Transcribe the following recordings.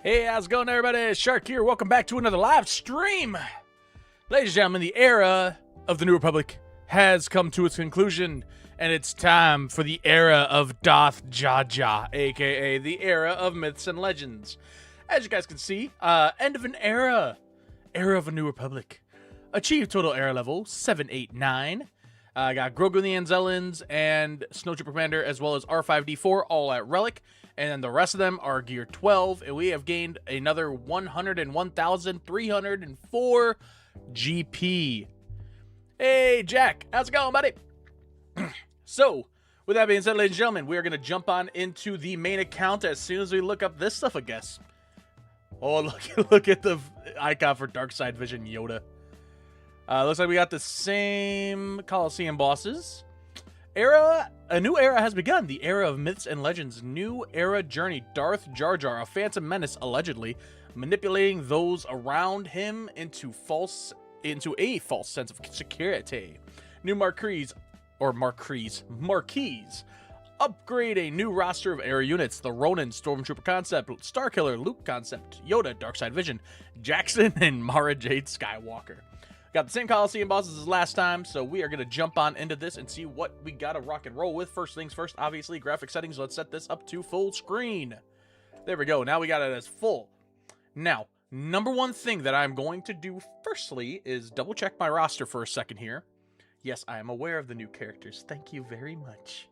Hey, how's it going, everybody? Shark here. Welcome back to another live stream. Ladies and gentlemen, the era of the New Republic has come to its conclusion, and it's time for the era of Darth Jar Jar, aka the era of Myths and Legends. As you guys can see, end of an era. Era of a New Republic. Achieved total era level 789. Got Grogu and the Anzellans and Snowtrooper Commander, as well as R5D4, all at Relic. And then the rest of them are gear 12, and we have gained another 101,304 GP. Hey, Jack, how's it going, buddy? So, with that being said, ladies and gentlemen, we are going to jump on into the main account as soon as we look up this stuff, I guess. Oh, look at the icon for Dark Side Vision Yoda. Looks like we got the same Coliseum bosses. A new era has begun. The era of Myths and Legends. New era journey. Darth Jar Jar, a phantom menace, allegedly manipulating those around him into a false sense of security. New marquees. Upgrade a new roster of era units. The Ronin, Stormtrooper concept, Starkiller, Luke concept, Yoda, Darkseid Vision, Jackson, and Mara Jade Skywalker. Got the same Coliseum bosses as last time, so we are going to jump on into this and see what we got to rock and roll with. First things first, obviously, graphic settings. Let's set this up to full screen. There we go. Now we got it as full. Now, number one thing that I'm going to do firstly is double check my roster for a second here. Yes, I am aware of the new characters. Thank you very much.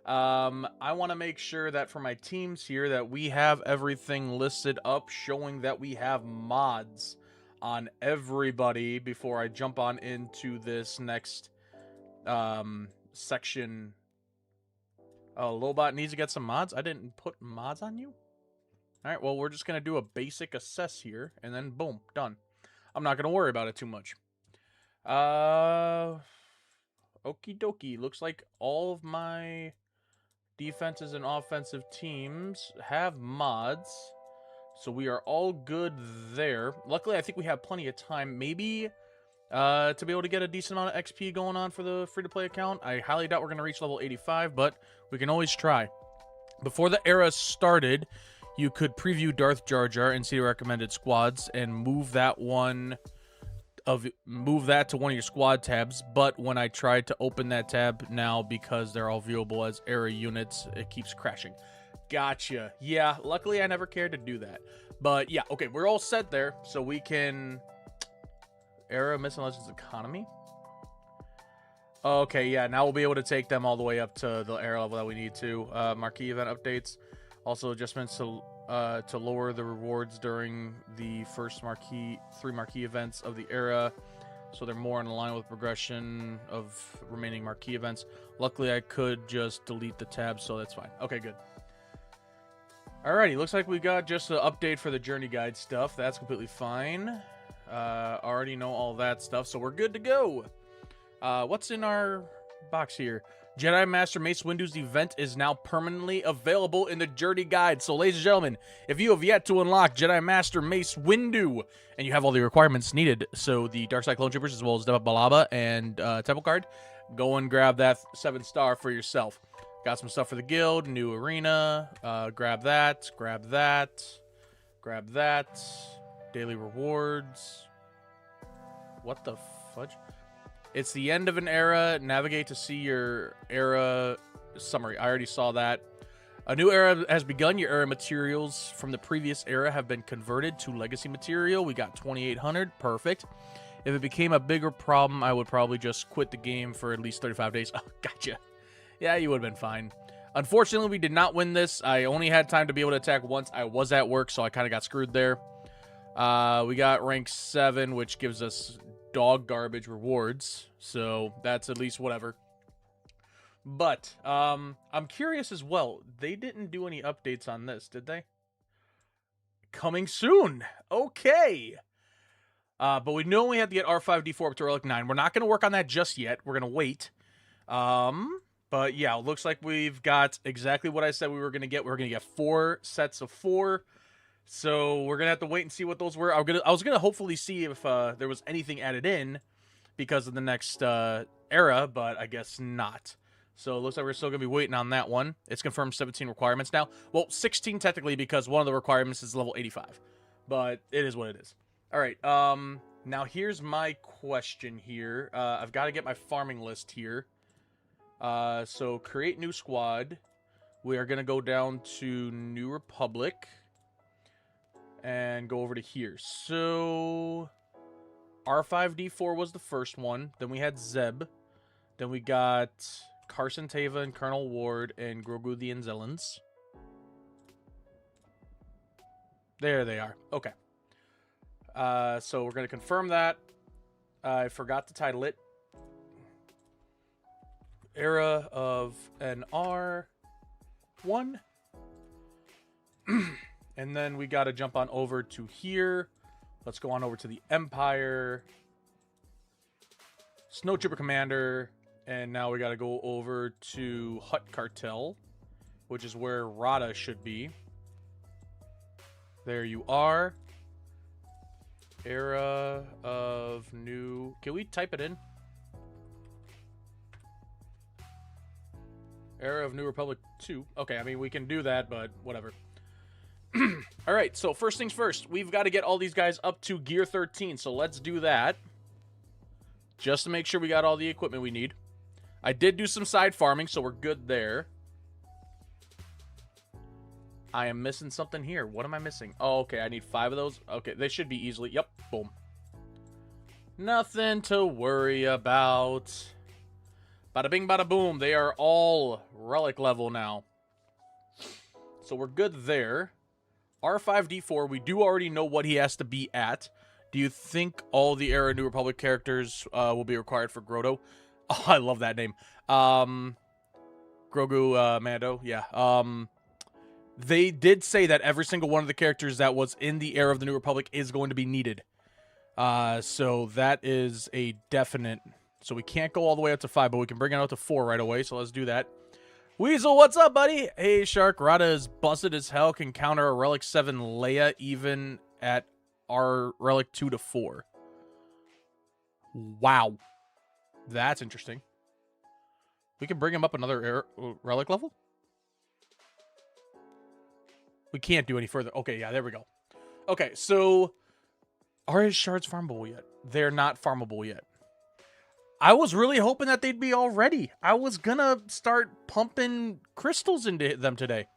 I want to make sure that for my teams here that we have everything listed up showing that we have mods on everybody before I jump on into this next section. Lobot needs to get some mods. I didn't put mods on you. Alright, well, we're just going to do a basic assess here, and then boom, done. I'm not going to worry about it too much. Okie dokie. Looks like all of my defenses and offensive teams have mods. So we are all good there. Luckily, I think we have plenty of time, maybe, to be able to get a decent amount of XP going on for the free-to-play account. I highly doubt we're going to reach level 85, but we can always try. Before the era started, you could preview Darth Jar Jar and see the recommended squads and move that to one of your squad tabs. But when I tried to open that tab now, because they're all viewable as era units, it keeps crashing. Gotcha. Yeah, luckily I never cared to do that. But yeah, okay, we're all set there. So we can... Era Myths and Legends Economy. Okay, yeah, now we'll be able to take them all the way up to the era level that we need to. Marquee event updates. Also adjustments to lower the rewards during the first three marquee events of the era, so they're more in line with progression of remaining marquee events. Luckily, I could just delete the tab, so that's fine. Okay, good. Alrighty, looks like we got just an update for the journey guide stuff. That's completely fine. Already know all that stuff, so we're good to go. What's in our box here? Jedi Master Mace Windu's event is now permanently available in the journey guide. So, ladies and gentlemen, if you have yet to unlock Jedi Master Mace Windu, and you have all the requirements needed, so the Darkside Clone Troopers as well as Deva Balaba and Temple Card, go and grab that 7-star for yourself. Got some stuff for the guild, new arena, grab that, grab that, grab that, daily rewards. What the fudge? It's the end of an era. Navigate to see your era summary. I already saw that. A new era has begun. Your era materials from the previous era have been converted to legacy material. We got 2,800. Perfect. If it became a bigger problem, I would probably just quit the game for at least 35 days. Oh, gotcha. Yeah, you would have been fine. Unfortunately, we did not win this. I only had time to be able to attack once. I was at work, so I kind of got screwed there. We got rank 7, which gives us dog garbage rewards, so that's at least whatever. But I'm curious as well. They didn't do any updates on this, did they? Coming soon. Okay. But we know we have to get R5D4 up to Relic 9. We're not going to work on that just yet. We're going to wait. But yeah, it looks like we've got exactly what I said we were going to get. We're going to get 4 sets of 4. So we're going to have to wait and see what those were. I was going to hopefully see if there was anything added in because of the next era, but I guess not. So it looks like we're still going to be waiting on that one. It's confirmed 17 requirements now. Well, 16 technically because one of the requirements is level 85. But it is what it is. All right. Now here's my question here. I've got to get my farming list here. So create new squad. We are going to go down to New Republic. And go over to here. So R5D4 was the first one. Then we had Zeb. Then we got Carson Teva and Colonel Ward and Grogu the Anzellans. There they are. Okay. So we're going to confirm that. I forgot to title it. Era of NR1. And then we got to jump on over to here. Let's go on over to the Empire. Snow Trooper Commander. And now we got to go over to Hutt Cartel, which is where Rada should be. There you are. Era of new... Can we type it in? Era of New Republic 2. Okay, I mean, we can do that, but whatever. All right, so first things first. We've got to get all these guys up to Gear 13, so let's do that. Just to make sure we got all the equipment we need. I did do some side farming, so we're good there. I am missing something here. What am I missing? Oh, okay, I need 5 of those. Okay, they should be easily... Yep, boom. Nothing to worry about. Bada bing, bada boom. They are all relic level now. So we're good there. R5D4, we do already know what he has to be at. Do you think all the Era New Republic characters will be required for Grotto? Oh, I love that name. Grogu Mando, yeah. They did say that every single one of the characters that was in the Era of the New Republic is going to be needed. So that is a definite. So we can't go all the way up to 5, but we can bring it out to 4 right away. So let's do that. Weasel, what's up, buddy? Hey, Shark. Rada is busted as hell. Can counter a Relic 7 Leia even at our Relic 2 to 4. Wow. That's interesting. We can bring him up another Relic level? We can't do any further. Okay, yeah, there we go. Okay, so are his shards farmable yet? They're not farmable yet. I was really hoping that they'd be all ready. I was gonna start pumping crystals into them today.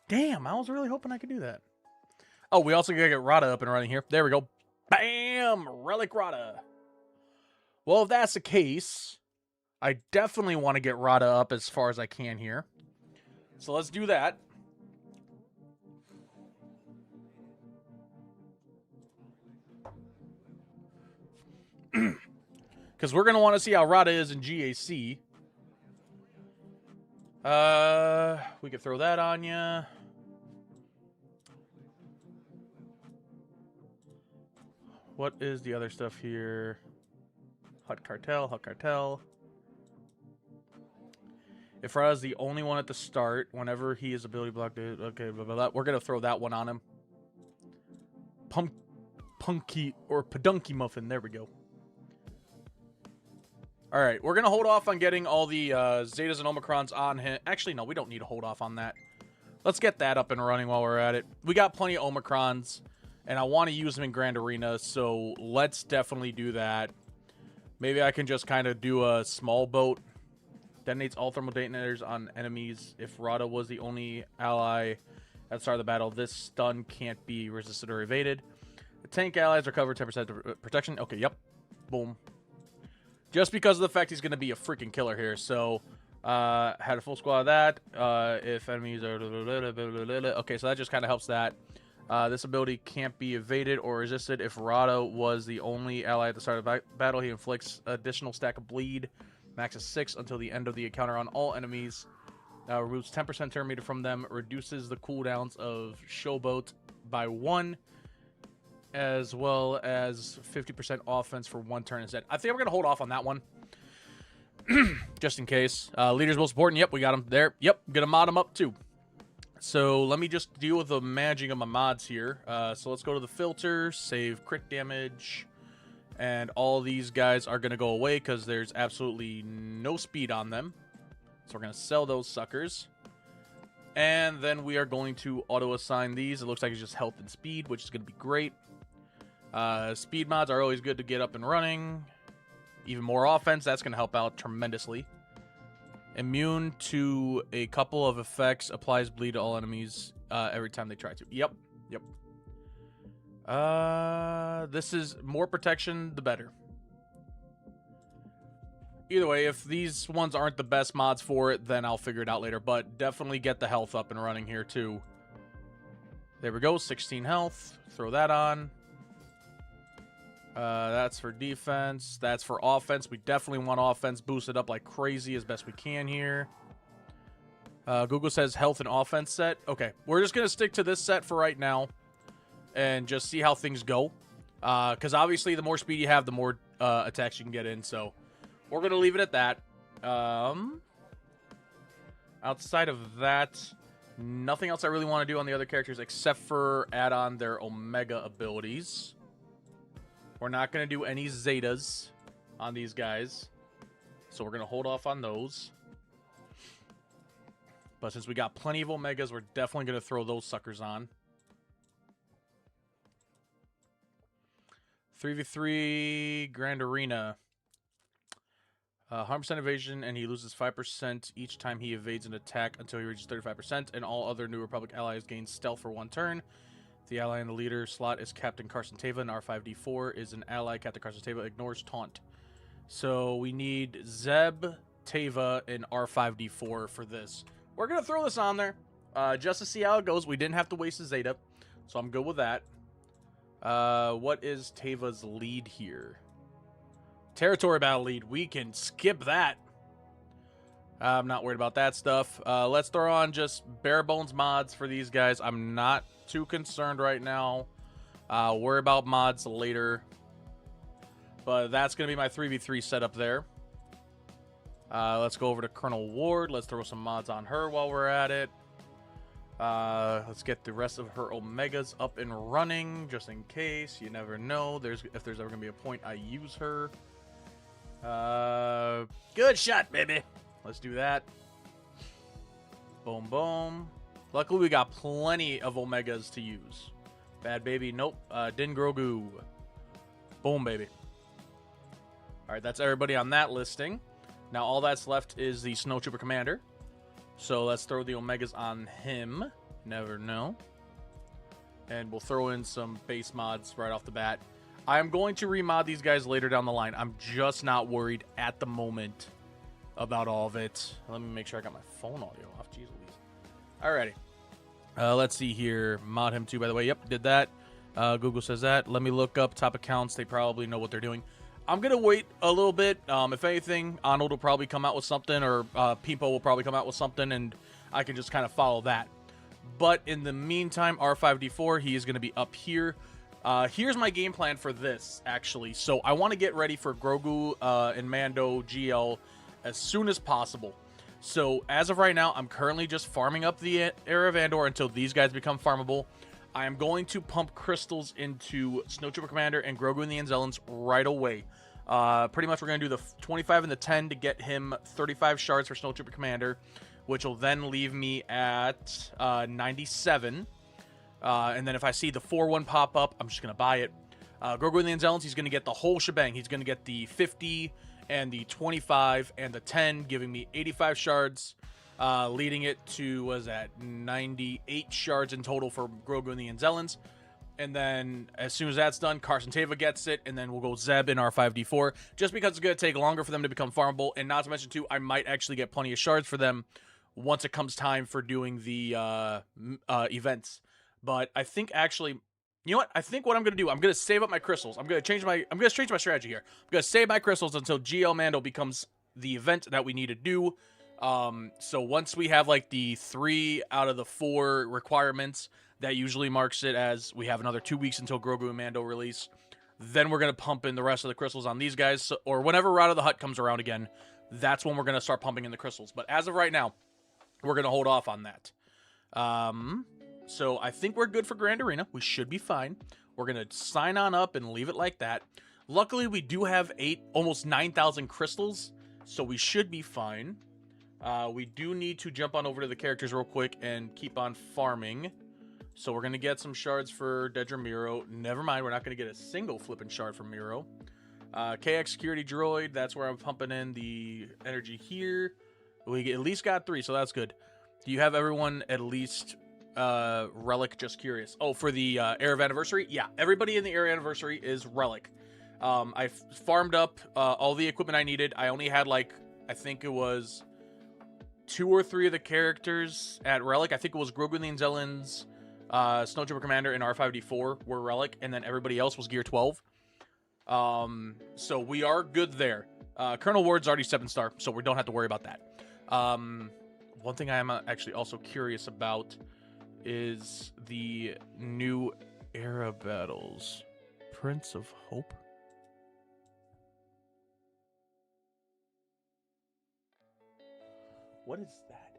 Damn, I was really hoping I could do that. Oh, we also gotta get Rada up and running here. There we go. Bam! Relic Rada. Well, if that's the case, I definitely want to get Rada up as far as I can here. So let's do that. Because we're going to want to see how Rada is in GAC. We could throw that on ya. What is the other stuff here? Hutt Cartel, Hutt Cartel. If Rada's the only one at the start, whenever he is ability blocked, okay, blah, blah, blah, we're going to throw that one on him. Punky or Pedunky Muffin, there we go. All right, we're going to hold off on getting all the Zetas and Omicrons on him. Actually, no, we don't need to hold off on that. Let's get that up and running while we're at it. We got plenty of Omicrons, and I want to use them in Grand Arena, so let's definitely do that. Maybe I can just kind of do a small boat. Detonates all thermal detonators on enemies. If Rada was the only ally at the start of the battle, this stun can't be resisted or evaded. The tank allies recover 10% protection. Okay, yep. Boom. Just because of the fact he's going to be a freaking killer here. So, had a full squad of that. If enemies are... Okay, so that just kind of helps that. This ability can't be evaded or resisted. If Rada was the only ally at the start of battle, he inflicts additional stack of bleed. Max is 6 until the end of the encounter on all enemies. Removes 10% turn meter from them. Reduces the cooldowns of Showboat by 1. As well as 50% offense for 1 turn instead. I think we're going to hold off on that one. Just in case. Leader's most important. Yep, we got him there. Yep, going to mod him up too. So let me just deal with the managing of my mods here. So let's go to the filter. Save crit damage. And all these guys are going to go away because there's absolutely no speed on them. So we're going to sell those suckers. And then we are going to auto-assign these. It looks like it's just health and speed, which is going to be great. Speed mods are always good to get up and running. Even more offense, that's going to help out tremendously. Immune to a couple of effects. Applies bleed to all enemies every time they try to. Yep. This is more protection, the better. Either way, if these ones aren't the best mods for it, then I'll figure it out later. But definitely get the health up and running here, too. There we go, 16 health. Throw that on. That's for defense. That's for offense. We definitely want offense boosted up like crazy as best we can here. Google says health and offense set. Okay, we're just going to stick to this set for right now and just see how things go. Because obviously the more speed you have, the more attacks you can get in. So we're going to leave it at that. Outside of that, nothing else I really want to do on the other characters except for add on their Omega abilities. We're not going to do any Zetas on these guys. So we're going to hold off on those. But since we got plenty of Omegas, we're definitely going to throw those suckers on. 3v3 Grand Arena. 100% evasion, and he loses 5% each time he evades an attack until he reaches 35%, and all other New Republic allies gain stealth for 1 turn. The ally in the leader slot is Captain Carson Teva, and R5D4 is an ally. Captain Carson Teva ignores taunt. So we need Zeb, Teva, and R5D4 for this. We're going to throw this on there just to see how it goes. We didn't have to waste a Zeta, so I'm good with that. What is Teva's lead here? Territory battle lead. We can skip that. I'm not worried about that stuff. Let's throw on just bare bones mods for these guys. I'm not too concerned right now. Worry about mods later. But that's going to be my 3v3 setup there. Let's go over to Colonel Ward. Let's throw some mods on her while we're at it. Let's get the rest of her Omegas up and running, just in case. You never know. If there's ever going to be a point I use her. Good shot, baby. Let's do that. Boom, boom. Luckily, we got plenty of Omegas to use. Bad baby. Nope. Din Grogu. Boom, baby. All right, that's everybody on that listing. Now, all that's left is the Snowtrooper Commander. So let's throw the Omegas on him. Never know. And we'll throw in some base mods right off the bat. I'm going to remod these guys later down the line. I'm just not worried at the moment about all of it. Let me make sure I got my phone audio off. Jeez Louise. Alrighty. Let's see here. Mod him too, by the way. Yep, did that. Google says that. Let me look up top accounts. They probably know what they're doing. I'm going to wait a little bit. If anything, Arnold will probably come out with something, or Peepo will probably come out with something, and I can just kind of follow that. But in the meantime, R5D4, he is going to be up here. Here's my game plan for this, actually. So I want to get ready for Grogu and Mando GL as soon as possible. So as of right now, I'm currently just farming up the Era of Andor until these guys become farmable. I am going to pump crystals into Snowtrooper Commander and Grogu and the Anzellans right away. Pretty much we're going to do the 25 and the 10 to get him 35 shards for Snowtrooper Commander, which will then leave me at 97. And then if I see the 4-1 pop up, I'm just going to buy it. Grogu and the Anzellans, he's going to get the whole shebang. He's going to get the 50 and the 25 and the 10, giving me 85 shards. Leading it to, was that 98 shards in total for Grogu and the Anzellans. And then as soon as that's done, Carson Teva gets it, and then we'll go Zeb in R5D4, just because it's going to take longer for them to become farmable. And not to mention, too, I might actually get plenty of shards for them once it comes time for doing the events. But I think actually, you know what? I think what I'm going to do, I'm going to save up my crystals. I'm going to change my strategy here. I'm going to save my crystals until GL Mando becomes the event that we need to do. So once we have like the 3 out of the 4 requirements, that usually marks it as we have another 2 weeks until Grogu and Mando release. Then we're going to pump in the rest of the crystals on these guys. So, or whenever Ride of the Hutt comes around again, that's when we're going to start pumping in the crystals. But as of right now, we're going to hold off on that. So I think we're good for Grand Arena. We should be fine. We're going to sign on up and leave it like that. Luckily, we do have almost 9,000 crystals, so we should be fine. We do need to jump on over to the characters real quick and keep on farming. So we're going to get some shards for Dedra Miro. Never mind, we're not going to get a single flipping shard from Miro. KX Security Droid, that's where I'm pumping in the energy here. We at least got 3, so that's good. Do you have everyone at least Relic? Just curious. Oh, for the Era of Anniversary? Yeah, everybody in the Era of Anniversary is Relic. I farmed up all the equipment I needed. I only had, like, I think it was 2 or 3 of the characters at Relic. I think it was Grogu the Anzellans, Snowtrooper Commander, and R5D4 were Relic, and then everybody else was Gear 12. So we are good there. Colonel Ward's already 7-star, so we don't have to worry about that. One thing I am actually also curious about is the new Era battles. Prince of Hope? What is that?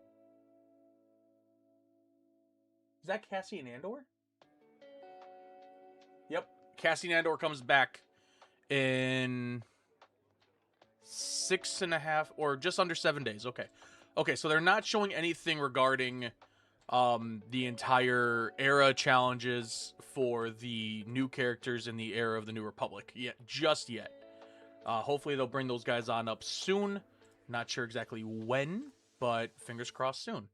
Is that Cassian Andor? Yep. Cassian Andor comes back in 6.5 or just under 7 days. Okay. Okay, so they're not showing anything regarding the entire Era challenges for the new characters in the Era of the New Republic just yet. Hopefully they'll bring those guys on up soon. Not sure exactly when, but fingers crossed soon.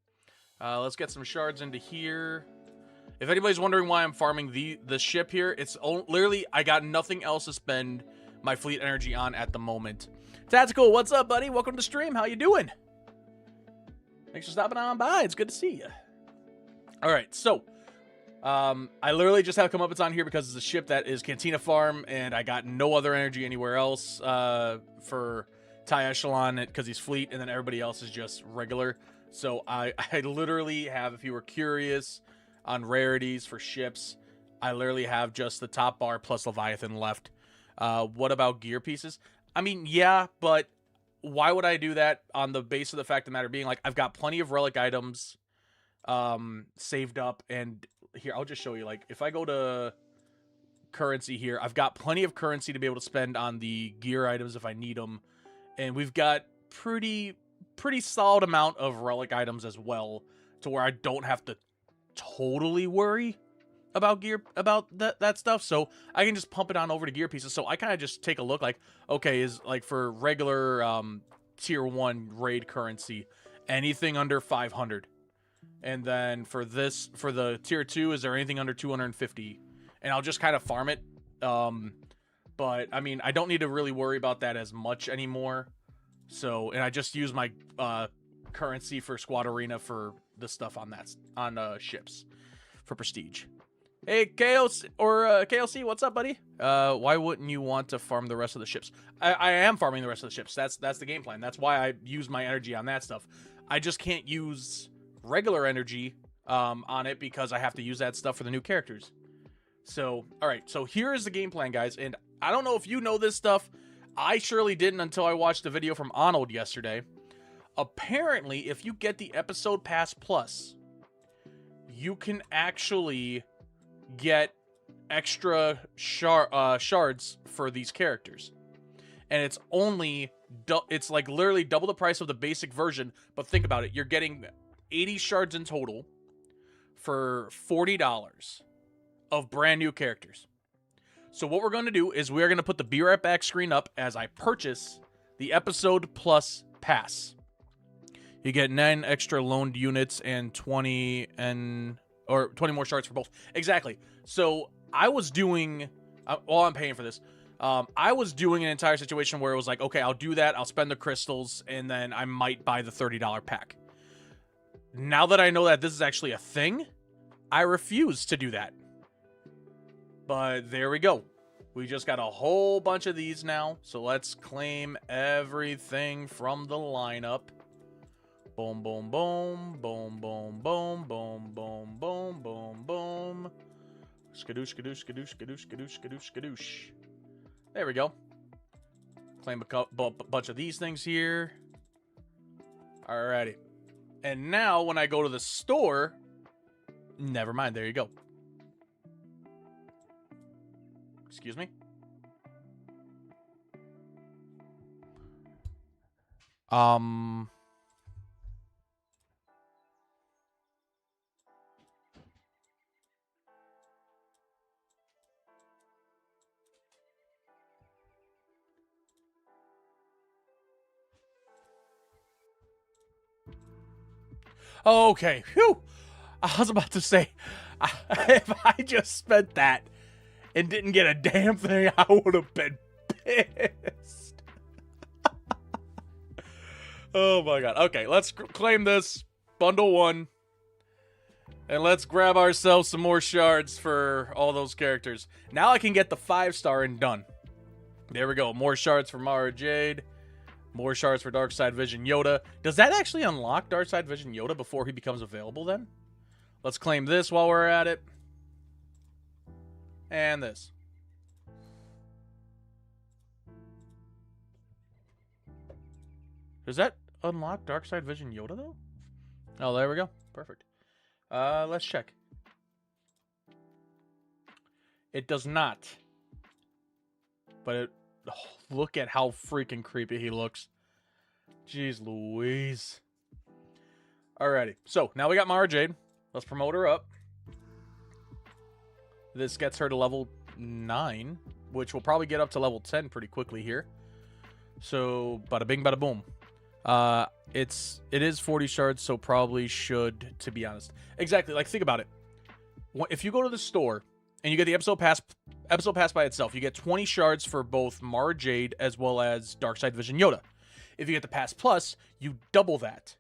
Let's get some shards into here. If anybody's wondering why I'm farming the ship here, it's literally I got nothing else to spend my fleet energy on at the moment. Tactical, what's up, buddy? Welcome to stream. How you doing? Thanks for stopping on by. It's good to see you. All right, so I literally just have Comeuppance on here because it's a ship that is Cantina Farm, and I got no other energy anywhere else for Ty Echelon because he's fleet, and then everybody else is just regular. So I literally have, if you were curious on rarities for ships, I literally have just the top bar plus Leviathan left. What about gear pieces? I mean, yeah, but why would I do that on the base of the fact of the matter being, like, I've got plenty of relic items saved up, and here, I'll just show you, like, if I go to currency here, I've got plenty of currency to be able to spend on the gear items if I need them, and we've got pretty solid amount of relic items as well, to where I don't have to totally worry about gear, about that stuff, so I can just pump it on over to gear pieces. So I kind of just take a look, like, okay, is, like, for regular tier 1 raid currency, anything under 500, and then for the tier 2, is there anything under 250, and I'll just kind of farm it. But I mean, I don't need to really worry about that as much anymore. So, and I just use my currency for Squad Arena for the stuff on ships for prestige. Hey, KLC, what's up, buddy? Why wouldn't you want to farm the rest of the ships? I am farming the rest of the ships. That's the game plan. That's why I use my energy on that stuff. I just can't use regular energy on it because I have to use that stuff for the new characters. So, all right. So here is the game plan, guys. And I don't know if you know this stuff. I surely didn't until I watched the video from Arnold yesterday. Apparently, if you get the Episode Pass Plus, you can actually get extra shards for these characters, and it's only it's like literally double the price of the basic version. But think about it, you're getting 80 shards in total for $40 of brand new characters. So what we're going to do is we're going to put the Be Right Back screen up as I purchase the Episode Plus Pass. You get 9 extra loaned units and 20 more shards for both. Exactly. So I was doing, while I'm paying for this, I was doing an entire situation where it was like, okay, I'll do that, I'll spend the crystals, and then I might buy the $30 pack. Now that I know that this is actually a thing, I refuse to do that. But there we go. We just got a whole bunch of these now. So let's claim everything from the lineup. Boom, boom, boom, boom, boom, boom, boom, boom, boom, boom, boom. Skadoosh, skadoosh, skadoosh, skadoosh, skadoosh, skadoosh, skadoosh. There we go. Claim a bunch of these things here. Alrighty. And now when I go to the store, never mind, there you go. Excuse me? Um. Okay. Phew. I was about to say, if I just spent that and didn't get a damn thing, I would have been pissed. Oh my god. Okay, let's claim this. Bundle 1. And let's grab ourselves some more shards for all those characters. Now I can get the 5-star and done. There we go. More shards for Mara Jade. More shards for Darkside Vision Yoda. Does that actually unlock Darkside Vision Yoda before he becomes available then? Let's claim this while we're at it. And this. Does that unlock Darkside Vision Yoda though? Oh, there we go. Perfect. Let's check. It does not. But it... Oh, look at how freaking creepy he looks. Jeez Louise. Alrighty. So, now we got Mara Jade. Let's promote her up. This gets her to level 9, which will probably get up to level 10 pretty quickly here. So, bada bing, bada boom. It is 40 shards, so probably should, to be honest. Exactly, like, think about it. If you go to the store and you get the episode pass by itself, you get 20 shards for both Mara Jade as well as Darkside Vision Yoda. If you get the pass plus, you double that.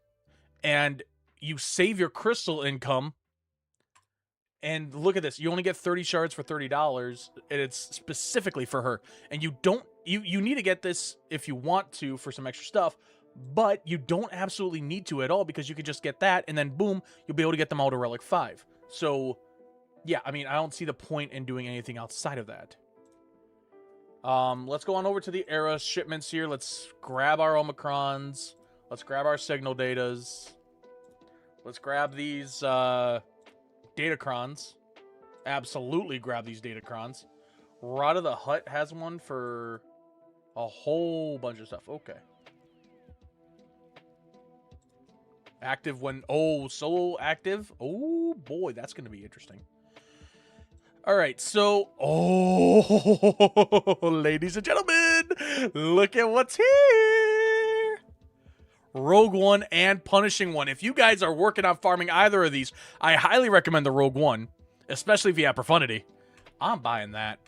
And you save your crystal income. And look at this. You only get 30 shards for $30, and it's specifically for her. And you don't... You need to get this if you want to for some extra stuff, but you don't absolutely need to at all because you could just get that, and then boom, you'll be able to get them all to Relic 5. So, yeah, I mean, I don't see the point in doing anything outside of that. Let's go on over to the Era shipments here. Let's grab our Omicrons. Let's grab our Signal Datas. Let's grab these, Datacrons. Absolutely grab these Datacrons. Rod of the Hutt has one for a whole bunch of stuff. Okay. Active when... Oh, solo active? Oh, boy, that's going to be interesting. All right, so... Oh, ladies and gentlemen, look at what's here. Rogue One and Punishing One. If you guys are working on farming either of these, I highly recommend the Rogue One, especially if you have Profundity. I'm buying that.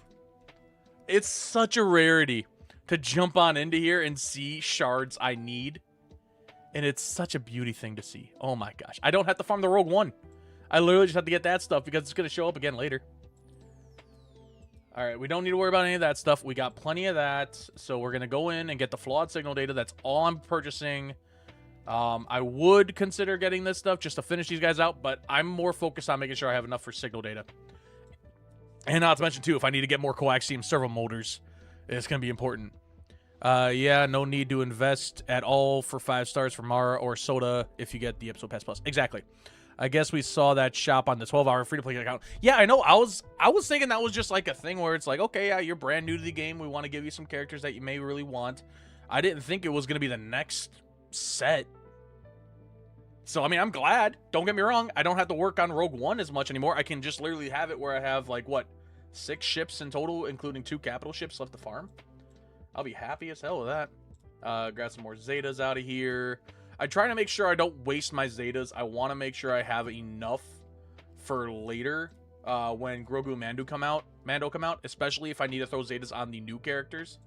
It's such a rarity to jump on into here and see shards I need. And it's such a beauty thing to see. Oh my gosh. I don't have to farm the Rogue One. I literally just have to get that stuff because it's going to show up again later. Alright, we don't need to worry about any of that stuff. We got plenty of that. So we're going to go in and get the flawed signal data. That's all I'm purchasing. I would consider getting this stuff just to finish these guys out, but I'm more focused on making sure I have enough for signal data. And not to mention, too, if I need to get more coaxium servo motors, it's going to be important. Yeah, no need to invest at all for 5 stars for Mara or Soda if you get the Episode Pass Plus. Exactly. I guess we saw that shop on the 12-hour free-to-play account. Yeah, I know. I was thinking that was just like a thing where it's like, okay, yeah, you're brand new to the game. We want to give you some characters that you may really want. I didn't think it was going to be the next set. So, I mean, I'm glad. Don't get me wrong. I don't have to work on Rogue One as much anymore. I can just literally have it where I have, like, what, 6 ships in total, including 2 capital ships left to farm. I'll be happy as hell with that. Grab some more Zetas out of here. I try to make sure I don't waste my Zetas. I want to make sure I have enough for later when Grogu and Mando come out, especially if I need to throw Zetas on the new characters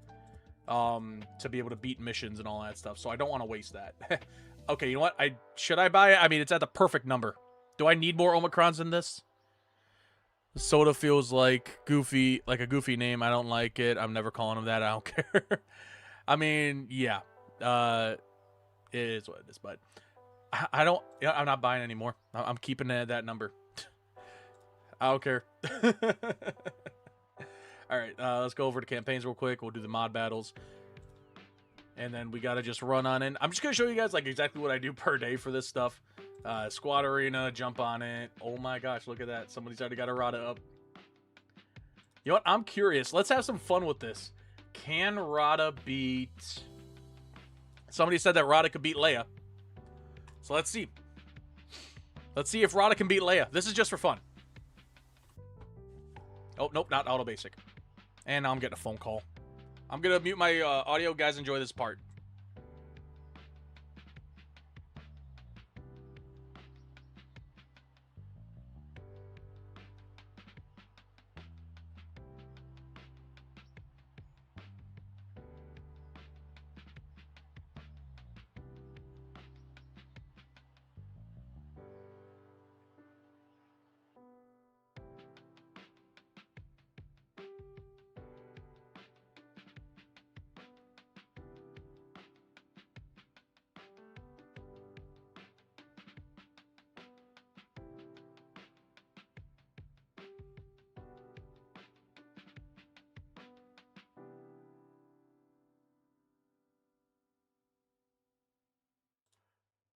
to be able to beat missions and all that stuff. So I don't want to waste that. Okay, you know what? Should I buy it? I mean, it's at the perfect number. Do I need more Omicrons in this? Soda feels like a goofy name. I don't like it. I'm never calling him that. I don't care. I mean, yeah. It is what it is, but I'm not buying anymore. I'm keeping that number. I don't care. All right, let's go over to campaigns real quick. We'll do the mod battles. And then we got to just run on in. I'm just going to show you guys like exactly what I do per day for this stuff. Squad Arena, jump on it. Oh my gosh, look at that. Somebody's already got a Rada up. You know what? I'm curious. Let's have some fun with this. Can Rada beat Somebody said that Rada could beat Leia. So let's see. Let's see if Rada can beat Leia. This is just for fun. Oh, nope, not auto basic. And now I'm getting a phone call. I'm going to mute my audio. Guys, enjoy this part.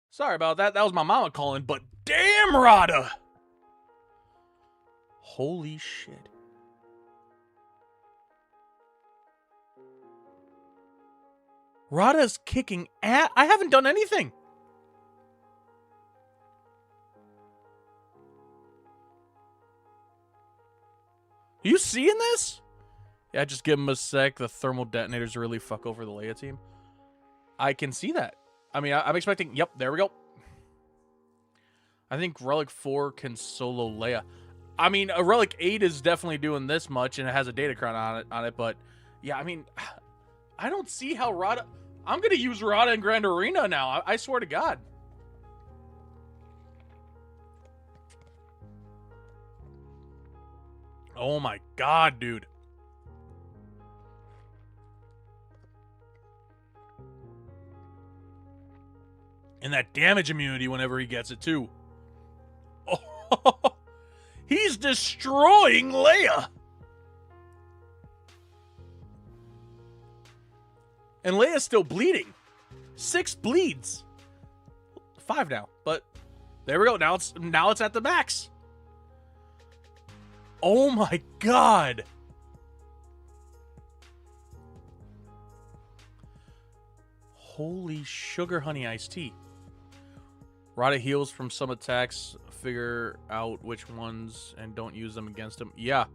Sorry about that. That was my mama calling, but damn, Rada! Holy shit. Rada's kicking ass. I haven't done anything. You seeing this? Yeah, just give him a sec. The thermal detonators really fuck over the Leia team. I can see that. I mean, I'm expecting... Yep, there we go. I think Relic 4 can solo Leia. I mean, a Relic 8 is definitely doing this much, and it has a Datacron on it. But, yeah, I mean, I don't see how Rada... I'm going to use Rada in Grand Arena now. I swear to God. Oh, my God, dude. And that damage immunity whenever he gets it, too. Oh, he's destroying Leia. And Leia's still bleeding. 6 bleeds. 5 now, but there we go. Now it's at the max. Oh my God. Holy sugar honey iced tea. Rada heals from some attacks. Figure out which ones and don't use them against him. Yeah.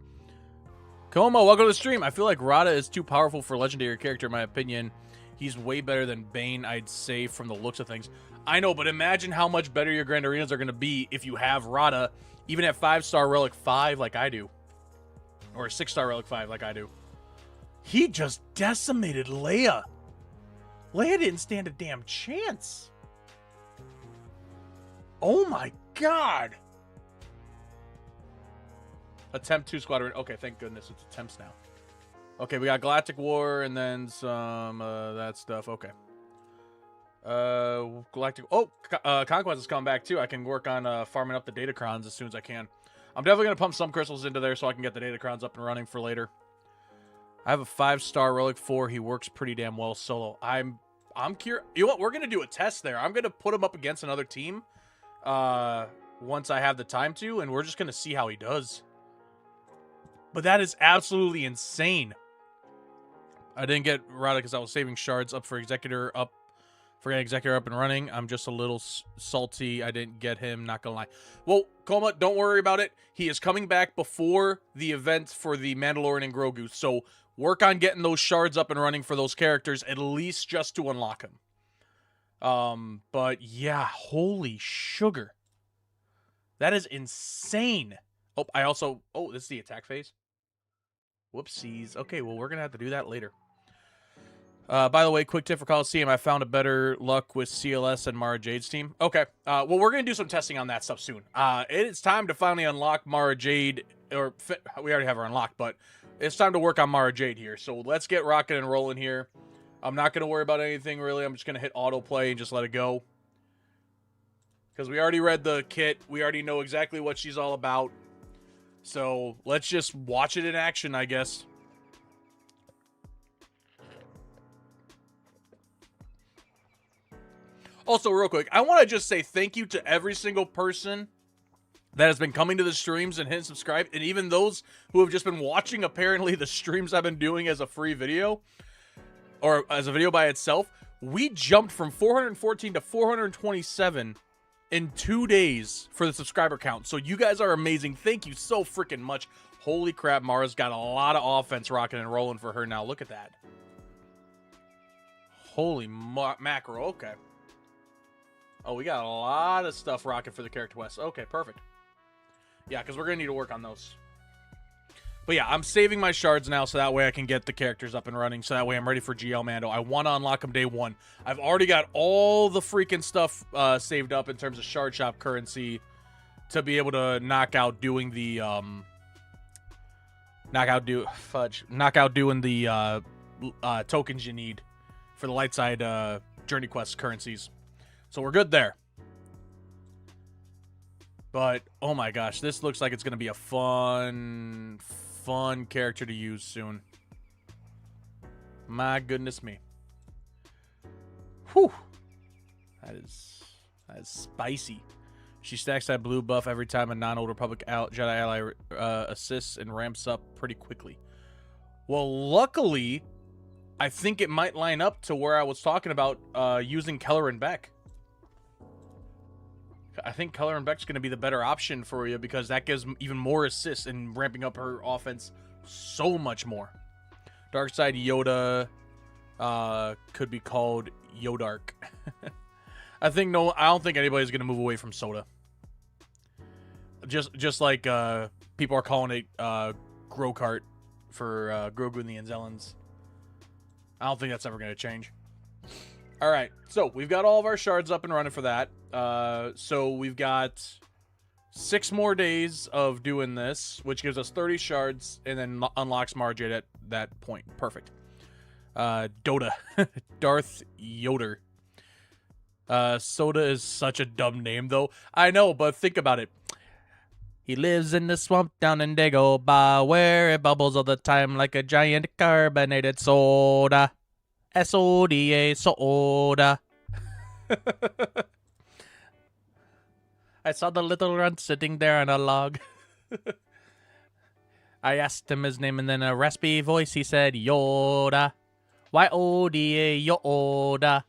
Como, welcome to the stream. I feel like Rada is too powerful for a legendary character, in my opinion. He's way better than Bane, I'd say, from the looks of things. I know, but imagine how much better your Grand Arenas are going to be if you have Rada, even at 5-star Relic 5 like I do. Or 6-star Relic 5 like I do. He just decimated Leia. Leia didn't stand a damn chance. Oh my God. Attempt 2 squadron. Okay, thank goodness it's attempts now. Okay, we got Galactic War and then some that stuff. Okay. Galactic... Oh, Conquest is coming back too. I can work on farming up the Datacrons as soon as I can. I'm definitely going to pump some crystals into there so I can get the Datacrons up and running for later. I have a 5-star Relic 4. He works pretty damn well solo. I'm curious. You know what? We're going to do a test there. I'm going to put him up against another team once I have the time to, and we're just going to see how he does. But that is absolutely insane. I didn't get Rada because I was saving shards up for Executor up. Forget Executor up and running. I'm just a little salty. I didn't get him, not gonna lie. Well, Koma, don't worry about it. He is coming back before the event for the Mandalorian and Grogu. So work on getting those shards up and running for those characters, at least just to unlock him. But yeah, holy sugar. That is insane. Oh, I also... Oh, this is the attack phase. Whoopsies. Okay, well, we're gonna have to do that later. By the way, quick tip for Coliseum, I found a better luck with CLS and Mara Jade's team. Okay, well, we're going to do some testing on that stuff soon. It's time to finally unlock Mara Jade, or we already have her unlocked, but it's time to work on Mara Jade here. So let's get rocking and rolling here. I'm not going to worry about anything, really. I'm just going to hit autoplay and just let it go. Because we already read the kit. We already know exactly what she's all about. So let's just watch it in action, I guess. Also, real quick, I want to just say thank you to every single person that has been coming to the streams and hitting subscribe, and even those who have just been watching, apparently, the streams I've been doing as a free video, or as a video by itself. We jumped from 414 to 427 in 2 days for the subscriber count. So you guys are amazing. Thank you so freaking much. Holy crap, Mara's got a lot of offense rocking and rolling for her now. Look at that. Holy mackerel. Okay. Oh, we got a lot of stuff rocking for the character quest. Okay, perfect. Yeah, because we're going to need to work on those. But yeah, I'm saving my shards now so that way I can get the characters up and running. So that way I'm ready for GL Mando. I want to unlock them day one. I've already got all the freaking stuff saved up in terms of shard shop currency to be able to knock out doing the tokens you need for the light side journey quest currencies. So we're good there. But oh my gosh, this looks like it's going to be a fun character to use soon. My goodness me. Whew. That is spicy. She stacks that blue buff every time a non-Old Republic Jedi ally assists and ramps up pretty quickly. Well, luckily, I think it might line up to where I was talking about using Kelleran Beck. I think Kelleran Beck's going to be the better option for you because that gives even more assists and ramping up her offense so much more. Dark Side Yoda could be called Yodark. I don't think anybody's going to move away from Soda. Just like people are calling it Grokart for Grogu and the Anzellans. I don't think that's ever going to change. All right, so we've got all of our shards up and running for that. So we've got 6 more days of doing this, which gives us 30 shards and then unlocks Mara Jade at that point. Perfect. Dota. Darth Yoder. Soda is such a dumb name, though. I know, but think about it. He lives in the swamp down in Dagobah, where it bubbles all the time like a giant carbonated soda. S-O-D-A, soda. I saw the little runt sitting there on a log. I asked him his name, and then a raspy voice, he said, Yoda. Y-O-D-A, Yoda.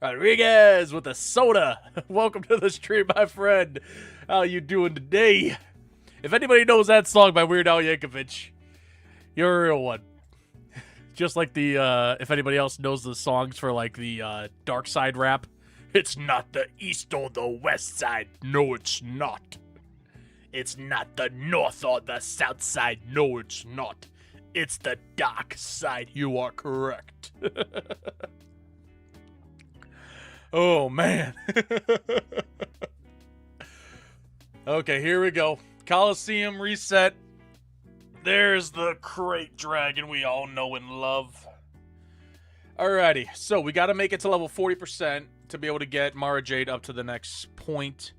Rodriguez with a soda. Welcome to the stream, my friend. How you doing today? If anybody knows that song by Weird Al Yankovic, you're a real one. Just like the, if anybody else knows the songs for, like, the Dark Side rap. It's not the east or the west side. No, it's not. It's not the north or the south side. No, it's not. It's the dark side. You are correct. Oh, man. Okay, here we go. Coliseum reset. There's the Crate Dragon we all know and love. Alrighty, so we got to make it to level 40% to be able to get Mara Jade up to the next point.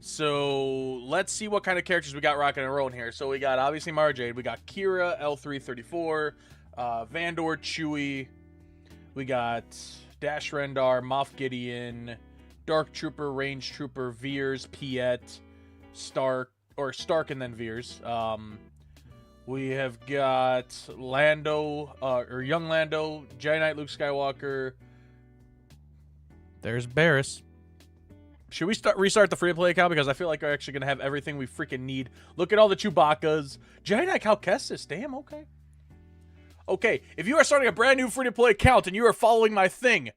So let's see what kind of characters we got rocking and rolling here. So we got obviously Mara Jade. We got Kira, L334, Vandor, Chewie. We got Dash Rendar, Moff Gideon, Dark Trooper, Range Trooper, Veers, Piet, Stark and then Veers. We have got Lando, or Young Lando, Jedi Knight Luke Skywalker. There's Barriss. Should we restart the free-to-play account? Because I feel like we're actually going to have everything we freaking need. Look at all the Chewbacca's. Jedi Knight Cal Kestis. Damn, okay. Okay, if you are starting a brand new free-to-play account and you are following my thing,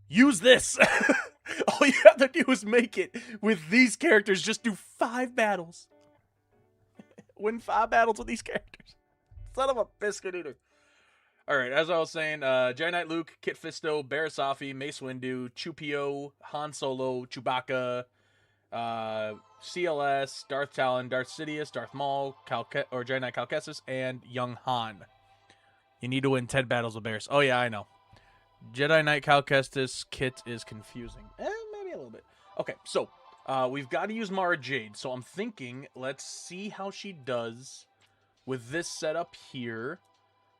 use this. All you have to do is make it with these characters. Just do 5 battles. Win 5 battles with these characters. Son of a biscuit eater. Alright, as I was saying, Jedi Knight Luke, Kit Fisto, Barriss Offee, Mace Windu, Chewpio, Han Solo, Chewbacca, CLS, Darth Talon, Darth Sidious, Darth Maul, Jedi Knight Cal Kestis, and Young Han. You need to win 10 battles with Barriss. Oh yeah, I know. Jedi Knight Cal Kestis Kit is confusing. Maybe a little bit. Okay, so we've got to use Mara Jade. So I'm thinking, let's see how she does with this setup here.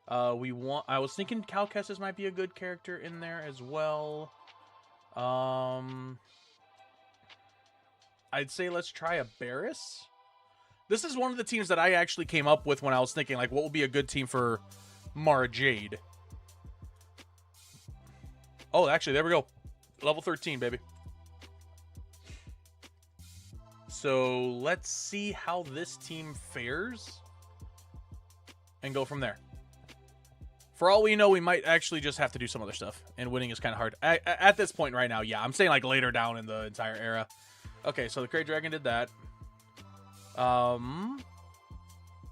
I was thinking Cal Kestis might be a good character in there as well. I'd say let's try a Barriss. This is one of the teams that I actually came up with when I was thinking, like, what would be a good team for Mara Jade. Oh, actually, there we go. Level 13, baby. So let's see how this team fares and go from there. For all we know, we might actually just have to do some other stuff, and winning is kind of hard. At this point right now, yeah. I'm saying like later down in the entire era. Okay, so the Krayt Dragon did that.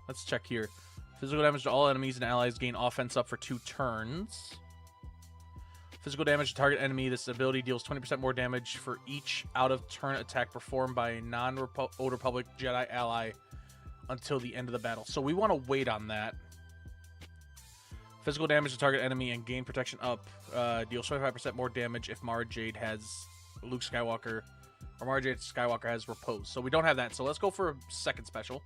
Let's check here. Physical damage to all enemies and allies gain offense up for 2 turns. Physical damage to target enemy. This ability deals 20% more damage for each out-of-turn attack performed by a non-Old Republic Jedi ally until the end of the battle. So we want to wait on that. Physical damage to target enemy and gain protection up. Deals 25% more damage if Mara Jade has Luke Skywalker. Or Mara Jade Skywalker has Repose. So we don't have that. So let's go for a second special.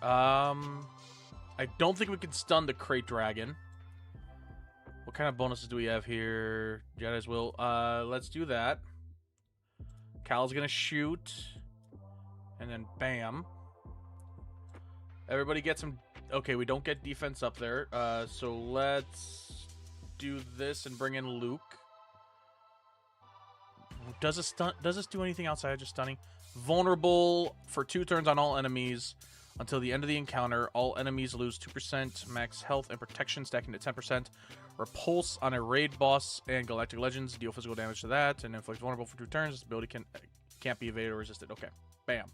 I don't think we can stun the Krayt Dragon. What kind of bonuses do we have here? Jedi's Will. Let's do that. Cal's gonna shoot. And then bam. Everybody get some... Okay, we don't get defense up there. So let's do this and bring in Luke. Does this do anything outside of just stunning? Vulnerable for 2 turns on all enemies until the end of the encounter. All enemies lose 2% max health and protection, stacking to 10%. Repulse on a raid boss and Galactic Legends. Deal physical damage to that and inflict vulnerable for 2 turns. This ability can't be evaded or resisted. Okay, bam.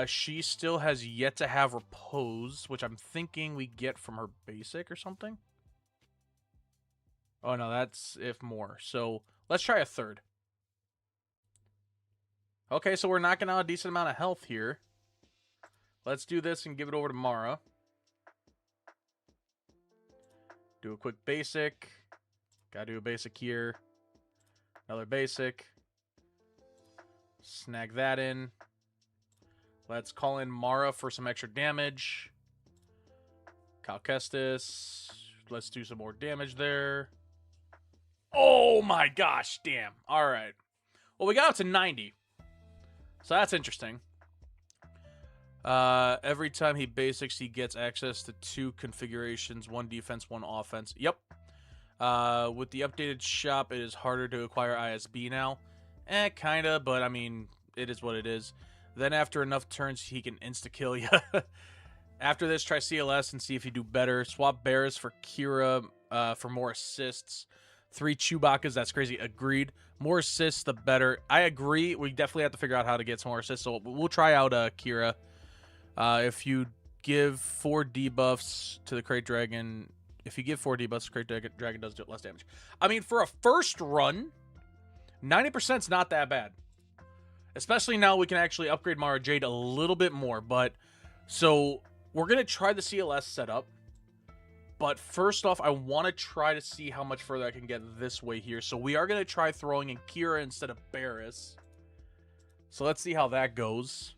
She still has yet to have Repose, which I'm thinking we get from her basic or something. Oh no, that's if more. So let's try a third. Okay, so we're knocking out a decent amount of health here. Let's do this and give it over to Mara. Do a quick basic. Gotta do a basic here. Another basic. Snag that in. Let's call in Mara for some extra damage. Cal Kestis. Let's do some more damage there. Oh my gosh, damn. Alright. Well, we got up to 90. So that's interesting. Every time he basics, he gets access to 2 configurations, 1 defense, 1 offense. Yep. With the updated shop, it is harder to acquire ISB now. Kinda, but I mean, it is what it is. Then after enough turns, he can insta-kill you. After this, try CLS and see if you do better. Swap Barris for Kira for more assists. 3 Chewbacca's, that's crazy. Agreed. More assists, the better. I agree. We definitely have to figure out how to get some more assists. So we'll try out Kira. If you give 4 debuffs to the Krayt Dragon, if you give 4 debuffs, the Krayt Dragon does less damage. I mean, for a first run, 90% is not that bad. Especially now we can actually upgrade Mara Jade a little bit more. But, so, we're going to try the CLS setup. But first off, I want to try to see how much further I can get this way here. So we are going to try throwing in Kira instead of Barris. So let's see how that goes.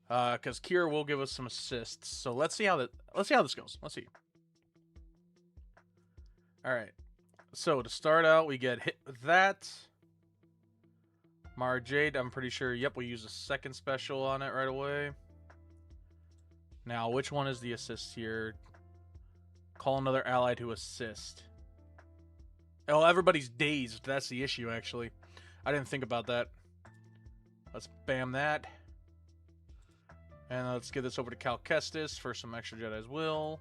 Because Kira will give us some assists. So let's see how this goes. Let's see. Alright. So to start out, we get hit with that. Mara Jade, I'm pretty sure, yep, we use a second special on it right away. Now, which one is the assist here? Call another ally to assist. Oh, everybody's dazed. That's the issue, actually. I didn't think about that. Let's bam that. And let's give this over to Cal Kestis for some extra Jedi's Will.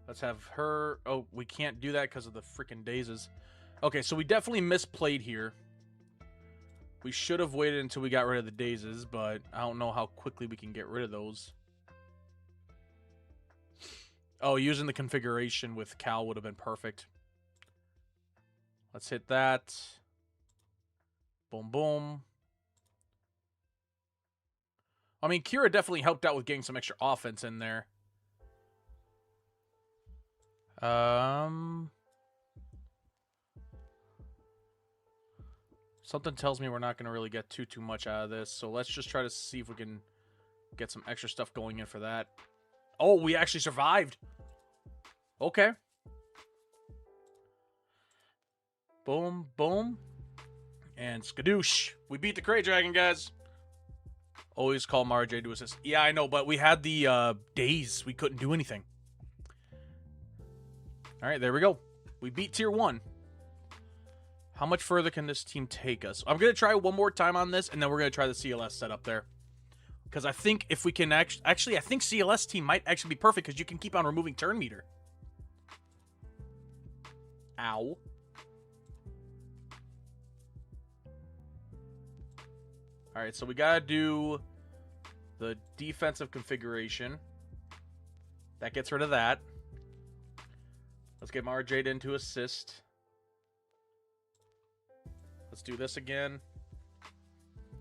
Let's have her... Oh, we can't do that because of the freaking dazes. Okay, so we definitely misplayed here. We should have waited until we got rid of the dazes, but I don't know how quickly we can get rid of those. Oh, using the configuration with Cal would have been perfect. Let's hit that. Boom, boom. I mean, Kira definitely helped out with getting some extra offense in there. Something tells me we're not going to really get too much out of this. So let's just try to see if we can get some extra stuff going in for that. Oh, we actually survived. Okay. Boom, boom. And skadoosh. We beat the Krayt Dragon, guys. Always call Mara Jade to assist. Yeah, I know, but we had the days. We couldn't do anything. All right, there we go. We beat tier 1. How much further can this team take us? I'm going to try one more time on this, and then we're going to try the CLS setup there. Because I think if we can actually, I think CLS team might actually be perfect because you can keep on removing turn meter. Ow. All right, so we got to do the defensive configuration. That gets rid of that. Let's get Mara Jade in to assist. Let's do this again.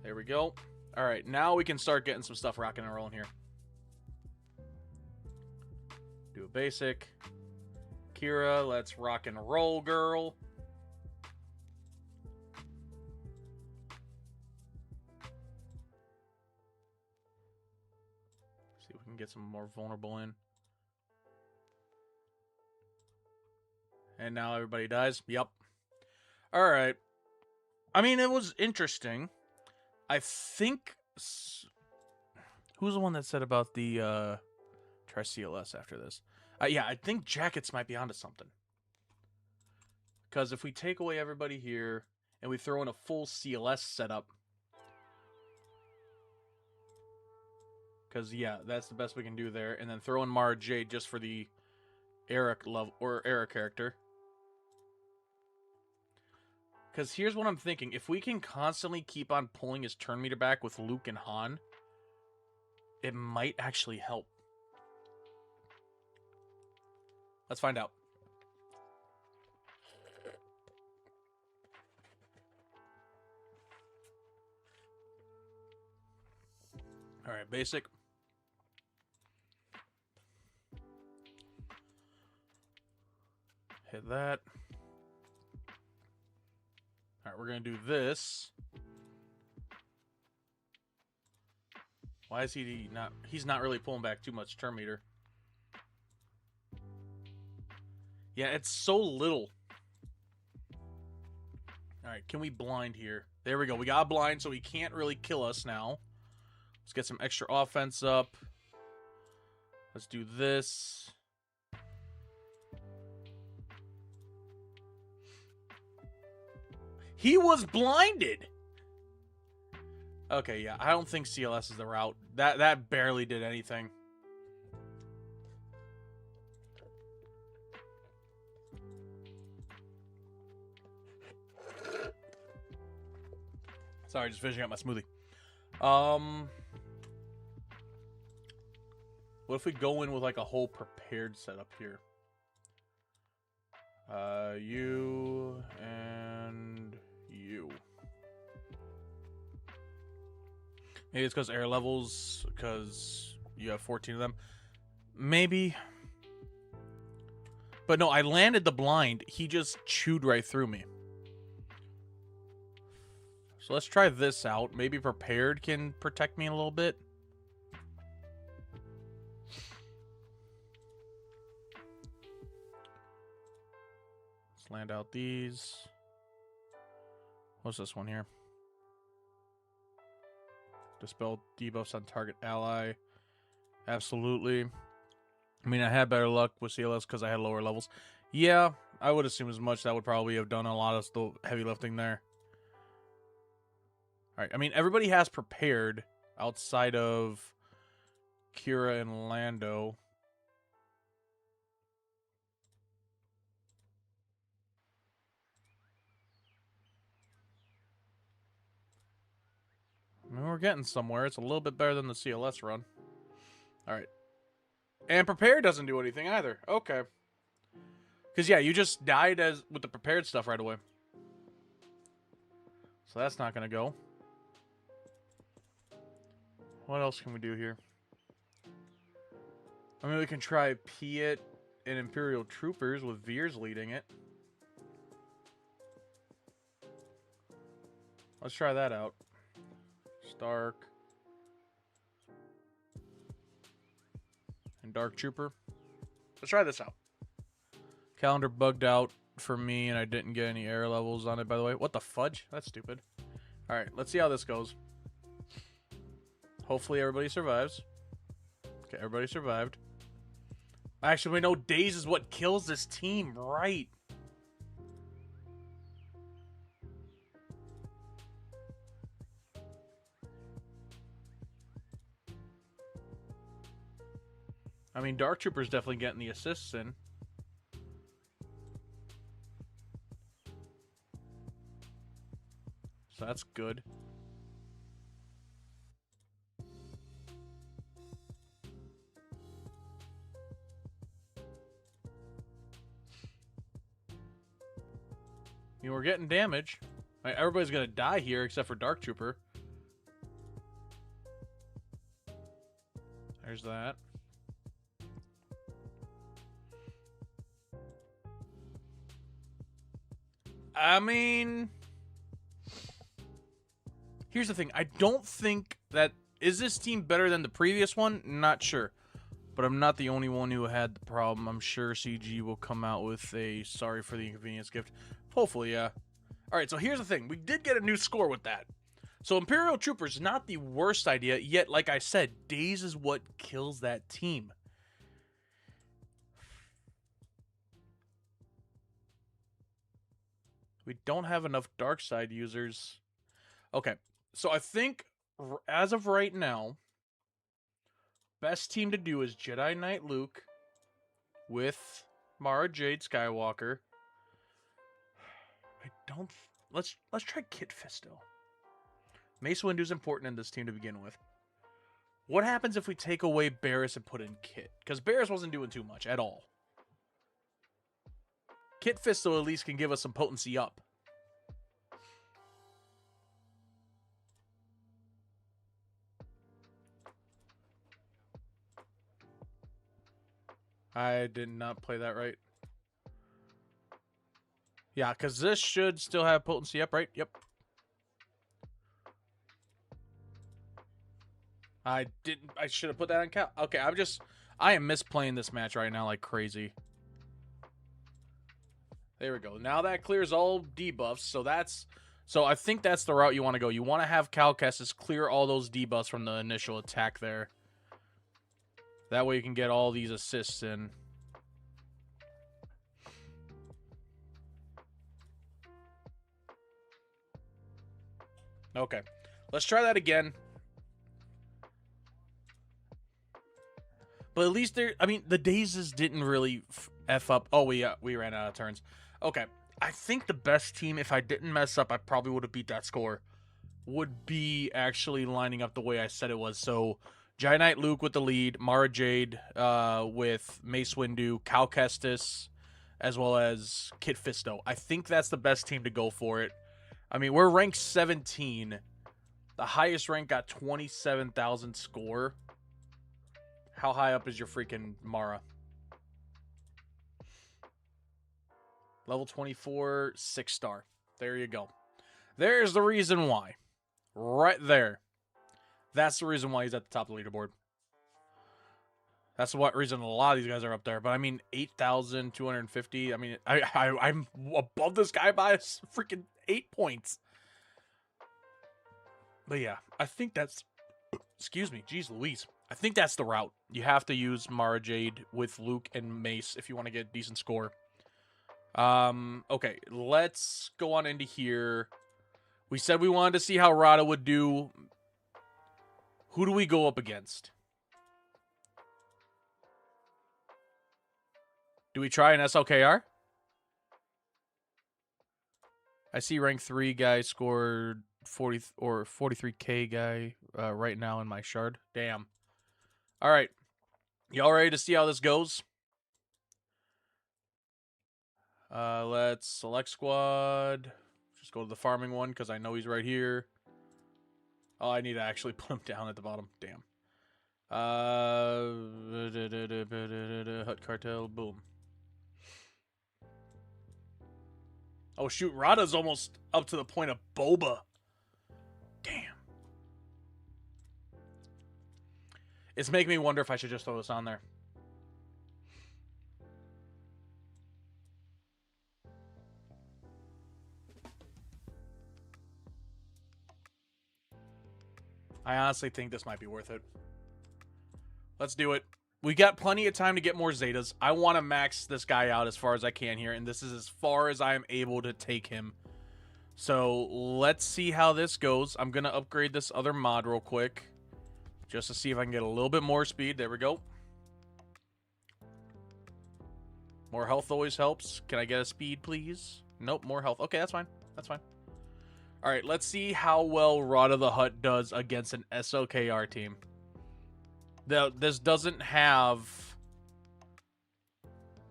There we go. All right, now we can start getting some stuff rocking and rolling here. Do a basic. Kira, let's rock and roll, girl. See if we can get some more vulnerable in. And now everybody dies. Yep. All right. I mean, it was interesting. I think... Who's the one that said about the... Try CLS after this? Yeah, I think Jackets might be onto something. Because if we take away everybody here, and we throw in a full CLS setup... Because, yeah, that's the best we can do there. And then throw in Mara Jade just for the Eric level, or Eric character. Because here's what I'm thinking. If we can constantly keep on pulling his turn meter back with Luke and Han, it might actually help. Let's find out. All right, basic. Hit that. All right, we're going to do this. Why is he not... He's not really pulling back too much turn meter. Yeah, it's so little. All right, can we blind here? There we go. We got a blind, so he can't really kill us now. Let's get some extra offense up. Let's do this. He was blinded. Okay, yeah, I don't think CLS is the route. That barely did anything. Sorry, just finishing up my smoothie. What if we go in with like a whole prepared setup here? You and you. Maybe it's because air levels, because you have 14 of them. Maybe. But no, I landed the blind. He just chewed right through me. So let's try this out. Maybe prepared can protect me a little bit. Let's land out these. What's this one here? Dispel debuffs on target ally. Absolutely. I mean, I had better luck with CLS because I had lower levels. Yeah, I would assume as much. That would probably have done a lot of the heavy lifting there. Alright, I mean, everybody has prepared outside of Kira and Lando. I mean, we're getting somewhere. It's a little bit better than the CLS run. Alright. And prepared doesn't do anything either. Okay. Because, yeah, you just died with the prepared stuff right away. So that's not going to go. What else can we do here? I mean, we can try Piet and Imperial Troopers with Veers leading it. Let's try that out. Stark. And Dark Trooper. Let's try this out. Calendar bugged out for me, and I didn't get any air levels on it, by the way. What the fudge? That's stupid. Alright, let's see how this goes. Hopefully everybody survives. Okay, everybody survived. Actually, we know Daze is what kills this team, right? I mean, Dark Trooper's definitely getting the assists in. So that's good. I mean, we're getting damage. Right, everybody's going to die here except for Dark Trooper. There's that. I mean, here's the thing. I don't think that... Is this team better than the previous one? Not sure. But I'm not the only one who had the problem. I'm sure CG will come out with a sorry for the inconvenience gift. Hopefully, yeah. Alright, so here's the thing. We did get a new score with that. So Imperial Troopers, not the worst idea, yet, like I said, Daze is what kills that team. We don't have enough dark side users. Okay, so I think, as of right now, best team to do is Jedi Knight Luke with Mara Jade Skywalker. I don't... Let's try Kit Fisto. Mace Windu's important in this team to begin with. What happens if we take away Barriss and put in Kit? Because Barriss wasn't doing too much at all. Kit Fisto at least can give us some potency up. I did not play that right. Yeah, because this should still have potency up, right? Yep. I didn't. I should have put that on Cal. Okay, I am misplaying this match right now like crazy. There we go. Now that clears all debuffs. So I think that's the route you want to go. You want to have Cal Kestis clear all those debuffs from the initial attack there. That way you can get all these assists in. Okay. Let's try that again. But at least I mean, the Dazes didn't really F up. Oh, we ran out of turns. Okay. I think the best team, if I didn't mess up, I probably would have beat that score, would be actually lining up the way I said it was. So, Jedi Knight Luke with the lead, Mara Jade with Mace Windu, Cal Kestis, as well as Kit Fisto. I think that's the best team to go for it. I mean, we're ranked 17. The highest rank got 27,000 score. How high up is your freaking Mara? Level 24, 6-star. There you go. There's the reason why. Right there. That's the reason why he's at the top of the leaderboard. That's what reason a lot of these guys are up there. But I mean, 8,250. I mean, I'm above this guy by freaking 8 points. But yeah, I think that's... Excuse me. Jeez Louise. I think that's the route. You have to use Mara Jade with Luke and Mace if you want to get a decent score. Okay, let's go on into here. We said we wanted to see how Rada would do. Who do we go up against? Do we try an SLKR? I see rank 3 guy scored 40 or 43k guy right now in my shard. Damn. All right. Y'all ready to see how this goes? Let's select squad. Just go to the farming one because I know he's right here. Oh, I need to actually put him down at the bottom. Damn. Hut Cartel. Boom. Oh, shoot. Rada's almost up to the point of Boba. Damn. It's making me wonder if I should just throw this on there. I honestly think this might be worth it. Let's do it. We got plenty of time to get more Zetas. I want to max this guy out as far as I can here, and this is as far as I am able to take him. So let's see how this goes. I'm going to upgrade this other mod real quick just to see if I can get a little bit more speed. There we go. More health always helps. Can I get a speed, please? Nope, more health. Okay, that's fine. That's fine. All right, let's see how well Rada the Hutt does against an SOKR team. This doesn't have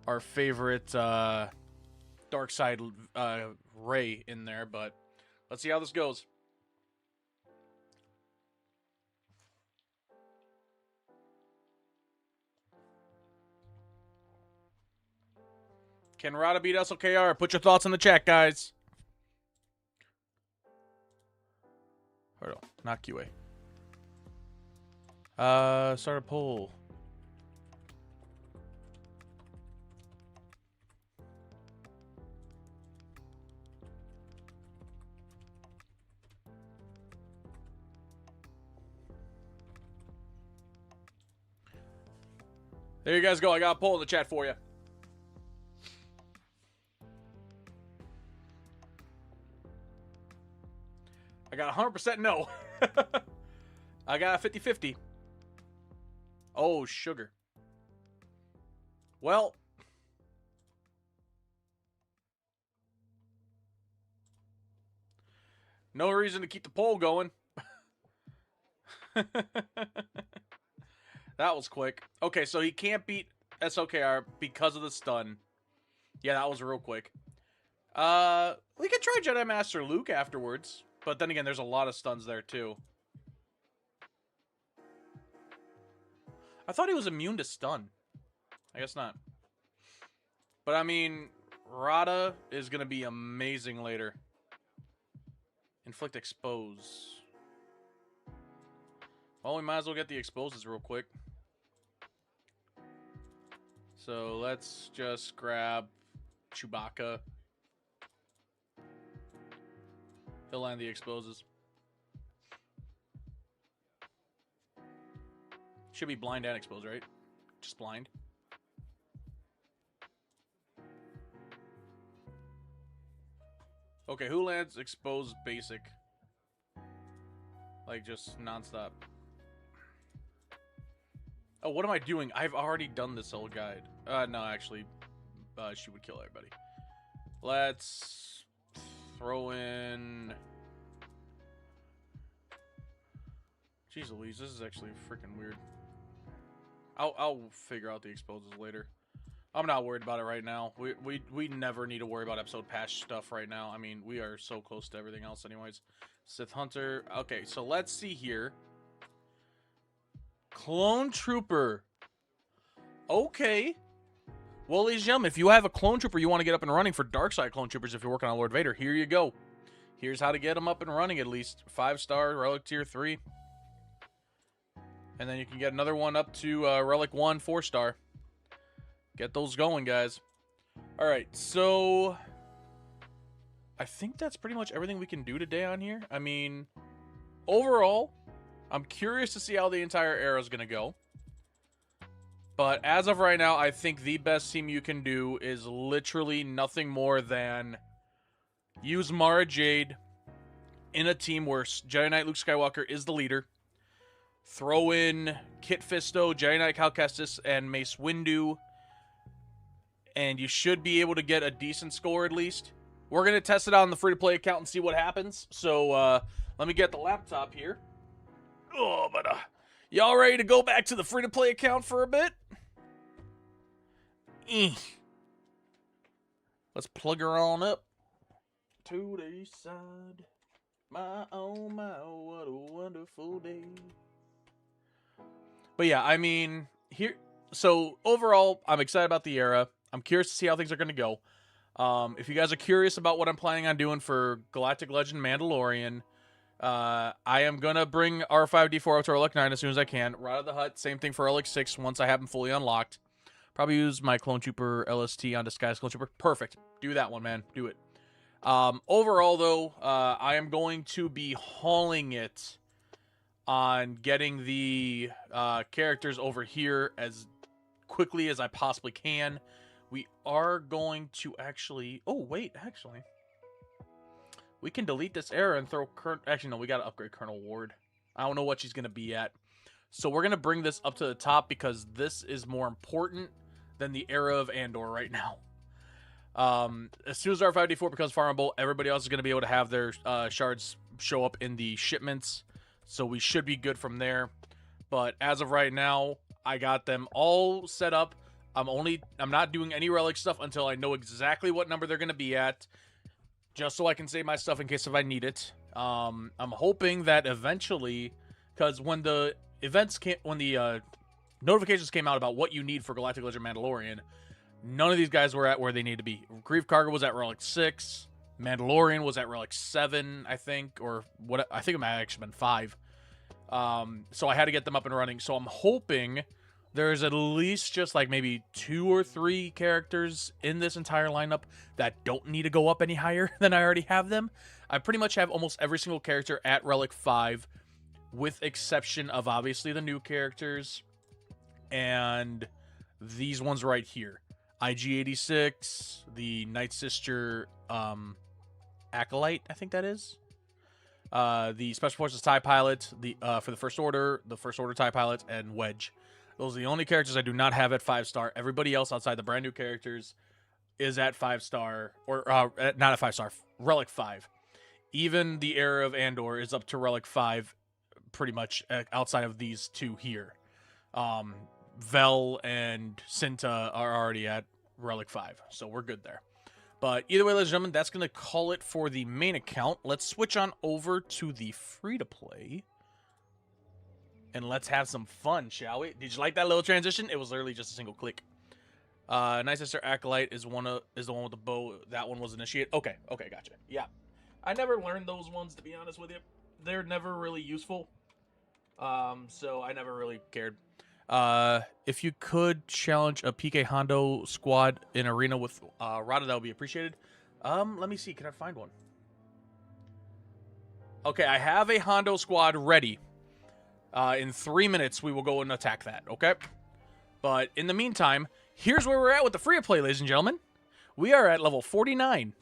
our favorite Dark Side Ray in there, but let's see how this goes. Can Rada beat SOKR? Put your thoughts in the chat, guys. Hold on, not QA. Start a poll. There you guys go. I got a poll in the chat for you. I got 100% no. I got a 50-50. Oh, sugar. Well. No reason to keep the poll going. That was quick. Okay, so he can't beat SOKR because of the stun. Yeah, that was real quick. We could try Jedi Master Luke afterwards. But then again, there's a lot of stuns there, too. I thought he was immune to stun. I guess not. But, I mean, Rada is going to be amazing later. Inflict Expose. Well, we might as well get the exposes real quick. So, let's just grab Chewbacca. He'll land the exposes. Should be blind and expose, right? Just blind. Okay, who lands exposed basic? Like, just nonstop. Oh, what am I doing? I've already done this whole guide. No, actually, she would kill everybody. Let's throw in... Jeez Louise, this is actually freaking weird. I'll figure out the exposes later. I'm not worried about it right now. We never need to worry about episode patch stuff right now. I mean, we are so close to everything else anyways. Sith Hunter. Okay, so let's see here. Clone Trooper. Okay. Well, ladies and gentlemen, if you have a Clone Trooper you want to get up and running for Darkside Clone Troopers if you're working on Lord Vader, here you go. Here's how to get them up and running at least. 5-star, Relic Tier 3. And then you can get another one up to Relic 1, 4-star. Get those going, guys. All right, so I think that's pretty much everything we can do today on here. I mean, overall, I'm curious to see how the entire era is going to go. But as of right now, I think the best team you can do is literally nothing more than use Mara Jade in a team where Jedi Knight Luke Skywalker is the leader. Throw in Kit Fisto, Jedi Knight Cal Kestis, and Mace Windu. And you should be able to get a decent score at least. We're going to test it out on the free-to-play account and see what happens. So, let me get the laptop here. Oh, but, y'all ready to go back to the free-to-play account for a bit? Let's plug her on up. To the side. My, oh my, what a wonderful day. But yeah, I mean, here... So, overall, I'm excited about the era. I'm curious to see how things are going to go. If you guys are curious about what I'm planning on doing for Galactic Legend Mandalorian, I am going to bring R5-D4 out to Relic 9 as soon as I can. Rada the Hutt, same thing for Relic 6 once I have them fully unlocked. Probably use my Clone Trooper LST on Disguised Clone Trooper. Perfect. Do that one, man. Do it. Overall, though, I am going to be hauling it on getting the characters over here as quickly as I possibly can. We are going to actually... Oh, wait, actually. We can delete this error and throw... Actually, no, we got to upgrade Colonel Ward. I don't know what she's going to be at. So we're going to bring this up to the top because this is more important than the era of Andor right now. As soon as R5D4 becomes farmable, everybody else is going to be able to have their shards show up in the shipments. So we should be good from there. But as of right now, I got them all set up. I'm not doing any relic stuff until I know exactly what number they're going to be at, just so I can save my stuff in case if I need it. I'm hoping that eventually, because when the notifications came out about what you need for Galactic Legend Mandalorian, none of these guys were at where they need to be. Grief Karga was at Relic 6. Mandalorian was at Relic 7, I think, or what? I think it might have actually been 5. So I had to get them up and running. So I'm hoping there's at least just like maybe 2 or 3 characters in this entire lineup that don't need to go up any higher than I already have them. I pretty much have almost every single character at Relic 5, with exception of obviously the new characters and these ones right here. IG-86, the Night Sister Acolyte, I think that is. The Special Forces TIE Pilot, for the First Order TIE Pilot, and Wedge. Those are the only characters I do not have at 5-star. Everybody else outside the brand new characters is at 5-star, or not at 5-star, Relic 5. Even the era of Andor is up to Relic 5, pretty much outside of these two here. Vel and Cinta are already at Relic 5, so we're good there. But either way, ladies and gentlemen, that's going to call it for the main account. Let's switch on over to the free-to-play. And let's have some fun, shall we? Did you like that little transition? It was literally just a single click. Night Sister Acolyte is the one with the bow. That one was initiated. Okay, gotcha. Yeah. I never learned those ones, to be honest with you. They're never really useful. So I never really cared. If you could challenge a PK Hondo squad in arena with Rada, that would be appreciated. Let me see. Can I find one? Okay, I have a Hondo squad ready. In 3 minutes, we will go and attack that, okay? But in the meantime, here's where we're at with the free-to-play, ladies and gentlemen. We are at level 49.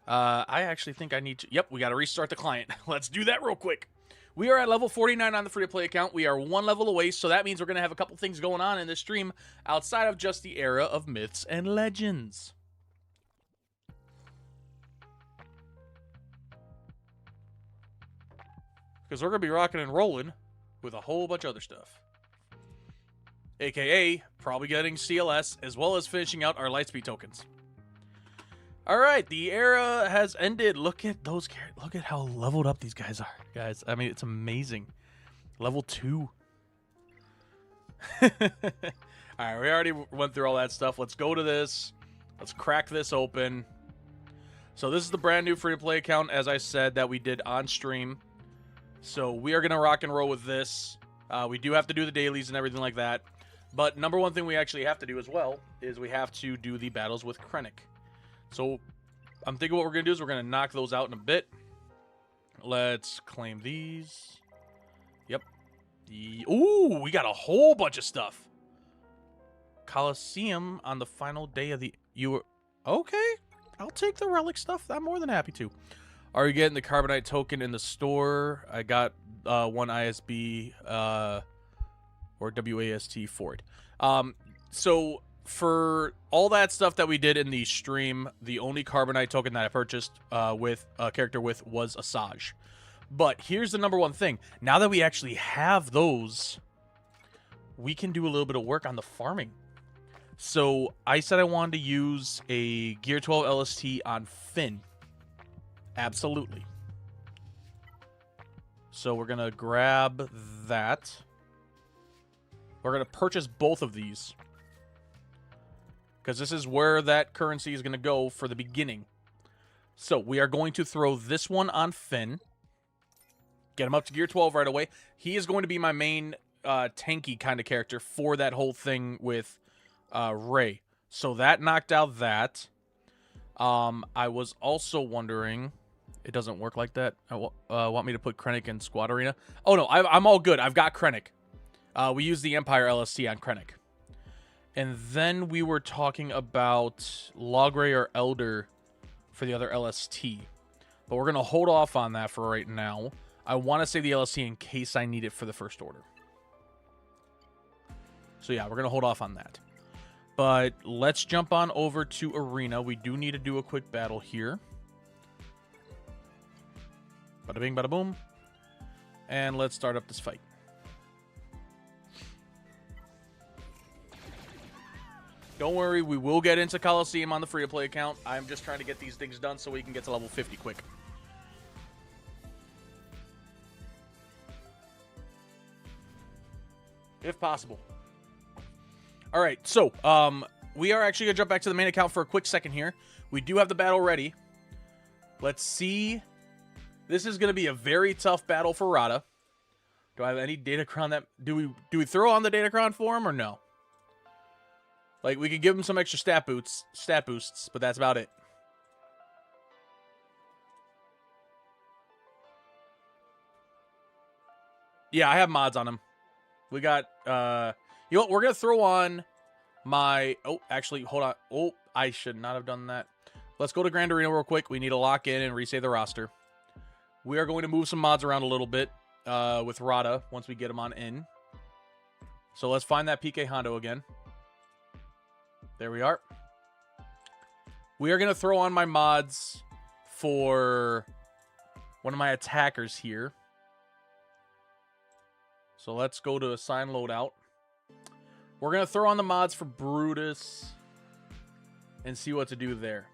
I actually think I need to... Yep, we got to restart the client. Let's do that real quick. We are at level 49 on the free-to-play account. We are 1 level away, so that means we're going to have a couple things going on in this stream outside of just the era of Myths and Legends. Because we're going to be rocking and rolling with a whole bunch of other stuff. AKA, probably getting CLS, as well as finishing out our Lightspeed tokens. Alright, the era has ended. Look at those characters. Look at how leveled up these guys are, guys. I mean, it's amazing. Level 2. Alright, we already went through all that stuff. Let's go to this. Let's crack this open. So this is the brand new free-to-play account, as I said, that we did on stream. So we are going to rock and roll with this. We do have to do the dailies and everything like that. But number one thing we actually have to do as well is we have to do the battles with Krennic. So I'm thinking what we're going to do is we're going to knock those out in a bit. Let's claim these. Yep. Ooh, we got a whole bunch of stuff. Coliseum on the final day of the... Okay, I'll take the relic stuff. I'm more than happy to. Are you getting the Carbonite token in the store? I got one ISB or WAST for it. So for all that stuff that we did in the stream, the only Carbonite token that I purchased with a character with was Asajj. But here's the number one thing. Now that we actually have those, we can do a little bit of work on the farming. So I said I wanted to use a Gear 12 LST on Finn. Absolutely. So we're going to grab that. We're going to purchase both of these, because this is where that currency is going to go for the beginning. So we are going to throw this one on Finn. Get him up to Gear 12 right away. He is going to be my main tanky kind of character for that whole thing with Rey. So that knocked out that. I was also wondering It doesn't work like that. Want me to put Krennic in Squad Arena? Oh, no. I'm all good. I've got Krennic. We use the Empire LST on Krennic. And then we were talking about Logray or Elder for the other LST. But we're going to hold off on that for right now. I want to save the LST in case I need it for the First Order. So yeah, we're going to hold off on that. But let's jump on over to Arena. We do need to do a quick battle here. Bada bing, bada boom. And let's start up this fight. Don't worry, we will get into Coliseum on the free-to-play account. I'm just trying to get these things done so we can get to level 50 quick. If possible. Alright, so, we are actually going to jump back to the main account for a quick second here. We do have the battle ready. Let's see. This is going to be a very tough battle for Rada. Do I have any Datacron that... Do we throw on the Datacron for him or no? Like, we could give him some extra stat boosts, but that's about it. Yeah, I have mods on him. We got, you know what? We're going to throw on my... Oh, actually, hold on. Oh, I should not have done that. Let's go to Grand Arena real quick. We need to lock in and resave the roster. We are going to move some mods around a little bit with Rada once we get him on in. So let's find that PK Hondo again. There we are. We are going to throw on my mods for one of my attackers here. So let's go to assign loadout. We're going to throw on the mods for Brutus and see what to do there.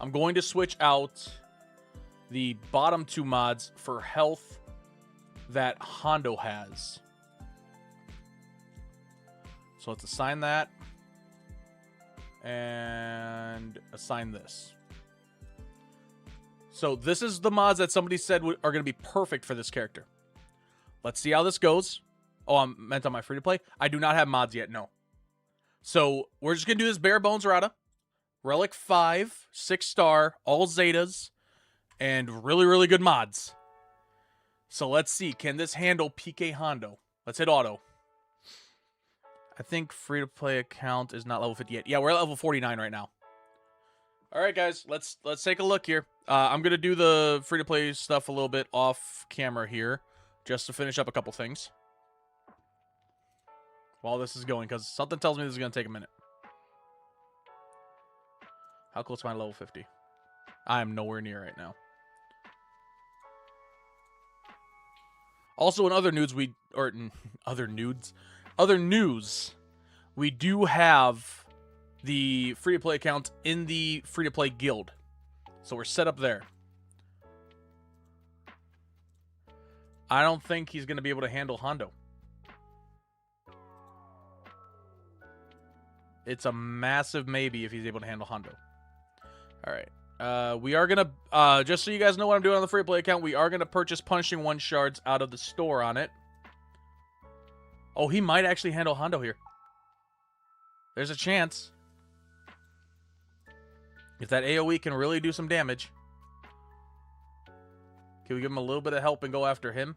I'm going to switch out the bottom two mods for health that Hondo has. So let's assign that. And assign this. So this is the mods that somebody said are going to be perfect for this character. Let's see how this goes. Oh, I meant on my free-to-play. I do not have mods yet, no. So we're just going to do this bare bones Rada. Relic 5, 6-star, all Zetas, and really, really good mods. So let's see. Can this handle PK Hondo? Let's hit auto. I think free-to-play account is not level 50 yet. Yeah, we're at level 49 right now. All right, guys. Let's take a look here. I'm going to do the free-to-play stuff a little bit off camera here just to finish up a couple things while this is going, because something tells me this is going to take a minute. How close am I to level 50? I am nowhere near right now. Also, in other news, other news, we do have the free-to-play account in the free-to-play guild. So we're set up there. I don't think he's going to be able to handle Hondo. It's a massive maybe if he's able to handle Hondo. All right. We are going to, just so you guys know what I'm doing on the free-to-play account, we are going to purchase Punishing One shards out of the store on it. Oh, he might actually handle Hondo here. There's a chance. If that AoE can really do some damage. Can we give him a little bit of help and go after him?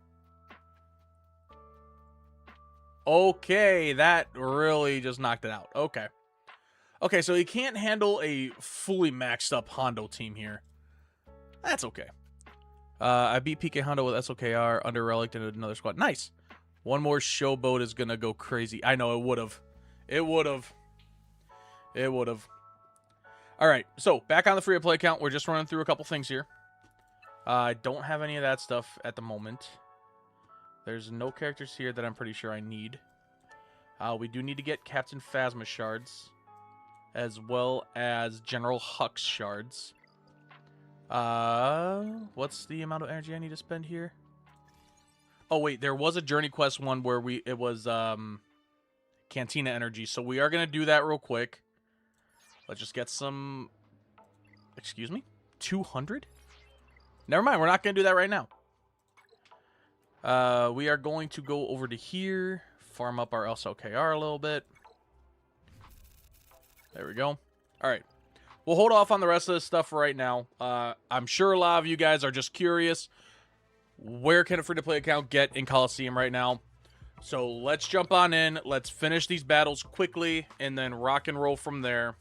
Okay, that really just knocked it out. Okay. Okay, so he can't handle a fully maxed up Hondo team here. That's okay. I beat PK Hondo with SOKR, under Relic, and another squad. Nice. One more showboat is going to go crazy. I know, it would have. It would have. It would have. All right, so back on the free-to-play account. We're just running through a couple things here. I don't have any of that stuff at the moment. There's no characters here that I'm pretty sure I need. We do need to get Captain Phasma shards, as well as General Hux shards. What's the amount of energy I need to spend here? Oh, wait, there was a Journey Quest one where it was Cantina energy, so we are going to do that real quick. Let's just get some... Excuse me? 200? Never mind, we're not going to do that right now. We are going to go over to here, farm up our SLKR a little bit. There we go. All right. we'll hold off on the rest of this stuff for right now. I'm sure a lot of you guys are just curious. Where can a free-to-play account get in Coliseum right now? So let's jump on in. Let's finish these battles quickly and then rock and roll from there.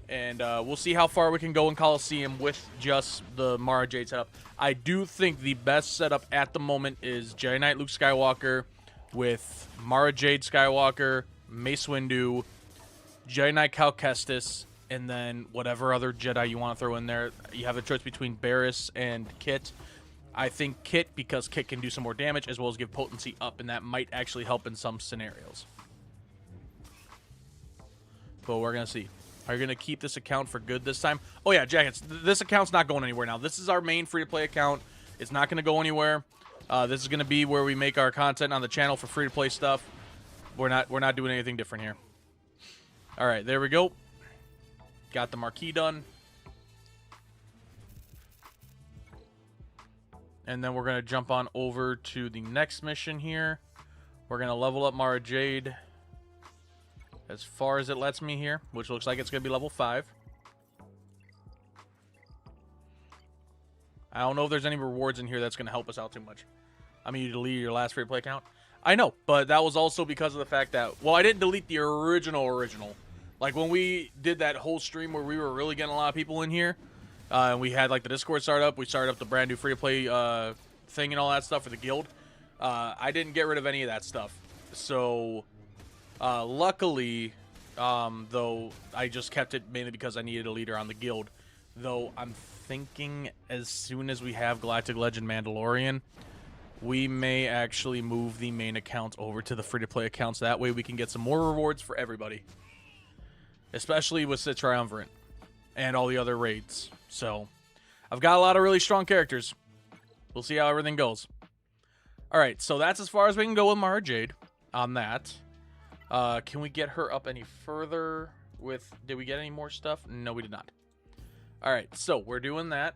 And we'll see how far we can go in Coliseum with just the Mara Jade setup. I do think the best setup at the moment is Jedi Knight Luke Skywalker with Mara Jade Skywalker, Mace Windu, Jedi Knight Cal Kestis, and then whatever other Jedi you want to throw in there. You have a choice between Barriss and Kit. I think Kit, because Kit can do some more damage as well as give potency up, and that might actually help in some scenarios. But we're going to see. Are you going to keep this account for good this time? Oh, yeah, Jackets. This account's not going anywhere now. This is our main free-to-play account. It's not going to go anywhere. This is going to be where we make our content on the channel for free-to-play stuff. We're not doing anything different here. All right, there we go. Got the marquee done. And then we're going to jump on over to the next mission here. We're going to level up Mara Jade as far as it lets me here, which looks like it's going to be level 5. I don't know if there's any rewards in here that's going to help us out too much. I mean, you delete your last free-to-play account. I know, but that was also because of the fact that, well, I didn't delete the original. Like, when we did that whole stream where we were really getting a lot of people in here, and we had, like, the Discord start up, we started up the brand new free-to-play thing and all that stuff for the guild. I didn't get rid of any of that stuff. So, luckily, though, I just kept it mainly because I needed a leader on the guild. Though, I'm thinking as soon as we have Galactic Legend Mandalorian, we may actually move the main account over to the free-to-play accounts. That way we can get some more rewards for everybody. Especially with Sith Triumvirate and all the other raids. So, I've got a lot of really strong characters. We'll see how everything goes. Alright, so that's as far as we can go with Mara Jade on that. Can we get her up any further with... Did we get any more stuff? No, we did not. Alright, so we're doing that.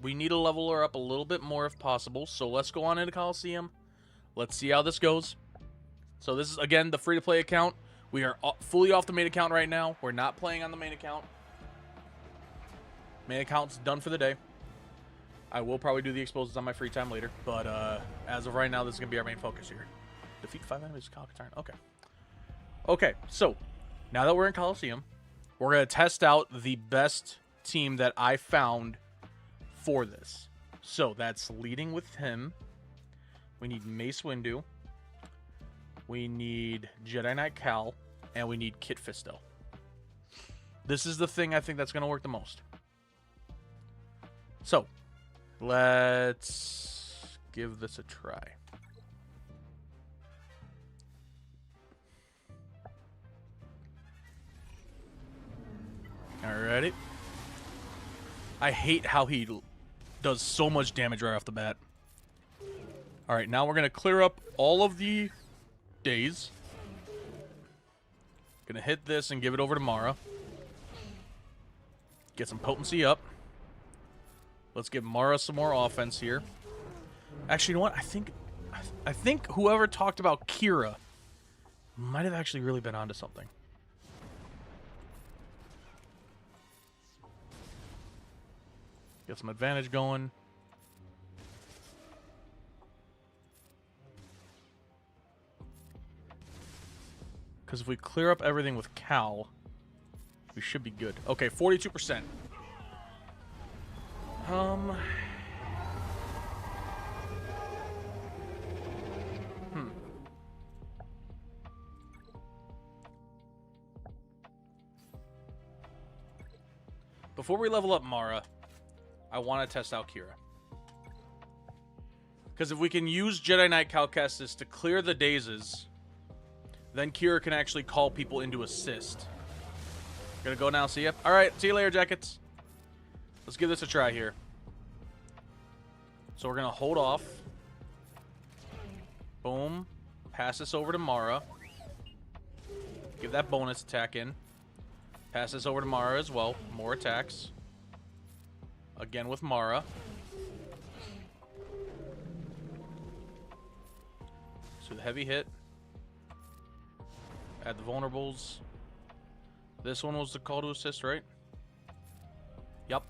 We need to level her up a little bit more if possible. So let's go on into Coliseum. Let's see how this goes. So this is, again, the free-to-play account. We are fully off the main account right now. We're not playing on the main account. Main account's done for the day. I will probably do the exposes on my free time later. But as of right now, this is going to be our main focus here. Defeat 5 enemies, turn. Okay. Okay, so now that we're in Coliseum, we're going to test out the best team that I found for this. So that's leading with him. We need Mace Windu. We need Jedi Knight Cal. And we need Kit Fisto. This is the thing I think that's going to work the most. So, let's give this a try. Alrighty. I hate how he does so much damage right off the bat. Alright, now we're going to clear up all of the days. Gonna hit this and give it over to Mara. Get some potency up. Let's give Mara some more offense here. Actually, you know what? I think whoever talked about Kira might have actually really been onto something. Get some advantage going. Because if we clear up everything with Cal, we should be good. Okay, 42%. Before we level up Mara, I want to test out Kira. Because if we can use Jedi Knight Cal Kestis to clear the dazes, then Kira can actually call people into assist. Gonna go now, see ya. Alright, see you later, Jackets. Let's give this a try here. So we're gonna hold off. Boom. Pass this over to Mara. Give that bonus attack in. Pass this over to Mara as well. More attacks. Again with Mara. So the heavy hit. Add the vulnerables. This one was the call to assist, right? Yep.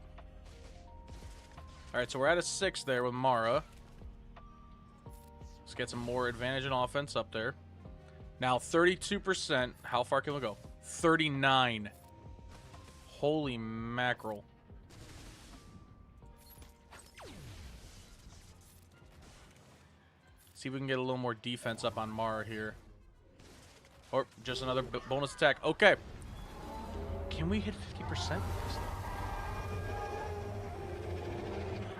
Alright, so we're at a 6 there with Mara. Let's get some more advantage in offense up there. Now, 32%. How far can we go? 39. Holy mackerel. See if we can get a little more defense up on Mara here. Or just another bonus attack. Okay. Can we hit 50%?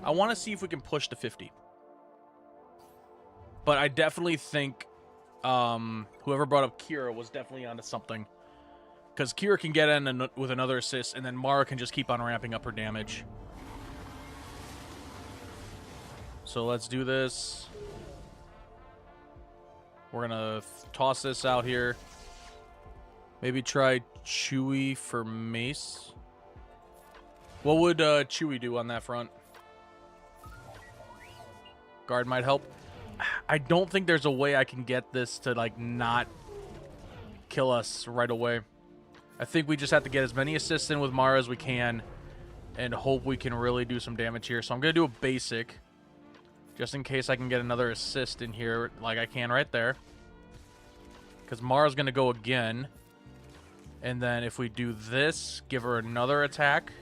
I want to see if we can push to 50. But I definitely think whoever brought up Kira was definitely onto something. Because Kira can get in with another assist, and then Mara can just keep on ramping up her damage. So let's do this. We're going to toss this out here. Maybe try Chewie for Mace. What would Chewie do on that front? Guard might help. I don't think there's a way I can get this to, like, not kill us right away. I think we just have to get as many assists in with Mara as we can and hope we can really do some damage here. So I'm going to do a basic just in case I can get another assist in here like I can right there. Because Mara's going to go again. And then if we do this, give her another attack.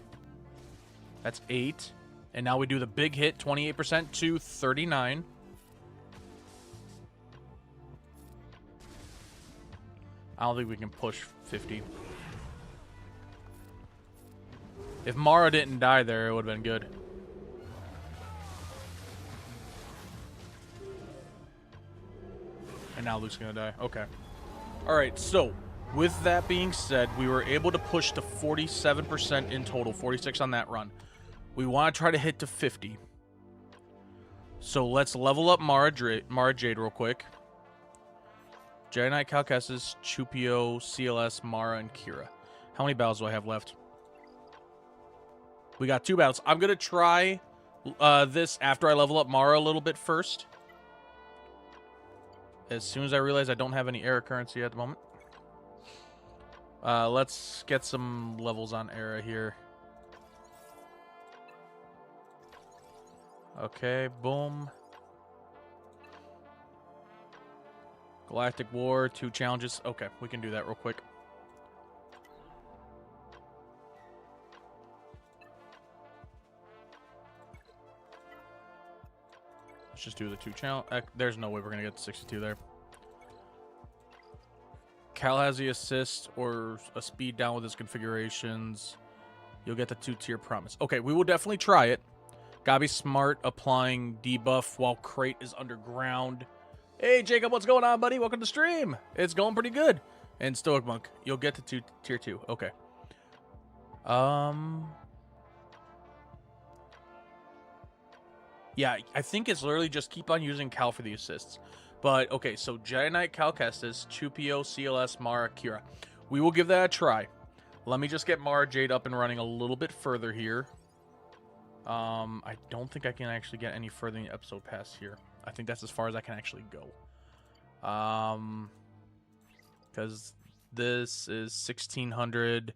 That's 8. And now we do the big hit, 28% to 39. I don't think we can push 50. If Mara didn't die there, it would have been good. And now Luke's going to die. Okay. Alright, so with that being said, we were able to push to 47% in total, 46 on that run. We want to try to hit to 50. So let's level up Mara Jade real quick. Jedi Knight, Cal Kestis, Chewpio, CLS, Mara, and Kira. How many battles do I have left? We got 2 battles. I'm going to try this after I level up Mara a little bit first. As soon as I realize I don't have any Era currency at the moment. Let's get some levels on Era here. Okay, boom. Galactic War, 2 challenges. Okay, we can do that real quick. Let's just do the 2 challenge. There's no way we're going to get to 62 there. Cal has the assist or a speed down with his configurations. You'll get the 2-tier promise. Okay, we will definitely try it. Gotta be smart applying debuff while Crate is underground. Hey, Jacob, what's going on, buddy? Welcome to stream. It's going pretty good. And Stoic Monk, you'll get to tier 2. Okay. Yeah, I think it's literally just keep on using Cal for the assists. But, okay, so Jedi Knight, Cal Kestis, Chewpio, CLS, Mara, Kira. We will give that a try. Let me just get Mara Jade up and running a little bit further here. I don't think I can actually get any further in the episode pass here. I think that's as far as I can actually go. Because this is 1,600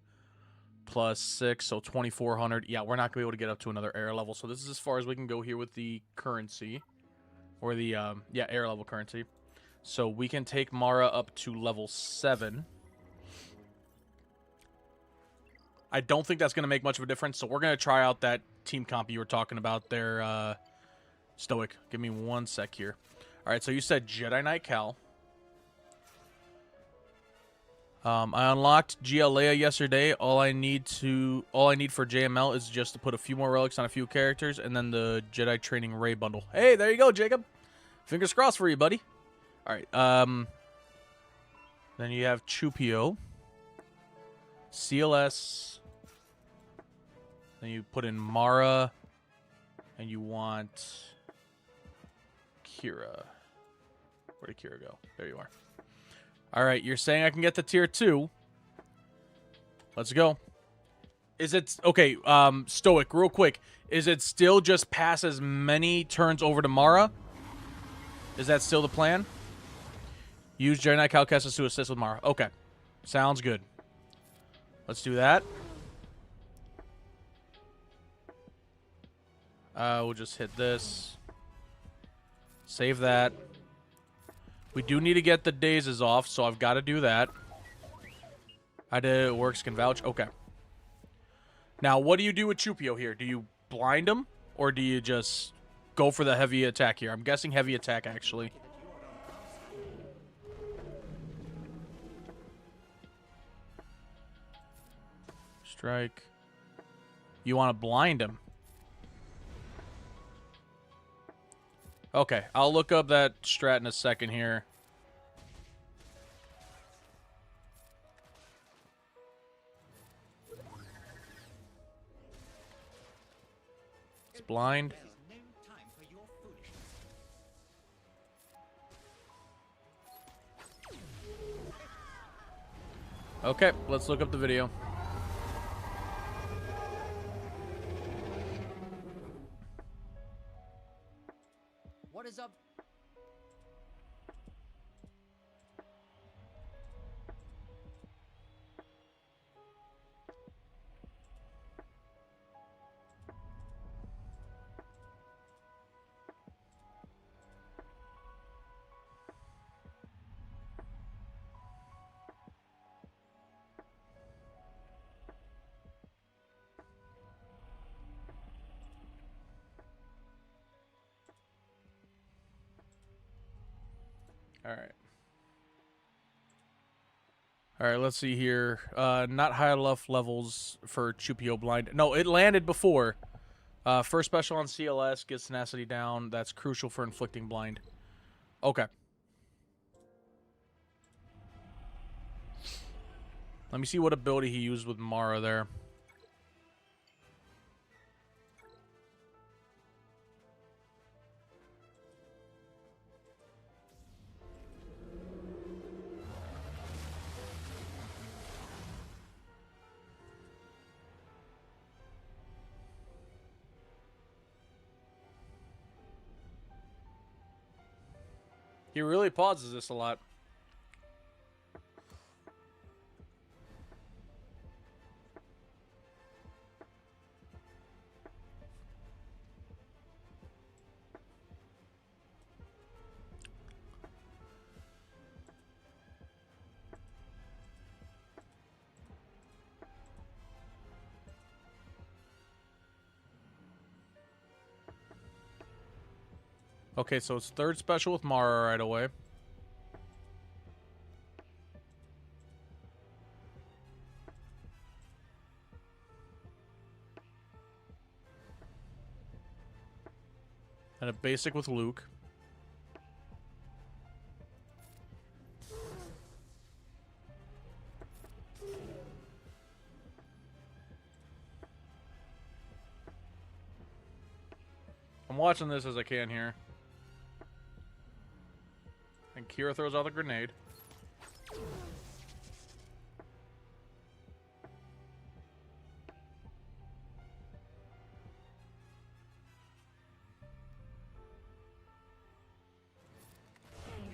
plus 6, so 2,400. Yeah, we're not going to be able to get up to another Era level. So this is as far as we can go here with the currency. Or the, yeah, Era level currency. So we can take Mara up to level 7. I don't think that's going to make much of a difference. So we're going to try out that team comp you were talking about there, Stoic. Give me 1 sec here. All right, so you said Jedi Knight Cal. I unlocked GLA yesterday. All I need for JML is just to put a few more relics on a few characters, and then the Jedi Training Ray bundle. Hey, there you go, Jacob. Fingers crossed for you, buddy. All right. Then you have Chewpio, CLS. Then you put in Mara, and you want Kira. Where did Kira go? There you are. All right, you're saying I can get to tier 2. Let's go. Is it... Okay, Stoic, real quick. Is it still just pass as many turns over to Mara? Is that still the plan? Use Jedi Knight Cal Kestis to assist with Mara. Okay. Sounds good. Let's do that. We'll just hit this. Save that. We do need to get the dazes off, so I've got to do that. I did it. Works can vouch. Okay. Now, what do you do with Chupio here? Do you blind him, or do you just go for the heavy attack here? I'm guessing heavy attack, actually. Strike. You want to blind him. Okay, I'll look up that strat in a second here. It's blind. Okay, let's look up the video. What is up? All right. All right, let's see here. Not high enough levels for Chupio blind. No, it landed before. First special on CLS gets tenacity down. That's crucial for inflicting blind. Okay. Let me see what ability he used with Mara there. He really pauses this a lot. Okay, so it's third special with Mara right away. And a basic with Luke. I'm watching this as I can here. And Kira throws out the grenade.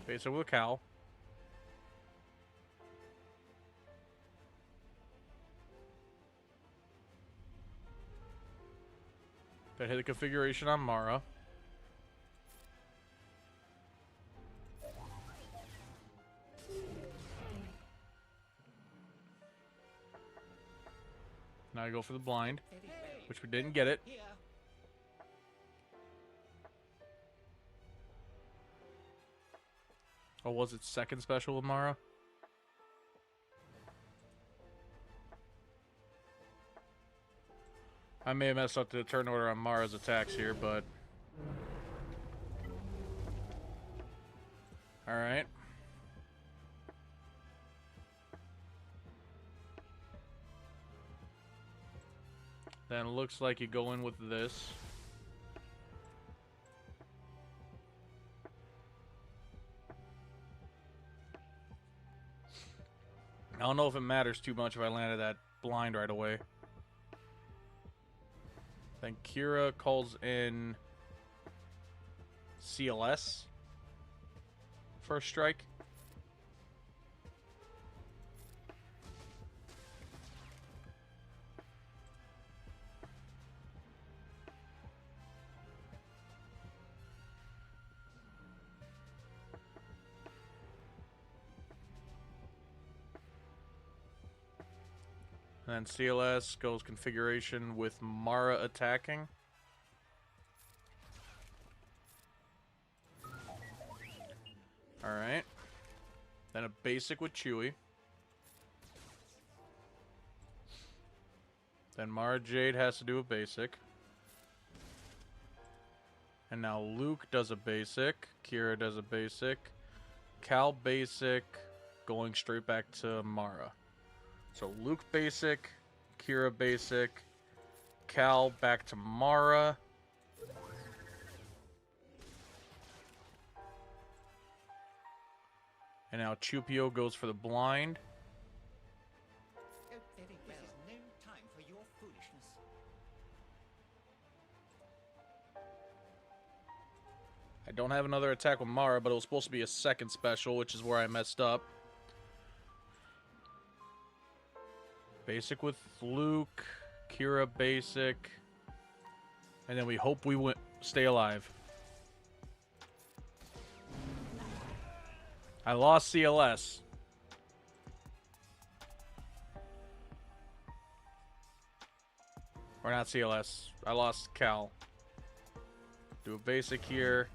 Basic with a cow. That hit the configuration on Mara. Now I go for the blind, which we didn't get it. Or was it second special with Mara? I may have messed up the turn order on Mara's attacks here, but... Alright. Then it looks like you go in with this. I don't know if it matters too much if I landed that blind right away. Then Kira calls in CLS. First strike. And then CLS goes configuration with Mara attacking. Alright. Then a basic with Chewie. Then Mara Jade has to do a basic. And now Luke does a basic. Kira does a basic. Cal basic. Going straight back to Mara. So Luke basic. Kira basic. Cal back to Mara. And now Chupio goes for the blind. Oh, very well. This is no time for your foolishness. I don't have another attack with Mara, but it was supposed to be a second special, which is where I messed up. Basic with Luke. Kira basic. And then we hope we stay alive. I lost CLS. Or not CLS. I lost Cal. Do a basic here.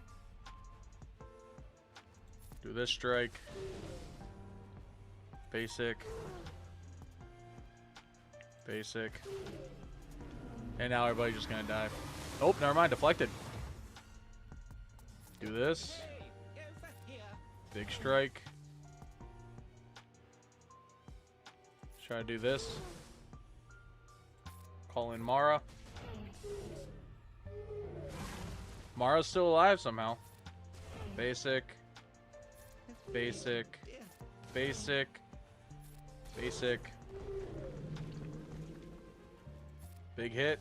Do this strike. Basic. Basic. And now everybody's just gonna die. Oh, never mind. Deflected. Do this. Hey, over here. Big strike. Try to do this. Call in Mara. Mara's still alive somehow. Basic. Basic. Basic. Basic. Big hit.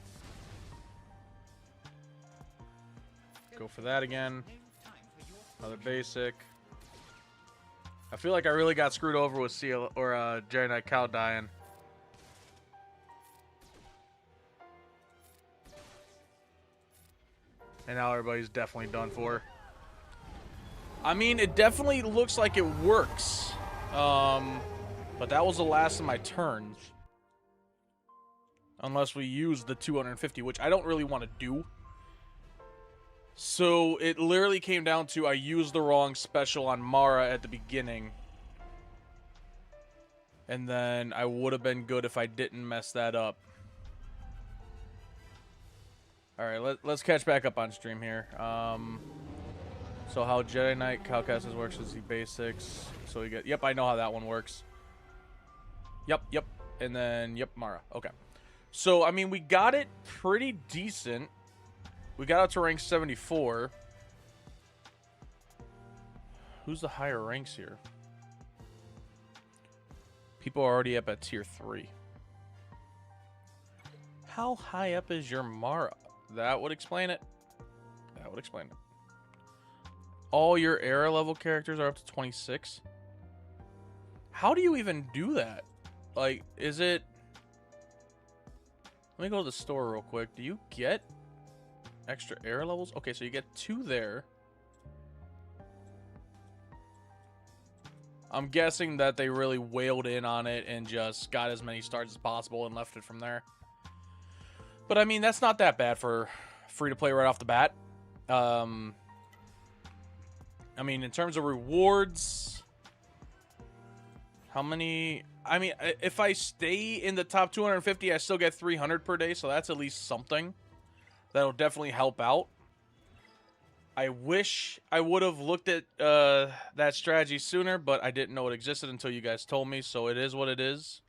Go for that again. No time for your Another basic. I feel like I really got screwed over with Jedi Knight Cal dying. And now everybody's definitely done for. I mean, it definitely looks like it works. But that was the last of my turns. Unless we use the 250, which I don't really want to do. So it literally came down to I used the wrong special on Mara at the beginning. And then I would have been good if I didn't mess that up. Alright, let's catch back up on stream here. So how Jedi Knight Cal Kestis works is the basics. So we get, yep, I know how that one works. Yep. And then, yep, Mara. Okay. So, I mean, we got it pretty decent. We got up to rank 74. Who's the higher ranks here? People are already up at tier 3. How high up is your Mara? That would explain it. That would explain it. All your era level characters are up to 26. How do you even do that? Like, is it... Let me go to the store real quick. Do you get extra era levels? Okay, so you get 2 there. I'm guessing that they really wailed in on it and just got as many stars as possible and left it from there. But, I mean, that's not that bad for free-to-play right off the bat. I mean, in terms of rewards... How many... I mean, if I stay in the top 250, I still get 300 per day, so that's at least something. That'll definitely help out. I wish I would have looked at that strategy sooner, but I didn't know it existed until you guys told me, so it is what it is.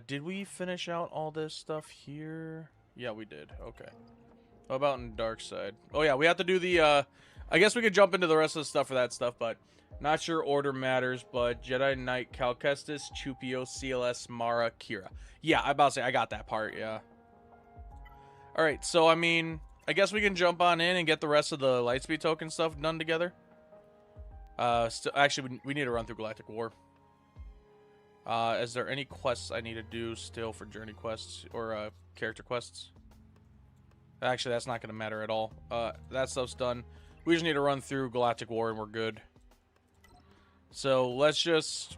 Did we finish out all this stuff here? Yeah, we did. Okay. How about in Dark Side? Oh, yeah, we have to do the... I guess we could jump into the rest of the stuff for that stuff, but... Not sure order matters, but Jedi Knight Cal Kestis, Chupio, CLS, Mara, Kira. Yeah, I about to say, I got that part, yeah. Alright, so, I mean, I guess we can jump on in and get the rest of the Lightspeed token stuff done together. Actually, we need to run through Galactic War. Is there any quests I need to do still for journey quests or character quests? Actually, that's not going to matter at all. That stuff's done. We just need to run through Galactic War and we're good. So let's just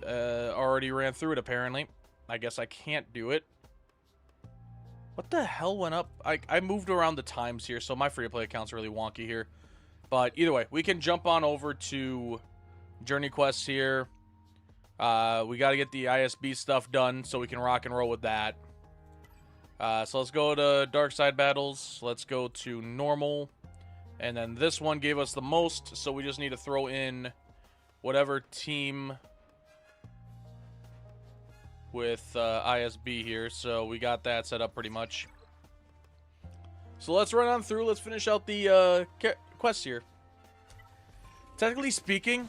Already ran through it, apparently. I guess I can't do it. What the hell went up? I moved around the times here, so my free-to-play account's really wonky here. But either way, we can jump on over to Journey Quests here. We got to get the ISB stuff done so we can rock and roll with that. So let's go to Dark Side Battles. Let's go to Normal. And then this one gave us the most, so we just need to throw in whatever team with ISB here. So we got that set up pretty much. So let's run on through. Let's finish out the quests here. Technically speaking,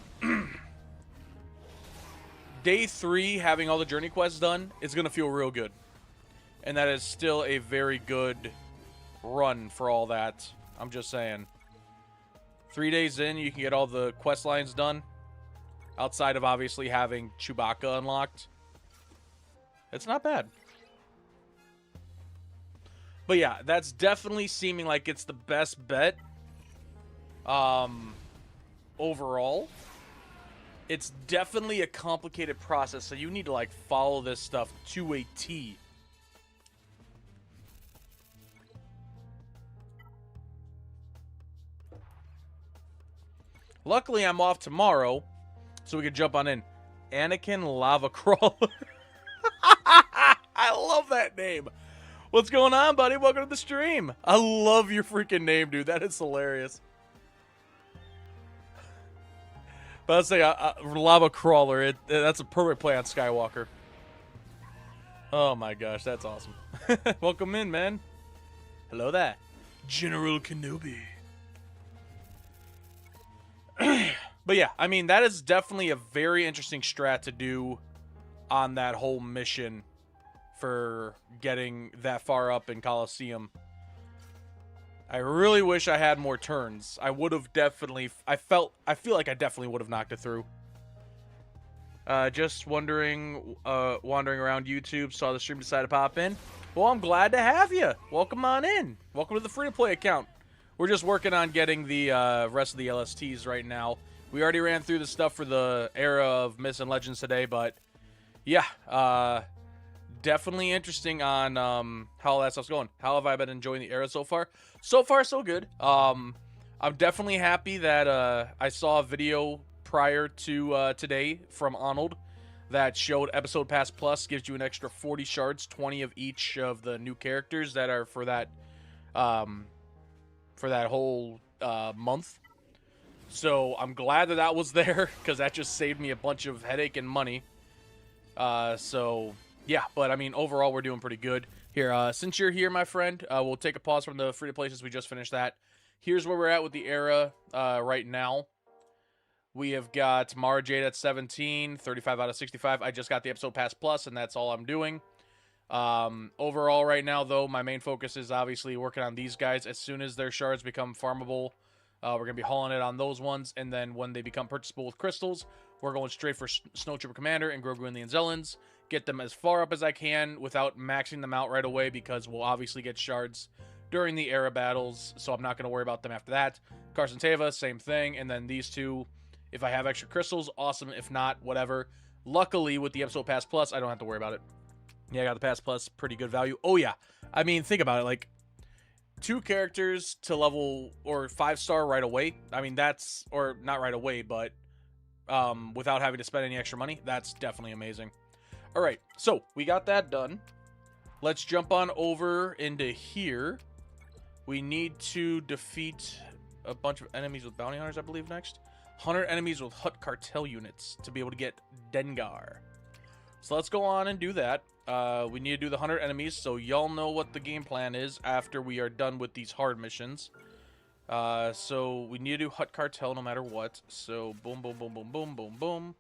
Day 3, having all the journey quests done, is going to feel real good. And that is still a very good run for all that. I'm just saying. 3 days in, you can get all the quest lines done. Outside of obviously having Chewbacca unlocked. It's not bad. But yeah, that's definitely seeming like it's the best bet. Overall. It's definitely a complicated process, so you need to, like, follow this stuff to a T. Luckily, I'm off tomorrow, so we can jump on in. Anakin Lava Crawler. I love that name. What's going on, buddy? Welcome to the stream. I love your freaking name, dude. That is hilarious. But let's say Lava Crawler. That's a perfect play on Skywalker. Oh my gosh, that's awesome. Welcome in, man. Hello there, General Kenobi. But yeah, I mean, that is definitely a very interesting strat to do on that whole mission for getting that far up in Coliseum. I really wish I had more turns. I would have definitely... I feel like I definitely would have knocked it through. Just wondering, wandering around YouTube, saw the stream, decided to pop in. Well, I'm glad to have you. Welcome on in. Welcome to the free-to-play account. We're just working on getting the rest of the LSTs right now. We already ran through the stuff for the era of Myths and Legends today, but yeah, definitely interesting on how all that stuff's going. How have I been enjoying the era so far? So far, so good. I'm definitely happy that I saw a video prior to today from Arnold that showed Episode Pass Plus gives you an extra 40 shards, 20 of each of the new characters that are for that whole month. So I'm glad that that was there because that just saved me a bunch of headache and money. So yeah, but I mean, overall, we're doing pretty good. Here, since you're here, my friend, we'll take a pause from the free-to-play since we just finished that. Here's where we're at with the era right now. We have got Mara Jade at 17, 35 out of 65. I just got the Episode Pass Plus, and that's all I'm doing. Overall, right now, though, my main focus is obviously working on these guys. As soon as their shards become farmable, we're going to be hauling it on those ones. And then when they become purchasable with crystals, we're going straight for Snow Trooper Commander and Grogu and the Anzellans. Get them as far up as I can without maxing them out right away because we'll obviously get shards during the era battles, so I'm not going to worry about them after that. Carson Teva, same thing. And then these two, if I have extra crystals, awesome. If not, whatever. Luckily, with the Episode Pass Plus, I don't have to worry about it. Yeah, I got the Pass Plus, pretty good value. Oh, yeah. I mean, think about it. Like, 2 characters to level, or 5-star right away. I mean, that's, or not right away, but without having to spend any extra money. That's definitely amazing. All right, so we got that done. Let's jump on over into here. We need to defeat a bunch of enemies with bounty hunters, I believe, next. 100 enemies with Hutt Cartel units to be able to get Dengar. So let's go on and do that. We need to do the 100 enemies, so y'all know what the game plan is after we are done with these hard missions. So we need to do Hutt Cartel no matter what. So boom, boom, boom, boom, boom, boom, boom.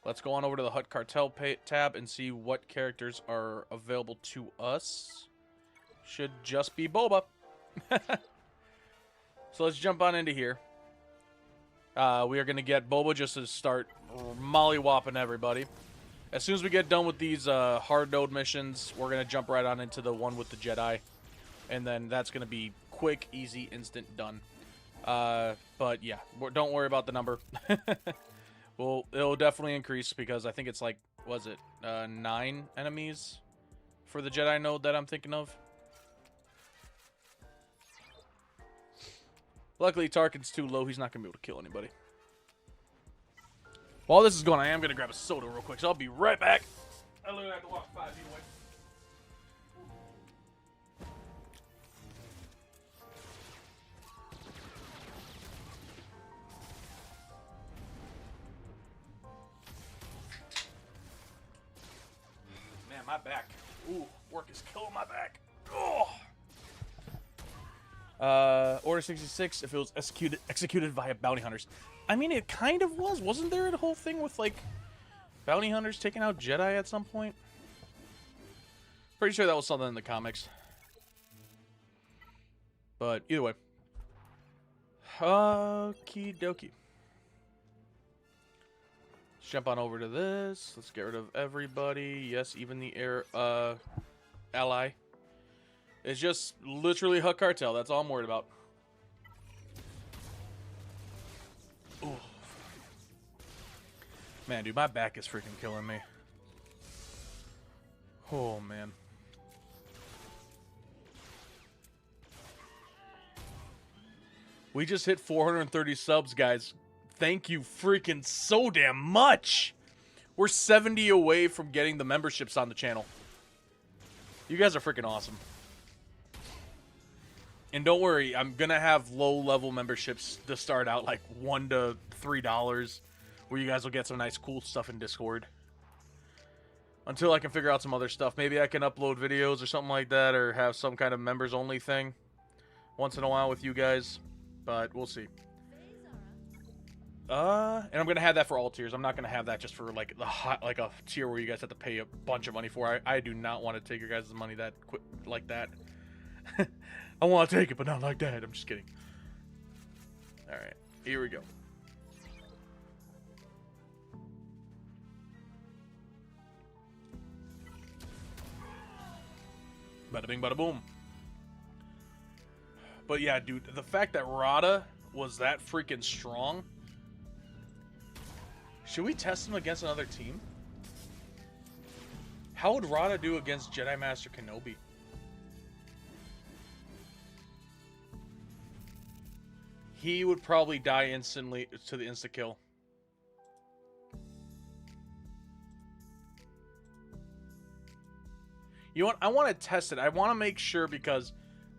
Let's go on over to the Hutt Cartel tab and see what characters are available to us. Should just be Boba. So let's jump on into here. We are going to get Boba just to start molly-whopping everybody. As soon as we get done with these hard node missions, we're going to jump right on into the one with the Jedi. And then that's going to be quick, easy, instant done. But yeah, don't worry about the number. Well, it'll it'll definitely increase because I think it's like, was it 9 enemies for the Jedi node that I'm thinking of? Luckily, Tarkin's too low. He's not going to be able to kill anybody. While this is going, I am going to grab a soda real quick, so I'll be right back. I literally have to walk 5 feet away. Man, my back. Ooh, work is killing my back. Oh. Order 66, if it was executed via bounty hunters. I mean, it kind of was. Wasn't there a whole thing with, like, bounty hunters taking out Jedi at some point? Pretty sure that was something in the comics. But, either way. Okie dokie. Let's jump on over to this. Let's get rid of everybody. Yes, even the air, ally. It's just literally Hutt Cartel. That's all I'm worried about. Ooh. Man, dude, my back is freaking killing me. Oh, man. We just hit 430 subs, guys. Thank you freaking so damn much. We're 70 away from getting the memberships on the channel. You guys are freaking awesome. And don't worry, I'm going to have low-level memberships to start out, like $1 to $3, where you guys will get some nice cool stuff in Discord. Until I can figure out some other stuff. Maybe I can upload videos or something like that, or have some kind of members-only thing once in a while with you guys. But we'll see. And I'm going to have that for all tiers. I'm not going to have that just for, like, a tier where you guys have to pay a bunch of money for. I do not want to take your guys' money that quick like that. I want to take it, but not like that. I'm just kidding. Alright, here we go. Bada bing, bada boom. But yeah, dude, the fact that Rada was that freaking strong. Should we test him against another team? How would Rada do against Jedi Master Kenobi? He would probably die instantly to the insta-kill. You know what? I want to test it. I want to make sure because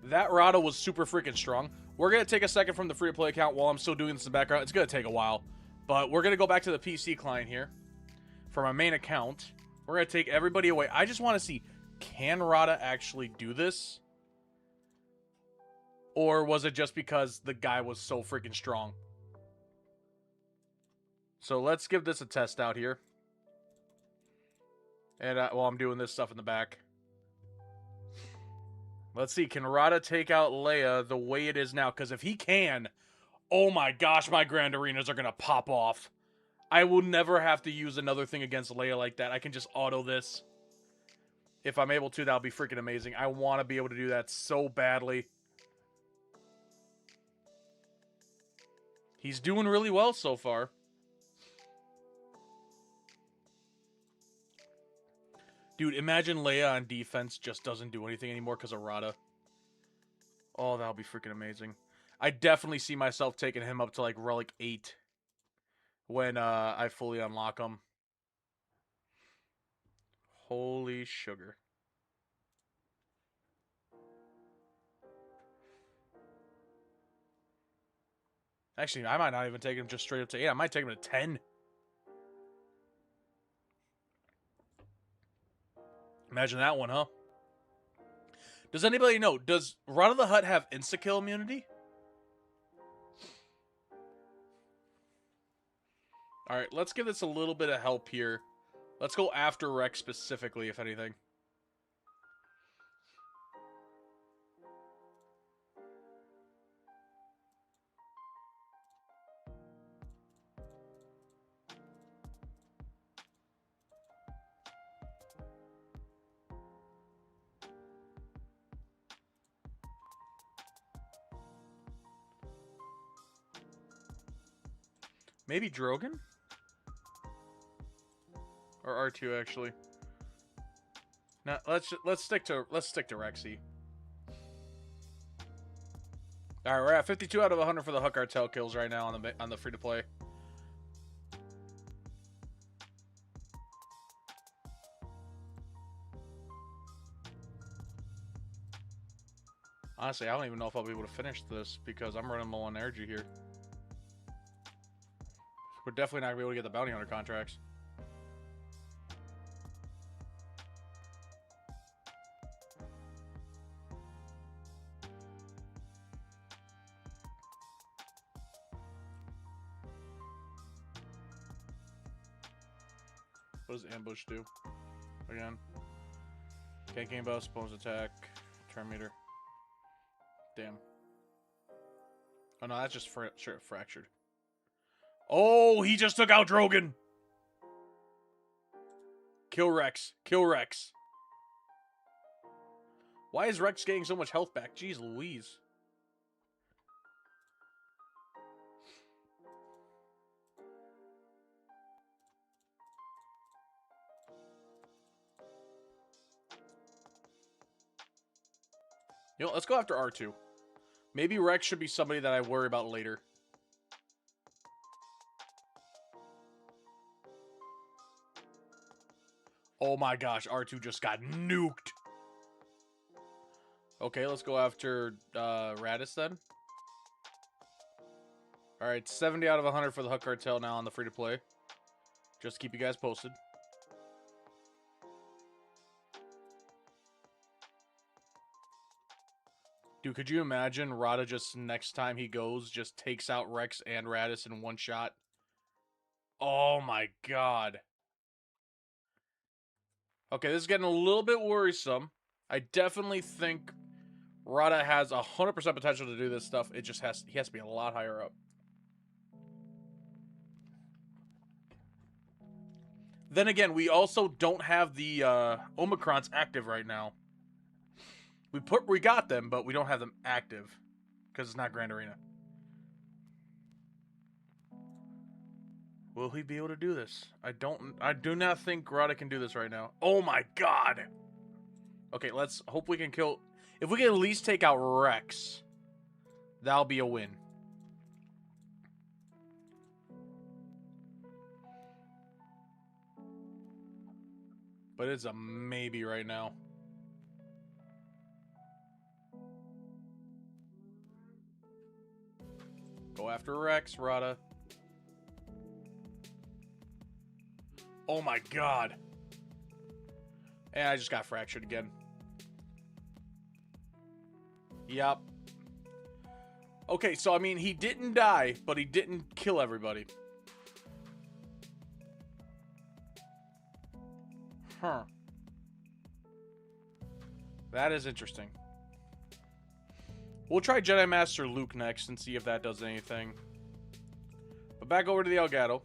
that Rada was super freaking strong. We're going to take a second from the free-to-play account while I'm still doing this in the background. It's going to take a while. But we're going to go back to the PC client here for my main account. We're going to take everybody away. I just want to see, can Rada actually do this? Or was it just because the guy was so freaking strong? So let's give this a test out here. And while I'm doing this stuff in the back. Let's see, can Rada take out Leia the way it is now? Because if he can, oh my gosh, my Grand Arenas are going to pop off. I will never have to use another thing against Leia like that. I can just auto this. If I'm able to, that'll be freaking amazing. I want to be able to do that so badly. He's doing really well so far. Dude, imagine Leia on defense just doesn't do anything anymore because of Rada. Oh, that'll be freaking amazing. I definitely see myself taking him up to like Relic 8 when I fully unlock him. Holy sugar. Actually, I might not even take him just straight up to 8. I might take him to 10. Imagine that one, huh? Does anybody know, does Rada the Hutt have insta-kill immunity? Alright, let's give this a little bit of help here. Let's go after Rex specifically, if anything. Maybe Drogon? Or R2 actually. Now let's stick to Rexy. All right, we're at 52 out of 100 for the Huck Cartel kills right now on the free to play. Honestly, I don't even know if I'll be able to finish this because I'm running low on energy here. We're definitely not gonna be able to get the bounty hunter contracts. What does ambush do? Again. Ganking buff, opponent's attack, turn meter. Damn. Oh no, that's just straight fractured. Oh, he just took out Drogon. Kill Rex. Kill Rex. Why is Rex getting so much health back? Jeez Louise. You know, let's go after R2. Maybe Rex should be somebody that I worry about later. Oh my gosh, R2 just got nuked. Okay, let's go after Radis then. Alright, 70 out of 100 for the Huck Cartel now on the free-to-play. Just to keep you guys posted. Dude, could you imagine Rada just next time he goes just takes out Rex and Radis in one shot? Oh my god. Okay, this is getting a little bit worrisome. I definitely think Rada has 100% potential to do this stuff. It just he has to be a lot higher up. Then again, we also don't have the Omicrons active right now. We got them, but we don't have them active because it's not Grand Arena. Will he be able to do this? I do not think Rada can do this right now. Oh my god. Okay, let's hope we can kill. If we can at least take out Rex, that'll be a win. But it's a maybe right now. Go after Rex, Rada. Oh my god. And I just got fractured again. Yep. Okay, so I mean, he didn't die, but he didn't kill everybody. Huh. That is interesting. We'll try Jedi Master Luke next and see if that does anything. But back over to the Elgato.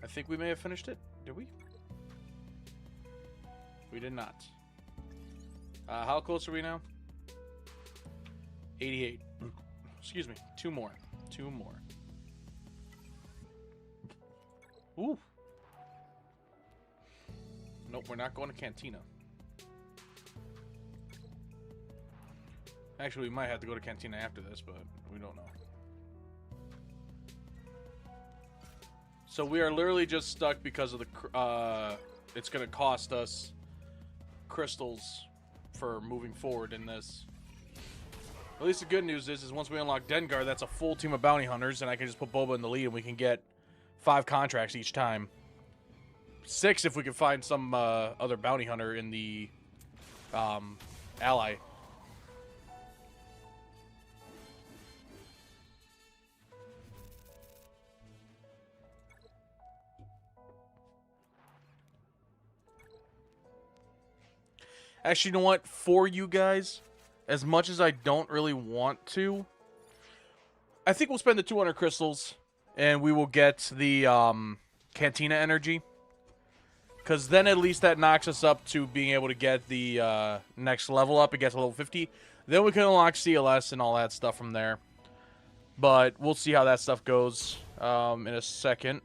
I think we may have finished it. Did we? We did not. How close are we now? 88. Excuse me. Two more. Ooh. Nope, we're not going to Cantina. Actually, we might have to go to Cantina after this, but we don't know. So we are literally just stuck because of the... it's going to cost us crystals for moving forward in this. At least the good news is once we unlock Dengar, that's a full team of bounty hunters, and I can just put Boba in the lead, and we can get 5 contracts each time. 6 if we can find some other bounty hunter in the ally. Actually, you know what? For you guys, as much as I don't really want to, I think we'll spend the 200 crystals, and we will get the Cantina energy. Because then at least that knocks us up to being able to get the next level up. It gets to level 50. Then we can unlock CLS and all that stuff from there. But we'll see how that stuff goes in a second.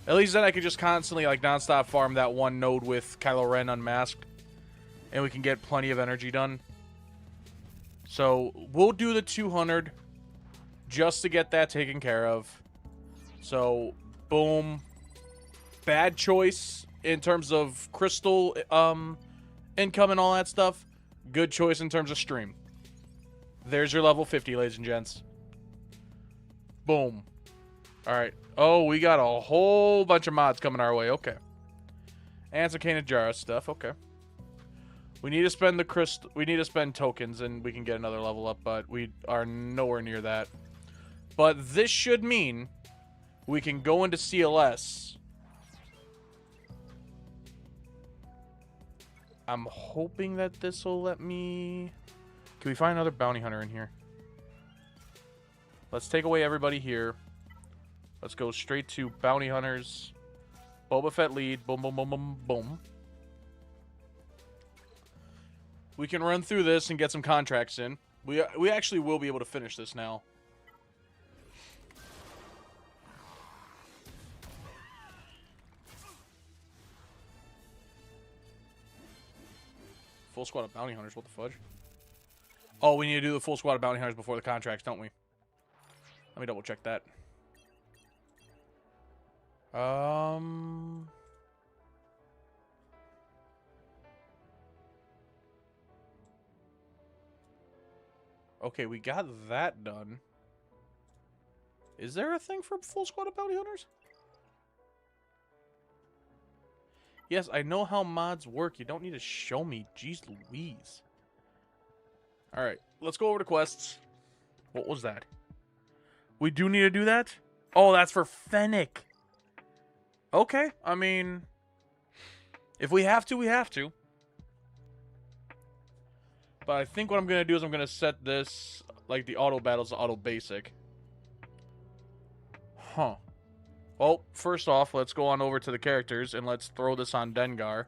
At least then I could just constantly, like, nonstop farm that one node with Kylo Ren unmasked. And we can get plenty of energy done. So, we'll do the 200 just to get that taken care of. So, boom. Bad choice in terms of crystal income and all that stuff. Good choice in terms of stream. There's your level 50, ladies and gents. Boom. Alright. Oh, we got a whole bunch of mods coming our way. Okay. And some Kaina Jarrus stuff. Okay. We need to spend the crystal. We need to spend tokens and we can get another level up, but we are nowhere near that. But this should mean we can go into CLS. I'm hoping that this will let me... Can we find another bounty hunter in here? Let's take away everybody here. Let's go straight to bounty hunters. Boba Fett lead. Boom, boom, boom, boom, boom. We can run through this and get some contracts in. We actually will be able to finish this now. Full squad of bounty hunters. What the fudge? Oh, we need to do the full squad of bounty hunters before the contracts, don't we? Let me double check that. Okay, we got that done. Is there a thing for full squad of bounty hunters? Yes, I know how mods work. You don't need to show me. Jeez Louise. Alright, let's go over to quests. What was that? We do need to do that? Oh, that's for Fennec. Okay, I mean... If we have to, we have to. But I think what I'm going to do is I'm going to set this, like the auto battles to auto basic. Huh. Well, first off, let's go on over to the characters and let's throw this on Dengar.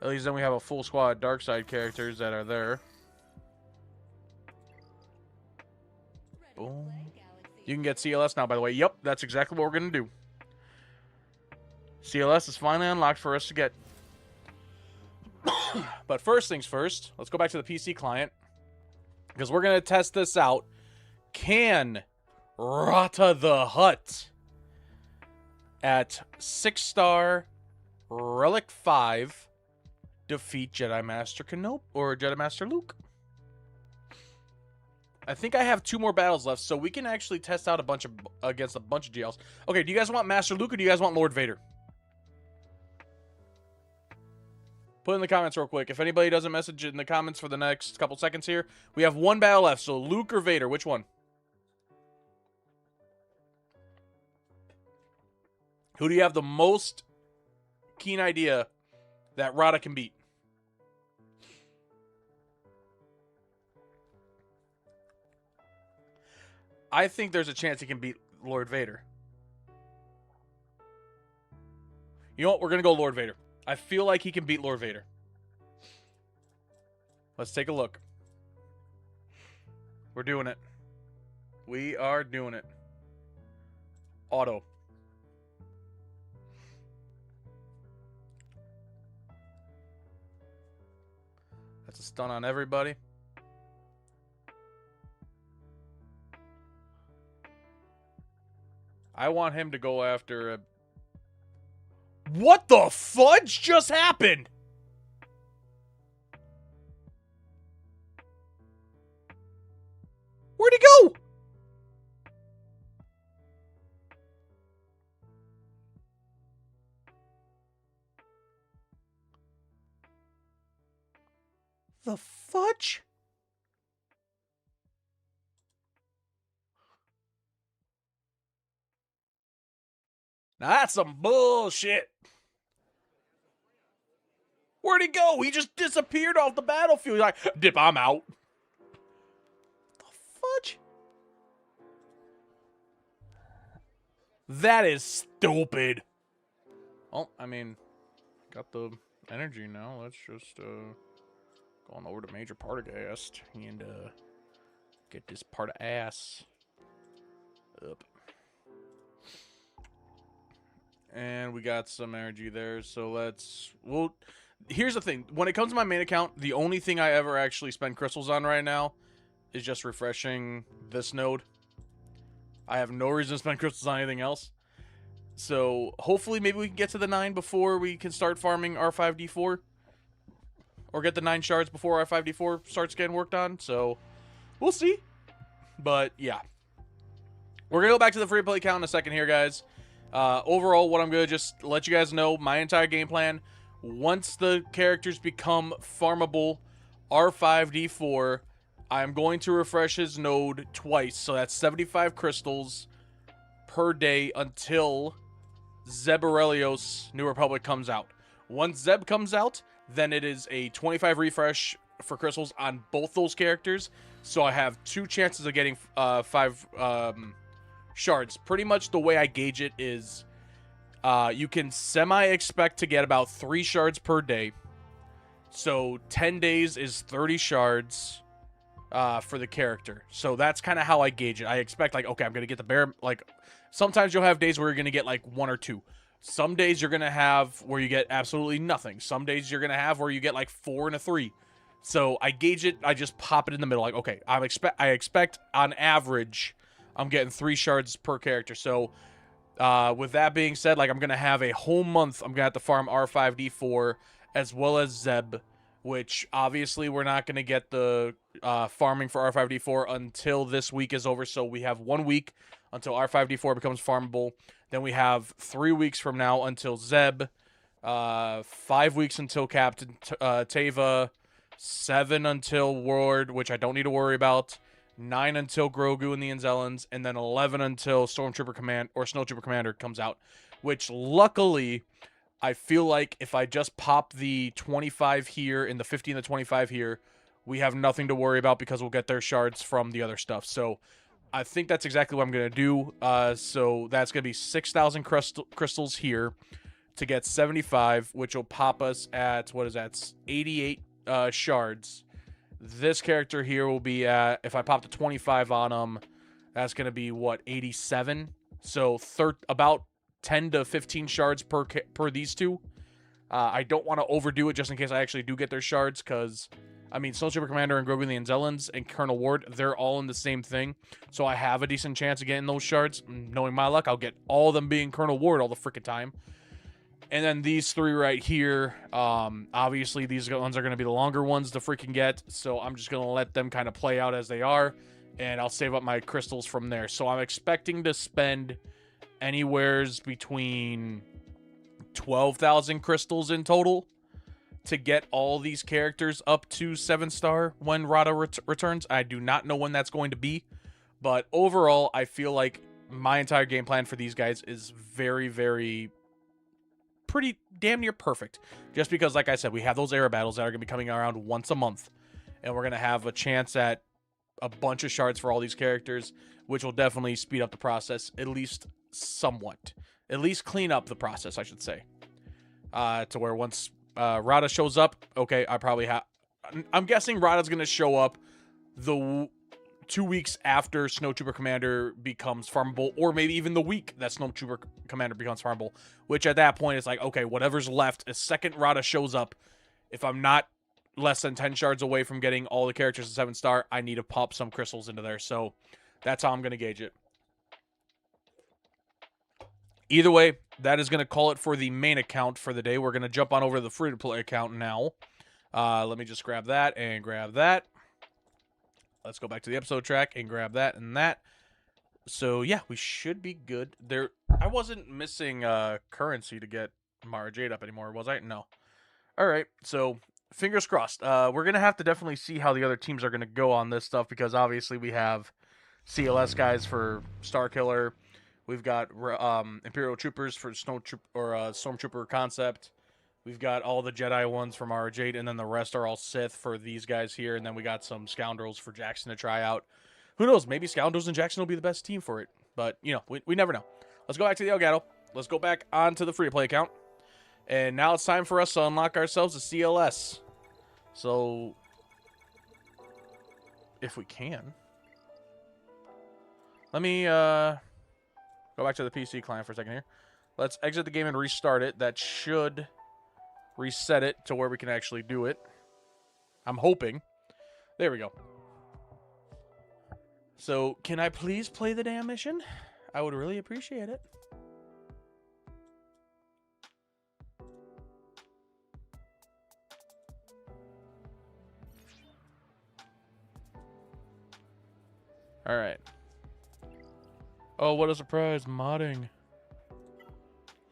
At least then we have a full squad of dark side characters that are there. Boom. You can get CLS now, by the way. Yep, that's exactly what we're going to do. CLS is finally unlocked for us to get. But first things first, let's go back to the PC client. Because we're going to test this out. Can Rata the Hutt at 6-star Relic 5 defeat Jedi Master Kenobi or Jedi Master Luke? I think I have 2 more battles left, so we can actually test out against a bunch of GLs. Okay, do you guys want Master Luke or do you guys want Lord Vader? Put in the comments real quick. If anybody doesn't message in the comments for the next couple seconds here, we have 1 battle left. So Luke or Vader, which one? Who do you have the most keen idea that Rata can beat? I think there's a chance he can beat Lord Vader. You know what? We're going to go Lord Vader. I feel like he can beat Lord Vader. Let's take a look. We're doing it. We are doing it. Auto. That's a stun on everybody. I want him to go after a... What the fudge just happened? Where'd he go? The fudge? Now that's some bullshit. Where'd he go? He just disappeared off the battlefield. He's like, dip, I'm out. The fudge? That is stupid. Well, I mean, got the energy now. Let's just go on over to Major Partagast and get this part of ass up. And we got some energy there, so well, here's the thing. When it comes to my main account, the only thing I ever actually spend crystals on right now is just refreshing this node. I have no reason to spend crystals on anything else. So hopefully maybe we can get to the 9 before we can start farming R5D4. Or get the 9 shards before R5D4 starts getting worked on. So we'll see. But yeah. We're going to go back to the free play count in a second here, guys. Overall, what I'm going to just let you guys know, my entire game plan, once the characters become farmable R5D4, I'm going to refresh his node twice. So that's 75 crystals per day until Zeb Aurelios New Republic comes out. Once Zeb comes out, then it is a 25 refresh for crystals on both those characters. So I have 2 chances of getting 5 shards. Pretty much the way I gauge it is you can semi-expect to get about 3 shards per day. So 10 days is 30 shards for the character. So that's kind of how I gauge it. I expect, like, okay, I'm going to get the bare, like, sometimes you'll have days where you're going to get, like, 1 or 2. Some days you're going to have where you get absolutely nothing. Some days you're going to have where you get, like, 4 and a 3. So I gauge it. I just pop it in the middle. Like, okay, I expect on average I'm getting 3 shards per character. So with that being said, like, I'm going to have a whole month. I'm going to have to farm R5D4 as well as Zeb, which obviously we're not going to get the farming for R5D4 until this week is over. So we have 1 week until R5D4 becomes farmable. Then we have 3 weeks from now until Zeb, 5 weeks until Captain Teva, 7 until Ward, which I don't need to worry about, 9 until Grogu and the Anzellans, and then 11 until Stormtrooper Command or Snowtrooper Commander comes out, which luckily I feel like if I just pop the 25 here and the 50 and the 25 here, we have nothing to worry about because we'll get their shards from the other stuff. So I think that's exactly what I'm going to do. So that's going to be 6,000 crystals here to get 75, which will pop us at, what is that, 88 shards. This character here will be at, if I pop the 25 on him, that's going to be, what, 87? So about 10 to 15 shards per these two. I don't want to overdo it just in case I actually do get their shards, because, I mean, Snowtrooper Commander and Grogu and the Anzellans and Colonel Ward, they're all in the same thing. So I have a decent chance of getting those shards. Knowing my luck, I'll get all of them being Colonel Ward all the freaking time. And then these 3 right here, obviously these ones are going to be the longer ones to freaking get. So I'm just going to let them kind of play out as they are. And I'll save up my crystals from there. So I'm expecting to spend anywheres between 12,000 crystals in total to get all these characters up to 7-star when Rada returns. I do not know when that's going to be. But overall, I feel like my entire game plan for these guys is very, very pretty damn near perfect. Just because, like I said, we have those era battles that are going to be coming around once a month. And we're going to have a chance at a bunch of shards for all these characters, which will definitely speed up the process, at least somewhat. At least clean up the process, I should say. To where once Rada shows up, okay, I probably have... I'm guessing Rada's going to show up the 2 weeks after Snowtrooper Commander becomes farmable, or maybe even the week that Snowtrooper Commander becomes farmable, which at that point is like, okay, whatever's left, a second Rada shows up, if I'm not less than 10 shards away from getting all the characters to 7-star, I need to pop some crystals into there. So that's how I'm going to gauge it. Either way, that is going to call it for the main account for the day. We're going to jump on over to the free-to-play account now. Let me just grab that and grab that. Let's go back to the episode track and grab that and that. So, yeah, we should be good. I wasn't missing currency to get Mara Jade up anymore, was I? No. All right, so fingers crossed. We're going to have to definitely see how the other teams are going to go on this stuff, because obviously we have CLS guys for Starkiller. We've got Imperial Troopers for Stormtrooper Concept. We've got all the Jedi ones from Mara Jade, and then the rest are all Sith for these guys here. And then we got some Scoundrels for Jackson to try out. Who knows? Maybe Scoundrels and Jackson will be the best team for it. But, you know, we never know. Let's go back to the Elgato. Let's go back onto the free-to-play account. And now it's time for us to unlock ourselves a CLS. So, if we can. Let me go back to the PC client for a second here. Let's exit the game and restart it. That should reset it to where we can actually do it. I'm hoping. There we go. So, can I please play the damn mission? I would really appreciate it. All right. Oh, what a surprise. Modding.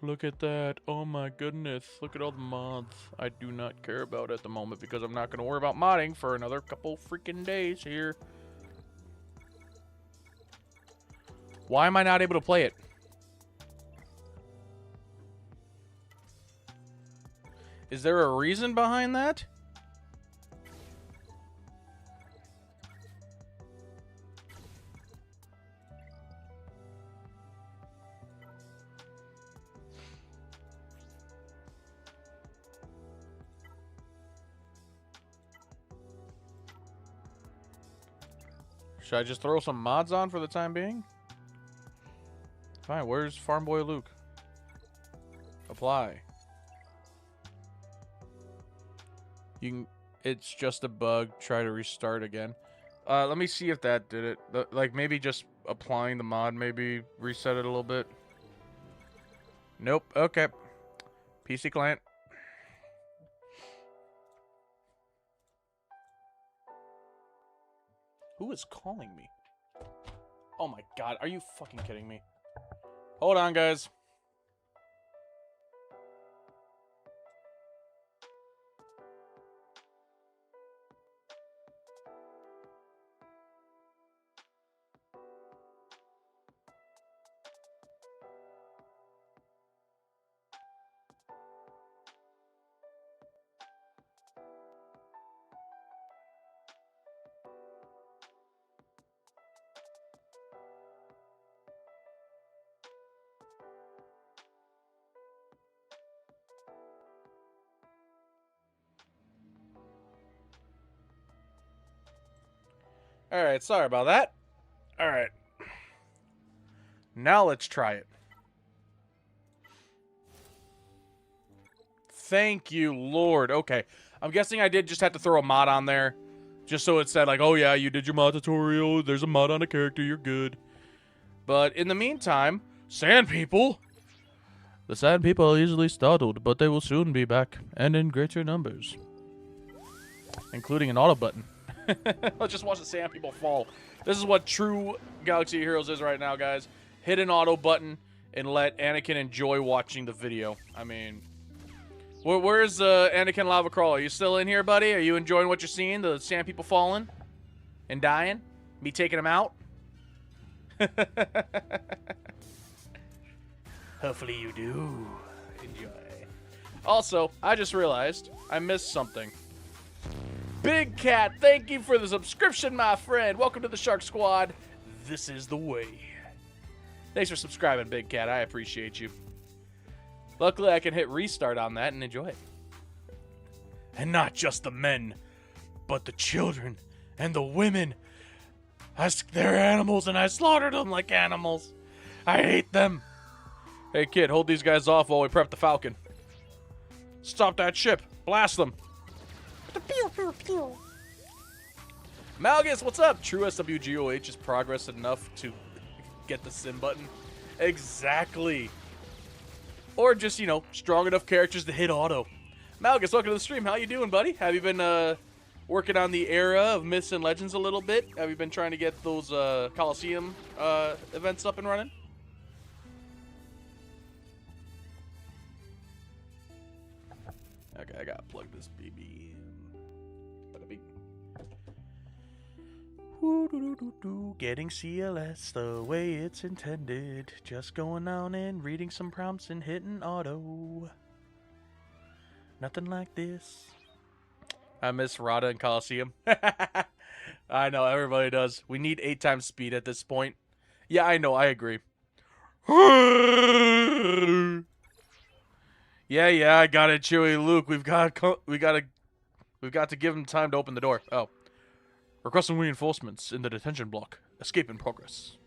Look at that. Oh my goodness. Look at all the mods I do not care about at the moment because I'm not going to worry about modding for another couple freaking days here. Why am I not able to play it? Is there a reason behind that? Should I just throw some mods on for the time being? Fine, where's Farm Boy Luke? Apply. You can, it's just a bug. Try to restart again. Let me see if that did it. Like maybe just applying the mod maybe reset it a little bit. Nope. Okay. PC client. Who is calling me? Oh my god, are you fucking kidding me? Hold on, guys. Alright, sorry about that. Alright. Now let's try it. Thank you, Lord. Okay. I'm guessing I did just have to throw a mod on there. Just so it said, like, oh yeah, you did your mod tutorial. There's a mod on a character. You're good. But in the meantime, Sand People. The Sand People are easily startled, but they will soon be back, and in greater numbers. Including an auto button. Let's just watch the Sand People fall. This is what true Galaxy of Heroes is right now, guys. Hit an auto button and let Anakin enjoy watching the video. I mean, where's Anakin Lava Crawler? Are you still in here, buddy? Are you enjoying what you're seeing? The Sand People falling and dying? Me taking them out? Hopefully you do enjoy. Also, I just realized I missed something. Big Cat, thank you for the subscription, my friend. Welcome to the Shark Squad. This is the way. Thanks for subscribing, Big Cat. I appreciate you. Luckily, I can hit restart on that and enjoy it. And not just the men, but the children and the women. They're animals, and I slaughtered them like animals. I hate them. Hey, kid, hold these guys off while we prep the Falcon. Stop that ship. Blast them. Pew, pew, pew. Malgus, what's up? True SWGOH is progress enough to get the sim button. Exactly. Or just, you know, strong enough characters to hit auto. Malgus, welcome to the stream. How you doing, buddy? Have you been working on the era of Myths and Legends a little bit? Have you been trying to get those Coliseum events up and running? Okay, I gotta plug this baby in. Getting CLS the way it's intended. Just going on and reading some prompts and hitting auto. Nothing like this. I miss Rada and Coliseum. I know, everybody does. We need 8 times speed at this point. Yeah, I know, I agree. Yeah, I got it, Chewie. Luke, we've got to give him time to open the door. Oh. Requesting reinforcements in the detention block. Escape in progress.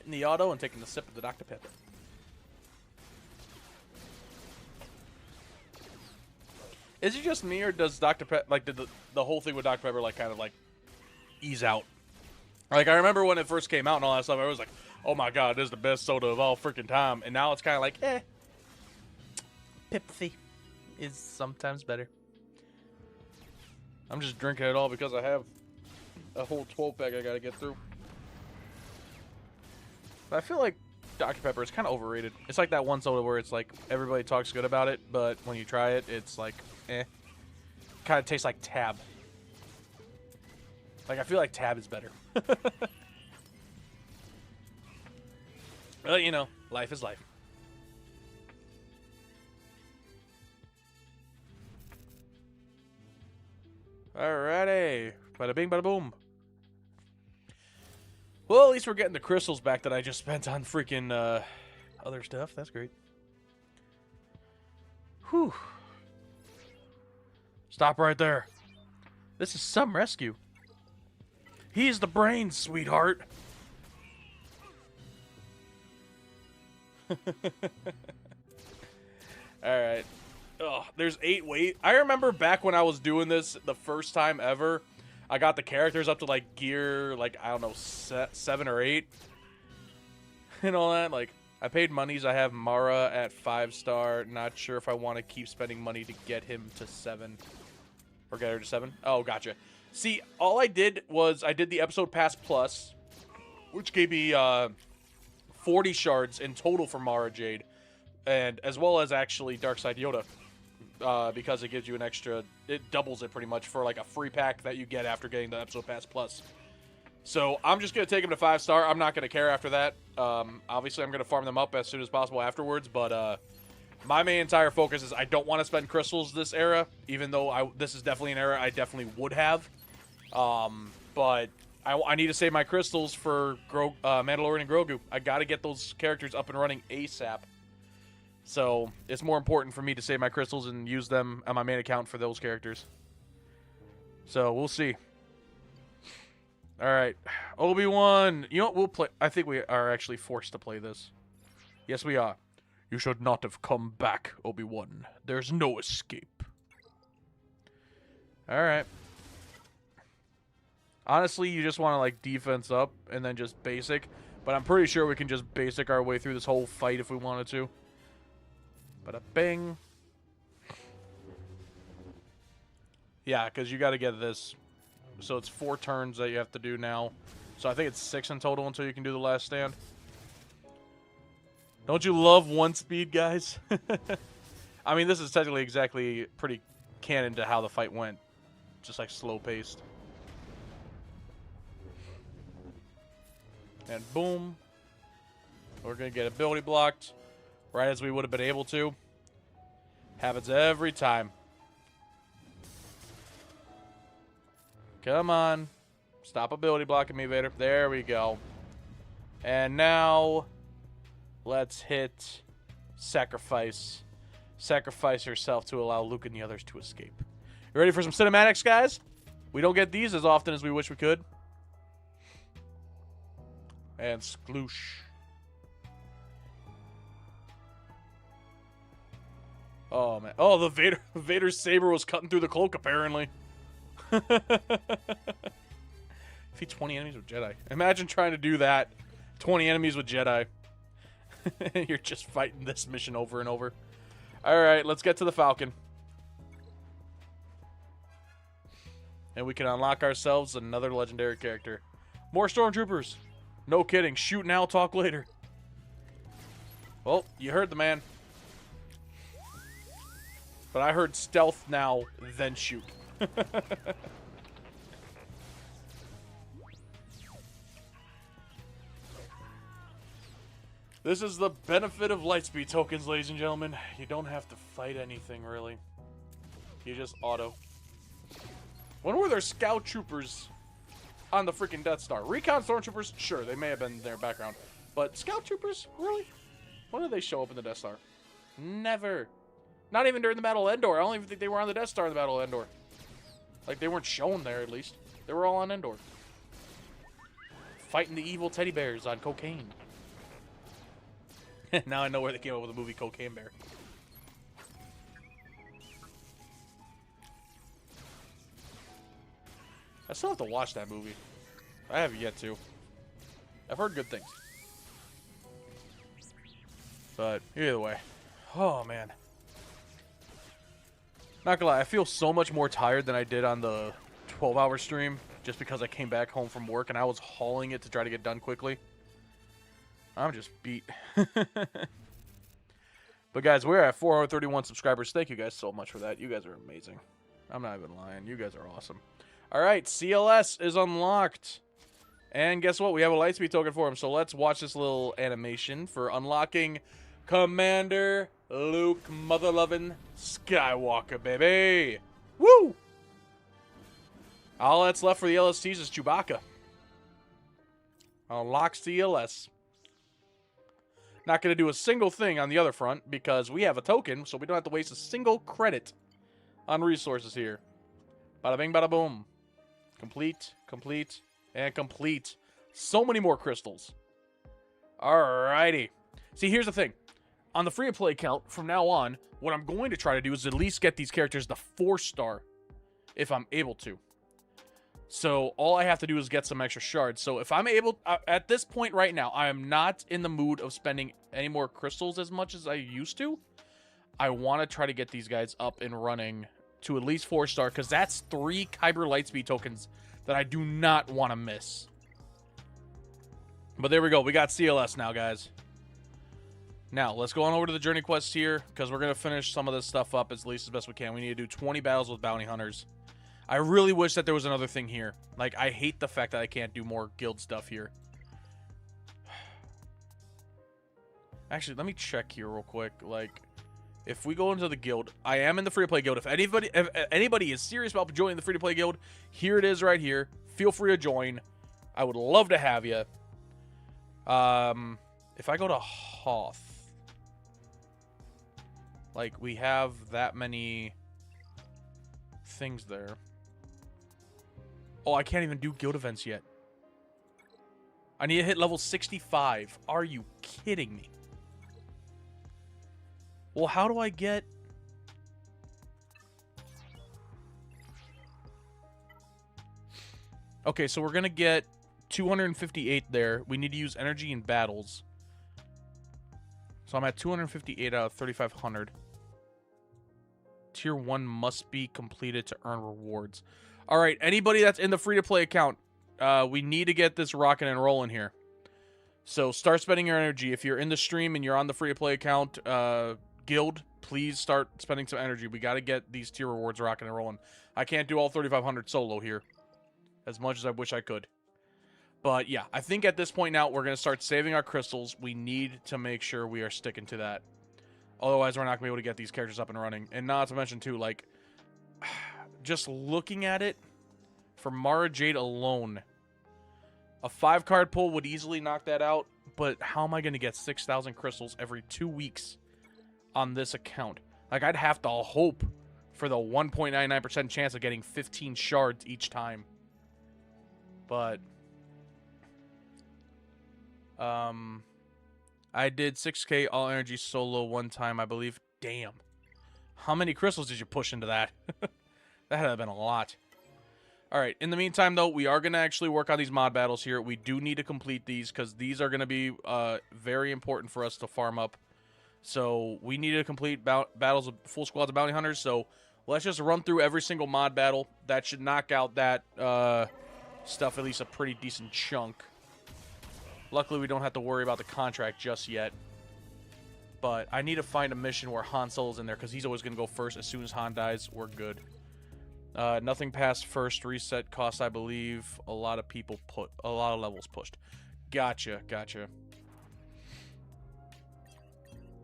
hitting the auto and taking a sip of the Dr. Pepper. Is it just me, or does Dr. Pepper, like, did the whole thing with Dr. Pepper, like, kind of, like, ease out? Like, I remember when it first came out and all that stuff, I was like, oh my god, this is the best soda of all freaking time. And now it's kind of like, Pepsi is sometimes better. I'm just drinking it all because I have a whole 12-pack I gotta get through. But I feel like Dr. Pepper is kind of overrated. It's like that one soda where it's like, everybody talks good about it, but when you try it, it's like, kind of tastes like Tab. Like, I feel like Tab is better. Well, you know, life is life. Alrighty. Bada bing, bada boom. Well, at least we're getting the crystals back that I just spent on freaking other stuff. That's great. Whew. Stop right there. This is some rescue. He's the brains, sweetheart. Alright. Oh, there's 8 wait. I remember back when I was doing this the first time ever, I got the characters up to like gear, like, I don't know, 7 or 8. And all that. Like, I paid monies. I have Mara at 5-star. Not sure if I want to keep spending money to get him to 7. Or get her to 7. Oh, gotcha. See, all I did was I did the episode pass plus, which gave me 40 shards in total for Mara Jade, and as well as actually Darkside Yoda, because it gives you an extra, it doubles it pretty much for like a free pack that you get after getting the episode pass plus. So I'm just going to take him to 5-star. I'm not going to care after that. Obviously, I'm going to farm them up as soon as possible afterwards, but my main entire focus is I don't want to spend crystals this era, even though this is definitely an era I definitely would have. But I need to save my crystals for Mandalorian and Grogu. I got to get those characters up and running ASAP. So it's more important for me to save my crystals and use them on my main account for those characters. So we'll see. All right, Obi-Wan. You know what? We'll play. I think we are actually forced to play this. Yes, we are. You should not have come back, Obi-Wan. There's no escape. All right. Honestly, you just want to, like, defense up and then just basic. But I'm pretty sure we can just basic our way through this whole fight if we wanted to. Bada bing. Yeah, because you got to get this. So it's 4 turns that you have to do now. So I think it's 6 in total until you can do the last stand. Don't you love 1 speed, guys? I mean, this is technically exactly pretty canon to how the fight went. Just like slow paced. And boom. We're going to get ability blocked right as we would have been able to. Happens every time. Come on. Stop ability blocking me, Vader. There we go. And now, let's hit sacrifice. Sacrifice yourself to allow Luke and the others to escape. You ready for some cinematics, guys? We don't get these as often as we wish we could. And sploosh. Oh, man. Oh, the Vader's saber was cutting through the cloak, apparently. Defeat 20 enemies with Jedi. Imagine trying to do that. 20 enemies with Jedi. You're just fighting this mission over and over. Alright, let's get to the Falcon. And we can unlock ourselves another legendary character. More Stormtroopers. No kidding. Shoot now, talk later. Well, you heard the man. But I heard stealth now, then shoot. This is the benefit of Lightspeed tokens, ladies and gentlemen. You don't have to fight anything, really. You just auto. When were there scout troopers on the freaking Death Star? Recon stormtroopers? Sure, they may have been in their background. But scout troopers? Really? When did they show up in the Death Star? Never. Not even during the Battle of Endor. I don't even think they were on the Death Star in the Battle of Endor. Like, they weren't shown there, at least. They were all on Endor. Fighting the evil teddy bears on cocaine. Now I know where they came up with the movie Cocaine Bear. I still have to watch that movie. I have yet to. I've heard good things. But either way. Oh, man. Not gonna lie, I feel so much more tired than I did on the 12-hour stream. Just because I came back home from work and I was hauling it to try to get done quickly. I'm just beat. But guys, we're at 431 subscribers. Thank you guys so much for that. You guys are amazing. I'm not even lying. You guys are awesome. All right, CLS is unlocked. And guess what? We have a Lightspeed token for him. So let's watch this little animation for unlocking Commander Luke Motherlovin' Skywalker, baby. Woo! All that's left for the LSTs is Chewbacca. Unlock CLS. Not going to do a single thing on the other front because we have a token, so we don't have to waste a single credit on resources here. Bada bing, bada boom. Complete, complete, and complete. So many more crystals. Alrighty. See, here's the thing. On the free-to-play account, from now on, what I'm going to try to do is at least get these characters the 4-star if I'm able to. So all I have to do is get some extra shards. So if I'm able, at this point right now, I am not in the mood of spending any more crystals as much as I used to. I want to try to get these guys up and running to at least 4-star, because that's 3 Kyber Lightspeed tokens that I do not want to miss. But there we go. We got CLS now, guys. Now, let's go on over to the Journey Quest here, because we're going to finish some of this stuff up as least as best we can. We need to do 20 battles with bounty hunters. I really wish that there was another thing here. Like, I hate the fact that I can't do more guild stuff here. Actually, let me check here real quick. Like, if we go into the guild, I am in the free-to-play guild. If anybody is serious about joining the free-to-play guild, here it is right here. Feel free to join. I would love to have you. If I go to Hoth, like, we have that many things there. Oh, I can't even do guild events yet. I need to hit level 65. Are you kidding me? Well, how do I get... Okay, so we're going to get 258 there. We need to use energy in battles. So I'm at 258 out of 3,500. Tier 1 must be completed to earn rewards. All right, anybody that's in the free-to-play account, we need to get this rocking and rolling here. So start spending your energy. If you're in the stream and you're on the free-to-play account guild, please start spending some energy. We got to get these tier rewards rocking and rolling. I can't do all 3,500 solo here, as much as I wish I could. But yeah, I think at this point now, we're going to start saving our crystals. We need to make sure we are sticking to that. Otherwise, we're not going to be able to get these characters up and running. And not to mention, too, like, just looking at it, for Mara Jade alone, a 5-card pull would easily knock that out. But how am I going to get 6,000 crystals every 2 weeks on this account? Like, I'd have to hope for the 1.99% chance of getting 15 shards each time. But... I did 6k all energy solo one time, I believe. Damn. How many crystals did you push into that? That had been a lot. Alright, in the meantime, though, we are going to actually work on these mod battles here. We do need to complete these, because these are going to be very important for us to farm up. So, we need to complete battles with full squads of bounty hunters. So, let's just run through every single mod battle. That should knock out that stuff, at least a pretty decent chunk. Luckily, we don't have to worry about the contract just yet. But I need to find a mission where Han Solo's in there, because he's always going to go first. As soon as Han dies, we're good. Nothing past first reset cost, I believe. A lot of levels pushed. Gotcha, gotcha.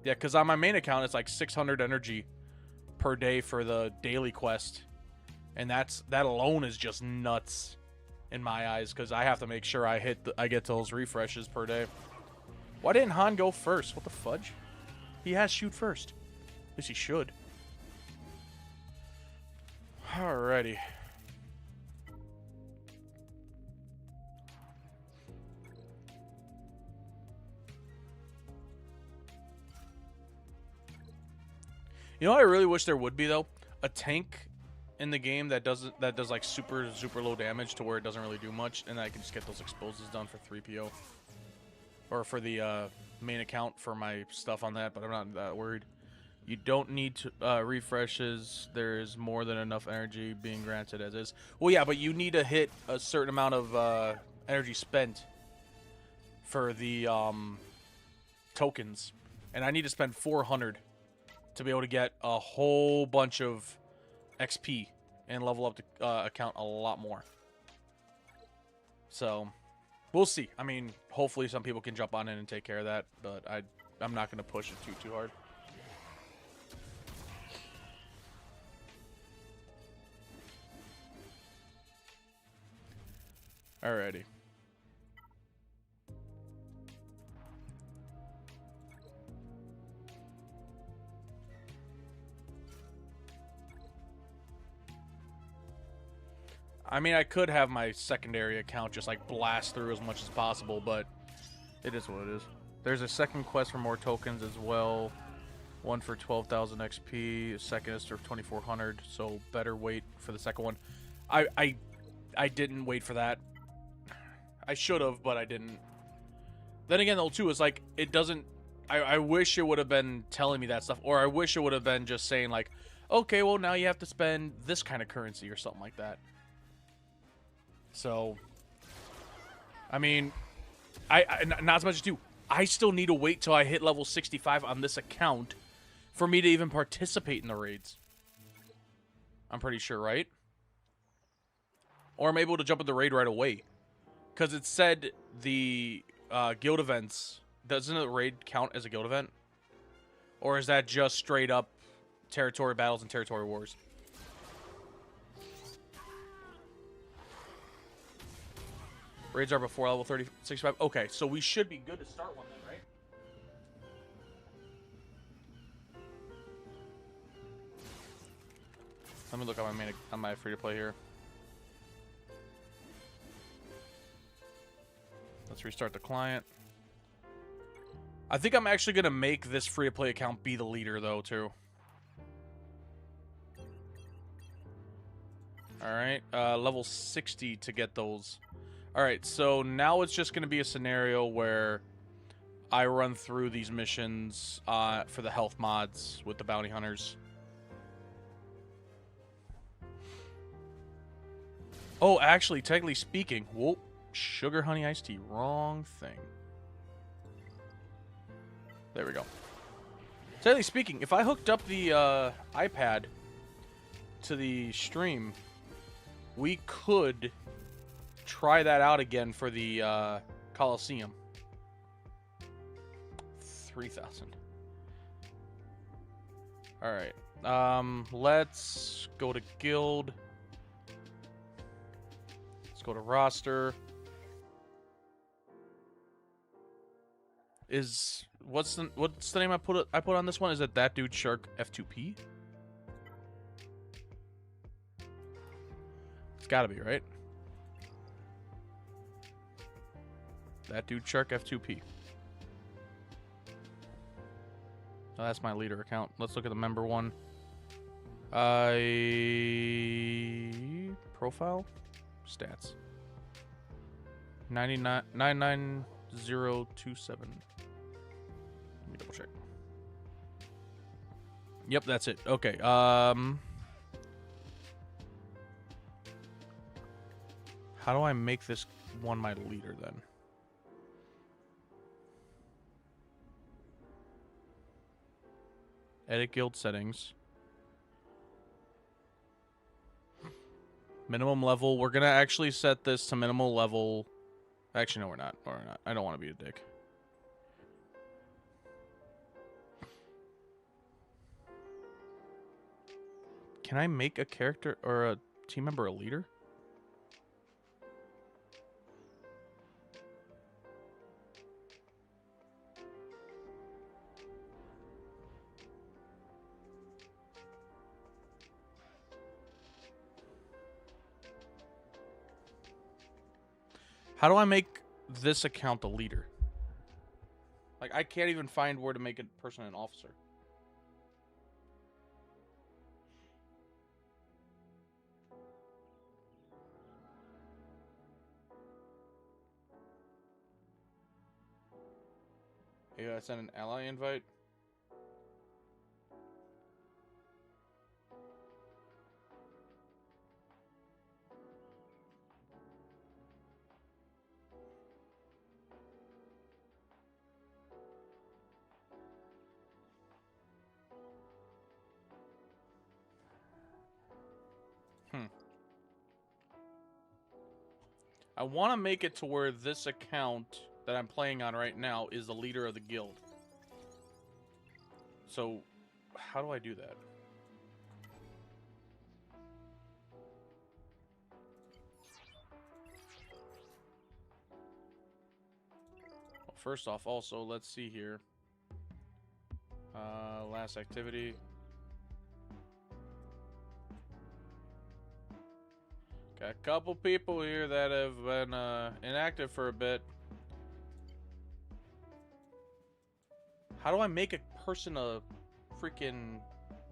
Yeah, because on my main account, it's like 600 energy per day for the daily quest. And that alone is just nuts in my eyes, because I have to make sure I get those refreshes per day. Why didn't Han go first? What the fudge? He has shoot first. At least he should. Alrighty. You know what I really wish there would be though? A tank in the game that does like super low damage to where it doesn't really do much, and I can just get those exposes done for 3PO. Or for the main account for my stuff on that, but I'm not that worried. You don't need to, refreshes. There's more than enough energy being granted as is. Well, yeah, but you need to hit a certain amount of energy spent for the tokens. And I need to spend 400 to be able to get a whole bunch of XP and level up the account a lot more. So, we'll see. I mean, hopefully some people can jump on in and take care of that, but I'm not going to push it too hard. Alrighty. I mean, I could have my secondary account just like blast through as much as possible, but it is what it is. There's a second quest for more tokens as well. One for 12,000 XP, a second is for 2,400, so better wait for the second one. I didn't wait for that. I should have, but I didn't. Then again, though, too, it's like, it doesn't... I wish it would have been telling me that stuff, or I wish it would have been just saying, like, okay, well, now you have to spend this kind of currency or something like that. So, I mean, not as much as you. I still need to wait till I hit level 65 on this account for me to even participate in the raids. I'm pretty sure, right? Or I'm able to jump in the raid right away. Because it said the guild events, doesn't the raid count as a guild event? Or is that just straight up territory battles and territory wars? Raids are before level 65. Okay, so we should be good to start one then, right? Let me look on my free-to-play here. Let's restart the client. I think I'm actually going to make this free-to-play account be the leader, though, too. Alright, level 60 to get those. Alright, so now it's just going to be a scenario where I run through these missions for the health mods with the bounty hunters. Oh, actually, technically speaking... Whoa. Sugar honey iced tea. Wrong thing. There we go. Technically speaking, if I hooked up the iPad to the stream, we could try that out again for the Coliseum. 3,000. Alright. Let's go to guild. Let's go to roster. What's the name I put on this one? Is it That Dude Shark F2P? It's gotta be, right? That Dude Shark F2P. Oh, that's my leader account. Let's look at the member one. Profile? Stats. 99027. Let me double check. Yep, that's it. Okay. How do I make this one my leader then? Edit guild settings. Minimum level. We're gonna actually set this to minimal level. Actually, no, we're not. Or we're not. I don't want to be a dick. Can I make a character or a team member a leader? How do I make this account the leader? Like, I can't even find where to make a person an officer. Hey, I sent an ally invite. I want to make it to where this account that I'm playing on right now is the leader of the guild. So, how do I do that? Well, first off, also, let's see here. Last activity. Got a couple people here that have been inactive for a bit. How do I make a person a freaking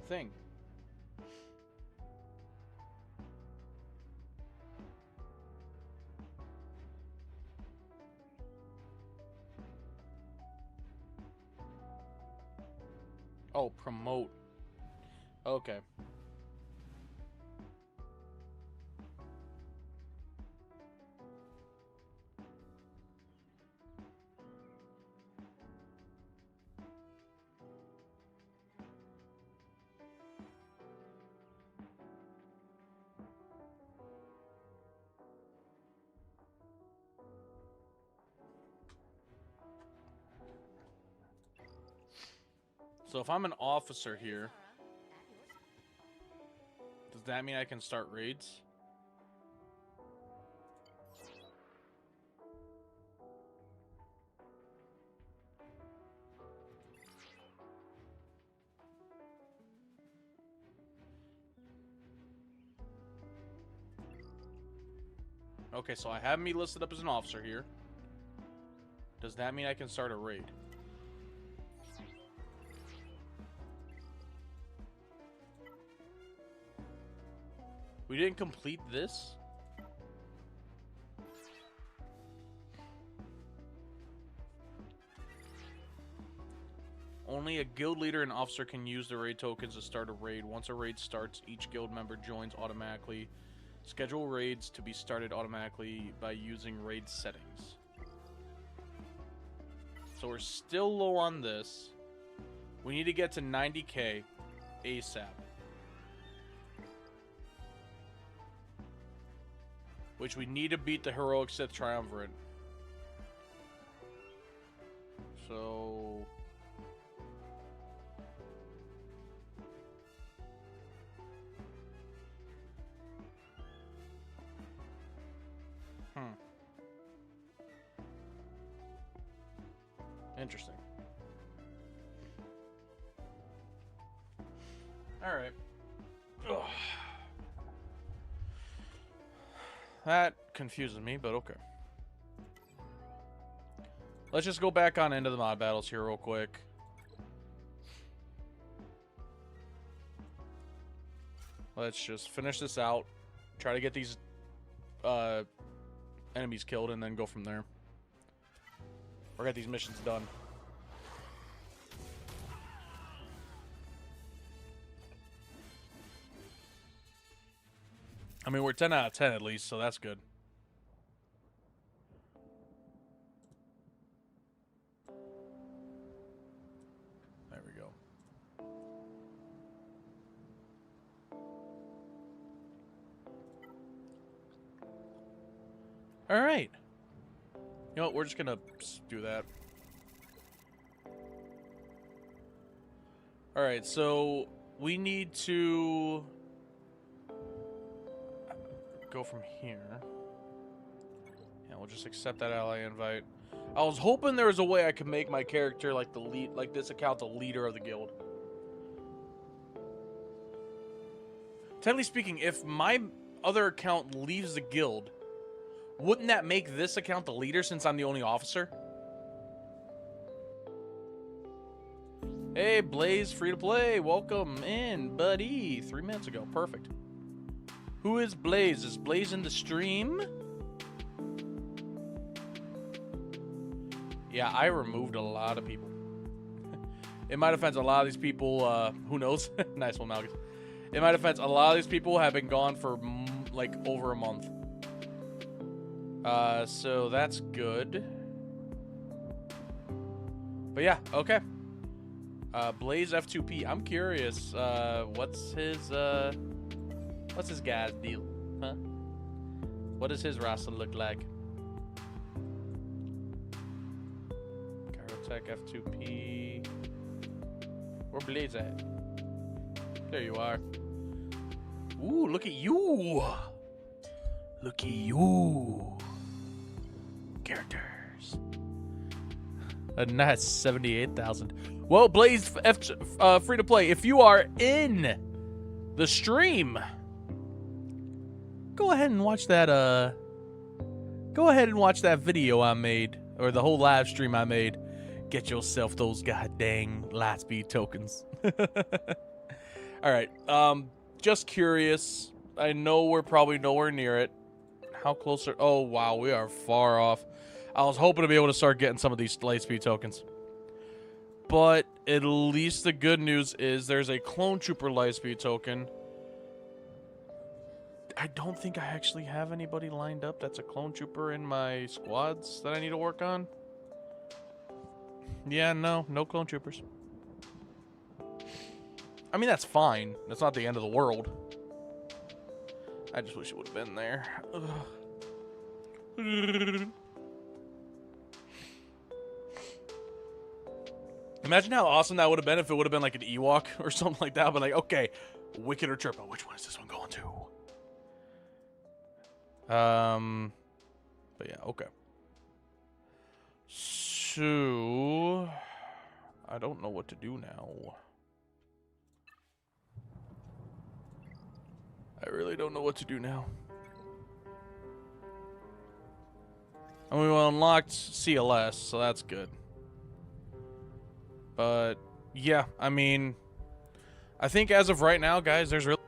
thing? Oh, promote. Okay. So if I'm an officer here, does that mean I can start raids? Okay, so I have me listed up as an officer here. Does that mean I can start a raid? We didn't complete this? Only a guild leader and officer can use the raid tokens to start a raid. Once a raid starts, each guild member joins automatically. Schedule raids to be started automatically by using raid settings. So we're still low on this. We need to get to 90k ASAP. Which we need to beat the Heroic Sith Triumvirate. So... Interesting. Alright. That confuses me, but okay. Let's just go back on into the mod battles here real quick. Let's just finish this out. Try to get these enemies killed and then go from there. Or get these missions done. I mean, we're 10 out of 10 at least, so that's good. There we go. All right. You know what? We're just gonna do that. All right, so we need to go from here. Yeah, we'll just accept that ally invite. I was hoping there was a way I could make my character like the lead, like this account, the leader of the guild. Technically speaking, if my other account leaves the guild, wouldn't that make this account the leader since I'm the only officer? Hey, Blaze, free to play. Welcome in, buddy. 3 minutes ago. Perfect. Who is Blaze? Is Blaze in the stream? Yeah, I removed a lot of people. in my defense, a lot of these people, who knows? Nice one, Malgus. In my defense, a lot of these people have been gone for like over a month. So that's good. But yeah, okay. Blaze F2P. I'm curious. What's his guy's deal? Huh? What does his roster look like? Kyrotech F2P. Where Blaze at? There you are. Ooh, look at you. Look at you. Characters. A nice 78,000. Well, Blaze free to play. If you are in the stream, go ahead and watch that. Go ahead and watch that video I made, or the whole live stream I made. Get yourself those goddamn Lightspeed tokens. All right. Just curious. I know we're probably nowhere near it. How close are... Oh, wow. We are far off. I was hoping to be able to start getting some of these Lightspeed tokens. But at least the good news is there's a Clone Trooper Lightspeed token. I don't think I actually have anybody lined up that's a Clone Trooper in my squads that I need to work on. Yeah, no Clone Troopers. I mean, that's fine. That's not the end of the world. I just wish it would have been there. Imagine how awesome that would have been if it would have been like an Ewok or something like that. But like, okay, Wicked or Trippa, which one is this one going to? But yeah, okay. So I don't know what to do now. I really don't know what to do now. I mean, we unlocked CLS, so that's good. But yeah, I mean, I think as of right now, guys, there's really...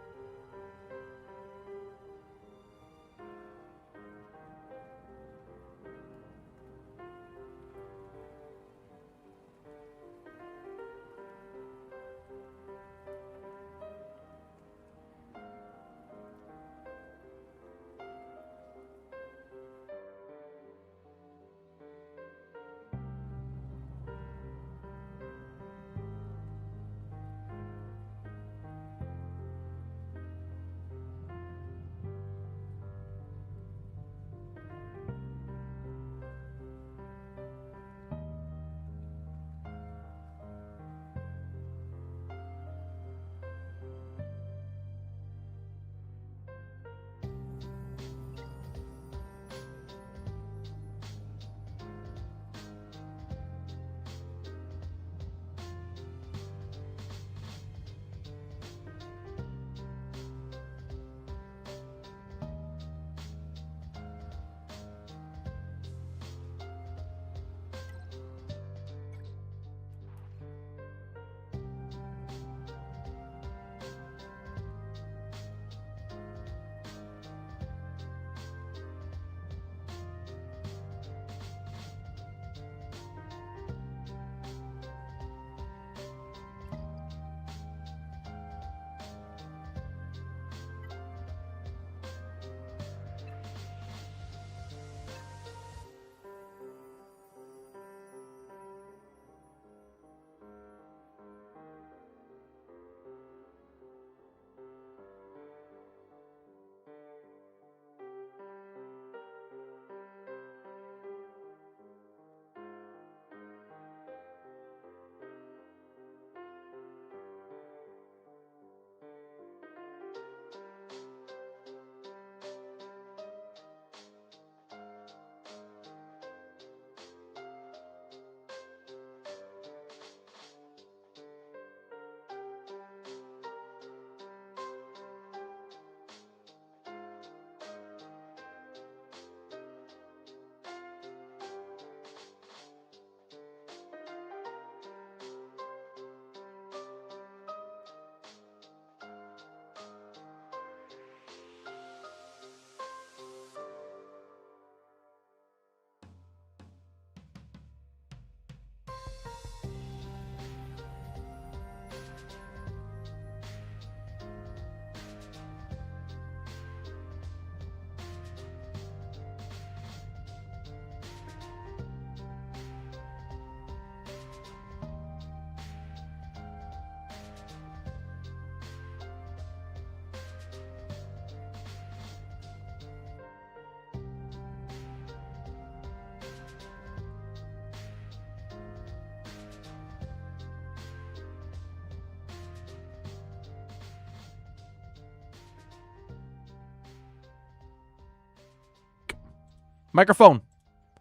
Microphone.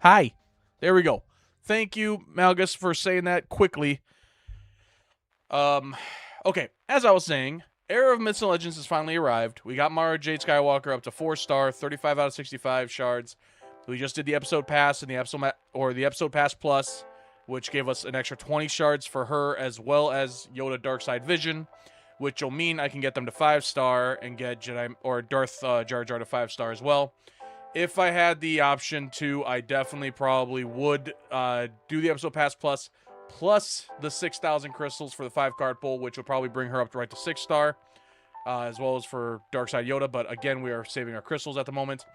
Hi. There we go. Thank you, Malgus, for saying that quickly. Okay, as I was saying, Era of Myths and Legends has finally arrived. We got Mara Jade Skywalker up to 4-star, 35 out of 65 shards. We just did the episode pass and the episode pass plus, which gave us an extra 20 shards for her, as well as Yoda Darkside Vision, which will mean I can get them to 5-star and get Jedi or Darth Jar Jar to 5-star as well. If I had the option to, I definitely probably would do the episode pass plus the 6,000 crystals for the 5-card pull, which will probably bring her up to right to 6-star, as well as for Darkside Yoda. But again, we are saving our crystals at the moment.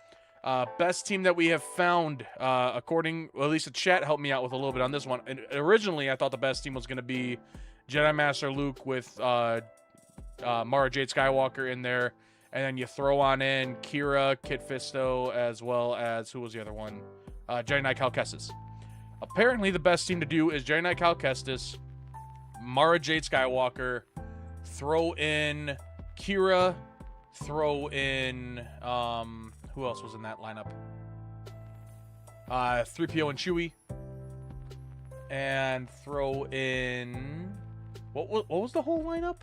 Best team that we have found, according, well, at least the chat helped me out with a little bit on this one. And originally, I thought the best team was going to be Jedi Master Luke with Mara Jade Skywalker in there. And then you throw on in Kira, Kit Fisto, as well as, who was the other one? Jedi Knight Cal Kestis. Apparently, the best team to do is Jedi Knight Cal Kestis, Mara Jade Skywalker, throw in Kira, throw in, who else was in that lineup? 3PO and Chewie. And throw in, what was the whole lineup?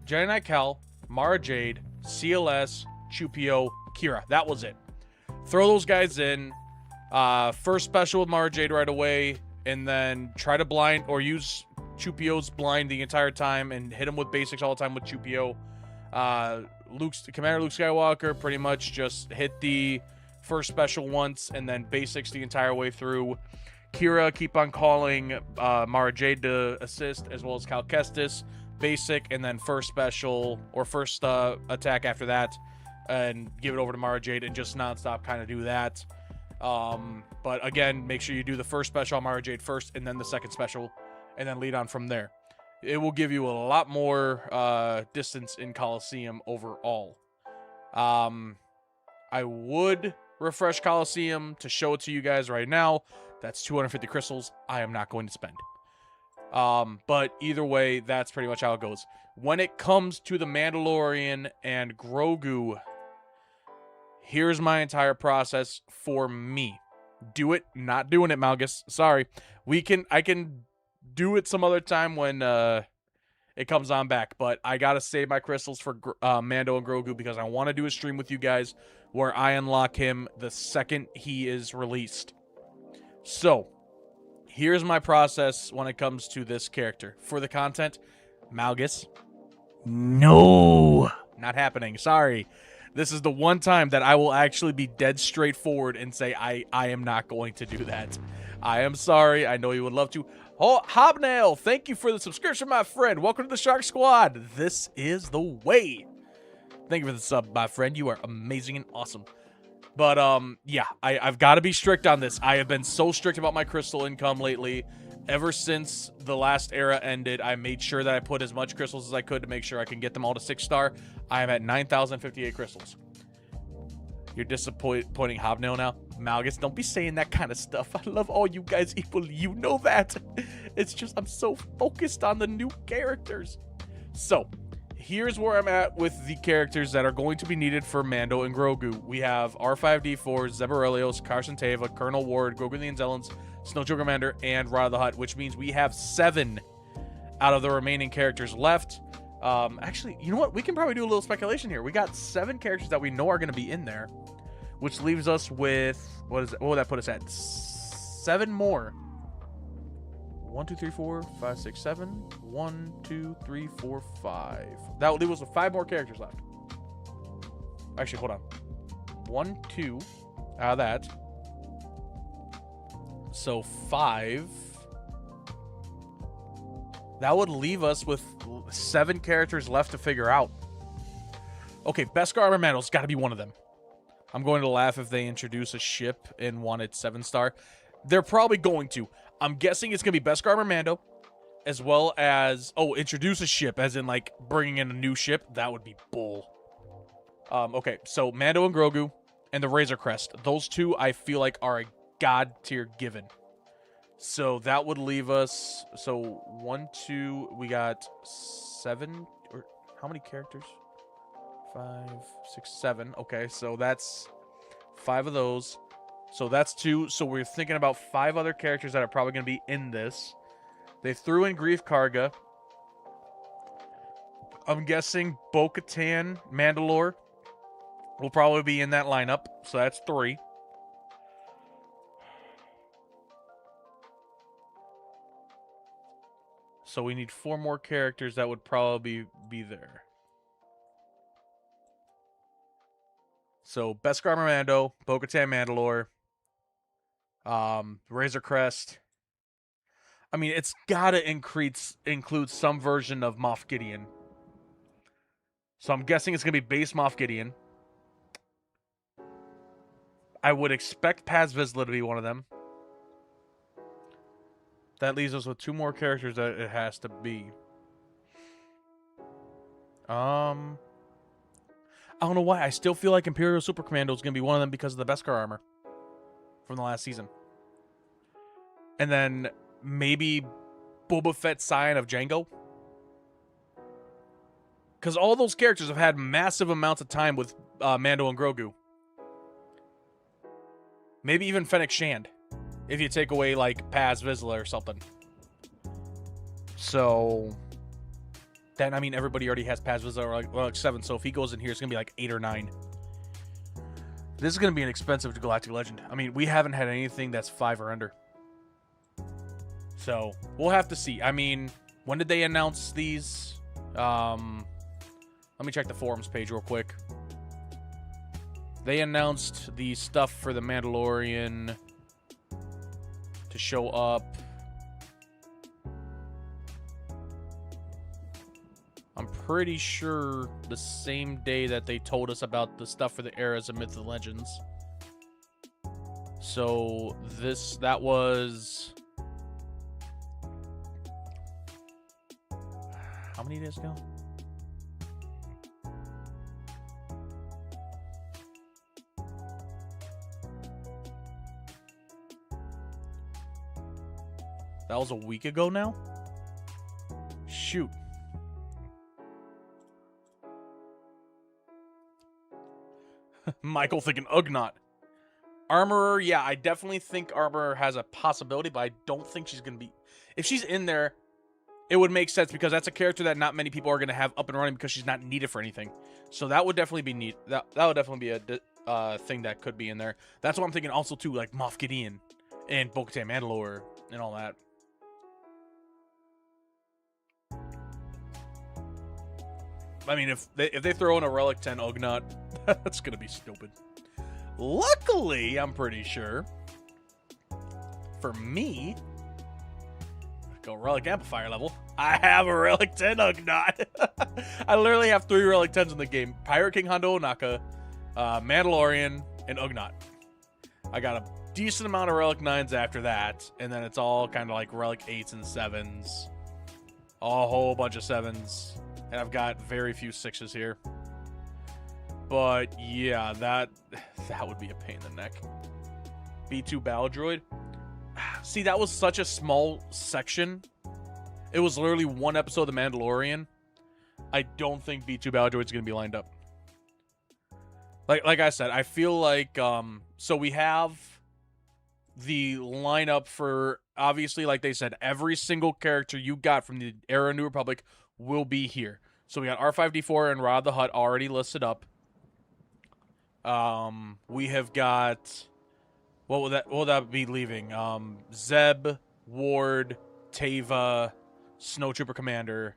Jedi Knight Cal, Mara Jade, CLS, Chewpio, Kira. That was it. Throw those guys in. First special with Mara Jade right away, and then try to blind or use Chewpio's blind the entire time and hit him with basics all the time with Chewpio. Commander Luke Skywalker pretty much just hit the first special once and then basics the entire way through. Kira, keep on calling Mara Jade to assist, as well as Cal Kestis. Basic, and then first special or first attack after that, and give it over to Mara Jade and just nonstop kind of do that. But again, make sure you do the first special on Mara Jade first, and then the second special, and then lead on from there. It will give you a lot more distance in Coliseum overall. I would refresh Coliseum to show it to you guys right now. That's 250 crystals I am not going to spend. But either way, that's pretty much how it goes. When it comes to the Mandalorian and Grogu, here's my entire process for me. Do it, not doing it, Malgus. Sorry. I can do it some other time when it comes on back, but I gotta save my crystals for Mando and Grogu because I want to do a stream with you guys where I unlock him the second he is released. So, here's my process when it comes to this character. For the content, Malgus, no, not happening. Sorry. This is the one time that I will actually be dead straightforward and say I am not going to do that. I am sorry. I know you would love to. Oh, Hobnail, thank you for the subscription, my friend. Welcome to the Shark Squad. This is the way. Thank you for the sub, my friend. You are amazing and awesome. But, yeah, I've got to be strict on this. I have been so strict about my crystal income lately. Ever since the last era ended, I made sure that I put as much crystals as I could to make sure I can get them all to 6-star. I am at 9,058 crystals. You're disappointing Hobnail now? Malgus, don't be saying that kind of stuff. I love all you guys equally. You know that. It's just I'm so focused on the new characters. So, here's where I'm at with the characters that are going to be needed for Mando and Grogu. We have R5-D4, Zeb Orrelios, Carson Teva, Colonel Ward, Grogu the Anzellans, Snowchill Commander, and Rod of the Hutt, which means we have 7 out of the remaining characters left. Actually, you know what? We can probably do a little speculation here. We got 7 characters that we know are going to be in there, which leaves us with, what would that put us at? 7 more. 1, 2, 3, 4, 5, 6, 7. 1, 2, 3, 4, 5. That would leave us with 5 more characters left. Actually, hold on. 1, 2 out of that. So 5. That would leave us with 7 characters left to figure out. Okay, Beskar Armor Mando's got to be one of them. I'm going to laugh if they introduce a ship and want it 7-star. They're probably going to. I'm guessing it's going to be Beskar Armor Mando, as well as, introduce a ship, as in, like, bringing in a new ship. That would be bull. Okay, so Mando and Grogu and the Razor Crest. Those 2, I feel like, are a god tier given. So that would leave us, so 1, 2, we got 7, or how many characters? 5, 6, 7. Okay, so that's 5 of those. So that's 2. So we're thinking about 5 other characters that are probably going to be in this. They threw in Grief Karga. I'm guessing Bo-Katan, Mandalore will probably be in that lineup. So that's 3. So we need 4 more characters that would probably be there. So Beskar Mando, Bo-Katan Mandalore, Razor Crest. I mean, it's gotta include some version of Moff Gideon. So I'm guessing it's gonna be base Moff Gideon. I would expect Paz Vizsla to be one of them. That leaves us with 2 more characters that it has to be. I don't know why. I still feel like Imperial Super Commando is going to be one of them because of the Beskar armor from the last season. And then maybe Boba Fett Scion of Jango. Because all those characters have had massive amounts of time with Mando and Grogu. Maybe even Fennec Shand. If you take away, like, Paz Vizsla or something. So... then, I mean, everybody already has Paz Vizsla, or like 7. So if he goes in here, it's going to be like 8 or 9. This is going to be an expensive Galactic Legend. I mean, we haven't had anything that's 5 or under. So, we'll have to see. I mean, when did they announce these? Let me check the forums page real quick. They announced the stuff for the Mandalorian to show up. I'm pretty sure the same day that they told us about the stuff for the Eras of Myths and Legends. So that was... how many days ago? That was a week ago now? Shoot. Michael thinking Ugnaught. Armorer, yeah, I definitely think Armorer has a possibility, but I don't think she's going to be... if she's in there, it would make sense because that's a character that not many people are going to have up and running because she's not needed for anything. So that would definitely be neat. That would definitely be a thing that could be in there. That's what I'm thinking also, too, like Moff Gideon and Bo-Katan Mandalore and all that. I mean, if they throw in a Relic 10 Ugnaught, that's going to be stupid. Luckily, I'm pretty sure, for me, go Relic Amplifier level, I have a Relic 10 Ugnaught. I literally have 3 Relic 10s in the game. Pirate King Hondo Ohnaka, Mandalorian, and Ugnaught. I got a decent amount of Relic 9s after that, and then it's all kind of like Relic 8s and 7s. A whole bunch of 7s. And I've got very few 6s here. But yeah, that would be a pain in the neck. B2 Battle Droid. See, that was such a small section. It was literally 1 episode of The Mandalorian. I don't think B2 Battle Droid's going to be lined up. Like I said, I feel like... so we have the lineup for... obviously, like they said, every single character you got from the Era of New Republic will be here. So we got R5-D4 and Rod the Hutt already listed up. We have got... what will that be leaving? Zeb, Ward, Teva, Snowtrooper Commander.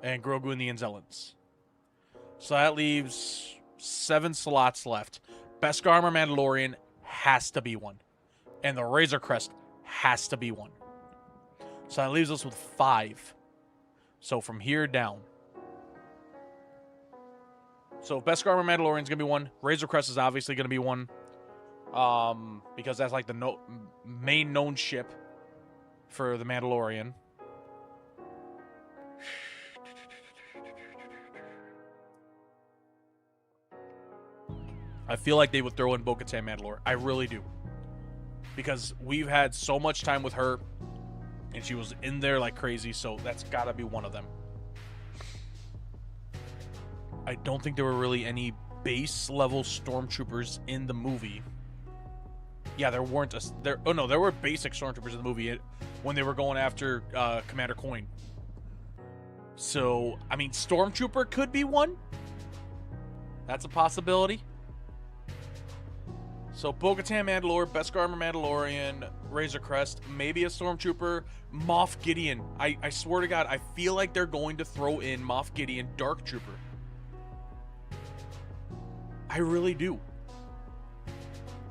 And Grogu and the Anzellans. So that leaves 7 slots left. Beskar Armor Mandalorian has to be one. And the Razor Crest has to be one. So that leaves us with 5. So from here down. So Beskar Armor Mandalorian is going to be one. Razor Crest is obviously going to be one. Because that's like the main known ship for the Mandalorian. I feel like they would throw in Bo-Katan Mandalore. I really do. Because we've had so much time with her. And she was in there like crazy. So that's got to be one of them. I don't think there were really any base level stormtroopers in the movie. Yeah, there weren't there were basic stormtroopers in the movie when they were going after Commander Coin. So, I mean, Stormtrooper could be one. That's a possibility. So, Bo-Katan Mandalore, Beskar Armor Mandalorian, Razor Crest, maybe a Stormtrooper, Moff Gideon. I swear to God, I feel like they're going to throw in Moff Gideon, Dark Trooper. I really do.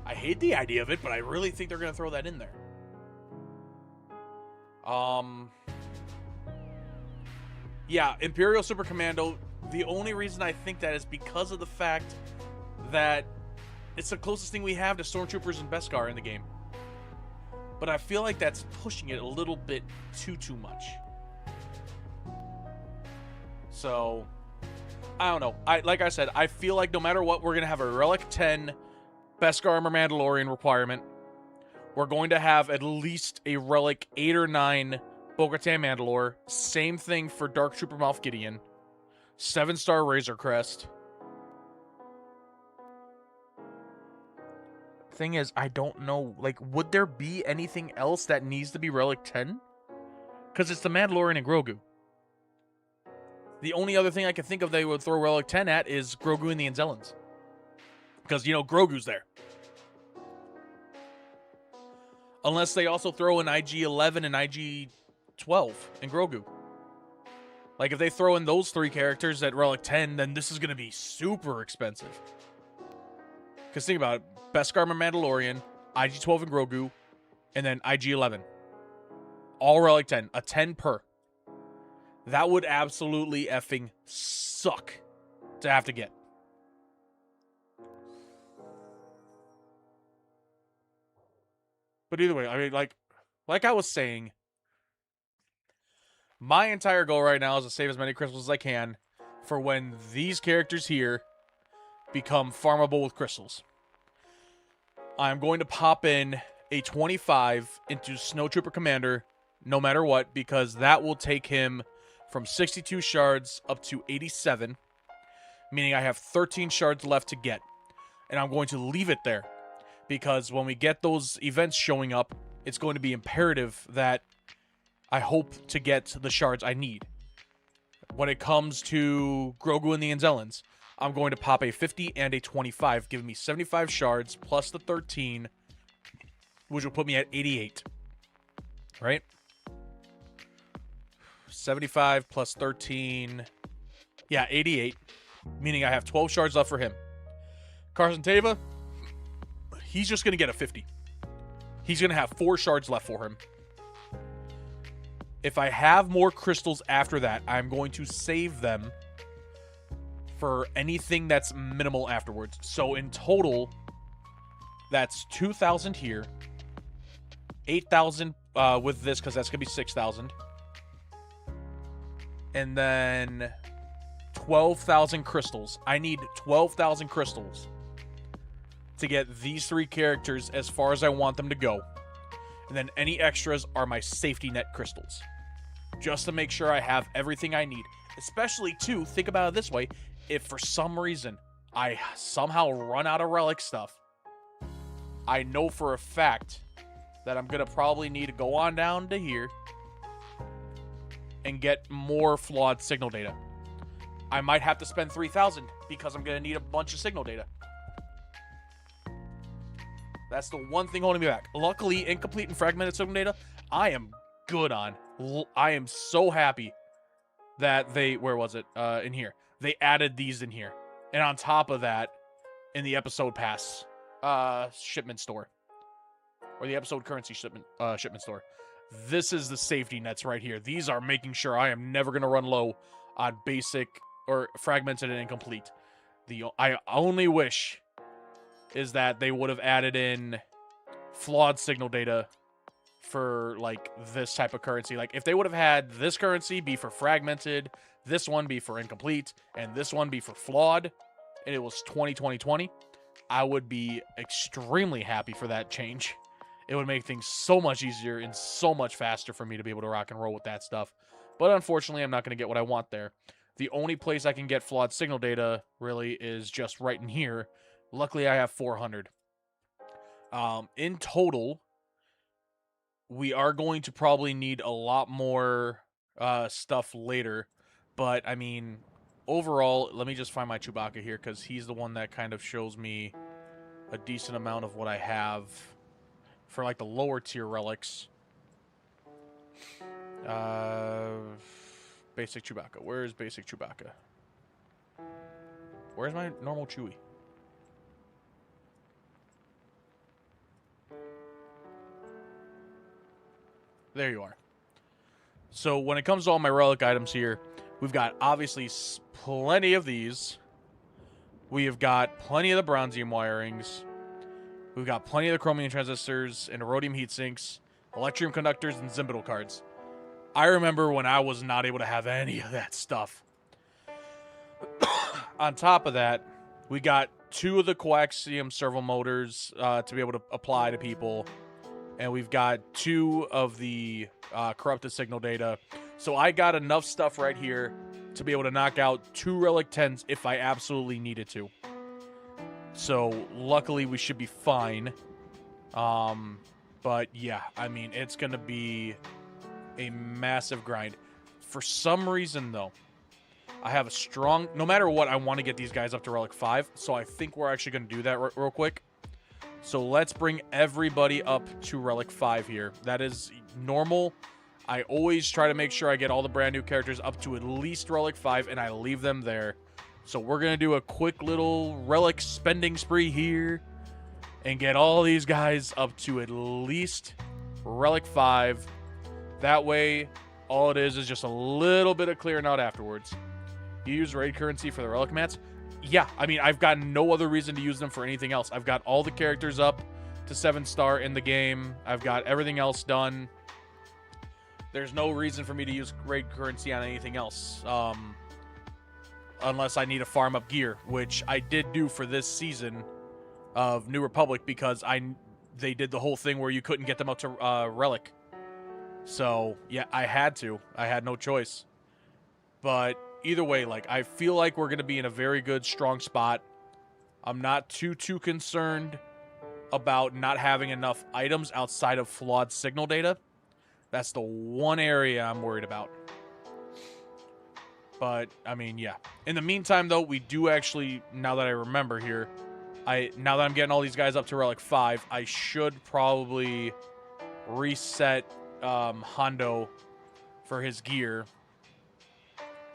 I hate the idea of it, but I really think they're going to throw that in there. Yeah, Imperial Super Commando. The only reason I think that is because of the fact that it's the closest thing we have to Stormtroopers and Beskar in the game. But I feel like that's pushing it a little bit too much. So, I don't know. Like I said, I feel like no matter what, we're going to have a Relic 10 Beskar Armor Mandalorian requirement. We're going to have at least a Relic 8 or 9 Bo-Katan Mandalore. Same thing for Dark Trooper Moff Gideon. 7-star Razor Crest. Thing is, I don't know. Like, would there be anything else that needs to be Relic 10? Because it's the Mandalorian and Grogu. The only other thing I can think of they would throw Relic 10 at is Grogu and the Anzellans. Because, you know, Grogu's there. Unless they also throw in IG-11 and IG-12 in Grogu. Like, if they throw in those 3 characters at Relic 10, then this is going to be super expensive. Because think about it. Beskar Armor Mandalorian, IG-12 and Grogu, and then IG-11. All Relic 10. A 10 per. That would absolutely effing suck to have to get. But either way, I mean, like I was saying, my entire goal right now is to save as many crystals as I can for when these characters here become farmable with crystals. I'm going to pop in a 25 into Snowtrooper Commander no matter what, because that will take him from 62 shards up to 87, meaning I have 13 shards left to get. And I'm going to leave it there, because when we get those events showing up, it's going to be imperative that I hope to get the shards I need. When it comes to Grogu and the Anzellans, I'm going to pop a 50 and a 25, giving me 75 shards plus the 13, which will put me at 88. Right? 75 plus 13. Yeah, 88. Meaning I have 12 shards left for him. Carson Teva, he's just going to get a 50. He's going to have 4 shards left for him. If I have more crystals after that, I'm going to save them for anything that's minimal afterwards. So in total, that's 2,000 here. 8,000 with this, because that's going to be 6,000. And then 12,000 crystals. I need 12,000 crystals to get these 3 characters as far as I want them to go. And then any extras are my safety net crystals. Just to make sure I have everything I need. Especially, too, think about it this way. If for some reason I somehow run out of relic stuff, I know for a fact that I'm going to probably need to go on down to here and get more flawed signal data. I might have to spend 3,000 because I'm going to need a bunch of signal data. That's the one thing holding me back. Luckily, incomplete and fragmented signal data, I am good on. I am so happy that they... Where was it? In here. They added these in here. And on top of that, in the episode pass shipment store. Or the episode currency shipment store. This is the safety nets right here. These are making sure I am never going to run low on basic or fragmented and incomplete. I only wish is that they would have added in flawed signal data for, like, this type of currency. Like, if they would have had this currency be for fragmented, this one be for incomplete, and this one be for flawed, and it was 2020, I would be extremely happy for that change. It would make things so much easier and so much faster for me to be able to rock and roll with that stuff. But unfortunately, I'm not going to get what I want there. The only place I can get flawed signal data really is just right in here. Luckily, I have 400. In total, we are going to probably need a lot more stuff later. But, I mean, overall, let me just find my Chewbacca here, because he's the one that kind of shows me a decent amount of what I have for, like, the lower tier relics. Basic Chewbacca. Where is basic Chewbacca? Where's my normal Chewie? There you are. So when it comes to all my relic items here, we've got obviously plenty of these. We have got plenty of the bronzium wirings. We've got plenty of the chromium transistors and rhodium heat sinks, electrium conductors, and Zimbital cards. I remember when I was not able to have any of that stuff. On top of that, we got 2 of the coaxium servo motors to be able to apply to people. And we've got 2 of the corrupted signal data. So I got enough stuff right here to be able to knock out 2 Relic 10s if I absolutely needed to. So luckily we should be fine. But yeah, I mean, it's going to be a massive grind. For some reason, though, I have a strong... No matter what, I want to get these guys up to Relic 5. So I think we're actually going to do that real quick. So let's bring everybody up to Relic 5 here. That is normal. I always try to make sure I get all the brand new characters up to at least Relic 5, and I leave them there. So we're going to do a quick little Relic spending spree here and get all these guys up to at least Relic 5. That way, all it is just a little bit of clearing out afterwards. You use raid currency for the Relic mats? Yeah, I mean, I've got no other reason to use them for anything else. I've got all the characters up to 7-star in the game. I've got everything else done. There's no reason for me to use raid currency on anything else. Unless I need to farm up gear, which I did do for this season of New Republic because they did the whole thing where you couldn't get them up to Relic. So, yeah, I had to. I had no choice. But either way, like, I feel like we're going to be in a very good, strong spot. I'm not too concerned about not having enough items outside of flawed signal data. That's the one area I'm worried about. But, I mean, yeah. In the meantime, though, we do actually, now that I remember here, now that I'm getting all these guys up to Relic 5, I should probably reset Hondo for his gear.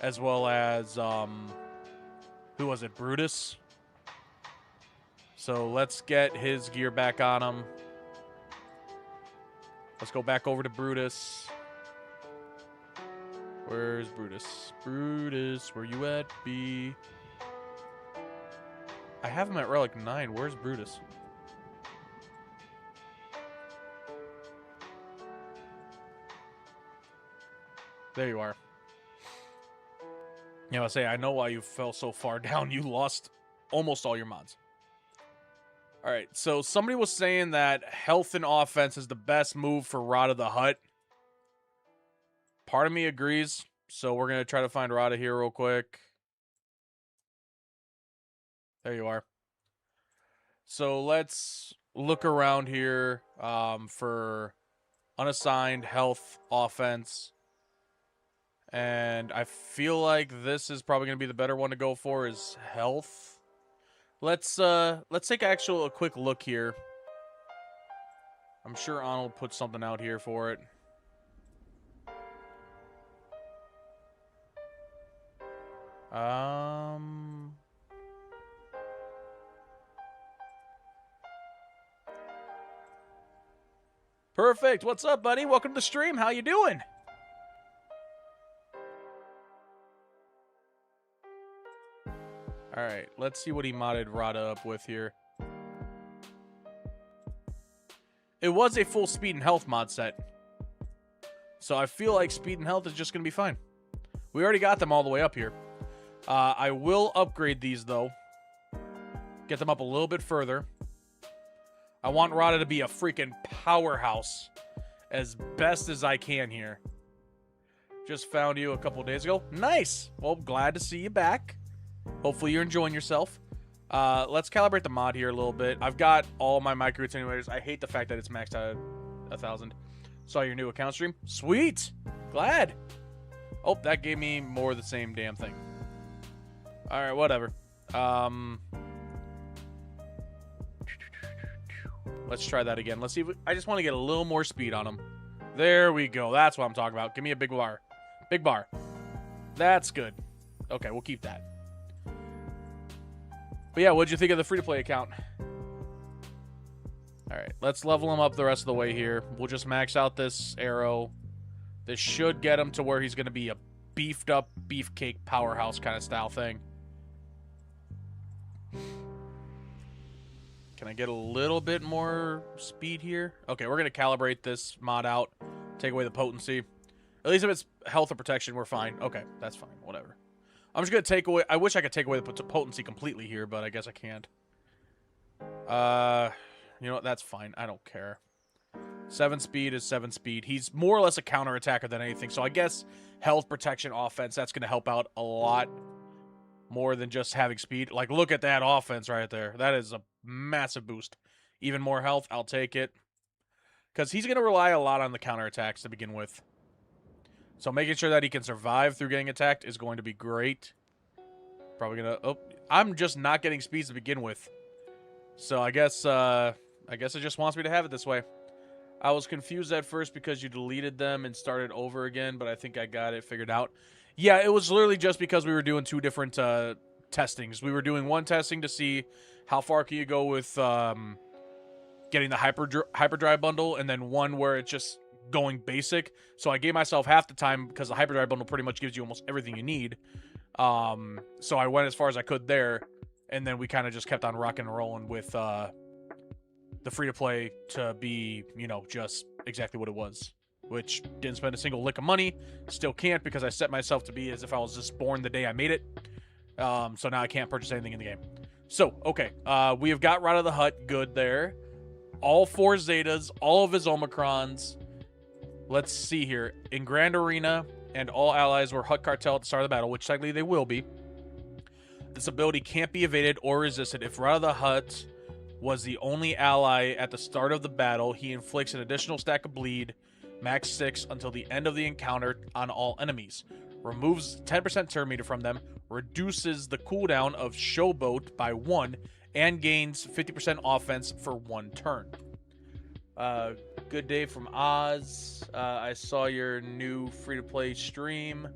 As well as, who was it? Brutus? So let's get his gear back on him. Let's go back over to Brutus. Where's Brutus? Brutus, where you at, B? I have him at Relic 9. Where's Brutus? There you are. Yeah, I'll say, I know why you fell so far down. You lost almost all your mods. All right, so somebody was saying that health and offense is the best move for Rada the Hutt. Part of me agrees, so we're going to try to find Rada here real quick. There you are. So let's look around here for unassigned health, offense. And I feel like this is probably going to be the better one to go for is health. Let's take a quick look here. I'm sure Arnold put something out here for it. Perfect. What's up, buddy? Welcome to the stream. How you doing? All right, let's see what he modded Rada up with here. It was a full speed and health mod set. So I feel like speed and health is just going to be fine. We already got them all the way up here. I will upgrade these, though. Get them up a little bit further. I want Rada to be a freaking powerhouse as best as I can here. Just found you a couple days ago. Nice. Well, glad to see you back. Hopefully you're enjoying yourself. Let's calibrate the mod here a little bit. I've got all my micro attenuators. I hate the fact that it's maxed out at 1,000. Saw your new account stream. Sweet. Glad. Oh, that gave me more of the same damn thing. All right, whatever. Let's try that again. Let's see. I just want to get a little more speed on him. There we go. That's what I'm talking about. Give me a big bar. Big bar. That's good. Okay, we'll keep that. But yeah, what'd you think of the free-to-play account? All right, let's level him up the rest of the way here. We'll just max out this arrow. This should get him to where he's going to be a beefed-up beefcake powerhouse kind of style thing. Can I get a little bit more speed here? Okay, we're going to calibrate this mod out. Take away the potency. At least if it's health or protection, we're fine. Okay, that's fine. Whatever. I'm just going to take away... I wish I could take away the potency completely here, but I guess I can't. You know what? That's fine. I don't care. 7 speed is 7 speed. He's more or less a counter-attacker than anything, so I guess health, protection, offense, that's going to help out a lot more than just having speed. Like, look at that offense right there. That is a massive boost. Even more health, I'll take it. Because he's going to rely a lot on the counterattacks to begin with. So making sure that he can survive through getting attacked is going to be great. Probably going to... Oh, I'm just not getting speeds to begin with. So I guess it just wants me to have it this way. I was confused at first because you deleted them and started over again, but I think I got it figured out. Yeah, it was literally just because we were doing 2 different testings. We were doing one testing to see how far can you go with getting the hyperdrive bundle, and then one where it's just going basic. So I gave myself half the time because the hyperdrive bundle pretty much gives you almost everything you need. So I went as far as I could there, and then we kind of just kept on rocking and rolling with the free-to-play to be, you know, just exactly what it was. Which didn't spend a single lick of money. Still can't because I set myself to be as if I was just born the day I made it. So now I can't purchase anything in the game. So, okay. We have got Rod of the Hutt. Good there. All 4 Zetas. All of his Omicrons. Let's see here. In Grand Arena, and all allies were Hutt Cartel at the start of the battle, which technically they will be. This ability can't be evaded or resisted. If Rod of the Hutt was the only ally at the start of the battle, he inflicts an additional stack of bleed, max 6, until the end of the encounter on all enemies. Removes 10% turn meter from them, reduces the cooldown of Showboat by 1, and gains 50% offense for 1 turn. Good day from Oz. I saw your new free-to-play stream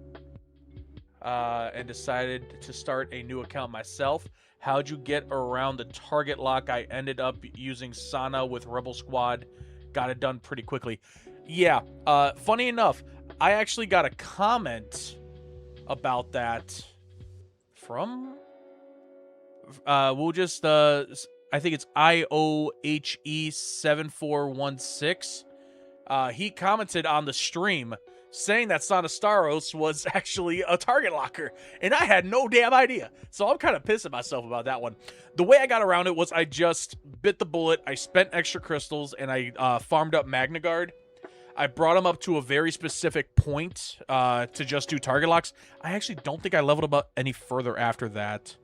and decided to start a new account myself. How'd you get around the target lock? I ended up using Sana with Rebel Squad. Got it done pretty quickly. Yeah, funny enough, I actually got a comment about that from... we'll just... I think it's IOHE7416. He commented on the stream saying that Sana Staros was actually a target locker, and I had no damn idea. So I'm kind of pissed at myself about that one. The way I got around it was I just bit the bullet, I spent extra crystals, and I farmed up Magna Guard. I brought him up to a very specific point to just do target locks. I actually don't think I leveled him up any further after that.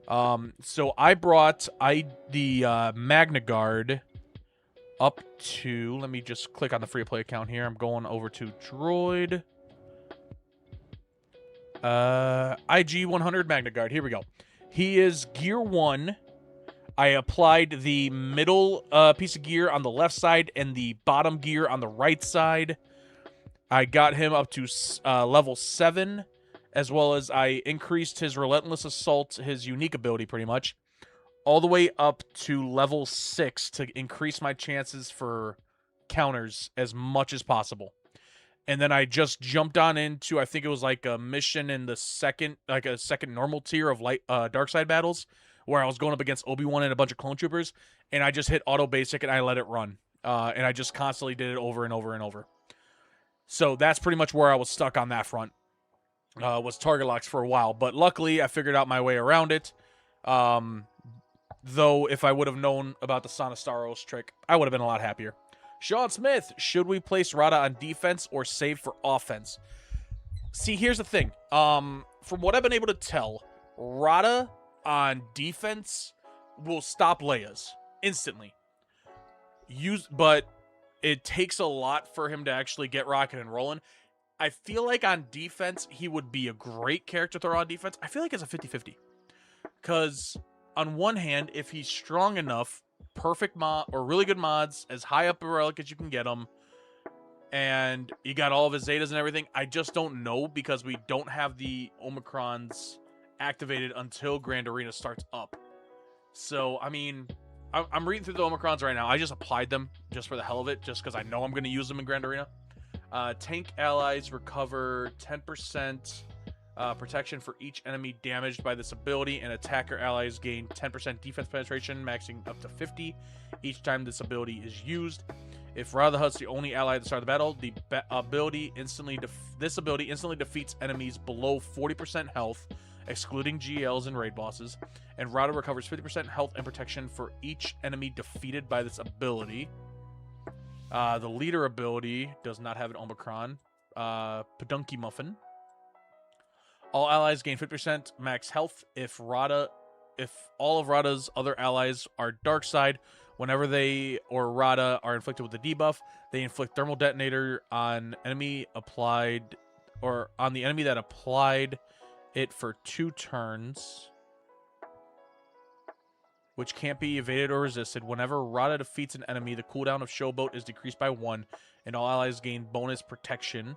So I brought the Magna Guard up to, let me just click on the free play account here. I'm going over to Droid. IG 100 Magna Guard. Here we go. He is gear 1. I applied the middle piece of gear on the left side and the bottom gear on the right side. I got him up to level 7, as well as I increased his Relentless Assault, his unique ability pretty much, all the way up to level 6 to increase my chances for counters as much as possible. And then I just jumped on into, I think it was like a mission in the second normal tier of dark side battles, where I was going up against Obi-Wan and a bunch of clone troopers, and I just hit auto basic and I let it run. And I just constantly did it over and over and over. So that's pretty much where I was stuck on that front. Was target locks for a while, but luckily I figured out my way around it. Though if I would have known about the Sana Staros trick, I would have been a lot happier. Sean Smith, should we place Rada on defense or save for offense? See, here's the thing. From what I've been able to tell, Rada on defense will stop Leia's instantly. But it takes a lot for him to actually get rocking and rolling. I feel like on defense, he would be a great character throw on defense. I feel like it's a 50-50. Because on one hand, if he's strong enough, perfect mod or really good mods, as high up a relic as you can get him, and you got all of his Zetas and everything, I just don't know because we don't have the Omicrons activated until Grand Arena starts up. So, I mean, I'm reading through the Omicrons right now. I just applied them just for the hell of it, just because I know I'm going to use them in Grand Arena. Tank allies recover 10% protection for each enemy damaged by this ability, and attacker allies gain 10% defense penetration, maxing up to 50 each time this ability is used. If Ra the Hutt's the only ally at the start of the battle, this ability instantly defeats enemies below 40% health, excluding GLs and raid bosses, and Rada recovers 50% health and protection for each enemy defeated by this ability. The leader ability does not have an Omicron. Pedunky Muffin. All allies gain 50% max health if all of Rada's other allies are dark side. Whenever they or Rada are inflicted with the debuff, they inflict thermal detonator on the enemy that applied it for 2 turns, which can't be evaded or resisted. Whenever Rada defeats an enemy, the cooldown of Showboat is decreased by 1, and all allies gain bonus protection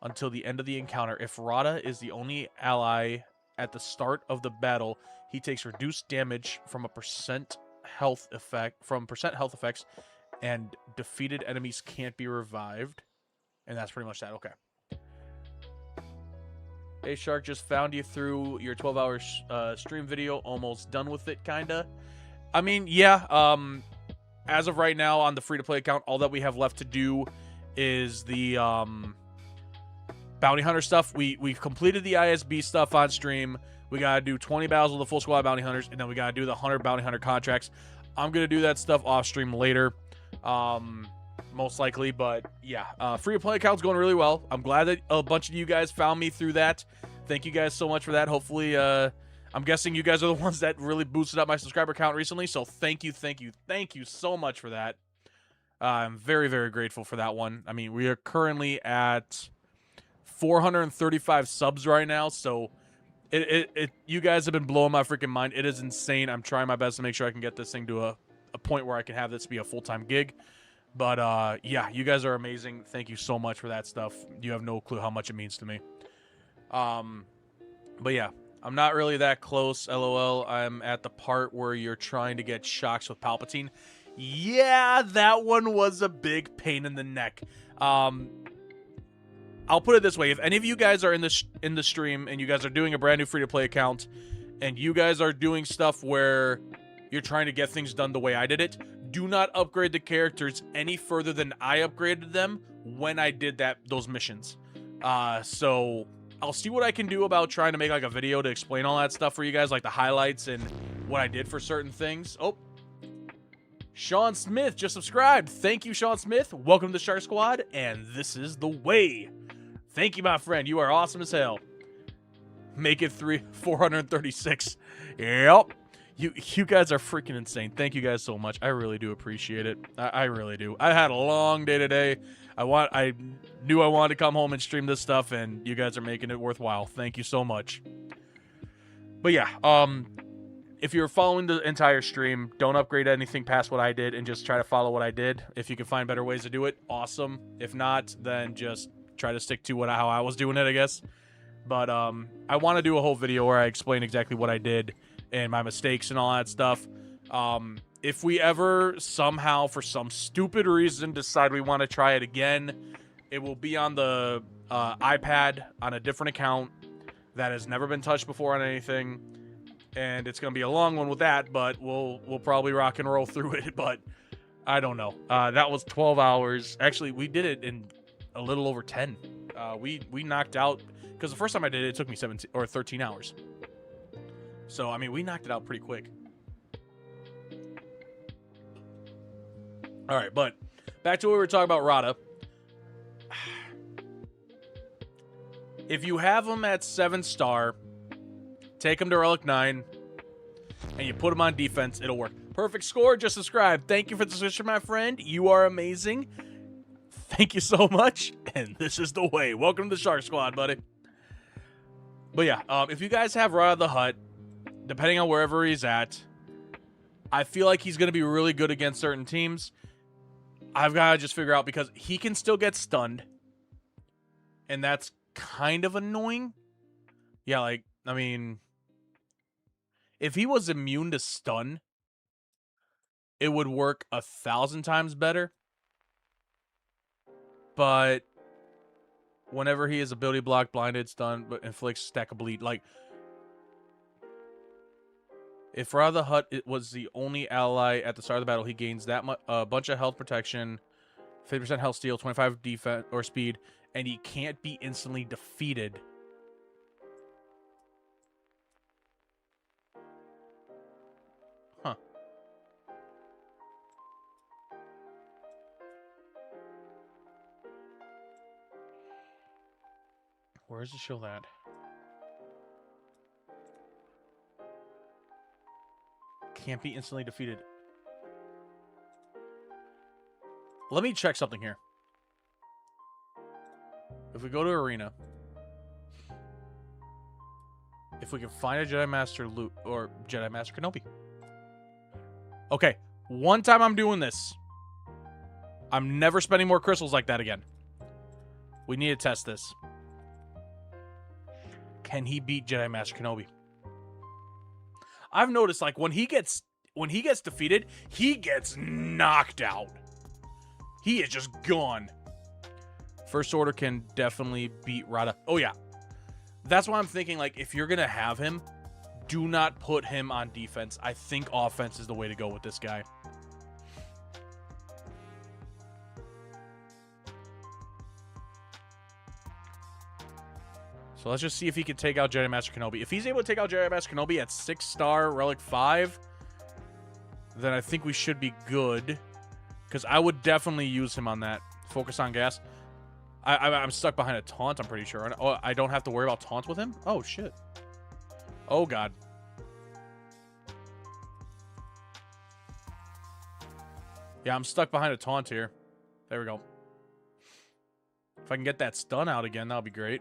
until the end of the encounter. If Rada is the only ally at the start of the battle, he takes reduced damage from percent health effects, and defeated enemies can't be revived. And that's pretty much that. Okay. Hey Shark, just found you through your 12-hour stream video. Almost done with it, kinda. I mean, yeah. As of right now on the free-to-play account, all that we have left to do is the bounty hunter stuff. We've completed the ISB stuff on stream. We gotta do 20 battles with the full squad of bounty hunters, and then we gotta do the 100 bounty hunter contracts. I'm gonna do that stuff off stream later, most likely. But yeah, free to play account's going really well. I'm glad that a bunch of you guys found me through that. Thank you guys so much for that. Hopefully, I'm guessing you guys are the ones that really boosted up my subscriber count recently. So thank you so much for that. I'm very, very grateful for that one. I mean, we are currently at 435 subs right now, so you guys have been blowing my freaking mind. It is insane. I'm trying my best to make sure I can get this thing to a point where I can have this be a full-time gig. But yeah, you guys are amazing. Thank you so much for that stuff. You have no clue how much it means to me. But yeah, I'm not really that close, LOL. I'm at the part where you're trying to get shocks with Palpatine. Yeah, that one was a big pain in the neck. I'll put it this way: if any of you guys are in the stream and you guys are doing a brand new free-to-play account, and you guys are doing stuff where you're trying to get things done the way I did it, do not upgrade the characters any further than I upgraded them when I did those missions. So I'll see what I can do about trying to make like a video to explain all that stuff for you guys, like the highlights and what I did for certain things. Oh, Sean Smith just subscribed. Thank you, Sean Smith. Welcome to the Shark Squad, and this is the way. Thank you, my friend. You are awesome as hell. Make it 436. Yep. You guys are freaking insane. Thank you guys so much. I really do appreciate it. I really do. I had a long day today. I knew I wanted to come home and stream this stuff, and you guys are making it worthwhile. Thank you so much. But yeah, if you're following the entire stream, don't upgrade anything past what I did and just try to follow what I did. If you can find better ways to do it, awesome. If not, then just try to stick to how I was doing it, I guess. But I want to do a whole video where I explain exactly what I did and my mistakes and all that stuff. If we ever somehow, for some stupid reason, decide we want to try it again, it will be on the iPad on a different account that has never been touched before on anything. And it's going to be a long one with that, but we'll probably rock and roll through it. But I don't know. That was 12 hours. Actually, we did it in a little over 10. We knocked out, because the first time I did it, it took me 17 or 13 hours. So, I mean, we knocked it out pretty quick. All right, but back to what we were talking about, Rada. If you have him at 7-star, take him to Relic 9, and you put him on defense, it'll work. Perfect score, just subscribe. Thank you for the subscription, my friend. You are amazing. Thank you so much, and this is the way. Welcome to the Shark Squad, buddy. But yeah, if you guys have Rada the Hutt, depending on wherever he's at, I feel like he's going to be really good against certain teams. I've got to just figure out, because he can still get stunned, and that's kind of annoying. Yeah, like, I mean, if he was immune to stun, it would work 1,000 times better. But whenever he is ability block, blinded, stun, but inflicts stack of bleed, like, if Rada the Hutt was the only ally at the start of the battle, he gains that bunch of health protection, 50% health steal, 25 defense or speed, and he can't be instantly defeated. Huh. Where does it show that? Can't be instantly defeated. Let me check something here. If we go to Arena, if we can find a Jedi Master loot or Jedi Master Kenobi. Okay, one time I'm doing this. I'm never spending more crystals like that again. We need to test this. Can he beat Jedi Master Kenobi? I've noticed, like, when he gets defeated, he gets knocked out. He is just gone. First Order can definitely beat Rada. Oh, yeah. That's why I'm thinking, like, if you're going to have him, do not put him on defense. I think offense is the way to go with this guy. So let's just see if he can take out Jedi Master Kenobi. If he's able to take out Jedi Master Kenobi at 6-star Relic 5, then I think we should be good. Because I would definitely use him on that. Focus on gas. I'm stuck behind a taunt, I'm pretty sure. Oh, I don't have to worry about taunts with him? Oh, shit. Oh, God. Yeah, I'm stuck behind a taunt here. There we go. If I can get that stun out again, that'll be great.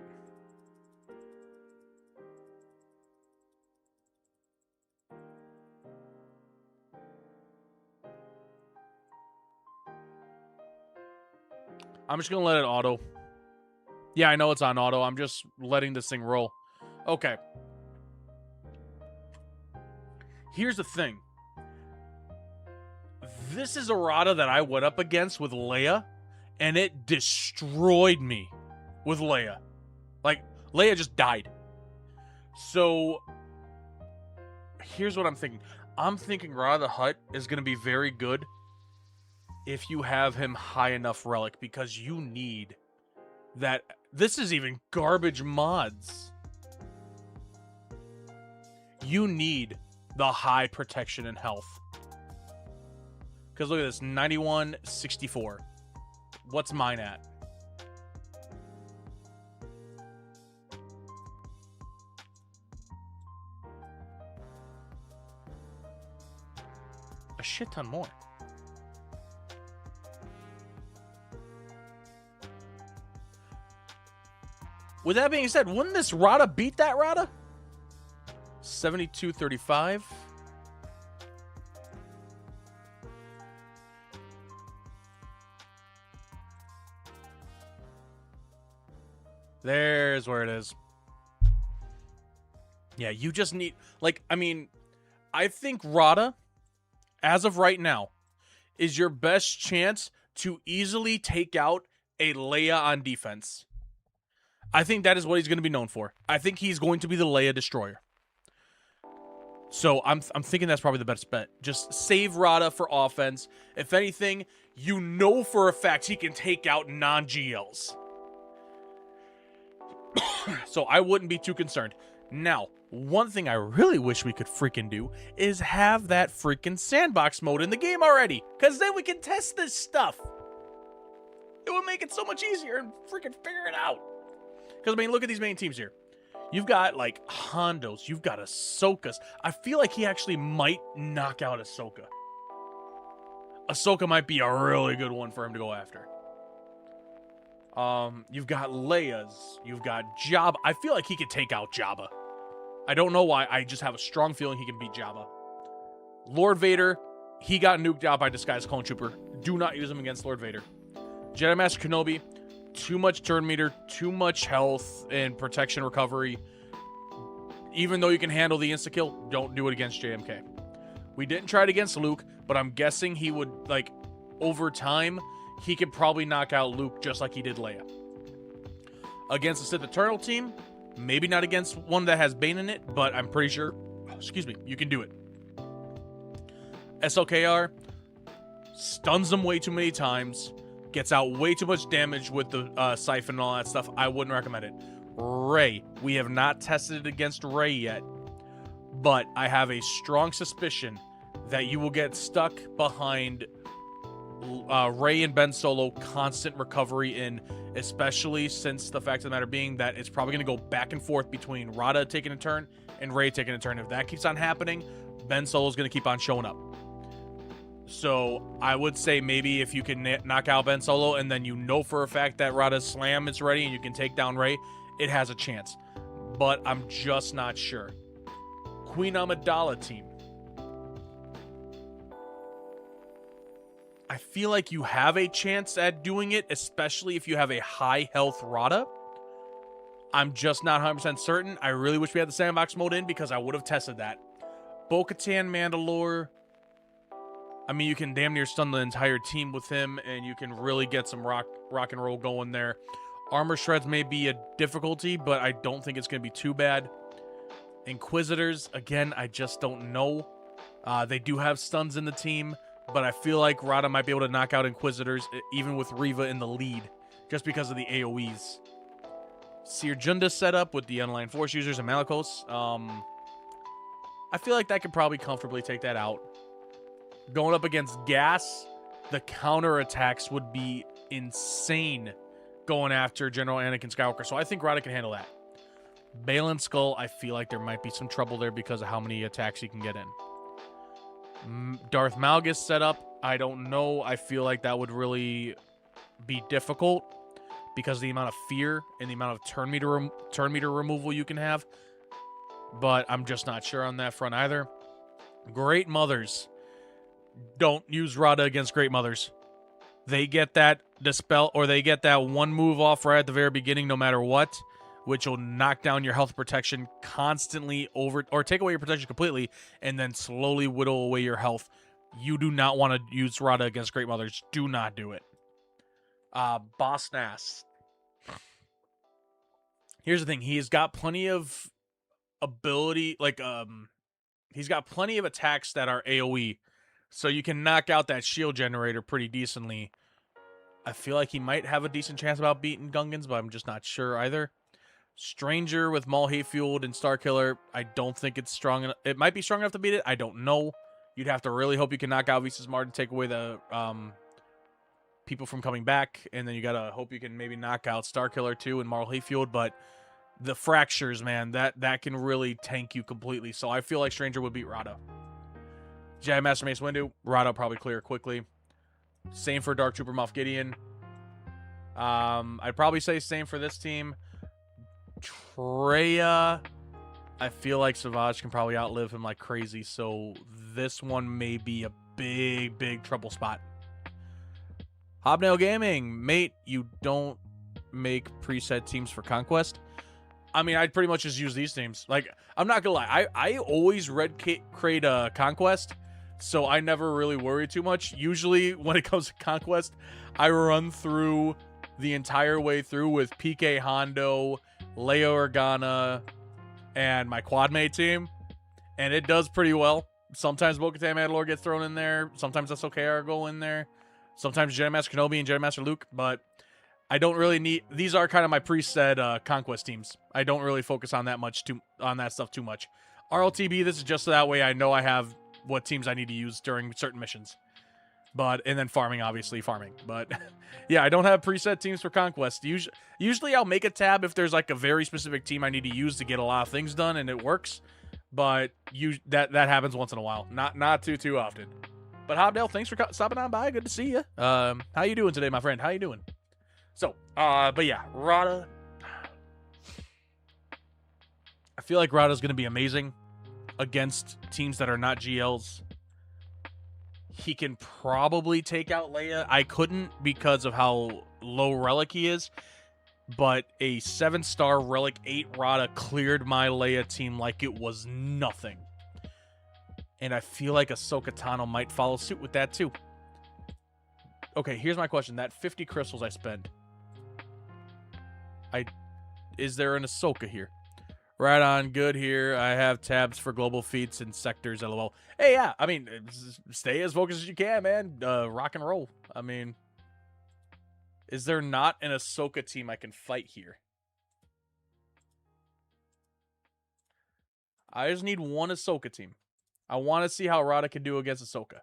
I'm just going to let it auto. Yeah, I know it's on auto. I'm just letting this thing roll. Okay. Here's the thing. This is a Rada that I went up against with Leia, and it destroyed me with Leia. Like, Leia just died. So, here's what I'm thinking. I'm thinking Rada the Hutt is going to be very good if you have him high enough relic, because you need that. This is even garbage mods. You need the high protection and health. Because look at this, 9164. What's mine at? A shit ton more. With that being said, wouldn't this Rada beat that Rada? 7235. There's where it is. Yeah, you just need, like, I mean, I think Rada, as of right now, is your best chance to easily take out a Leia on defense. I think that is what he's going to be known for. I think he's going to be the Leia Destroyer. So I'm thinking that's probably the best bet. Just save Rada for offense. If anything, you know for a fact he can take out non-GLs. So I wouldn't be too concerned. Now, one thing I really wish we could freaking do is have that freaking sandbox mode in the game already. Because then we can test this stuff. It would make it so much easier and freaking figure it out. Because, I mean, look at these main teams here. You've got, like, Hondos. You've got Ahsokas. I feel like he actually might knock out Ahsoka. Ahsoka might be a really good one for him to go after. You've got Leia's. You've got Jabba. I feel like he could take out Jabba. I don't know why. I just have a strong feeling he can beat Jabba. Lord Vader, he got nuked out by Disguised Clone Trooper. Do not use him against Lord Vader. Jedi Master Kenobi, too much turn meter, too much health and protection recovery. Even though you can handle the insta-kill, don't do it against JMK. We didn't try it against Luke, but I'm guessing he would, like, over time, he could probably knock out Luke just like he did Leia. Against the Sith Eternal team, maybe not against one that has Bane in it, but I'm pretty sure, you can do it. SLKR stuns them way too many times, gets out way too much damage with the siphon and all that stuff. I wouldn't recommend it. Rey, we have not tested it against Rey yet, but I have a strong suspicion that you will get stuck behind Rey and Ben Solo constant recovery in, especially since the fact of the matter being that it's probably going to go back and forth between Rada taking a turn and Rey taking a turn. If that keeps on happening, Ben Solo's going to keep on showing up. So I would say maybe if you can knock out Ben Solo and then you know for a fact that Rada's slam is ready and you can take down Rey, it has a chance. But I'm just not sure. Queen Amidala team. I feel like you have a chance at doing it, especially if you have a high health Rada. I'm just not 100% certain. I really wish we had the sandbox mode in because I would have tested that. Bo-Katan, Mandalore. I mean, you can damn near stun the entire team with him, and you can really get some rock and roll going there. Armor shreds may be a difficulty, but I don't think it's going to be too bad. Inquisitors, again, I just don't know. They do have stuns in the team, but I feel like Rada might be able to knock out Inquisitors, even with Reva in the lead, just because of the AoEs. Seer Junda setup with the Unaligned Force users and Malicos. I feel like that could probably comfortably take that out. Going up against Gas, the counterattacks would be insane going after General Anakin Skywalker. So I think Rada can handle that. Baylan Skull, I feel like there might be some trouble there because of how many attacks he can get in. Darth Malgus setup, I don't know. I feel like that would really be difficult because of the amount of fear and the amount of turn meter removal you can have. But I'm just not sure on that front either. Great Mothers. Don't use Rada against Great Mothers. They get that dispel, or they get that one move off right at the very beginning no matter what, which will knock down your health protection constantly or take away your protection completely and then slowly whittle away your health. You do not want to use Rada against Great Mothers. Do not do it. Boss Nass. Here's the thing. He's got plenty of ability, he's got plenty of attacks that are AoE. So you can knock out that shield generator pretty decently. I feel like he might have a decent chance about beating Gungans, but I'm just not sure either. Stranger with Maul Hayfield and Starkiller, I don't think it's strong enough. It might be strong enough to beat it. I don't know. You'd have to really hope you can knock out Visas Martin, take away the people from coming back, and then you gotta hope you can maybe knock out Starkiller too and Maul Hayfield. But the fractures, man, that can really tank you completely. So I feel like Stranger would beat Rada. Jedi Master Mace Windu, Rada probably clear quickly. Same for Dark Trooper Moff Gideon. I'd probably say same for this team. Traya, I feel like Savage can probably outlive him like crazy, so this one may be a big trouble spot. Hobnail Gaming, mate, you don't make preset teams for Conquest. I mean, I'd pretty much just use these teams. Like, I'm not gonna lie, I always create a Conquest, so I never really worry too much. Usually, when it comes to Conquest, I run through the entire way through with PK Hondo, Leia Organa, and my quad mate team, and it does pretty well. Sometimes Bo-Katan Mandalore gets thrown in there. Sometimes SLKR go in there. Sometimes Jedi Master Kenobi and Jedi Master Luke, but I don't really need. These are kind of my preset Conquest teams. I don't really focus on that stuff too much. RLTB, this is just so that way I know I have what teams I need to use during certain missions. and then farming, obviously farming. But yeah, I don't have preset teams for Conquest. Usually I'll make a tab if there's like a very specific team I need to use to get a lot of things done, and it works. But that happens once in a while, not too often. But Hobdale, thanks for stopping on by. Good to see you. How you doing today, my friend? How you doing? So, but yeah, Rada. I feel like Rada's gonna be amazing against teams that are not GLs. He can probably take out Leia. I couldn't because of how low Relic he is. But a 7-star Relic 8 Rada cleared my Leia team like it was nothing. And I feel like Ahsoka Tano might follow suit with that too. Okay, here's my question. That 50 crystals I spend. Is there an Ahsoka here? Right on, good here. I have tabs for global feats and sectors, lol. Hey, yeah, I mean, stay as focused as you can, man. Rock and roll. I mean, is there not an Ahsoka team I can fight here? I just need one Ahsoka team. I want to see how Rada can do against Ahsoka.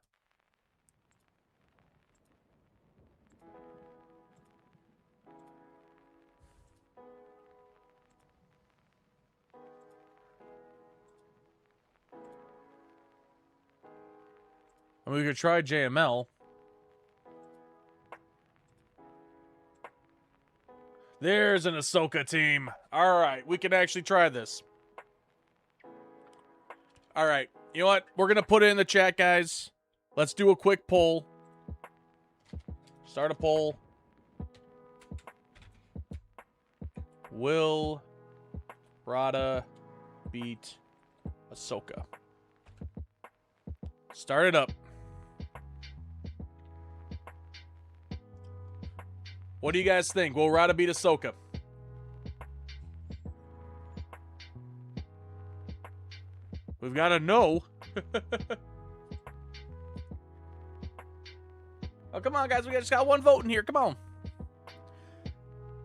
I mean, we could try JML. There's an Ahsoka team. All right, we can actually try this. All right, you know what? We're going to put it in the chat, guys. Let's do a quick poll. Start a poll. Will Rada beat Ahsoka? Start it up. What do you guys think? Will Rada beat Ahsoka? We've got to know. Oh, come on, guys. We just got one vote in here. Come on.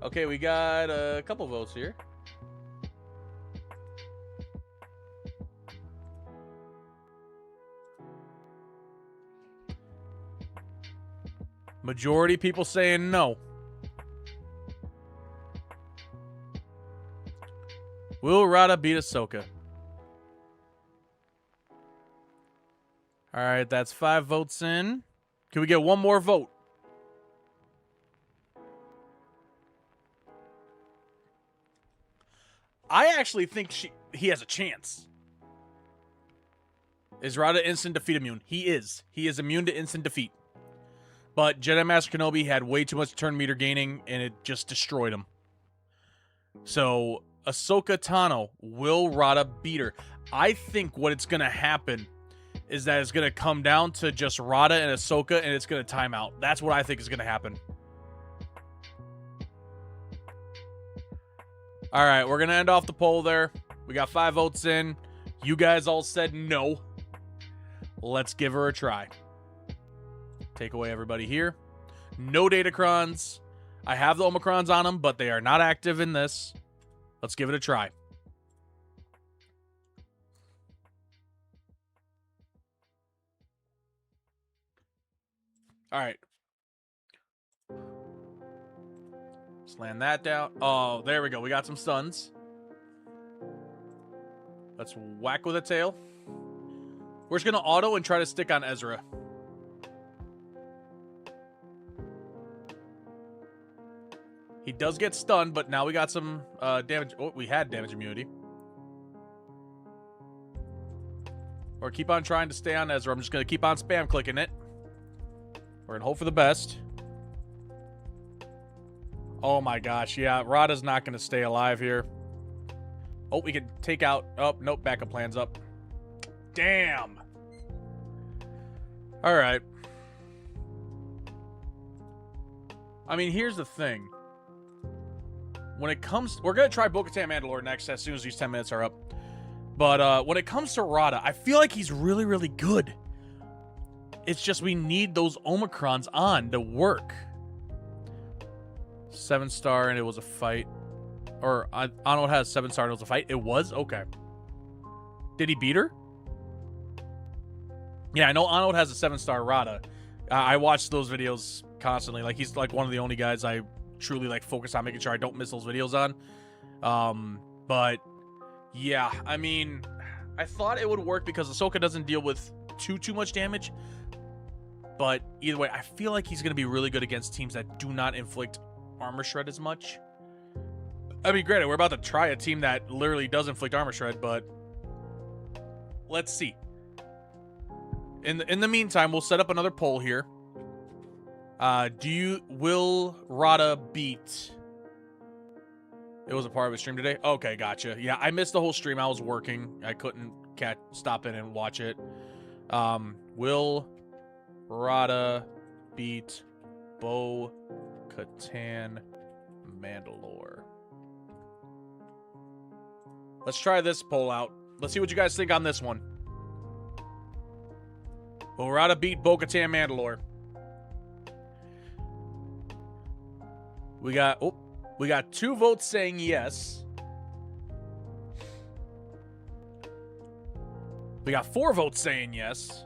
Okay, we got a couple votes here. Majority people saying no. Will Rada beat Ahsoka? All right, that's 5 votes in. Can we get one more vote? I actually think he has a chance. Is Rada instant defeat immune? He is. He is immune to instant defeat. But Jedi Master Kenobi had way too much turn meter gaining, and it just destroyed him. So, Ahsoka Tano, will Rada beat her? I think what it's going to happen is that it's going to come down to just Rada and Ahsoka, and it's going to time out. That's what I think is going to happen. All right, we're going to end off the poll there. We got 5 votes in. You guys all said no. Let's give her a try. Take away everybody here. No Datacrons. I have the Omicrons on them, but they are not active in this. Let's give it a try. All right. Let's land that down. Oh, there we go. We got some stuns. Let's whack with a tail. We're just going to auto and try to stick on Ezra. He does get stunned, but now we got some damage. Oh, we had damage immunity. Or keep on trying to stay on Ezra. I'm just going to keep on spam clicking it. We're going to hope for the best. Oh my gosh, yeah. Rada's not going to stay alive here. Oh, we can take out... Oh, nope, backup plan's up. Damn. All right. I mean, here's the thing. When it comes... We're going to try Bo-Katan Mandalore next as soon as these 10 minutes are up. But when it comes to Rada, I feel like he's really, really good. It's just we need those Omicrons on to work. 7-star and it was a fight. Or I don't know what has 7-star and it was a fight. It was? Okay. Did he beat her? Yeah, I know Arnold has a 7-star Rada. I watch those videos constantly. Like, he's like one of the only guys I truly like focus on making sure I don't miss those videos on. But yeah, I mean, I thought it would work because Ahsoka doesn't deal with too much damage. But either way, I feel like he's going to be really good against teams that do not inflict armor shred as much. I mean, granted, we're about to try a team that literally does inflict armor shred, but let's see. In the meantime, we'll set up another poll here. Will Rada beat? It was a part of his stream today. Okay, gotcha. Yeah, I missed the whole stream. I was working. I couldn't stop in and watch it. Will Rada beat Bo-Katan Mandalore? Let's try this poll out. Let's see what you guys think on this one. Will Rada beat Bo-Katan Mandalore? We got 2 votes saying yes. We got 4 votes saying yes.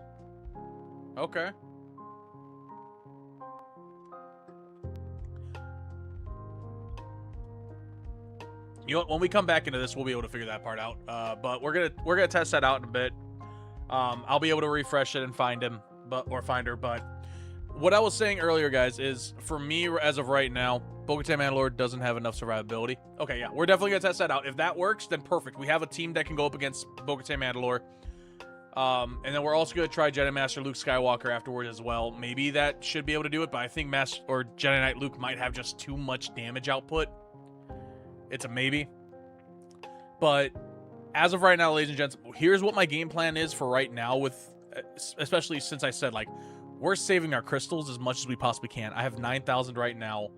Okay. You know what? When we come back into this, we'll be able to figure that part out. But we're gonna test that out in a bit. I'll be able to refresh it and find him, or find her. But what I was saying earlier, guys, is for me as of right now, Bo-Katan Mandalore doesn't have enough survivability. Okay, yeah, we're definitely gonna test that out. If that works, then perfect. We have a team that can go up against Bo-Katan Mandalore. And then we're also gonna try Jedi Master Luke Skywalker afterward as well. Maybe that should be able to do it, but I think Jedi Knight Luke might have just too much damage output. It's a maybe. But as of right now, ladies and gents, here's what my game plan is for right now, with especially since I said, like, we're saving our crystals as much as we possibly can. I have 9,000 right now.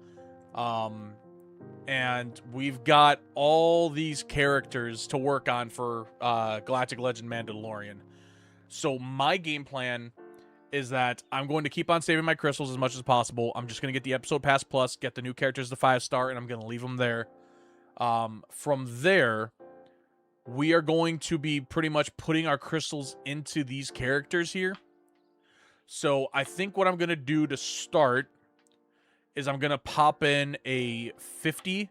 And we've got all these characters to work on for Galactic Legend Mandalorian. So my game plan is that I'm going to keep on saving my crystals as much as possible. I'm just going to get the Episode Pass Plus, get the new characters to 5-star, and I'm going to leave them there. From there, we are going to be pretty much putting our crystals into these characters here. So I think what I'm going to do to start is I'm going to pop in a 50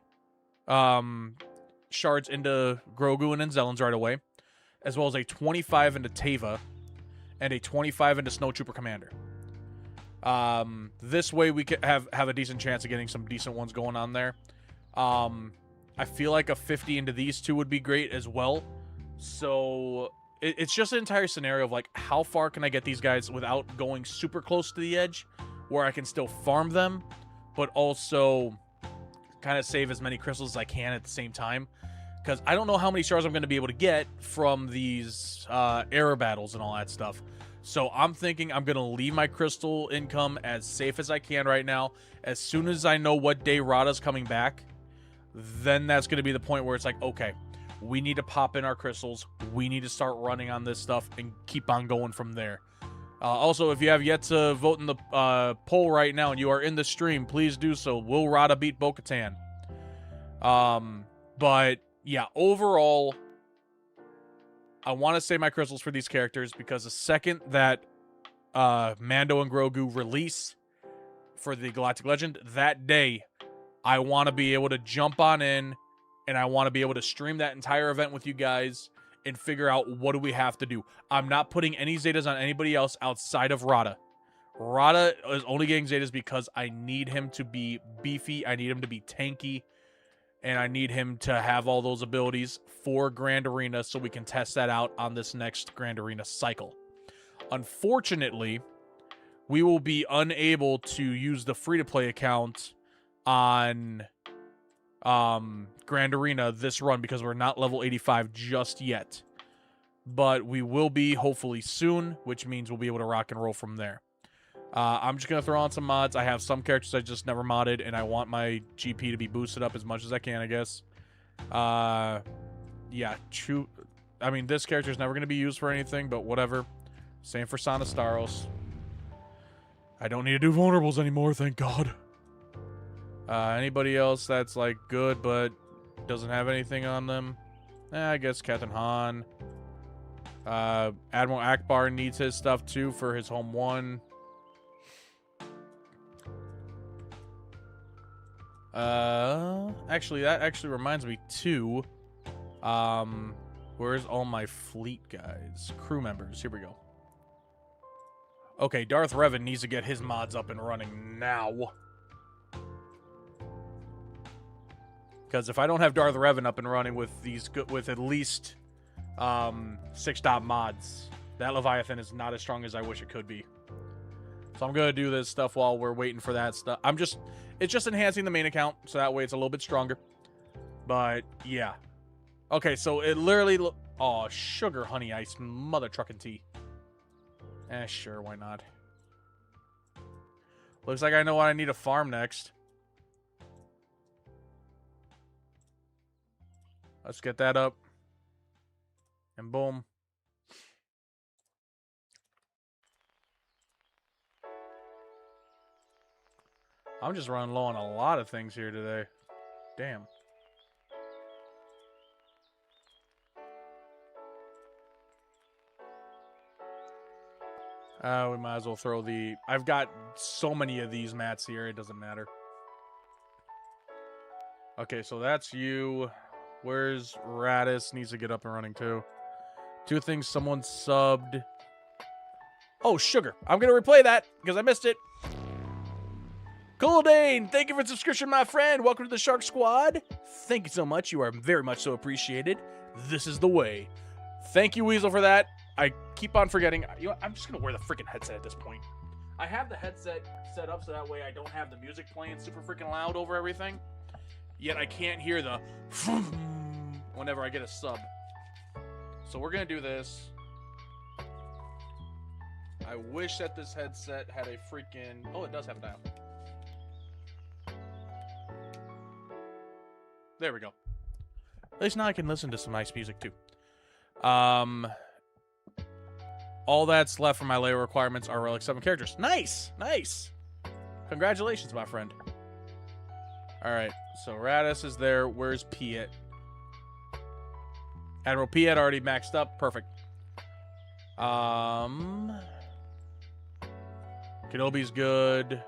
shards into Grogu and Anzellans right away, as well as a 25 into Teva, and a 25 into Snowtrooper Commander. This way we can have a decent chance of getting some decent ones going on there. I feel like a 50 into these two would be great as well. So it's just an entire scenario of, like, how far can I get these guys without going super close to the edge, where I can still farm them, but also kind of save as many crystals as I can at the same time. Because I don't know how many shards I'm going to be able to get from these error battles and all that stuff. So I'm thinking I'm going to leave my crystal income as safe as I can right now. As soon as I know what day Rada's coming back, then that's going to be the point where it's like, okay, we need to pop in our crystals. We need to start running on this stuff and keep on going from there. Also, if you have yet to vote in the poll right now and you are in the stream, please do so. Will Rada beat Bo-Katan? But yeah, overall, I want to save my crystals for these characters, because the second that Mando and Grogu release for the Galactic Legend, that day, I want to be able to jump on in, and I want to be able to stream that entire event with you guys and figure out what do we have to do. I'm not putting any Zetas on anybody else outside of Rada. Rada is only getting Zetas because I need him to be beefy, I need him to be tanky, and I need him to have all those abilities for Grand Arena so we can test that out on this next Grand Arena cycle. Unfortunately, we will be unable to use the free-to-play account on Grand Arena this run because we're not level 85 just yet. But we will be hopefully soon, which means we'll be able to rock and roll from there. I'm just going to throw on some mods. I have some characters I just never modded, and I want my GP to be boosted up as much as I can, I guess. Yeah, true. I mean, this character is never going to be used for anything, but whatever. Same for Sana Staros. I don't need to do vulnerables anymore, thank God. Anybody else that's, like, good but doesn't have anything on them? I guess Captain Han. Admiral Akbar needs his stuff, too, for his Home 1. Actually, that actually reminds me too. Where's all my fleet guys? Crew members. Here we go. Okay, Darth Revan needs to get his mods up and running now. Because if I don't have Darth Revan up and running with these with at least 6-dot mods, that Leviathan is not as strong as I wish it could be. So I'm gonna do this stuff while we're waiting for that stuff. It's just enhancing the main account, so that way it's a little bit stronger. But yeah. Okay, so it literally oh, sugar honey ice mother truckin' tea. Sure, why not? Looks like I know what I need to farm next. Let's get that up. And boom. I'm just running low on a lot of things here today. Damn. We might as well throw the... I've got so many of these mats here, it doesn't matter. Okay, so that's you. Where's Radis? Needs to get up and running too. Two things someone subbed. Oh, sugar. I'm going to replay that because I missed it. Cool Dane, thank you for the subscription, my friend. Welcome to the Shark Squad. Thank you so much. You are very much so appreciated. This is the way. Thank you, Weasel, for that. I keep on forgetting. You know, I'm just going to wear the freaking headset at this point. I have the headset set up so that way I don't have the music playing super freaking loud over everything. Yet I can't hear the whenever I get a sub. So we're going to do this. I wish that this headset had a freaking... Oh, it does have a dial. There we go. At least now I can listen to some nice music too. All that's left for my layer requirements are Relic 7 characters. Nice! Nice! Congratulations, my friend. Alright, so Radis is there. Where's Piet? Admiral Piet already maxed up. Perfect. Kenobi's good.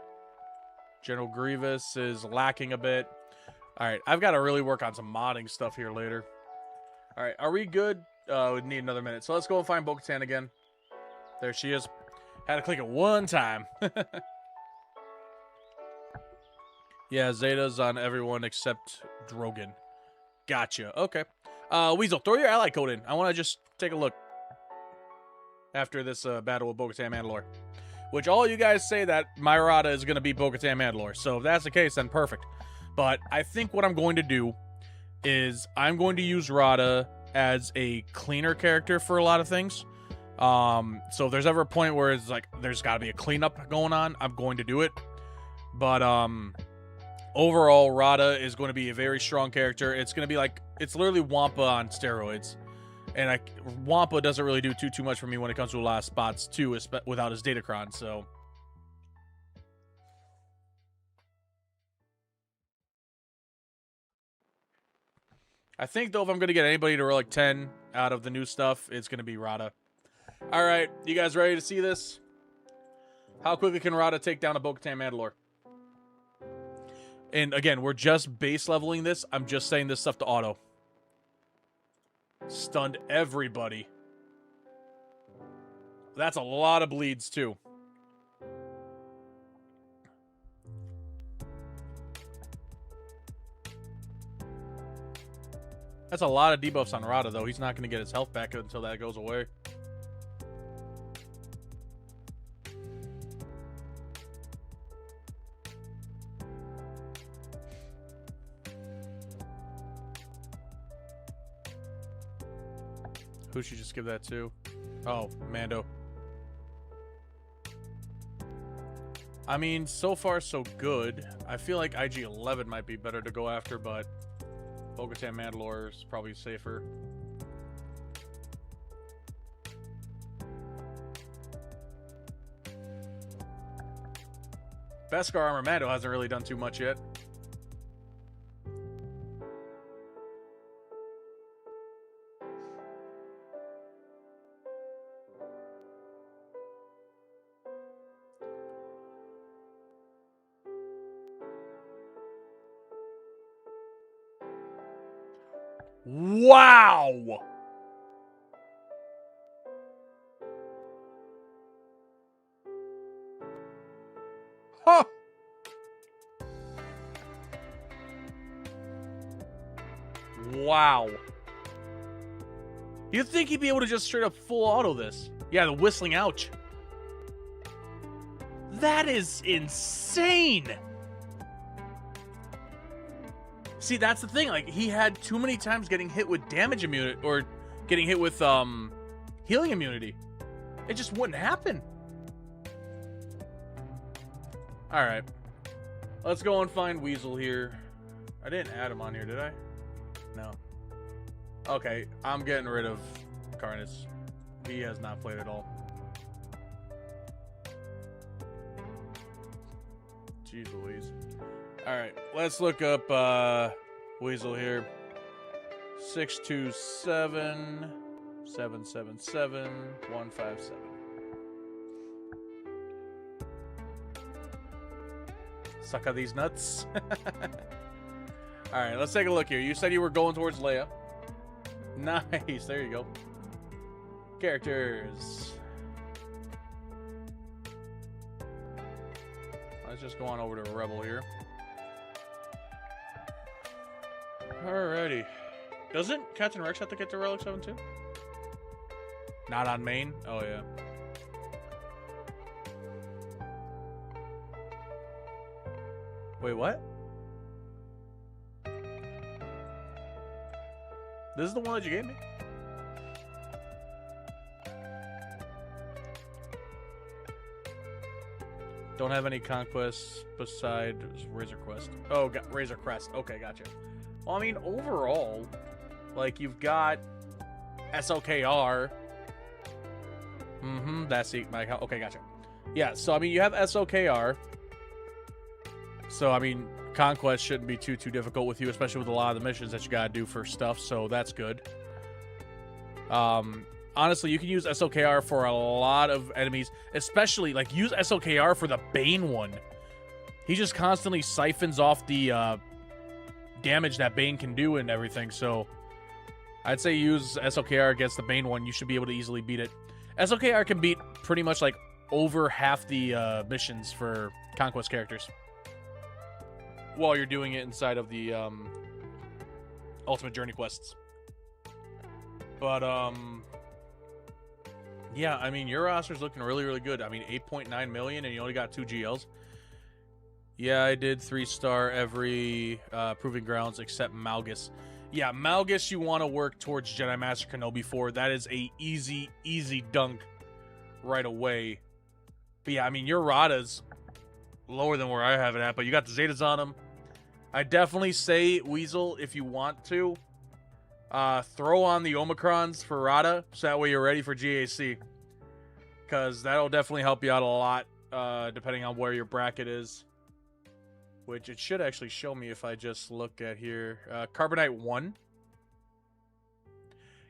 General Grievous is lacking a bit. Alright, I've got to really work on some modding stuff here later. Alright, are we good? We need another minute. So let's go and find Bo-Katan again. There she is. Had to click it one time. Yeah, Zeta's on everyone except Drogon. Gotcha. Okay. Weasel, throw your ally code in. I want to just take a look. After this battle with Bo-Katan Mandalore. Which all you guys say that my Rada is going to be Bo-Katan Mandalore. So if that's the case, then perfect. But I think what I'm going to do is I'm going to use Rada as a cleaner character for a lot of things. So if there's ever a point where it's like there's got to be a cleanup going on, I'm going to do it. But overall, Rada is going to be a very strong character. It's going to be like, it's literally Wampa on steroids. And Wampa doesn't really do too much for me when it comes to a lot of spots too, without his Datacron, so... I think, though, if I'm going to get anybody to Relic 10 out of the new stuff, it's going to be Rada. Alright, you guys ready to see this? How quickly can Rada take down a Bo-Katan Mandalore? And again, we're just base leveling this. I'm just saying this stuff to auto. Stunned everybody. That's a lot of bleeds, too. That's a lot of debuffs on Rada, though. He's not going to get his health back until that goes away. Who should just give that to? Oh, Mando. I mean, so far so good. I feel like IG-11 might be better to go after, but Bo-Katan Mandalore is probably safer. Beskar Armor Mando hasn't really done too much yet. Wow! Huh! Wow. You'd think he'd be able to just straight up full auto this. Yeah, the whistling ouch. That is insane! See, that's the thing. Like, he had too many times getting hit with damage immunity, or getting hit with healing immunity. It just wouldn't happen. Alright. Let's go and find Weasel here. I didn't add him on here, did I? No. Okay, I'm getting rid of Karnus. He has not played at all. Jeez Louise. Alright, let's look up Weasel here. 627 777 157. Suck on these nuts. Alright, let's take a look here. You said you were going towards Leia. Nice, there you go. Characters. Let's just go on over to Rebel here. Alrighty. Doesn't Captain Rex have to get to Relic 7 too? Not on main? Oh, yeah. Wait, what? This is the one that you gave me? Don't have any conquests besides Razor Quest. Oh, got Razor Crest. Okay, gotcha. Well, I mean, overall, like, you've got SOKR. That's the, my, okay, gotcha. Yeah, so, I mean, you have SOKR. So, I mean, Conquest shouldn't be too difficult with you, especially with a lot of the missions that you gotta do for stuff, so that's good. Honestly, you can use SOKR for a lot of enemies, especially, like, use SOKR for the Bane one. He just constantly siphons off the damage that Bane can do and everything, so I'd say use SOKR against the Bane one. You should be able to easily beat it. SOKR can beat pretty much, like, over half the missions for Conquest characters while you're doing it inside of the Ultimate Journey quests. But, yeah, I mean, your roster's looking really good. I mean, 8.9 million and you only got 2 GLs. Yeah, I did 3-star every Proving Grounds except Malgus. Yeah, Malgus you want to work towards Jedi Master Kenobi for. That is a easy dunk right away. But yeah, I mean, your Rada's lower than where I have it at, but you got the Zetas on him. I definitely say, Weasel, if you want to, throw on the Omicrons for Rada, so that way you're ready for GAC. Because that'll definitely help you out a lot, depending on where your bracket is. Which it should actually show me if I just look at here. Carbonite 1.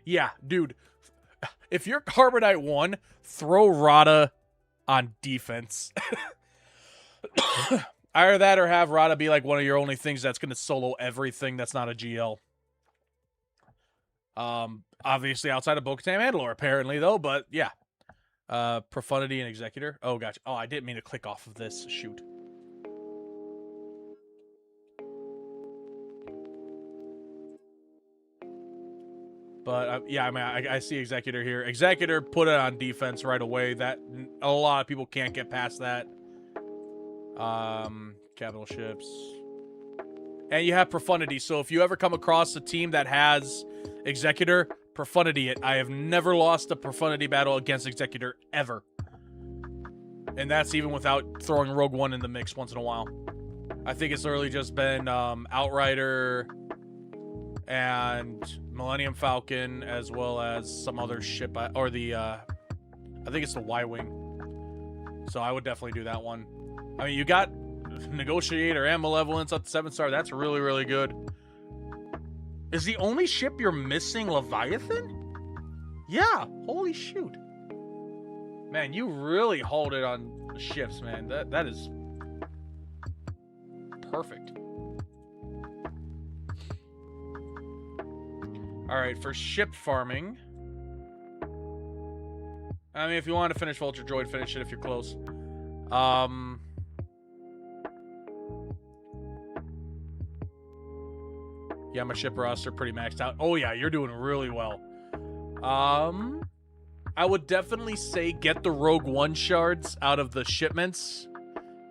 Yeah, dude. If you're Carbonite 1, throw Rada on defense. Either that or have Rada be like one of your only things that's going to solo everything that's not a GL. Obviously outside of Bo-Katan Mandalore, apparently, though, but yeah. Profundity and Executor. Oh, gotcha. Oh, I didn't mean to click off of this. Shoot. But, yeah, I mean, I see Executor here. Executor, put it on defense right away. That a lot of people can't get past that. Capital ships. And you have Profundity, so if you ever come across a team that has Executor, Profundity it. I have never lost a Profundity battle against Executor, ever. And that's even without throwing Rogue One in the mix once in a while. I think it's literally just been Outrider and Millennium Falcon, as well as some other ship, or the, I think it's the Y-Wing. So I would definitely do that one. I mean, you got Negotiator and Malevolence up to 7-star. That's really good. Is the only ship you're missing Leviathan? Yeah, holy shoot. Man, you really hauled it on the ships, man. That is perfect. All right, for ship farming. I mean, if you want to finish Vulture Droid, finish it if you're close. Yeah, my ship roster pretty maxed out. Oh yeah, you're doing really well. I would definitely say get the Rogue One shards out of the shipments,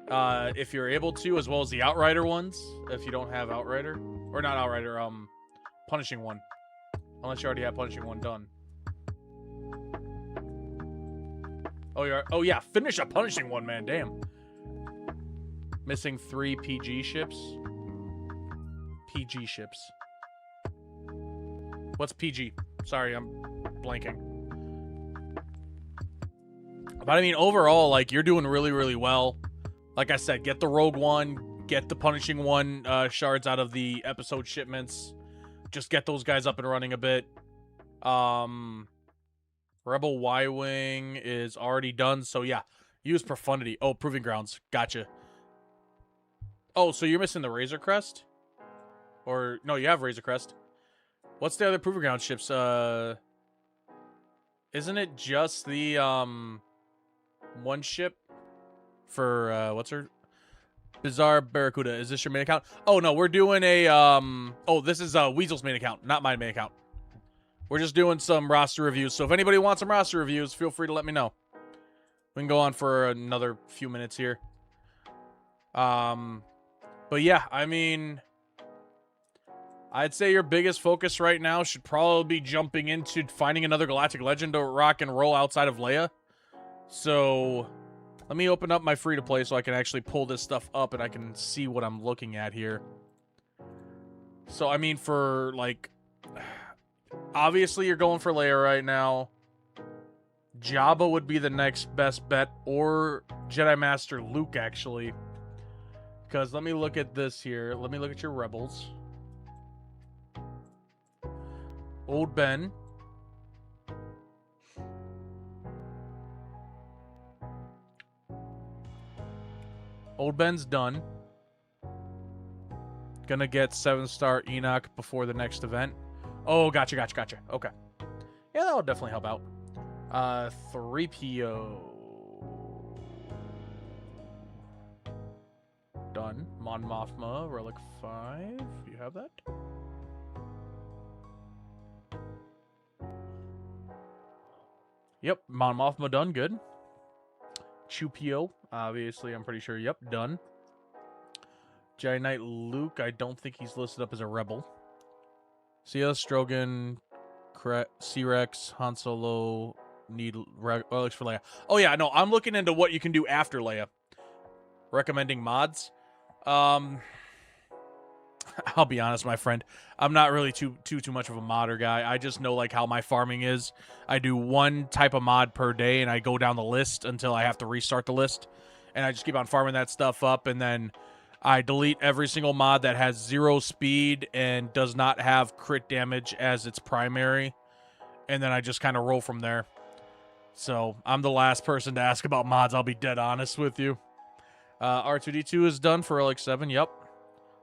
if you're able to, as well as the Outrider ones, if you don't have Outrider. Or not Outrider, Punishing One. Unless you already have Punishing One done. Oh yeah, finish a Punishing One, man, damn. Missing 3 PG ships. PG ships. What's PG? Sorry, I'm blanking. But I mean, overall, like, you're doing really, really well. Like I said, get the Rogue One, get the Punishing One shards out of the episode shipments. Just get those guys up and running a bit. Rebel Y-Wing is already done, so yeah. Use Profundity. Oh, Proving Grounds. Gotcha. Oh, so you're missing the Razor Crest? Or, no, you have Razor Crest. What's the other Proving Ground ships? Isn't it just the, one ship for, what's her? Bizarre Barracuda. Is this your main account? Oh, no, we're doing a, oh, this is, Weasel's main account, not my main account. We're just doing some roster reviews, so if anybody wants some roster reviews, feel free to let me know. We can go on for another few minutes here. But yeah, I mean, I'd say your biggest focus right now should probably be jumping into finding another Galactic Legend to rock and roll outside of Leia. So, let me open up my free-to-play so I can actually pull this stuff up and I can see what I'm looking at here. So, I mean, for, like, obviously you're going for Leia right now. Jabba would be the next best bet, or Jedi Master Luke, actually. Because let me look at this here. Let me look at your Rebels. Old Ben. Old Ben's done. Gonna get 7-star Enoch before the next event. Oh, gotcha. Okay. Yeah, that would definitely help out. 3PO. Done. Mon Mothma, Relic 5. You have that? Yep, Mon Mothma done. Good. Chupio, obviously, I'm pretty sure. Yep, done. Jedi Knight Luke, I don't think he's listed up as a rebel. CS, Strogan, C-Rex, Han Solo, need relics for Leia. Oh yeah, no, I'm looking into what you can do after Leia. Recommending mods. I'll be honest, my friend. I'm not really too much of a modder guy. I just know like how my farming is. I do one type of mod per day, and I go down the list until I have to restart the list, and I just keep on farming that stuff up, and then I delete every single mod that has 0 speed and does not have crit damage as its primary, and then I just kind of roll from there. So I'm the last person to ask about mods. I'll be dead honest with you. R2-D2 is done for Relic 7. Yep.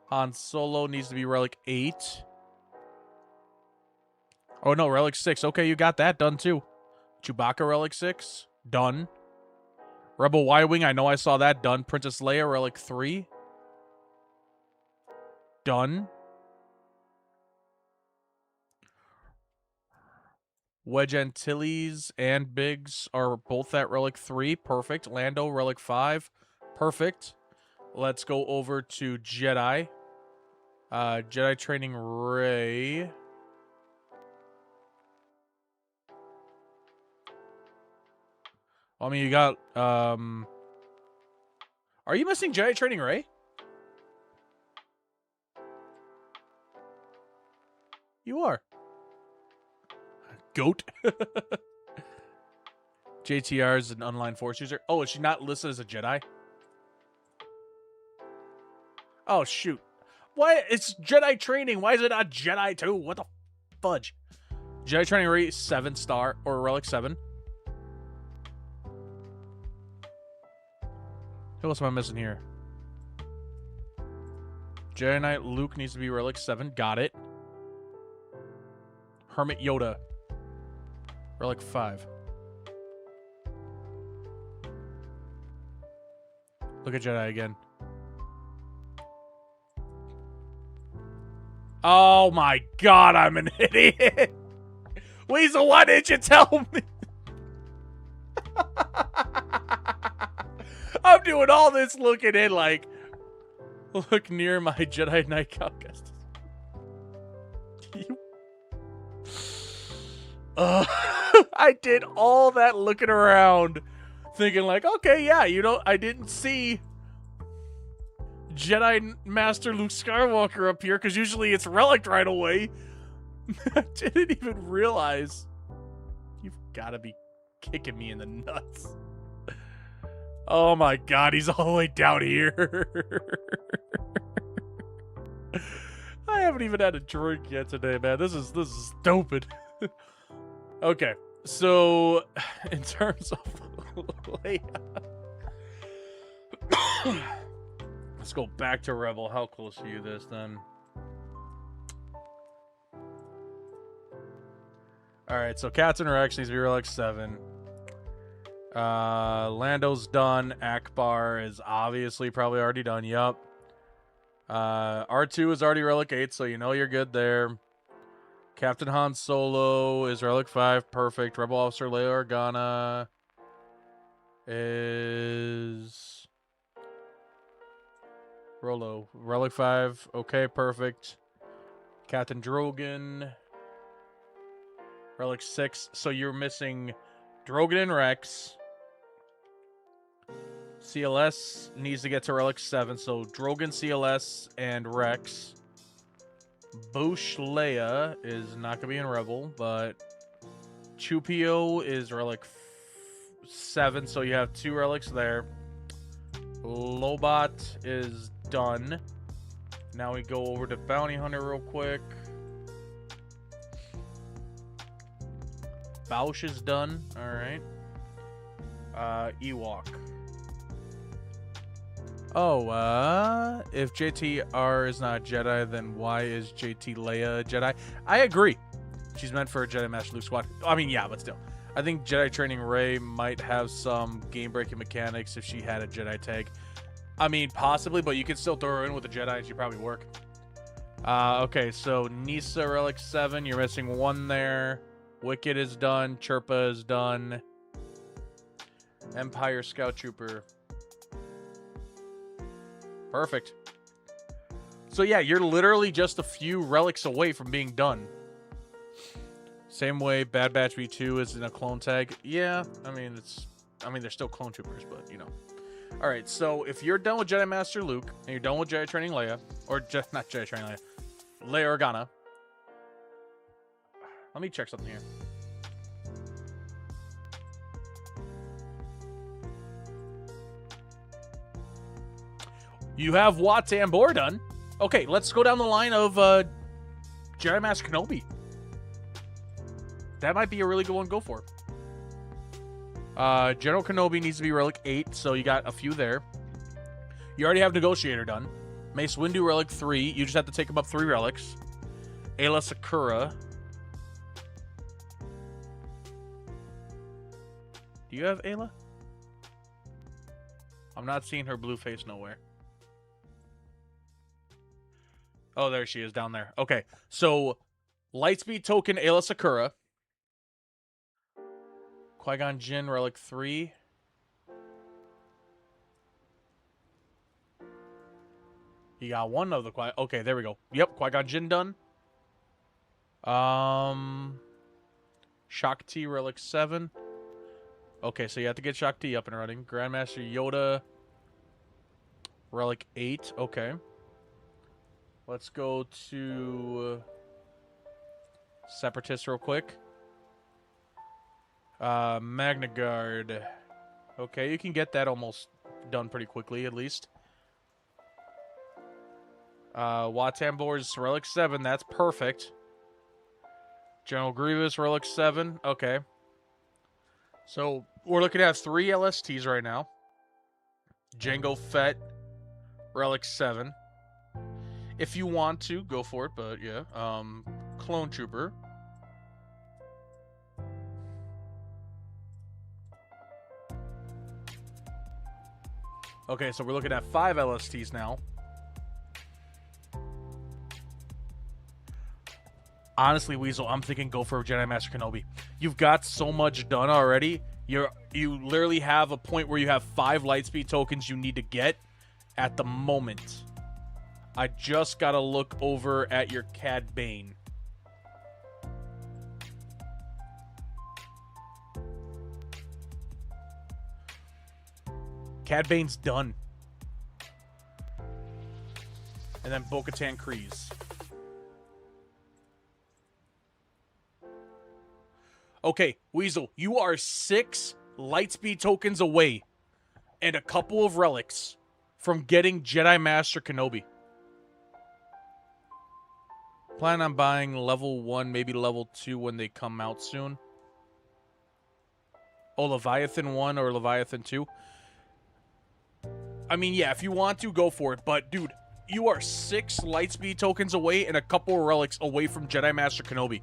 Han Solo needs to be Relic 8. Oh, no, Relic 6. Okay, you got that done, too. Chewbacca Relic 6. Done. Rebel Y-Wing, I know I saw that. Done. Princess Leia Relic 3. Done. Wedge Antilles and Biggs are both at Relic 3. Perfect. Lando Relic 5. Perfect. Let's go over to Jedi. Jedi Training Rey. I mean, you got, are you missing Jedi Training Rey? You are. Goat. JTR is an online Force user. Oh, is she not listed as a Jedi? Oh, shoot. Why? It's Jedi Training. Why is it not Jedi 2? What the fudge? Jedi Training Rey 7-star or Relic 7. Who else am I missing here? Jedi Knight Luke needs to be Relic 7. Got it. Hermit Yoda. Relic 5. Look at Jedi again. Oh my god, I'm an idiot. Weasel, why didn't you tell me? I'm doing all this looking in like, look near my Jedi Knight Caucus. I did all that looking around, thinking like, okay, yeah, you know, I didn't see Jedi Master Luke Skywalker up here, because usually it's relic right away. I didn't even realize. You've got to be kicking me in the nuts. Oh my god, he's all the way down here. I haven't even had a drink yet today, man. This is stupid. Okay, so in terms of layout, let's go back to Rebel. How close are you this then? Alright, so Captain Rex needs to be Relic 7. Lando's done. Akbar is obviously probably already done. Yup. R2 is already Relic 8, so you know you're good there. Captain Han Solo is Relic 5. Perfect. Rebel Officer Leia Organa is Rolo. Relic 5. Okay, perfect. Captain Drogon. Relic 6. So you're missing Drogon and Rex. CLS needs to get to Relic 7. So Drogon, CLS, and Rex. Boushh Leia is not going to be in Rebel, but Chupio is Relic 7, so you have 2 relics there. Lobot is done. Now we go over to Bounty Hunter real quick. Boushh is done. Alright. Ewok. Oh, if JTR is not a Jedi, then why is JT Leia a Jedi? I agree. She's meant for a Jedi Master Luke squad. I mean, yeah, but still. I think Jedi Training Rey might have some game-breaking mechanics if she had a Jedi tag. I mean, possibly, but you can still throw her in with a Jedi and she'd probably work. Okay, so Nisa Relic 7, you're missing 1 there. Wicket is done. Chirpa is done. Empire Scout Trooper. Perfect. So yeah, you're literally just a few relics away from being done. Same way Bad Batch V2 is in a clone tag. Yeah, I mean they're still clone troopers, but you know. All right, so if you're done with Jedi Master Luke and you're done with Jedi Training Leia, or not Jedi Training Leia, Leia Organa. Let me check something here. You have Wat Tambor done. Okay, let's go down the line of Jedi Master Kenobi. That might be a really good one to go for. General Kenobi needs to be Relic 8, so you got a few there. You already have Negotiator done. Mace Windu Relic 3. You just have to take him up 3 relics. Aayla Secura. Do you have Aayla? I'm not seeing her blue face nowhere. Oh, there she is down there. Okay, so Lightspeed token Aayla Secura. Qui-Gon Jinn Relic 3. You got 1 of the Okay, there we go. Yep, Qui-Gon Jinn done. Shakti Relic 7. Okay, so you have to get Shakti up and running. Grandmaster Yoda Relic 8. Okay. Let's go to Separatists real quick. Magna Guard. Okay, you can get that almost done pretty quickly, at least. Wat Tambor's Relic 7. That's perfect. General Grievous Relic 7. Okay. So, we're looking at 3 LSTs right now. Jango Fett Relic 7. If you want to, go for it, but yeah. Clone Trooper. Okay, so we're looking at 5 LSTs now. Honestly, Weasel, I'm thinking go for Jedi Master Kenobi. You've got so much done already. You literally have a point where you have 5 Lightspeed tokens you need to get at the moment. I just gotta look over at your Cad Bane. Cad Bane's done. And then Bo-Katan Kryze. Okay, Weasel, you are 6 Lightspeed tokens away and a couple of relics from getting Jedi Master Kenobi. Plan on buying level 1, maybe level 2 when they come out soon. Oh, Leviathan 1 or Leviathan 2? I mean, yeah, if you want to, go for it. But, dude, you are 6 Lightspeed tokens away and a couple of relics away from Jedi Master Kenobi.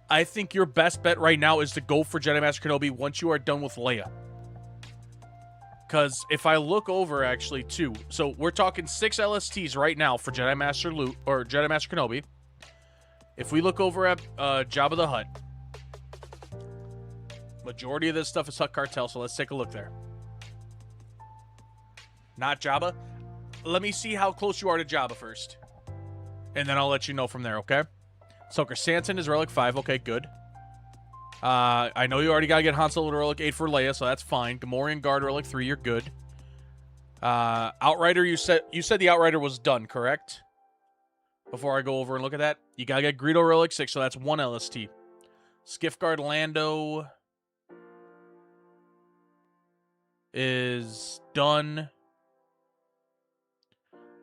I think your best bet right now is to go for Jedi Master Kenobi once you are done with Leia. Because if I look over, actually, too, so we're talking 6 LSTs right now for Jedi Master Luke or Jedi Master Kenobi. If we look over at Jabba the Hutt, majority of this stuff is Hutt Cartel, so let's take a look there. Not Jabba. Let me see how close you are to Jabba first. And then I'll let you know from there, okay? So Chrysanthemum is Relic 5. Okay, good. I know you already got to get Han Solo to Relic 8 for Leia, so that's fine. Gamorrean Guard Relic 3, you're good. Outrider, you said the Outrider was done, correct? Before I go over and look at that, you got to get Greedo Relic 6, so that's 1 LST. Skiff Guard Lando is done.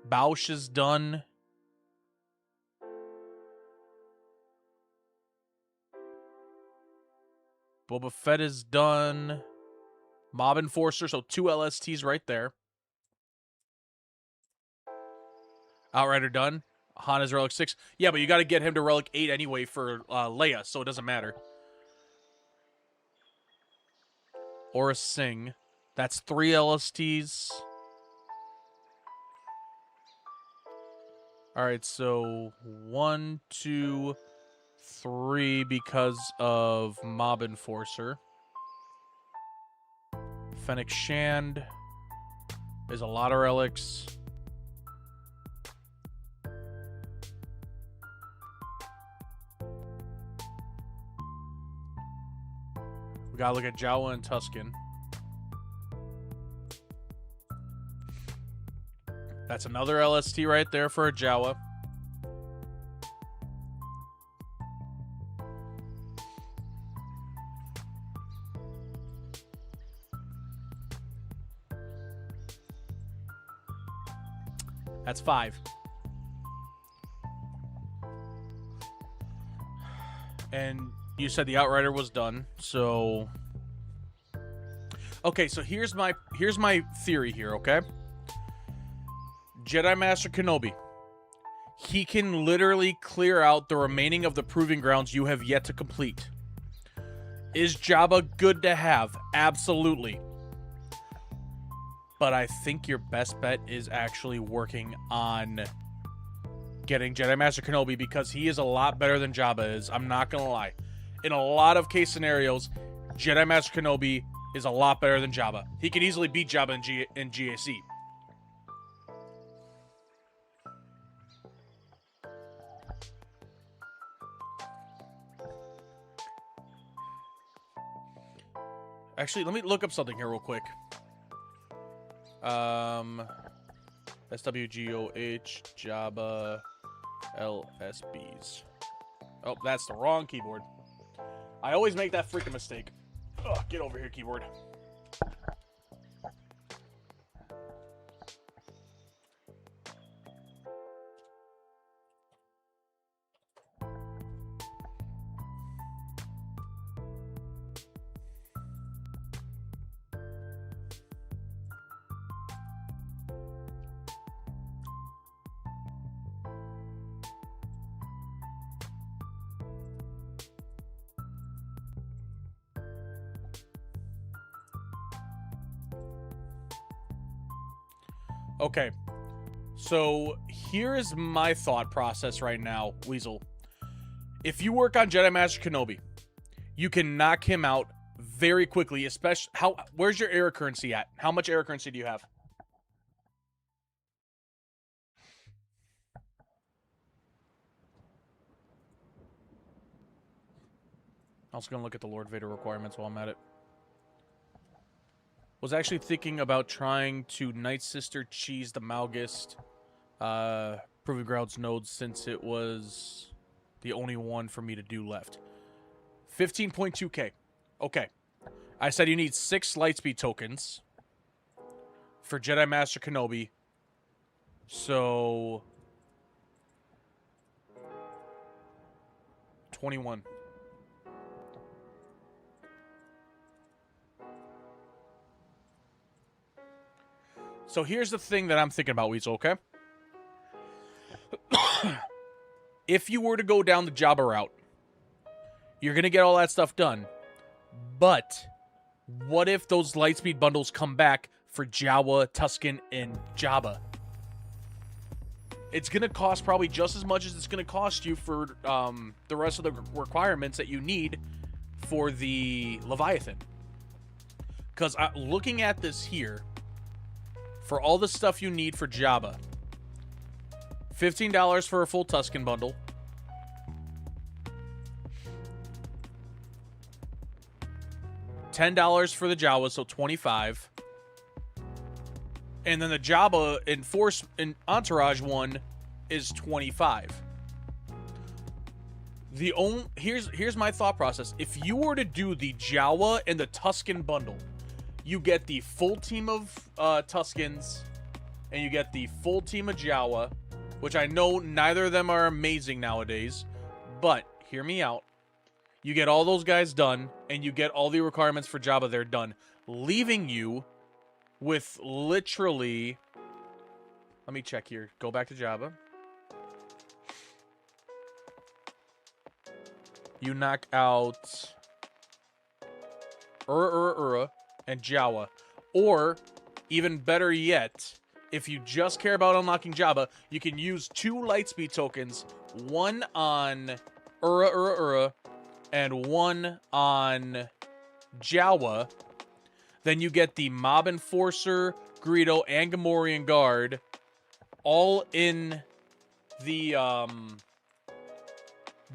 Bausch is done. Boba Fett is done. Mob Enforcer, so 2 LSTs right there. Outrider done. Han is Relic 6. Yeah, but you got to get him to Relic 8 anyway for Leia, so it doesn't matter. Aurra Sing. That's 3 LSTs. All right, so 1, 2, 3 because of Mob Enforcer. Fennec Shand. There's a lot of relics. We gotta look at Jawa and Tusken. That's another LST right there for a Jawa. That's 5. And you said the Outrider was done, so... Okay, so here's my theory here, okay? Jedi Master Kenobi. He can literally clear out the remaining of the proving grounds you have yet to complete. Is Jabba good to have? Absolutely. But I think your best bet is actually working on getting Jedi Master Kenobi because he is a lot better than Jabba is. I'm not going to lie. In a lot of case scenarios, Jedi Master Kenobi is a lot better than Jabba. He can easily beat Jabba in GAC. Actually, let me look up something here real quick. SWGOH Jabba LSBs. Oh, that's the wrong keyboard. I always make that freaking mistake. Ugh, get over here, keyboard. Okay. So here is my thought process right now, Weasel. If you work on Jedi Master Kenobi, you can knock him out very quickly, especially where's your error currency at? How much error currency do you have? I was going to look at the Lord Vader requirements while I'm at it. Was actually thinking about trying to Night Sister cheese the Malgist Proving Grounds node since it was the only one for me to do left. 15.2k. Okay. I said you need 6 Lightspeed tokens for Jedi Master Kenobi. So 21. So here's the thing that I'm thinking about, Weasel, okay? If you were to go down the Jabba route, you're going to get all that stuff done. But what if those Lightspeed bundles come back for Jawa, Tusken, and Jabba? It's going to cost probably just as much as it's going to cost you for the rest of the requirements that you need for the Leviathan. Because looking at this here, for all the stuff you need for Jabba, $15 for a full Tusken bundle. $10 for the Jawa, so $25. And then the Jabba and Entourage one is $25. Here's my thought process. If you were to do the Jawa and the Tusken bundle, you get the full team of Tuskens, and you get the full team of Jawa, which I know neither of them are amazing nowadays, but hear me out. You get all those guys done, and you get all the requirements for Jabba there done, leaving you with literally... Let me check here. Go back to Jabba. You knock out Ura and Jawa. Or, even better yet, if you just care about unlocking Jabba, you can use 2 Lightspeed tokens, one on Ura, and one on Jawa. Then you get the Mob Enforcer, Greedo, and Gamorrean Guard all in the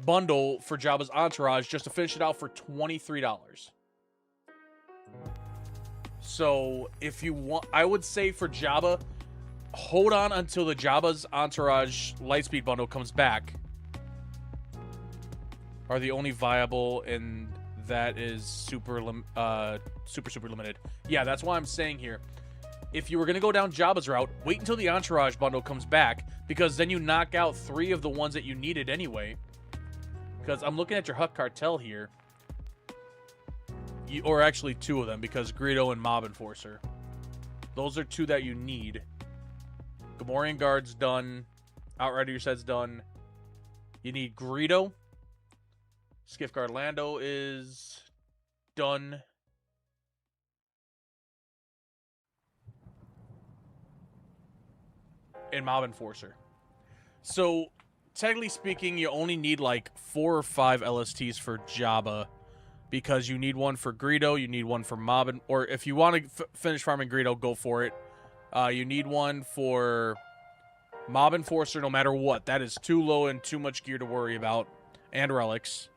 bundle for Jabba's Entourage just to finish it out for $23. So if you want, I would say for Jabba, hold on until the Jabba's Entourage Lightspeed bundle comes back. Are the only viable, and that is super limited. Yeah, that's why I'm saying here. If you were going to go down Jabba's route, wait until the Entourage bundle comes back, because then you knock out 3 of the ones that you needed anyway. Because I'm looking at your Hutt Cartel here. Or actually 2 of them, because Greedo and Mob Enforcer. Those are 2 that you need. Gamorrean Guard's done. Outrider, you said's done. You need Greedo. Skiff Guard Lando is done. And Mob Enforcer. So, technically speaking, you only need like 4 or 5 LSTs for Jabba. Because you need one for Greedo, you need one for Mob, or if you want to finish farming Greedo, go for it. You need one for Mob Enforcer no matter what. That is too low and too much gear to worry about. And relics.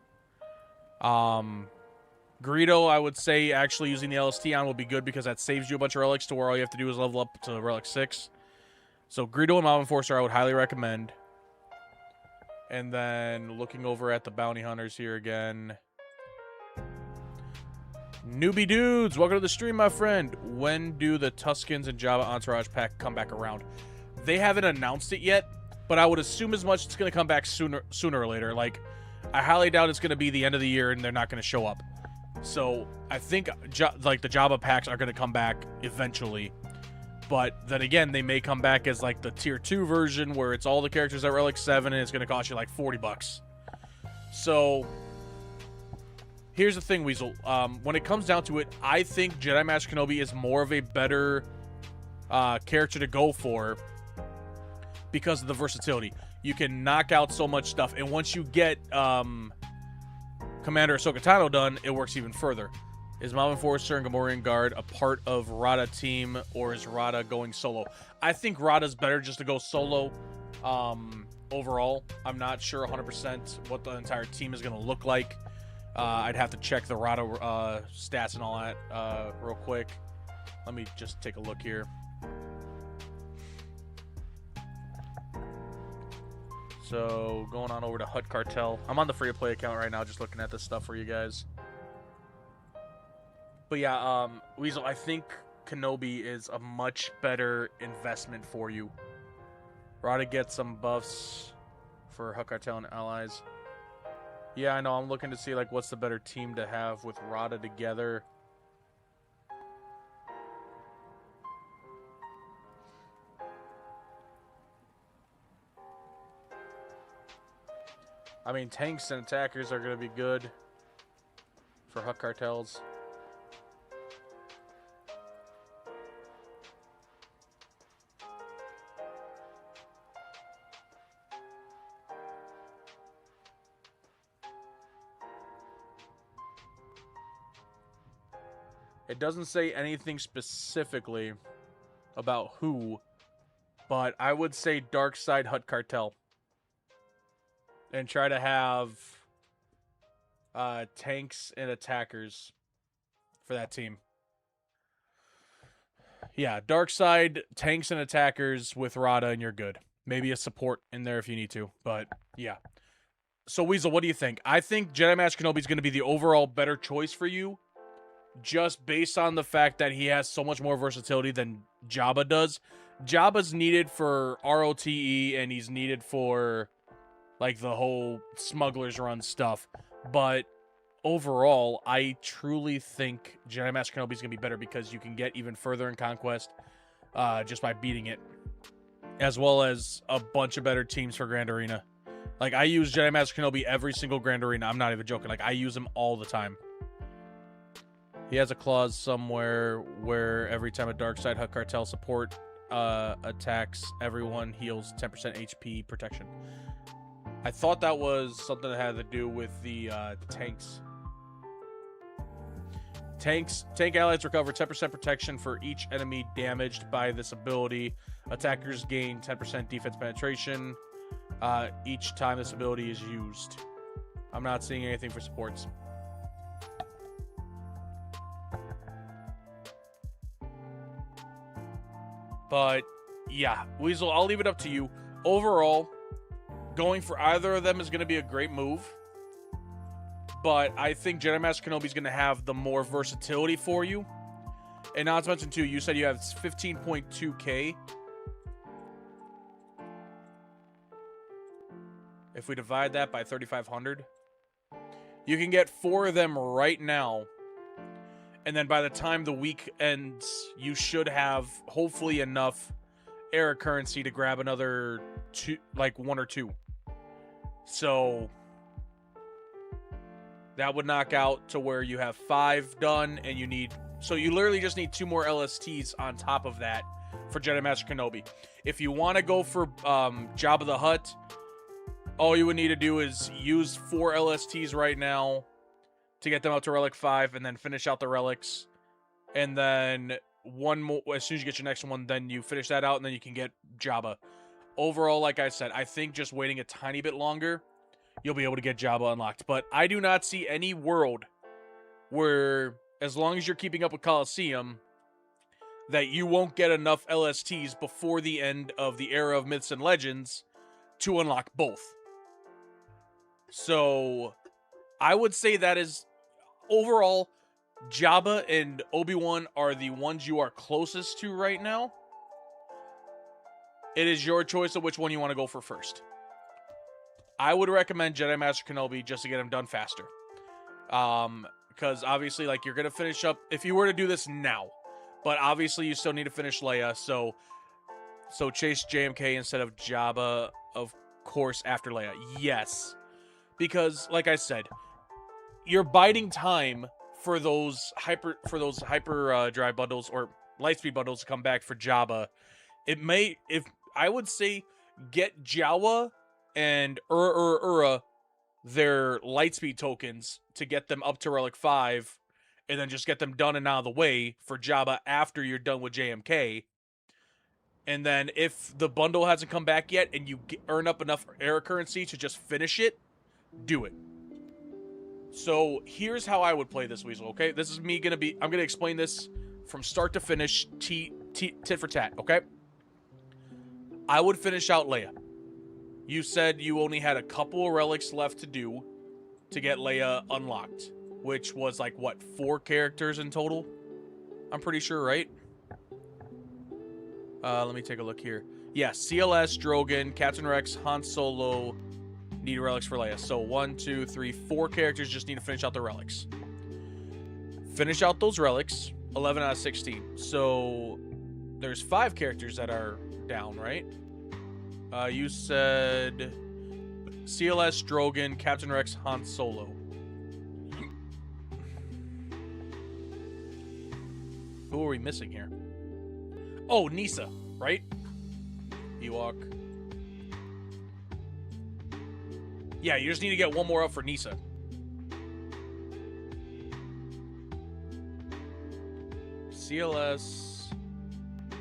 Greedo, I would say actually using the LST on will be good because that saves you a bunch of relics to where all you have to do is level up to relic 6. So Greedo and Mob Enforcer I would highly recommend. And then looking over at the bounty hunters here again. Newbie dudes, welcome to the stream, my friend. When do the Tuskens and Jabba Entourage pack come back around? They haven't announced it yet, but I would assume as much it's going to come back sooner or later. Like, I highly doubt it's going to be the end of the year and they're not going to show up. So I think like the Jabba packs are going to come back eventually. But then again, they may come back as like the tier 2 version where it's all the characters at Relic 7 and it's going to cost you like $40. So here's the thing, Weasel. When it comes down to it, I think Jedi Master Kenobi is more of a better character to go for because of the versatility. You can knock out so much stuff, and once you get Commander Ahsoka Tano done, it works even further. Is Malvin Forrester and Gamorrean Guard a part of Rada team, or is Rada going solo? I think Rada's better just to go solo. Overall, I'm not sure 100% what the entire team is going to look like. I'd have to check the Rada stats and all that real quick. Let me just take a look here. So, going on over to Hut Cartel. I'm on the free-to-play account right now, just looking at this stuff for you guys. But yeah, Weasel, I think Kenobi is a much better investment for you. Rada gets some buffs for Hut Cartel and allies. Yeah, I know. I'm looking to see like what's the better team to have with Rada together. I mean, tanks and attackers are going to be good for Hut Cartels. It doesn't say anything specifically about who, but I would say Dark Side Hut Cartel. And try to have tanks and attackers for that team. Yeah, Dark Side, tanks and attackers with Rada, and you're good. Maybe a support in there if you need to, but yeah. So, Weasel, what do you think? I think Jedi Master Kenobi is going to be the overall better choice for you, just based on the fact that he has so much more versatility than Jabba does. Jabba's needed for ROTE, and he's needed for like the whole Smuggler's Run stuff. But overall, I truly think Jedi Master Kenobi is going to be better because you can get even further in Conquest just by beating it. As well as a bunch of better teams for Grand Arena. Like, I use Jedi Master Kenobi every single Grand Arena. I'm not even joking. Like, I use him all the time. He has a clause somewhere where every time a Dark Side Hut Cartel support attacks, everyone heals 10% HP protection. I thought that was something that had to do with the tanks. Tank allies recover 10% protection for each enemy damaged by this ability. Attackers gain 10% defense penetration each time this ability is used. I'm not seeing anything for supports. But yeah, Weasel, I'll leave it up to you. Overall, going for either of them is going to be a great move. But I think Jedi Master Kenobi is going to have the more versatility for you. And not to mention, too, you said you have 15.2k. If we divide that by 3,500, you can get 4 of them right now. And then by the time the week ends, you should have, hopefully, enough era currency to grab another 2, like 1 or 2. So that would knock out to where you have 5 done, and you need... So you literally just need 2 more LSTs on top of that for Jedi Master Kenobi. If you want to go for Jabba the Hutt, all you would need to do is use 4 LSTs right now to get them up to Relic 5, and then finish out the relics. And then 1 more, as soon as you get your next one, then you finish that out, and then you can get Jabba. Overall, like I said, I think just waiting a tiny bit longer, you'll be able to get Jabba unlocked. But I do not see any world where, as long as you're keeping up with Colosseum, that you won't get enough LSTs before the end of the Era of Myths and Legends to unlock both. So I would say that is, overall, Jabba and Obi-Wan are the ones you are closest to right now. It is your choice of which one you want to go for first. I would recommend Jedi Master Kenobi just to get him done faster. Because obviously, like, you're going to finish up, if you were to do this now, but obviously you still need to finish Leia, so chase JMK instead of Jabba, of course, after Leia. Yes. Because, like I said, you're biding time for those hyper drive bundles, or Lightspeed bundles to come back for Jabba. It may, if I would say, get Jawa and Ura their Lightspeed tokens to get them up to Relic 5, and then just get them done and out of the way for Jabba after you're done with JMK. And then if the bundle hasn't come back yet and you earn up enough era currency to just finish it, do it. So here's how I would play this, Weasel, okay? This is me I'm gonna explain this from start to finish, tit for tat, okay? I would finish out Leia. You said you only had a couple of relics left to do to get Leia unlocked, which was like, what, 4 characters in total? I'm pretty sure, right? Let me take a look here. Yeah, CLS, Drogon, Captain Rex, Han Solo need relics for Leia. So 1, 2, 3, 4 characters just need to finish out the relics. Finish out those relics, 11 out of 16. So there's 5 characters that are down, right? You said CLS, Drogon, Captain Rex, Han Solo. Who are we missing here? Oh, Nisa, right? Ewok. Yeah, you just need to get one more up for Nisa. CLS,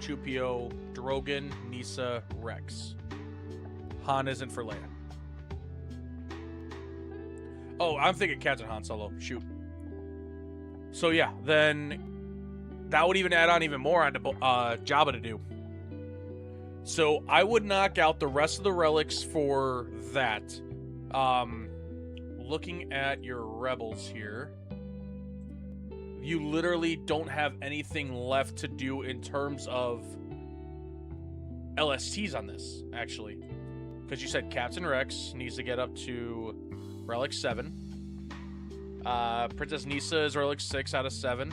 Chupio, Drogon, Nisa, Rex. Han isn't for Leia. Oh, I'm thinking Captain Han Solo. Shoot. So yeah, then that would even add on even more onto Jabba to do. So I would knock out the rest of the relics for that. Looking at your rebels here, you literally don't have anything left to do in terms of LSTs on this, actually. Because you said Captain Rex needs to get up to Relic 7. Princess Nisa is Relic 6 out of 7.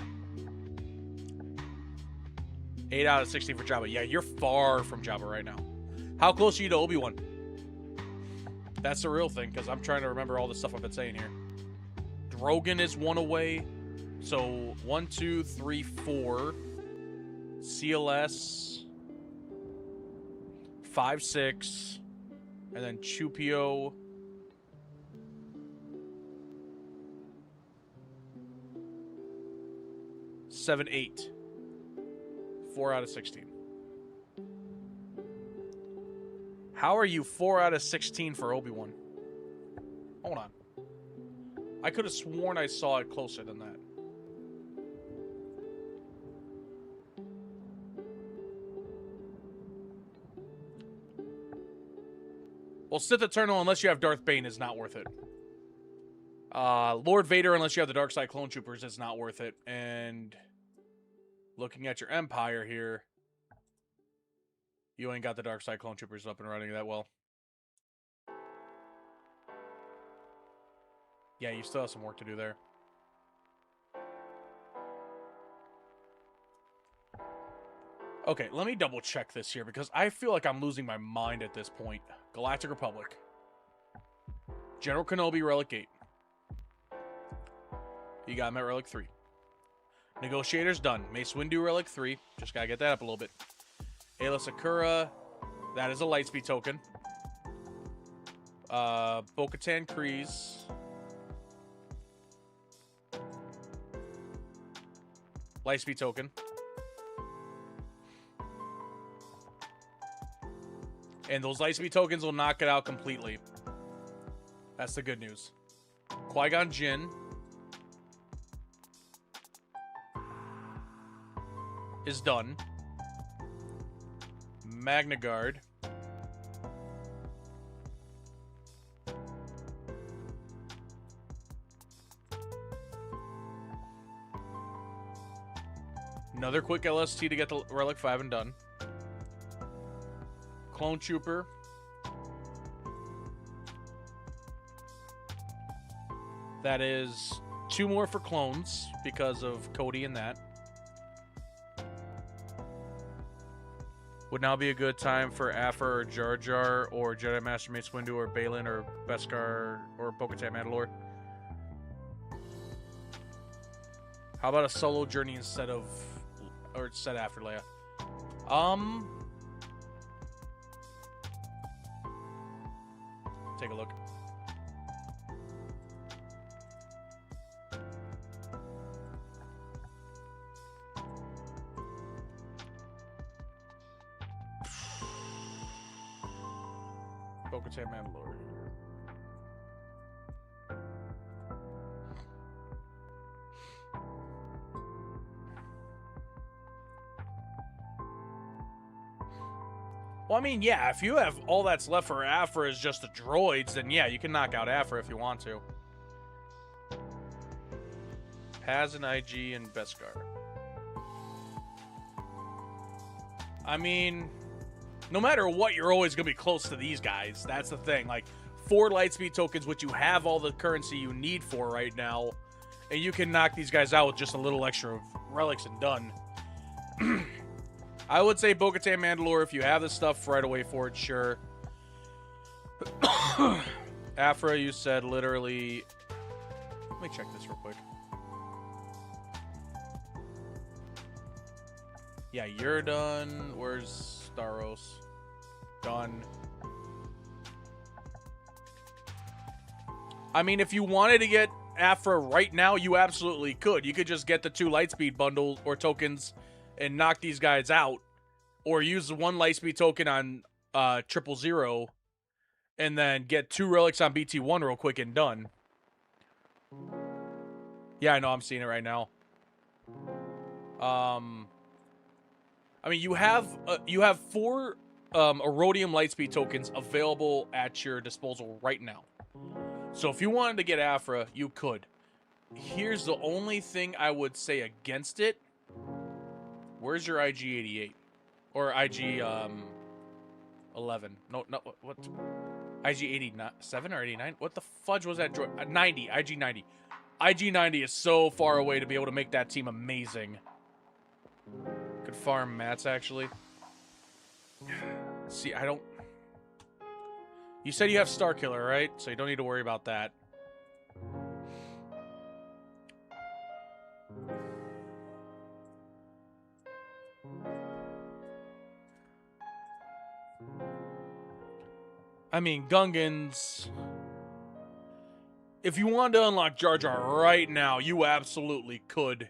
8 out of 16 for Jabba. Yeah, you're far from Jabba right now. How close are you to Obi-Wan? That's the real thing, because I'm trying to remember all the stuff I've been saying here. Drogon is 1 away. So 1, 2, 3, 4. CLS 5, 6. And then Chupio. Seven, 8. 4 out of 16. How are you 4 out of 16 for Obi-Wan? Hold on. I could have sworn I saw it closer than that. Well, Sith Eternal, unless you have Darth Bane, is not worth it. Lord Vader, unless you have the Dark Side Clone Troopers, is not worth it. And looking at your Empire here, you ain't got the Dark Side Clone Troopers up and running that well. Yeah, you still have some work to do there. Okay, let me double check this here because I feel like I'm losing my mind at this point. Galactic Republic. General Kenobi, Relic 8. You got him at Relic 3. Negotiator's done. Mace Windu, Relic 3. Just gotta get that up a little bit. Aayla Secura. That is a Lightspeed token. Bo-Katan Kryze. Lightspeed token. And those Lightspeed tokens will knock it out completely. That's the good news. Qui-Gon Jinn. Is done. Magna Guard. Another quick LST to get the Relic 5 and done. Clone Trooper. That is 2 more for clones because of Cody and that. Would now be a good time for Aphra or Jar Jar or Jedi Master Mace Windu or Baylan or Beskar or Bo-Katan Mandalore. How about a solo journey instead of or set after Leia. Take a look. Bo-Katan Mandalore. Well, I mean, yeah, if you have all that's left for Aphra is just the droids, then yeah, you can knock out Aphra if you want to. Paz and IG and Beskar. I mean, no matter what, you're always going to be close to these guys. That's the thing. Like, 4 Lightspeed tokens, which you have all the currency you need for right now, and you can knock these guys out with just a little extra relics and done. I would say Bo-Katan Mandalore if you have the stuff right away for it, sure. Aphra, you said literally... Let me check this real quick. Yeah, you're done. Where's Staros? Done. I mean, if you wanted to get Aphra right now, you absolutely could. You could just get the 2 Lightspeed bundles or tokens and knock these guys out, or use the 1 Lightspeed token on 000 and then get 2 relics on BT1 real quick and done. Yeah, I know, I'm seeing it right now. I mean, you have 4 Erodium Lightspeed tokens available at your disposal right now. So if you wanted to get Aphra, you could. Here's the only thing I would say against it. Where's your IG-88? Or IG-11? No, what? IG-87 or 89? What the fudge was that droid? 90, IG-90. IG-90 is so far away to be able to make that team amazing. Could farm mats, actually. See, I don't... You said you have Starkiller, right? So you don't need to worry about that. I mean, Gungans... If you wanted to unlock Jar Jar right now, you absolutely could.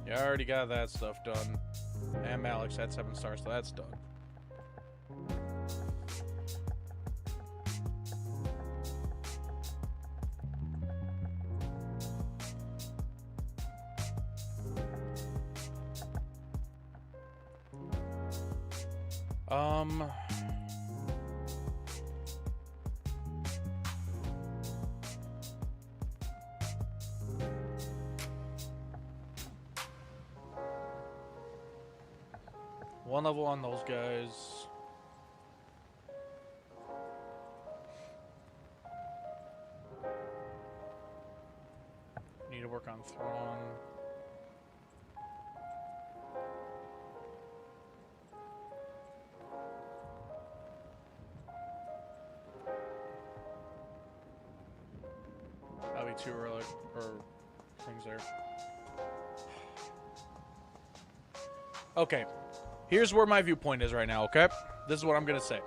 Yeah, I already got that stuff done. And Malix had 7 stars, so that's done. One level on those guys. Need to work on Thrawn. That'll be 2 relic or things there. Okay. Here's where my viewpoint is right now, okay? This is what I'm going to say.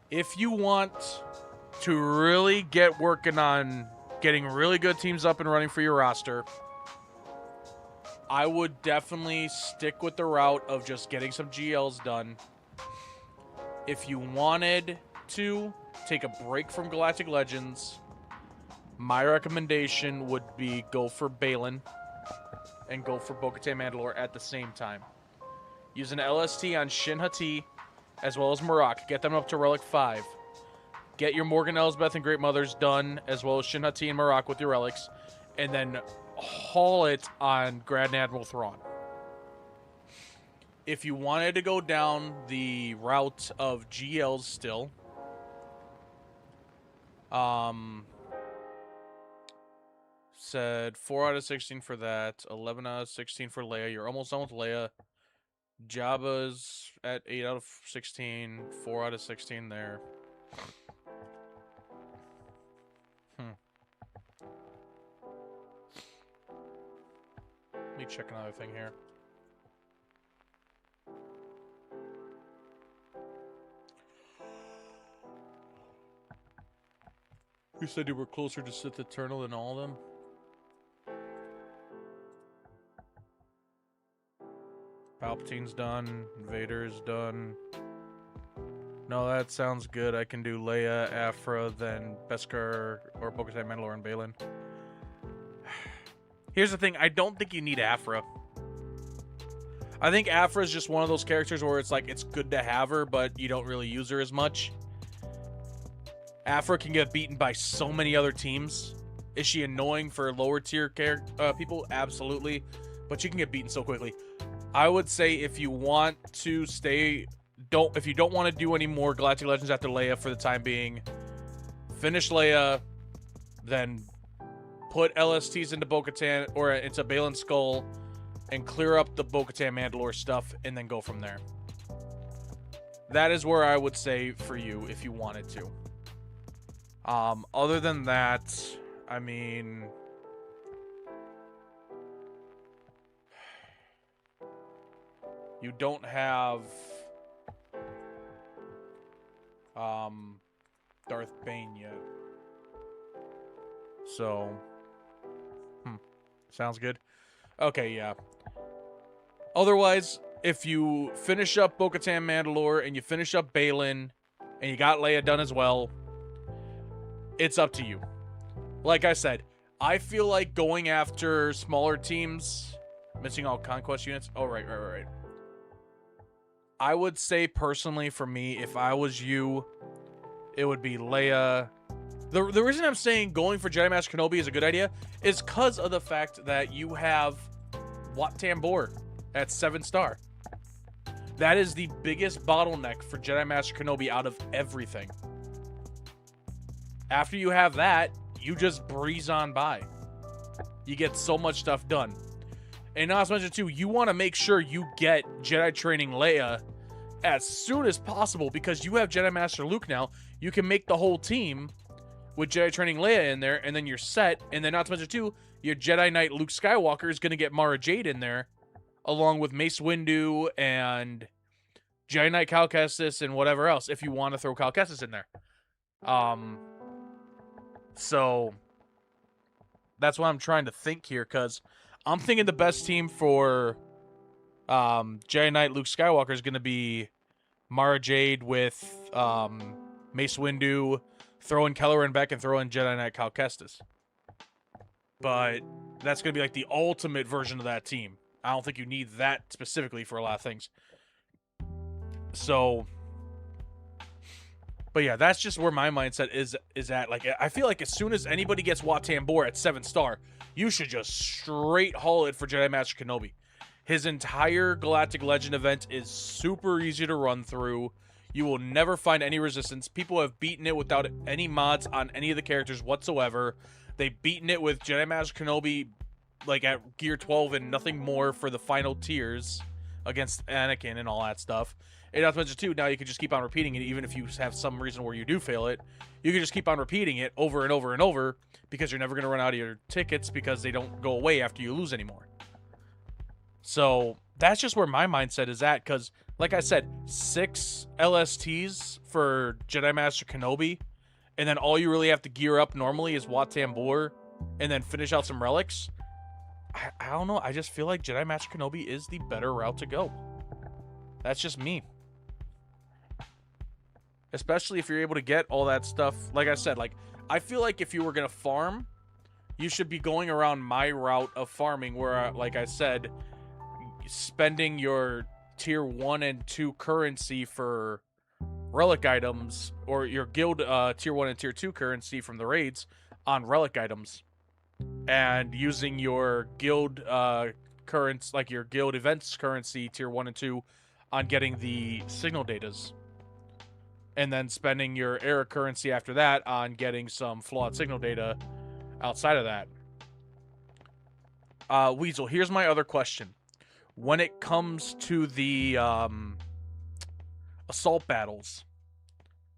If you want to really get working on getting really good teams up and running for your roster, I would definitely stick with the route of just getting some GLs done. If you wanted to take a break from Galactic Legends, my recommendation would be go for Baylan and go for Bo-Katan Mandalore at the same time. Use an LST on Shin Hati as well as Marak. Get them up to Relic 5. Get your Morgan Elsbeth and Great Mothers done as well as Shin Hati and Marak with your relics. And then haul it on Grand Admiral Thrawn. If you wanted to go down the route of GLs still, said 4 out of 16 for that, 11 out of 16 for Leia. You're almost done with Leia. Jabba's at 8 out of 16, 4 out of 16 there. Let me check another thing here. You said you were closer to Sith Eternal than all of them? Palpatine's done. Vader's done. No, that sounds good. I can do Leia, Aphra, then Beskar, or Bo-Katan, Mandalore, and Baylan. Here's the thing. I don't think you need Aphra. I think Aphra is just one of those characters where it's like, it's good to have her, but you don't really use her as much. Aphra can get beaten by so many other teams. Is she annoying for lower tier people? Absolutely. But she can get beaten so quickly. I would say if you want to stay... If you don't want to do any more Galactic Legends after Leia for the time being, finish Leia, then put LSTs into Bo-Katan, or into Baylan Skoll, and clear up the Bo-Katan Mandalore stuff, and then go from there. That is where I would say for you, if you wanted to. Other than that, I mean... You don't have... Darth Bane yet. So... Sounds good. Okay, yeah. Otherwise, if you finish up Bo-Katan Mandalore, and you finish up Baylan, and you got Leia done as well, it's up to you. Like I said, I feel like going after smaller teams, missing all conquest units. Oh, right. I would say personally for me, if I was you, it would be Leia. The reason I'm saying going for Jedi Master Kenobi is a good idea is because of the fact that you have Wat Tambor at 7-star. That is the biggest bottleneck for Jedi Master Kenobi out of everything. After you have that, you just breeze on by. You get so much stuff done. And not to mention, too, you want to make sure you get Jedi Training Leia as soon as possible because you have Jedi Master Luke now. You can make the whole team with Jedi Training Leia in there, and then you're set. And then not to mention, too, your Jedi Knight Luke Skywalker is going to get Mara Jade in there, along with Mace Windu and Jedi Knight Cal Kestis and whatever else, if you want to throw Cal Kestis in there. So that's what I'm trying to think here, because I'm thinking the best team for Jedi Knight Luke Skywalker is going to be Mara Jade with Mace Windu, throw in Kelleran Beck, and throw in Jedi Knight Cal Kestis. But that's going to be like the ultimate version of that team. I don't think you need that specifically for a lot of things. So, but yeah, that's just where my mindset is at. Like, I feel like as soon as anybody gets Wat Tambor at 7-star, you should just straight haul it for Jedi Master Kenobi. His entire Galactic Legend event is super easy to run through. You will never find any resistance. People have beaten it without any mods on any of the characters whatsoever. They've beaten it with Jedi Master Kenobi, like at Gear 12 and nothing more for the final tiers against Anakin and all that stuff. And not to mention, too, now you can just keep on repeating it, even if you have some reason where you do fail it. You can just keep on repeating it over and over and over because you're never going to run out of your tickets because they don't go away after you lose anymore. So that's just where my mindset is at because, like I said, 6 LSTs for Jedi Master Kenobi, and then all you really have to gear up normally is Wat Tambor and then finish out some relics. I don't know. I just feel like Jedi Master Kenobi is the better route to go. That's just me. Especially if you're able to get all that stuff. Like I said, like I feel like if you were going to farm, you should be going around my route of farming where, like I said, spending your tier 1 and 2 currency for relic items, or your guild tier 1 and tier 2 currency from the raids on relic items, and using your guild currents, like your guild events currency tier 1 and 2 on getting the signal datas, and then spending your era currency after that on getting some flawed signal data outside of that. Weasel, here's my other question. When it comes to the assault battles,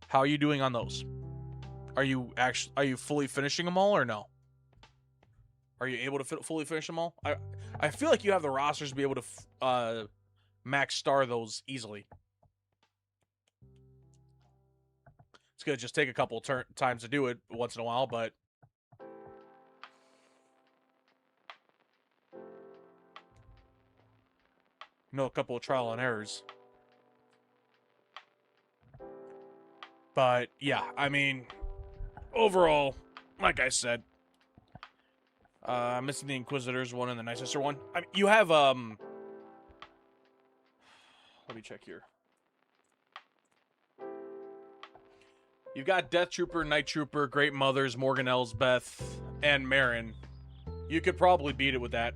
how are you doing on those? Are you fully finishing them all or no? Are you able to fully finish them all? I feel like you have the rosters to be able to max star those easily. It's gonna just take a couple times to do it once in a while, but a couple of trial and errors. But yeah, I mean, overall, like I said, I'm missing the Inquisitors one and the Night Sister one. I mean, you have let me check here. You've got Death Trooper, Night Trooper, Great Mothers, Morgan Elsbeth, and Marin. You could probably beat it with that.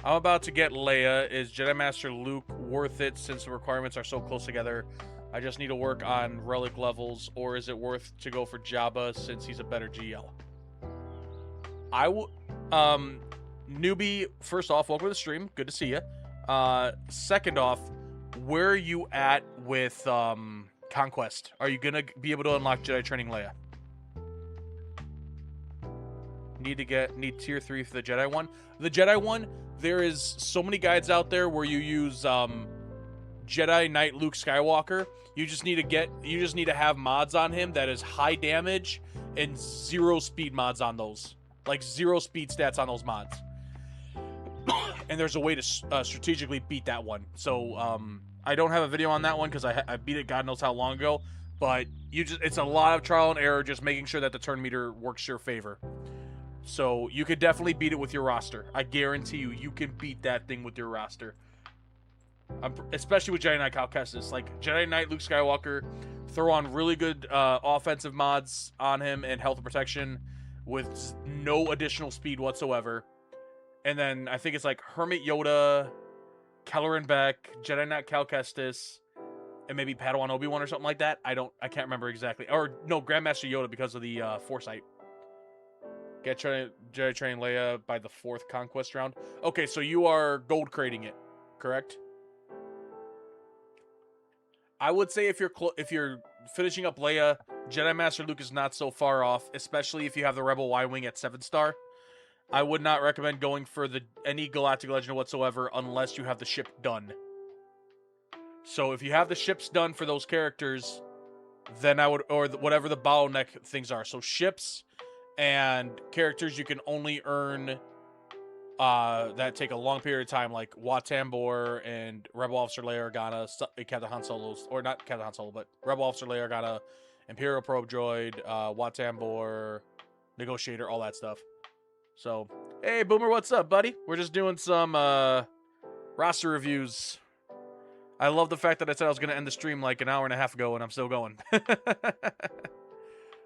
I'm about to get Leia. Is Jedi Master Luke worth it since the requirements are so close together? I just need to work on relic levels, or is it worth to go for Jabba since he's a better GL? I will. Newbie, first off, welcome to the stream. Good to see you. Second off, where are you at with Conquest? Are you gonna be able to unlock Jedi Training Leia? Need tier 3 for the Jedi one. The Jedi one, there is so many guides out there where you use Jedi Knight Luke Skywalker. You just need to have mods on him that is high damage and 0 speed mods on those. Like 0 speed stats on those mods. And there's a way to strategically beat that one. So I don't have a video on that one because I beat it God knows how long ago. But it's a lot of trial and error, just making sure that the turn meter works your favor. So you could definitely beat it with your roster. I guarantee you can beat that thing with your roster. Especially with Jedi Knight Cal Kestis. Like, Jedi Knight Luke Skywalker, throw on really good offensive mods on him and health and protection with no additional speed whatsoever. And then I think it's like Hermit Yoda, Kelleran Beck, Jedi Knight Cal Kestis, and maybe Padawan Obi-Wan or something like that. I can't remember exactly. Or no, Grandmaster Yoda because of the Foresight. Get Jedi Training Leia by the 4th Conquest round. Okay, so you are gold crating it, correct? I would say if you're finishing up Leia, Jedi Master Luke is not so far off, especially if you have the Rebel Y-Wing at 7-star. I would not recommend going for any Galactic Legend whatsoever unless you have the ship done. So if you have the ships done for those characters, then I would, or whatever the bottleneck things are. So ships and characters you can only earn that take a long period of time, like Wat Tambor and Rebel Officer Leia Organa, Captain Han Solo's, or not Captain Han Solo, but Rebel Officer Leia Organa, Imperial Probe Droid, Wat Tambor, Negotiator, all that stuff. So, hey Boomer, what's up, buddy? We're just doing some roster reviews. I love the fact that I said I was going to end the stream like an hour and a half ago, and I'm still going.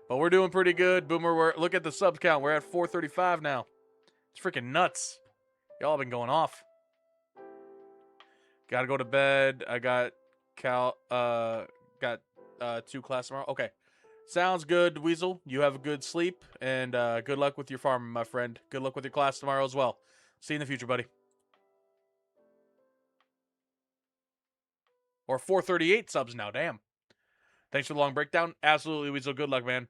But we're doing pretty good. Boomer, look at the sub count. We're at 435 now. It's freaking nuts. Y'all been going off. Gotta go to bed. I got 2 class tomorrow. Okay. Sounds good, Weasel. You have a good sleep, and good luck with your farming, my friend. Good luck with your class tomorrow as well. See you in the future, buddy. Or 438 subs now, damn. Thanks for the long breakdown. Absolutely, Weasel. Good luck, man.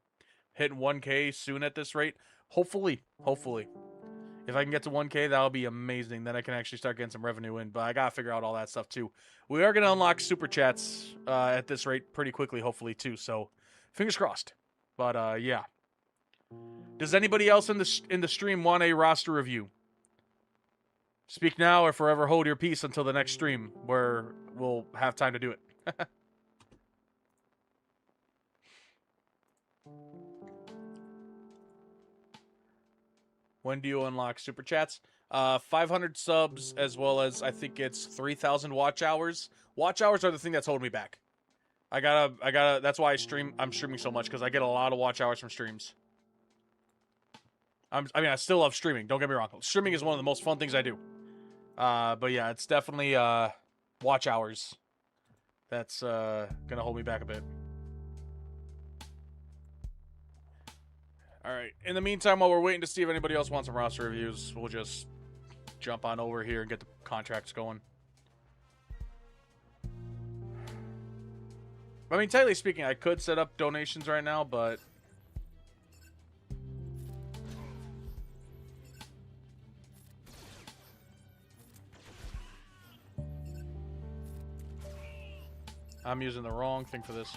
Hitting 1K soon at this rate. Hopefully. If I can get to 1K, that'll be amazing. Then I can actually start getting some revenue in. But I gotta figure out all that stuff, too. We are going to unlock Super Chats at this rate pretty quickly, hopefully, too. So, fingers crossed. But, yeah. Does anybody else in the stream want a roster review? Speak now or forever hold your peace until the next stream, where we'll have time to do it. When do you unlock Super Chats? 500 subs, as well as, I think it's 3,000 watch hours. Watch hours are the thing that's holding me back. I gotta, that's why I'm streaming so much, because I get a lot of watch hours from streams. I still love streaming, don't get me wrong. Streaming is one of the most fun things I do. But yeah, it's definitely, watch hours. That's, gonna hold me back a bit. Alright, in the meantime, while we're waiting to see if anybody else wants some roster reviews, we'll just jump on over here and get the contracts going. I mean, technically speaking, I could set up donations right now, but I'm using the wrong thing for this.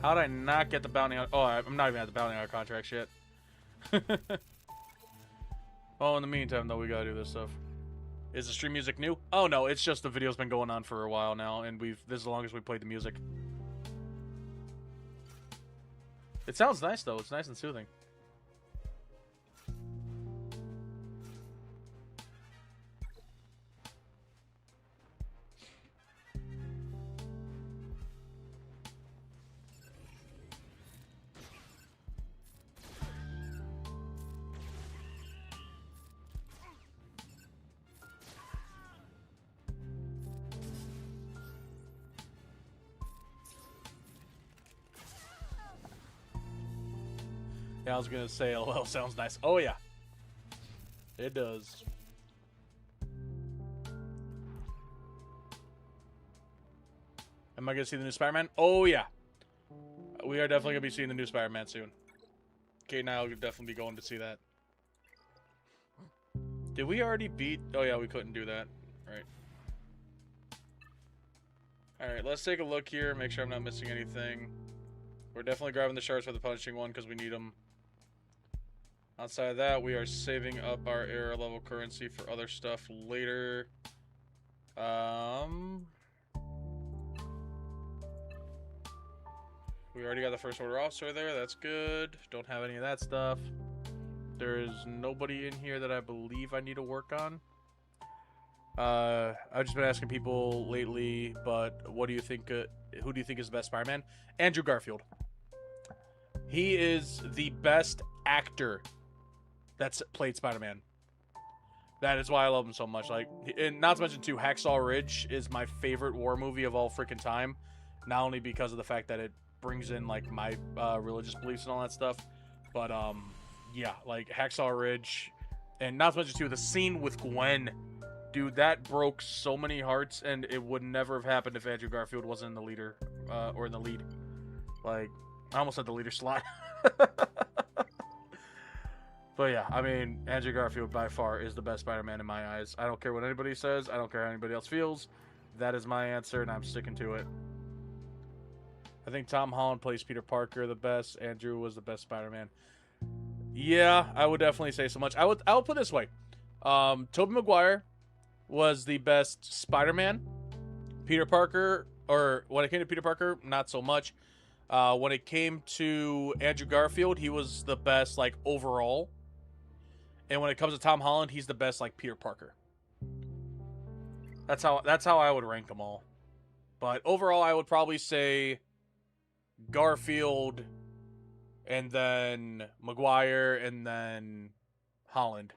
How did I not get the bounty on? Oh, I'm not even at the bounty on contract yet. Oh, in the meantime, though, we gotta do this stuff. Is the stream music new? Oh no, it's just the video's been going on for a while now, and this is the longest we played the music. It sounds nice though. It's nice and soothing. Yeah, I was gonna say LOL sounds nice. Oh yeah, it does. Am I gonna see the new Spider-Man? Oh yeah, we are definitely gonna be seeing the new Spider-Man soon. Kate and I will definitely be going to see that. Did we already beat? Oh yeah, we couldn't do that. Right. All right, let's take a look here. Make sure I'm not missing anything. We're definitely grabbing the shards for the punishing one because we need them. Outside of that, we are saving up our era level currency for other stuff later. We already got the first order officer there. That's good. Don't have any of that stuff. There is nobody in here that I believe I need to work on. I've just been asking people lately, but what do you think? Who do you think is the best Spider-Man? Andrew Garfield. He is the best actor that's played Spider-Man. That is why I love him so much. Like, and not to mention too, Hacksaw Ridge is my favorite war movie of all freaking time. Not only because of the fact that it brings in like my religious beliefs and all that stuff, but yeah, like Hacksaw Ridge, and not to mention too, the scene with Gwen, dude, that broke so many hearts, and it would never have happened if Andrew Garfield wasn't in the leader or in the lead. Like, I almost said the leader slot. But yeah, I mean, Andrew Garfield by far is the best Spider-Man in my eyes. I don't care what anybody says. I don't care how anybody else feels. That is my answer, and I'm sticking to it. I think Tom Holland plays Peter Parker the best. Andrew was the best Spider-Man. Yeah, I would definitely say so much. I would put it this way. Tobey Maguire was the best Spider-Man. Peter Parker, or when it came to Peter Parker, not so much. When it came to Andrew Garfield, he was the best, like, overall. And when it comes to Tom Holland, he's the best, like, Peter Parker. That's how I would rank them all. But overall, I would probably say Garfield, and then Maguire, and then Holland.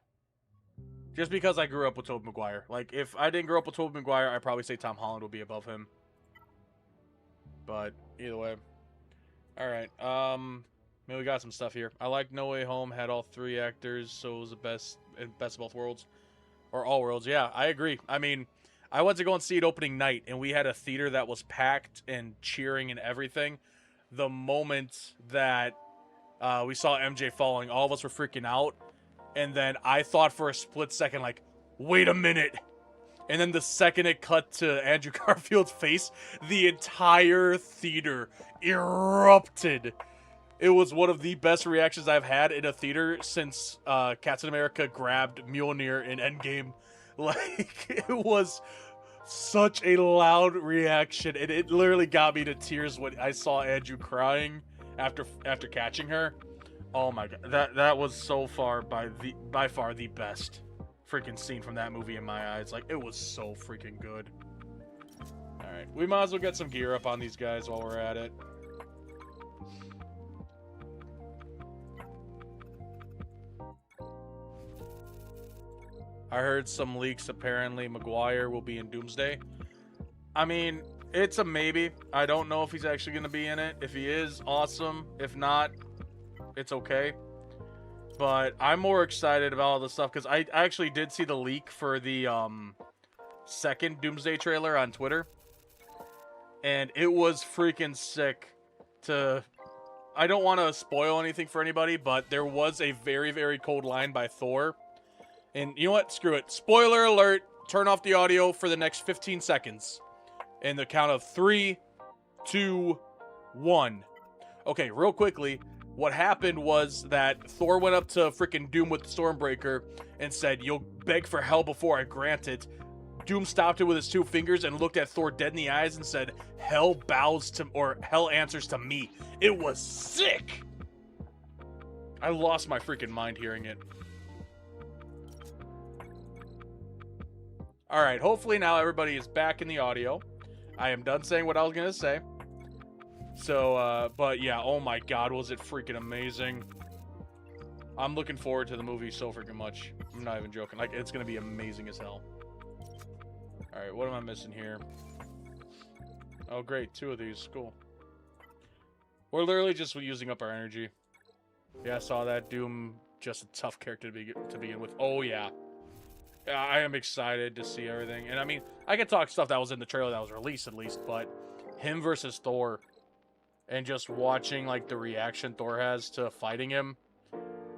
Just because I grew up with Tobey Maguire. Like, if I didn't grow up with Tobey Maguire, I'd probably say Tom Holland would be above him. But either way. Alright, we got some stuff here. I like No Way Home, had all three actors, so it was the best of both worlds. Or all worlds, yeah, I agree. I mean, I went to go and see it opening night, and we had a theater that was packed and cheering and everything. The moment that we saw MJ falling, all of us were freaking out. And then I thought for a split second, like, wait a minute. And then the second it cut to Andrew Garfield's face, the entire theater erupted. It was one of the best reactions I've had in a theater since Captain America grabbed Mjolnir in Endgame. Like, it was such a loud reaction, and it literally got me to tears when I saw Andrew crying after catching her. Oh my god, that was so far by far the best freaking scene from that movie in my eyes. Like, it was so freaking good. All right, we might as well get some gear up on these guys while we're at it. All I heard some leaks. Apparently, Maguire will be in Doomsday. I mean, it's a maybe. I don't know if he's actually going to be in it. If he is, awesome. If not, it's okay. But I'm more excited about all this stuff because I actually did see the leak for the second Doomsday trailer on Twitter. And it was freaking sick to... I don't want to spoil anything for anybody, but there was a very, very cold line by Thor. And you know what? Screw it. Spoiler alert. Turn off the audio for the next 15 seconds. In the count of 3, 2, 1. Okay, real quickly. What happened was that Thor went up to freaking Doom with the Stormbreaker and said, "You'll beg for hell before I grant it." Doom stopped it with his 2 fingers and looked at Thor dead in the eyes and said, "Hell bows to, or hell answers to me." It was sick. I lost my freaking mind hearing it. All right, hopefully now everybody is back in the audio. I am done saying what I was going to say. So, but yeah, oh my god, was it freaking amazing. I'm looking forward to the movie so freaking much. I'm not even joking. Like, it's going to be amazing as hell. Alright, what am I missing here? Oh, great. 2 of these. Cool. We're literally just using up our energy. Yeah, I saw that. Doom, just a tough character to begin with. Oh, yeah. I am excited to see everything. And, I mean, I can talk stuff that was in the trailer that was released, at least. But him versus Thor, and just watching, like, the reaction Thor has to fighting him,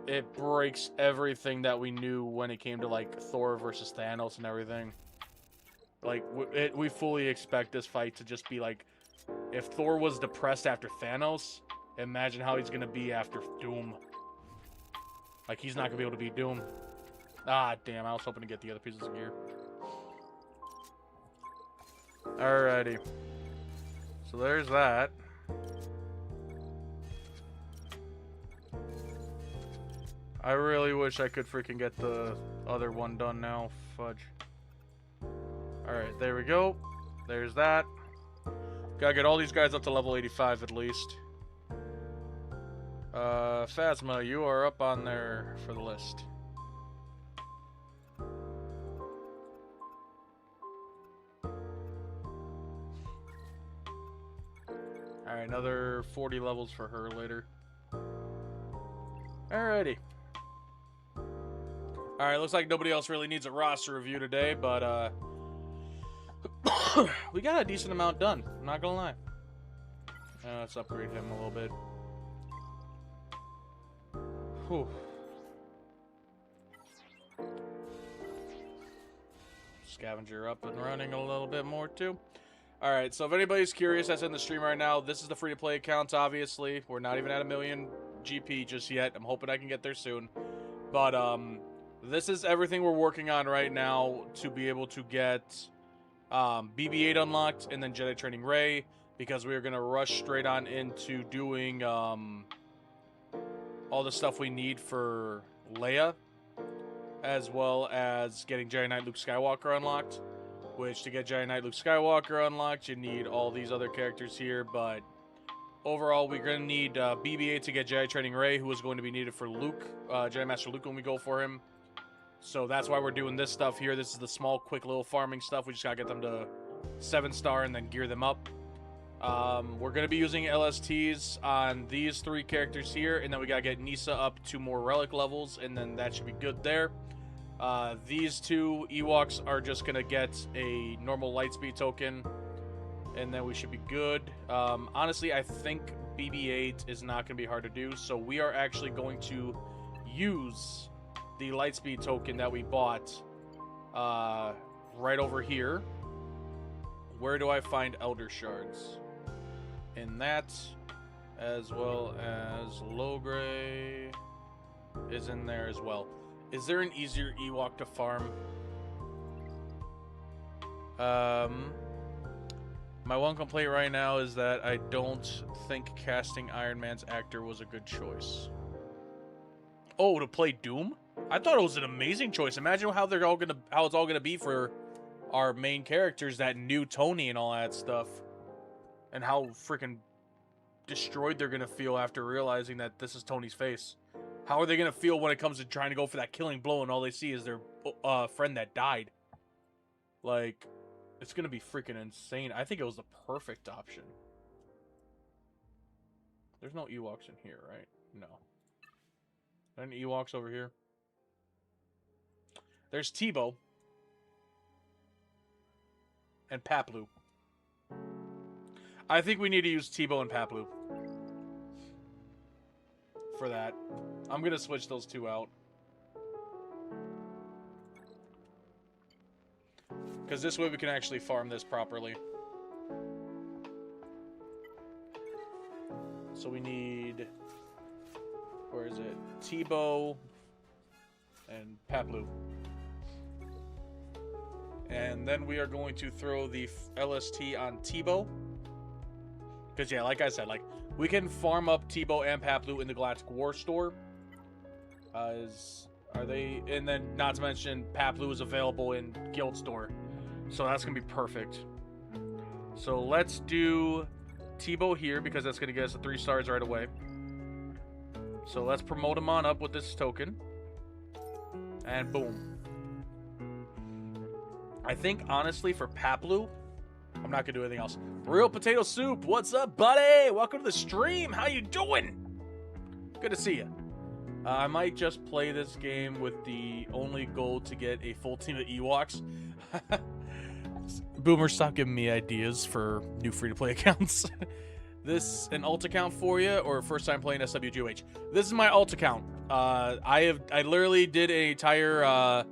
it breaks everything that we knew when it came to, like, Thor versus Thanos and everything. Like, we fully expect this fight to just be like, if Thor was depressed after Thanos, imagine how he's going to be after Doom. Like, he's not going to be able to beat Doom. Ah, damn, I was hoping to get the other pieces of gear. Alrighty. So there's that. I really wish I could freaking get the other one done now. Fudge. Alright, there we go. There's that. Gotta get all these guys up to level 85 at least. Phasma, you are up on there for the list. Alright, another 40 levels for her later. Alrighty. Alright, looks like nobody else really needs a roster review today, but, we got a decent amount done, I'm not gonna lie. Let's upgrade him a little bit. Whew. Scavenger up and running a little bit more too. Alright, so if anybody's curious that's in the stream right now, this is the free-to-play accounts, obviously. We're not even at 1 million GP just yet. I'm hoping I can get there soon. But, this is everything we're working on right now to be able to get BB-8 unlocked and then Jedi Training Rey, because we're going to rush straight on into doing all the stuff we need for Leia, as well as getting Jedi Knight Luke Skywalker unlocked, which to get Jedi Knight Luke Skywalker unlocked, you need all these other characters here, but overall, we're going to need BB-8 to get Jedi Training Rey, who is going to be needed for Luke, Jedi Master Luke when we go for him. So that's why we're doing this stuff here. This is the small, quick little farming stuff. We just got to get them to 7-star and then gear them up. We're going to be using LSTs on these 3 characters here, and then we got to get Nisa up to more relic levels, and then that should be good there. These 2 Ewoks are just going to get a normal Lightspeed token, and then we should be good. Honestly, I think BB-8 is not going to be hard to do, so we are actually going to use the Lightspeed token that we bought right over here. Where do I find Elder Shards? In that, as well as Logray is in there as well. Is there an easier Ewok to farm? My one complaint right now is that I don't think casting Iron Man's actor was a good choice. Oh, to play Doom? I thought it was an amazing choice. Imagine how it's all gonna be for our main characters that knew Tony and all that stuff, and how freaking destroyed they're gonna feel after realizing that this is Tony's face. How are they gonna feel when it comes to trying to go for that killing blow and all they see is their friend that died. Like, it's gonna be freaking insane. I think it was the perfect option. There's no Ewoks in here, right? No. Any Ewoks over here? There's Teebo. And Paplu. I think we need to use Teebo and Paplu. For that. I'm gonna switch those two out. Because this way we can actually farm this properly. So we need... Where is it? Teebo and Paplu. And then we are going to throw the LST on Teebo. Because, yeah, like I said, like, we can farm up Teebo and Paplu in the Galactic War Store. Are they... And then, not to mention, Paplu is available in Guild Store. So that's going to be perfect. So let's do Teebo here, because that's going to get us the 3 stars right away. So let's promote him on up with this token. And boom. I think, honestly, for Paplu, I'm not going to do anything else. Real Potato Soup, what's up, buddy? Welcome to the stream. How you doing? Good to see you. I might just play this game with the only goal to get a full team of Ewoks. Boomer, stop giving me ideas for new free-to-play accounts. This an alt account for you, or first time playing SWGOH? This is my alt account. I literally did an entire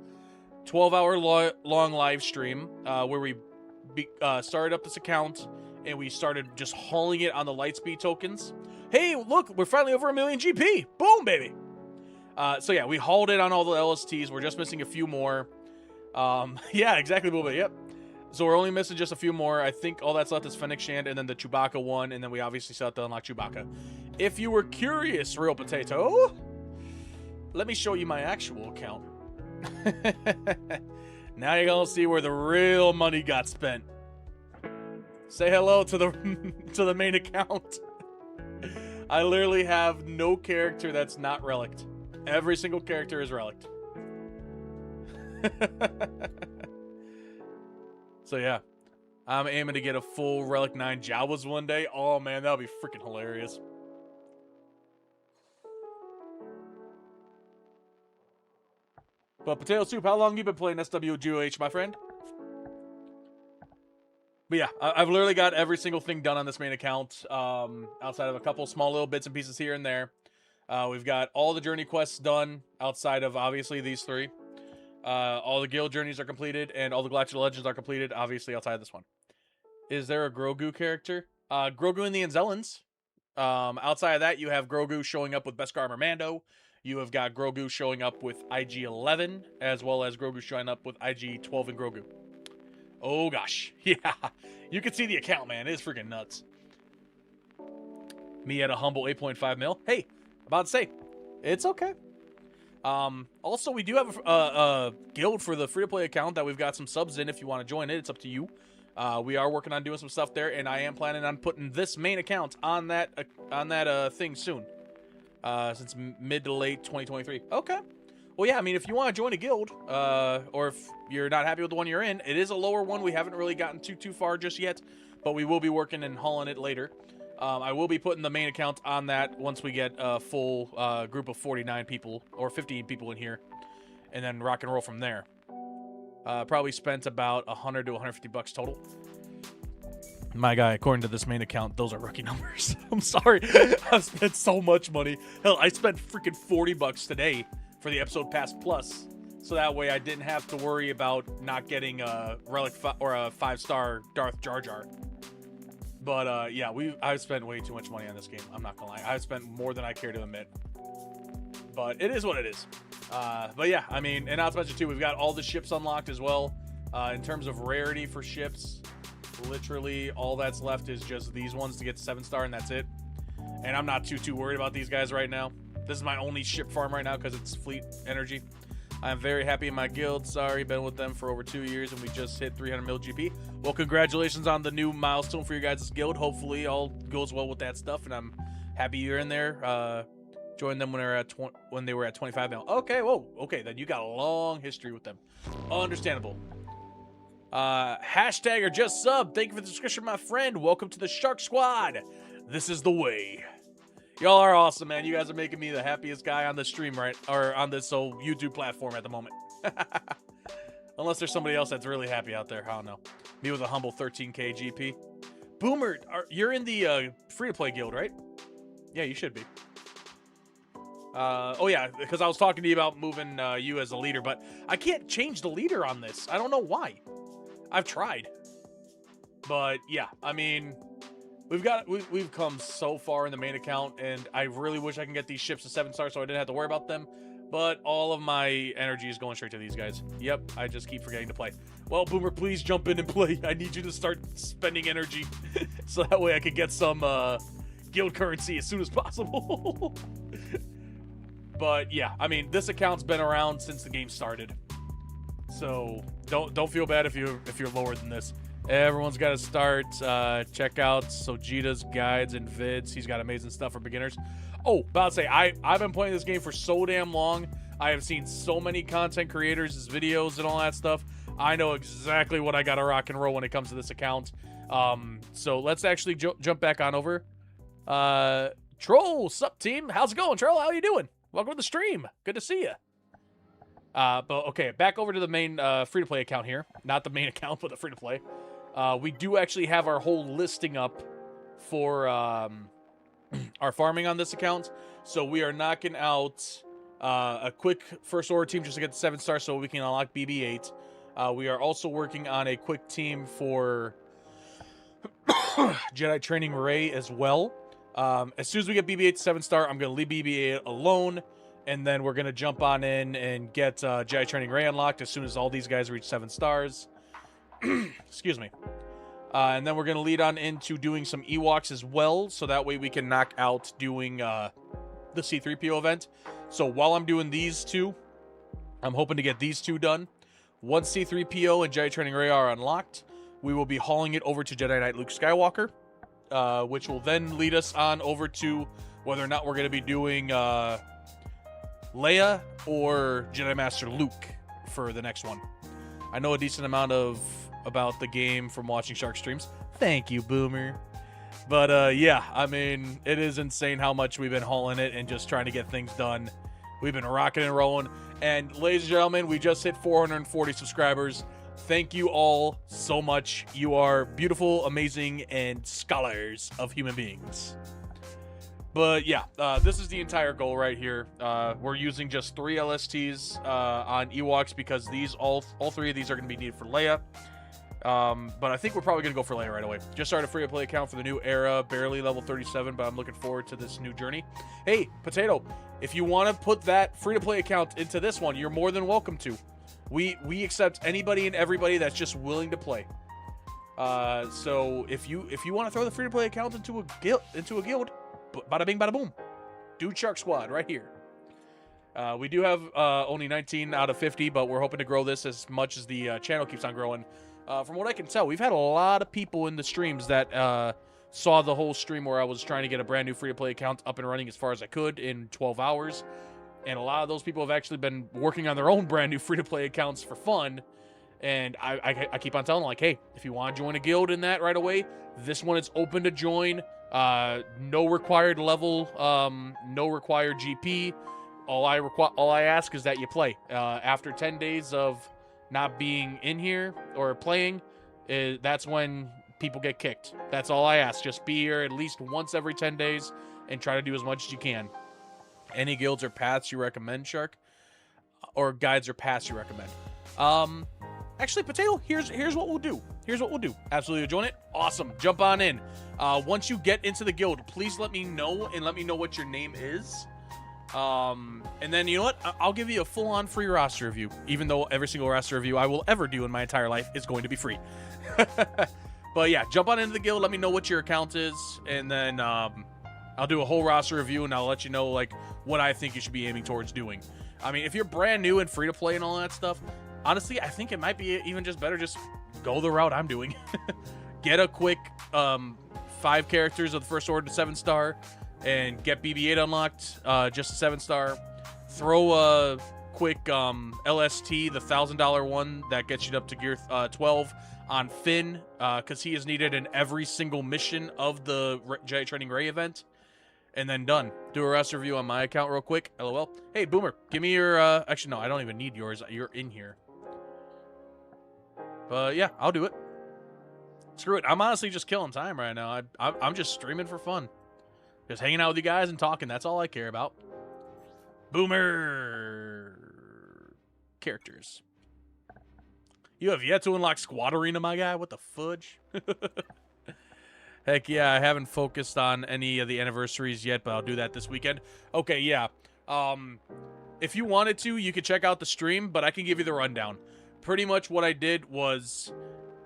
12-hour long live stream where we started up this account and we started just hauling it on the Lightspeed tokens. Hey, look, we're finally over 1 million GP. Boom, baby. So yeah, we hauled it on all the LSTs. We're just missing a few more. Yeah, exactly, Booba. Yep. So we're only missing just a few more. I think all that's left is Fennec Shand and then the Chewbacca one, and then we obviously still have to unlock Chewbacca. If you were curious, Real Potato, let me show you my actual account. Now you're gonna see where the real money got spent. Say hello to the to the main account. I literally have no character that's not relicked. Every single character is relicked. So yeah, I'm aiming to get a full Relic 9 Jawas one day. Oh man, that'll be freaking hilarious. But Potato Soup, how long you been playing SWGOH, my friend? But yeah, I've literally got every single thing done on this main account, outside of a couple small little bits and pieces here and there. We've got all the journey quests done, outside of, obviously, these 3. All the guild journeys are completed, and all the Galactic Legends are completed, obviously, outside of this one. Is there a Grogu character? Grogu and the Anzellans. Outside of that, you have Grogu showing up with Beskar Armor Mando. You have got Grogu showing up with IG-11, as well as Grogu showing up with IG-12 and Grogu. Oh, gosh. Yeah. You can see the account, man. It is freaking nuts. Me at a humble 8.5 mil. Hey, about to say, it's okay. Also, we do have a guild for the free-to-play account that we've got some subs in. If you want to join it, it's up to you. We are working on doing some stuff there, and I am planning on putting this main account on that thing soon. Since mid to late 2023. Okay. Well, yeah, I mean, if you want to join a guild, or if you're not happy with the one you're in, it is a lower one. We haven't really gotten too far just yet, but we will be working and hauling it later. I will be putting the main account on that once we get a full group of 49 people, or 15 people in here, and then rock and roll from there. Probably spent about 100 to 150 bucks total. My guy, according to this main account, those are rookie numbers. I'm sorry. I've spent so much money. Hell, I spent freaking 40 bucks today for the Episode Pass Plus. So that way I didn't have to worry about not getting a Relic or a 5-star Darth Jar Jar. But yeah, I've spent way too much money on this game. I'm not gonna lie. I've spent more than I care to admit. But it is what it is. But yeah, I mean, and not to mention too, we've got all the ships unlocked as well. In terms of rarity for ships, literally all that's left is just these ones to get 7-star, and that's it. And I'm not too worried about these guys right now. This is my only ship farm right now because it's fleet energy. I'm very happy in my guild. Sorry, been with them for over 2 years, and we just hit 300 mil GP. Well, congratulations on the new milestone for your guys' guild. Hopefully all goes well with that stuff, and I'm happy you're in there. Joined them when they were at 25 now. Okay, whoa. Okay, then you got a long history with them. Understandable. Hashtag or just sub. Thank you for the subscription, my friend. Welcome to the Shark Squad. This is the way. Y'all are awesome, man. You guys are making me the happiest guy on the stream, right? Or on this old YouTube platform at the moment. Unless there's somebody else that's really happy out there. I don't know. Me with a humble 13k GP. Boomer, you're in the free-to-play guild, right? Yeah, you should be. Oh yeah, because I was talking to you about moving you as a leader, but I can't change the leader on this. I don't know why. I've tried. But yeah, I mean, we've come so far in the main account, and I really wish I can get these ships to 7-star so I didn't have to worry about them. But all of my energy is going straight to these guys. Yep, I just keep forgetting to play. Well, Boomer, please jump in and play. I need you to start spending energy so that way I can get some guild currency as soon as possible. But yeah, I mean, this account's been around since the game started, so don't feel bad if you're lower than this. Everyone's got to start. Check out Sojita's guides and vids. He's got amazing stuff for beginners. Oh, about to say, I've been playing this game for so damn long. I have seen so many content creators' videos and all that stuff. I know exactly what I got to rock and roll when it comes to this account. So let's actually jump back on over. Troll, sup team? How's it going, Troll? How you doing? Welcome to the stream. Good to see you. But okay, back over to the main free-to-play account here. Not the main account, but the free-to-play. We do actually have our whole listing up for our farming on this account. So we are knocking out a quick first order team just to get the 7-star so we can unlock BB-8. We are also working on a quick team for Jedi Training Ray as well. As soon as we get BB-8 to 7-star, I'm going to leave BB-8 alone, and then we're going to jump on in and get Jedi Training Ray unlocked as soon as all these guys reach 7 stars. Excuse me. And then we're going to lead on into doing some Ewoks as well, so that way we can knock out doing the C-3PO event. So while I'm doing these two, I'm hoping to get these two done. Once C-3PO and Jedi Training Ray are unlocked, we will be hauling it over to Jedi Knight Luke Skywalker. Which will then lead us on over to whether or not we're going to be doing Leia or Jedi Master Luke for the next one. I know a decent amount about the game from watching Shark streams. Thank you, Boomer. But yeah, I mean, it is insane how much we've been hauling it and just trying to get things done. We've been rocking and rolling. And ladies and gentlemen, we just hit 440 subscribers. Thank you all so much. You are beautiful, amazing, and scholars of human beings. But yeah, this is the entire goal right here. We're using just 3 LSTs on Ewoks because all 3 of these are going to be needed for Leia. But I think we're probably going to go for Leia right away. Just started a free-to-play account for the new era, barely level 37, but I'm looking forward to this new journey. Hey, Potato, if you want to put that free-to-play account into this one, you're more than welcome to. We accept anybody and everybody that's just willing to play. So if you want to throw the free-to-play account into a guild, bada bing, bada boom. Dude Shark Squad right here. We do have only 19 out of 50, but we're hoping to grow this as much as the channel keeps on growing. From what I can tell, we've had a lot of people in the streams that saw the whole stream where I was trying to get a brand new free-to-play account up and running as far as I could in 12 hours. And a lot of those people have actually been working on their own brand new free-to-play accounts for fun. And I keep on telling them, like, hey, if you want to join a guild in that right away, this one is open to join. No required level, no required GP. All I ask is that you play. After 10 days of not being in here or playing, that's when people get kicked. That's all I ask. Just be here at least once every 10 days and try to do as much as you can. Any guilds or paths you recommend, Shark? Or guides or paths you recommend? Actually, Potato, here's what we'll do. Here's what we'll do. Absolutely join it. Awesome. Jump on in. Once you get into the guild, please let me know and let me know what your name is. And then, you know what? I'll give you a full-on free roster review, even though every single roster review I will ever do in my entire life is going to be free. But yeah, jump on into the guild. Let me know what your account is, and then I'll do a whole roster review, and I'll let you know like what I think you should be aiming towards doing. I mean, if you're brand new and free to play and all that stuff, honestly, I think it might be even just better just go the route I'm doing. Get a quick 5 characters of the First Order to 7-star. and get BB-8 unlocked, just a 7-star. Throw a quick LST, the $1,000 one that gets you up to gear 12 on Finn, because he is needed in every single mission of the Jedi Training Ray event. And then done. Do a rest review on my account real quick. LOL. Hey, Boomer, give me your... actually, no, I don't even need yours. You're in here. But yeah, I'll do it. Screw it. I'm honestly just killing time right now. I'm just streaming for fun. Just hanging out with you guys and talking. That's all I care about. Boomer. Characters. You have yet to unlock Squad Arena, my guy? What the fudge? Heck yeah, I haven't focused on any of the anniversaries yet, but I'll do that this weekend. Okay, yeah. If you wanted to, you could check out the stream, but I can give you the rundown. Pretty much what I did was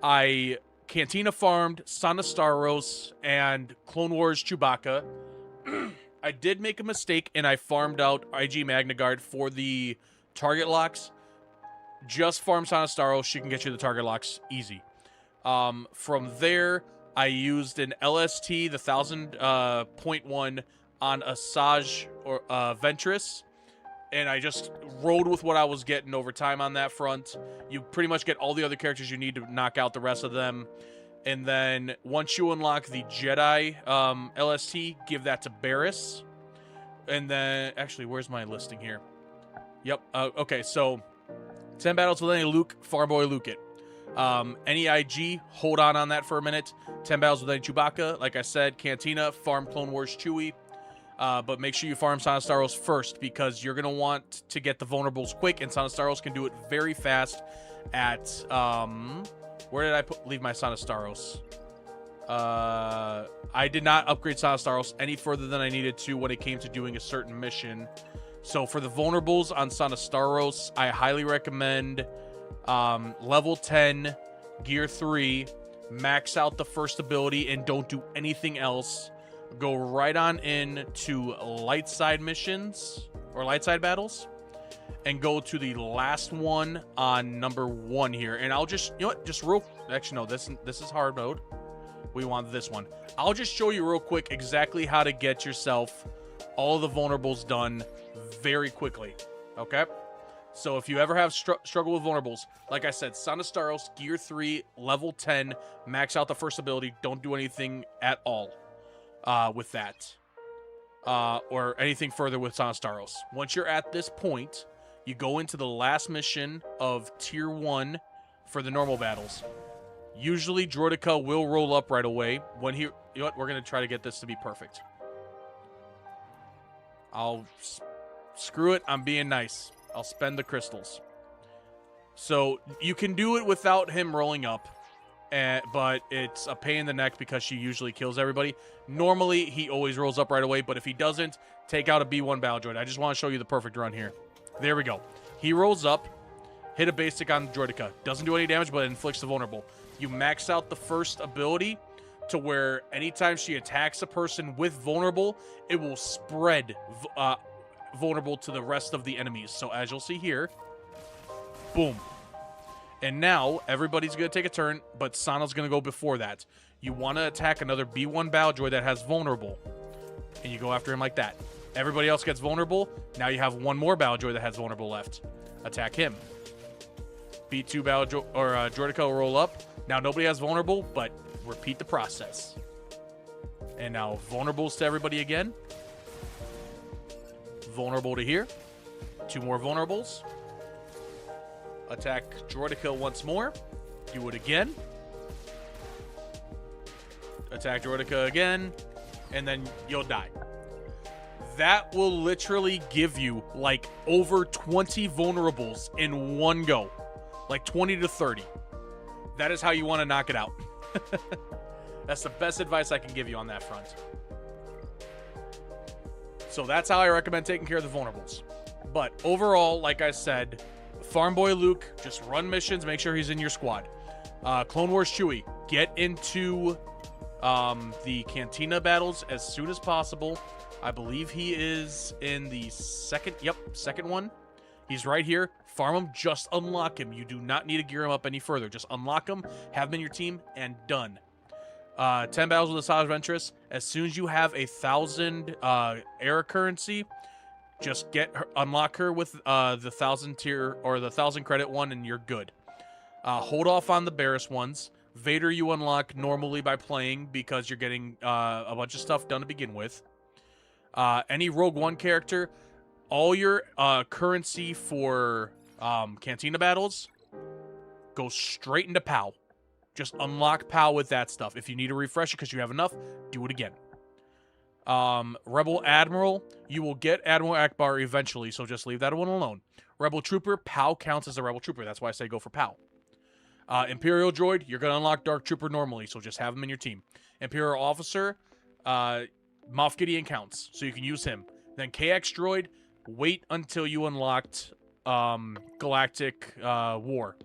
I Cantina farmed Sana Staros and Clone Wars Chewbacca. I did make a mistake, and I farmed out IG Magna Guard for the target locks. Just farm Sana Staros, she can get you the target locks easy. From there, I used an LST, the 1000.1 on Asajj or Ventress, and I just rode with what I was getting over time on that front. You pretty much get all the other characters you need to knock out the rest of them. And then once you unlock the Jedi LST, give that to Barriss. And then, actually, where's my listing here? Yep. Okay, so 10 battles with any Luke, Farboy Luke it. Any IG, hold on that for a minute. 10 battles with any Chewbacca. Like I said, Cantina, farm Clone Wars Chewie. But make sure you farm Sana Staros first, because you're going to want to get the vulnerables quick, and Sana Staros can do it very fast at... where did I leave my Sana Staros? I did not upgrade Sana Staros any further than I needed to when it came to doing a certain mission. So for the vulnerables on Sana Staros, I highly recommend... level 10, gear 3, max out the first ability and don't do anything else. Go right on in to light side missions or light side battles and go to the last one on number 1 here. And I'll just, you know what, just real, actually no, this is hard mode. We want this one. I'll just show you real quick exactly how to get yourself all of the vulnerables done very quickly. Okay? So if you ever have struggle with vulnerables, like I said, Sana Staros, gear 3, level 10, max out the first ability. Don't do anything at all with that. Or anything further with Sana Staros. Once you're at this point, you go into the last mission of Tier 1 for the normal battles. Usually, Droideka will roll up right away. When he... You know what? We're going to try to get this to be perfect. Screw it. I'm being nice. I'll spend the crystals. So you can do it without him rolling up, but it's a pain in the neck because she usually kills everybody. Normally, he always rolls up right away, but if he doesn't, take out a B1 battle droid. I just want to show you the perfect run here. There we go. He rolls up, hit a basic on Droideka. Doesn't do any damage, but it inflicts the vulnerable. You max out the first ability to where anytime she attacks a person with vulnerable, it will spread vulnerable to the rest of the enemies. So as you'll see here, boom. And now everybody's going to take a turn, but Sana's going to go before that. You want to attack another B1 battle droid that has vulnerable, and you go after him like that. Everybody else gets vulnerable. Now you have one more battle droid that has vulnerable left. Attack him. B2 battle Droideka will roll up. Now nobody has vulnerable, but repeat the process. And now vulnerables to everybody again. Vulnerable to here. 2 more vulnerables. Attack Droideka once more. Do it again. Attack Droideka again. And then you'll die. That will literally give you like over 20 vulnerables in one go. Like 20 to 30. That is how you want to knock it out. That's the best advice I can give you on that front. So that's how I recommend taking care of the vulnerables. But overall, like I said, Farm Boy Luke, just run missions, make sure he's in your squad. Clone Wars Chewie, get into the Cantina battles as soon as possible. I believe he is in the second one. He's right here. Farm him, just unlock him. You do not need to gear him up any further. Just unlock him, have him in your team, and done. 10 battles with Asajj Ventress. As soon as you have 1,000 era currency, just unlock her with the 1,000 tier or the 1,000 credit one, and you're good. Hold off on the Barriss ones. Vader you unlock normally by playing because you're getting a bunch of stuff done to begin with. Any Rogue One character, all your currency for Cantina battles goes straight into POW. Just unlock POW with that stuff. If you need to refresh it because you have enough, do it again. Rebel Admiral, you will get Admiral Akbar eventually, so just leave that one alone. Rebel Trooper, POW counts as a Rebel Trooper. That's why I say go for POW. Imperial Droid, you're going to unlock Dark Trooper normally, so just have him in your team. Imperial Officer, Moff Gideon counts, so you can use him. Then KX Droid, wait until you unlocked Galactic War.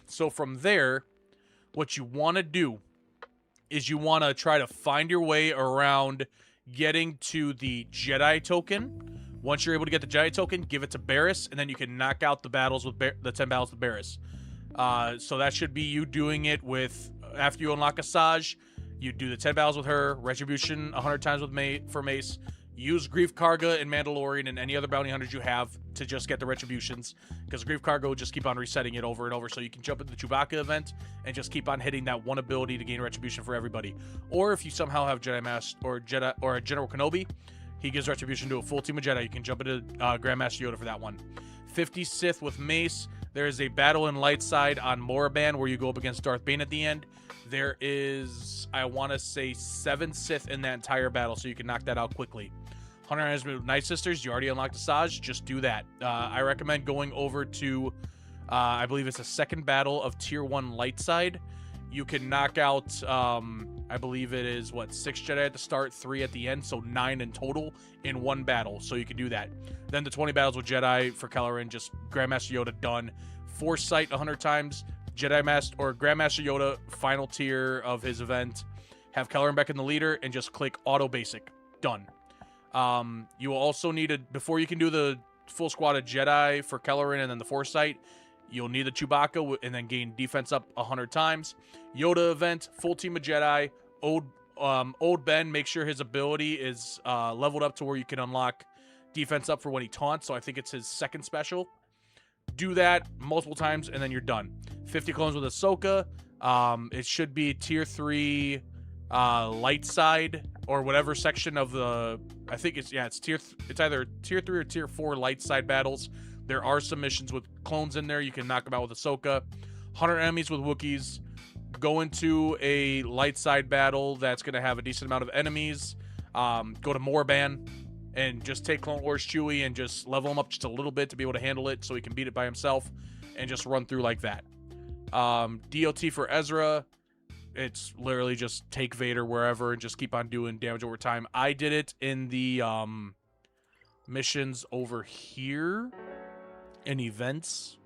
So from there, what you want to do is you want to try to find your way around getting to the Jedi token. Once you're able to get the Jedi token, give it to Barriss, and then you can knock out the battles with the 10 battles with Barriss. So that should be you doing it with, after you unlock Asajj, you do the 10 battles with her, Retribution 100 times with for Mace, use Grief Karga and Mandalorian and any other bounty hunters you have to just get the Retributions, because Grief Karga will just keep on resetting it over and over, so you can jump into the Chewbacca event and just keep on hitting that one ability to gain Retribution for everybody. Or if you somehow have Jedi Master or a General Kenobi, he gives Retribution to a full team of Jedi. You can jump into Grandmaster Yoda for that one. 50 Sith with Mace. There is a battle in light side on Moraban where you go up against Darth Bane at the end. There is, I want to say, 7 Sith in that entire battle, so you can knock that out quickly. 100 Enemies with Night Sisters, you already unlocked Asajj, just do that. I recommend going over to, I believe it's the second battle of Tier 1 light side. You can knock out, I believe it is, 6 Jedi at the start, 3 at the end, so 9 in total in one battle, so you can do that. Then the 20 battles with Jedi for Kylo Ren, just Grandmaster Yoda, done. Foresight 100 times, Jedi Master, or Grandmaster Yoda, final tier of his event. Have Kylo Ren back in the leader, and just click Auto Basic, done. You will also need before you can do the full squad of Jedi for Kylo Ren and then the Foresight, you'll need the Chewbacca and then gain defense up 100 times. Yoda event, full team of Jedi. Old Ben, make sure his ability is leveled up to where you can unlock defense up for when he taunts. So I think it's his second special. Do that multiple times and then you're done. 50 clones with Ahsoka. It should be tier 3 light side or whatever section of the. I think it's it's either tier 3 or tier 4 light side battles. There are some missions with clones in there. You can knock them out with Ahsoka. 100 enemies with Wookiees. Go into a light side battle that's going to have a decent amount of enemies. Go to Moraban and just take Clone Wars Chewie and just level him up just a little bit to be able to handle it so he can beat it by himself and just run through like that. DOT for Ezra. It's literally just take Vader wherever and just keep on doing damage over time. I did it in the missions over here in events.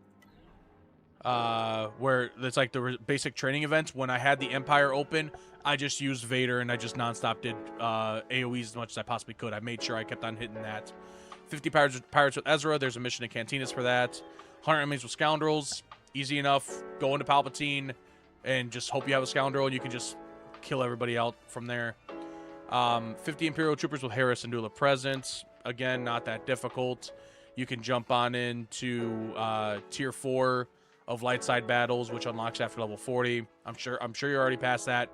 Where it's like the basic training events. When I had the Empire open, I just used Vader and I just nonstop did AoEs as much as I possibly could. I made sure I kept on hitting that. 50 Pirates with Ezra. There's a mission in Cantinas for that. 100 enemies with Scoundrels. Easy enough. Go into Palpatine and just hope you have a Scoundrel and you can just kill everybody out from there. 50 Imperial Troopers with Harris and Dula Presence. Again, not that difficult. You can jump on into tier 4 of light side battles, which unlocks after level 40. I'm sure you're already past that,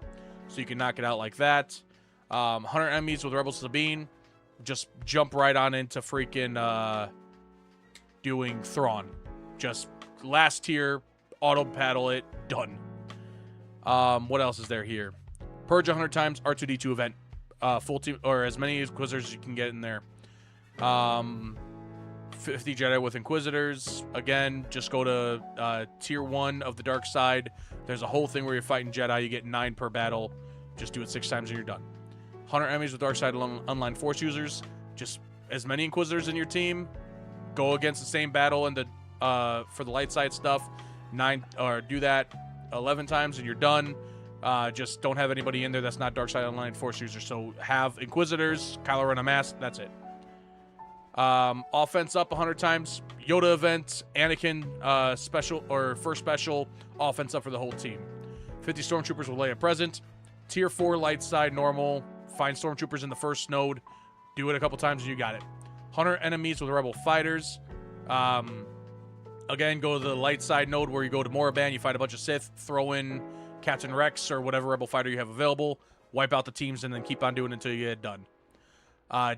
so you can knock it out like that. 100 enemies with Rebel Sabine. Just jump right on into freaking doing Thrawn. Just last tier, auto paddle it, done. What else is there here? Purge 100 times, R2-D2 event. Full team, or as many Inquisitors as you can get in there. 50 Jedi with Inquisitors. Again, just go to tier 1 of the dark side. There's a whole thing where you're fighting Jedi. You get 9 per battle. Just do it 6 times and you're done. 100 enemies with dark side online Force users. Just as many Inquisitors in your team. Go against the same battle and for the light side stuff. 9 or do that 11 times and you're done. Just don't have anybody in there that's not dark side online Force user. So have Inquisitors, Kylo Ren unmasked. That's it. Offense up 100 times. Yoda event, Anakin special or first special, offense up for the whole team. 50 Stormtroopers with Leia present. Tier 4 light side normal. Find stormtroopers in the first node. Do it a couple times and you got it. 100 enemies with rebel fighters. Again, go to the light side node where you go to Moraband. You fight a bunch of Sith. Throw in Captain Rex or whatever rebel fighter you have available. Wipe out the teams and then keep on doing it until you get it done.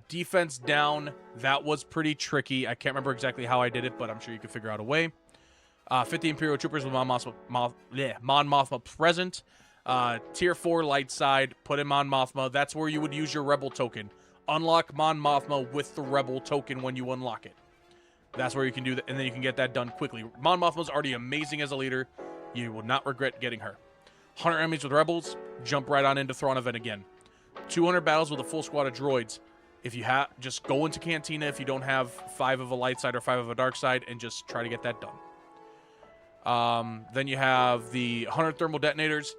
Defense down. That was pretty tricky. I can't remember exactly how I did it, but I'm sure you can figure out a way. 50 Imperial Troopers with Mon Mothma present. Tier 4 light side. Put in Mon Mothma. That's where you would use your Rebel token. Unlock Mon Mothma with the Rebel token when you unlock it. That's where you can do that, and then you can get that done quickly. Mon Mothma's already amazing as a leader. You will not regret getting her. 100 enemies with Rebels. Jump right on into Thrawn event again. 200 battles with a full squad of droids. If you have, just go into Cantina if you don't have 5 of a light side or 5 of a dark side, and just try to get that done. Then you have the 100 thermal detonators.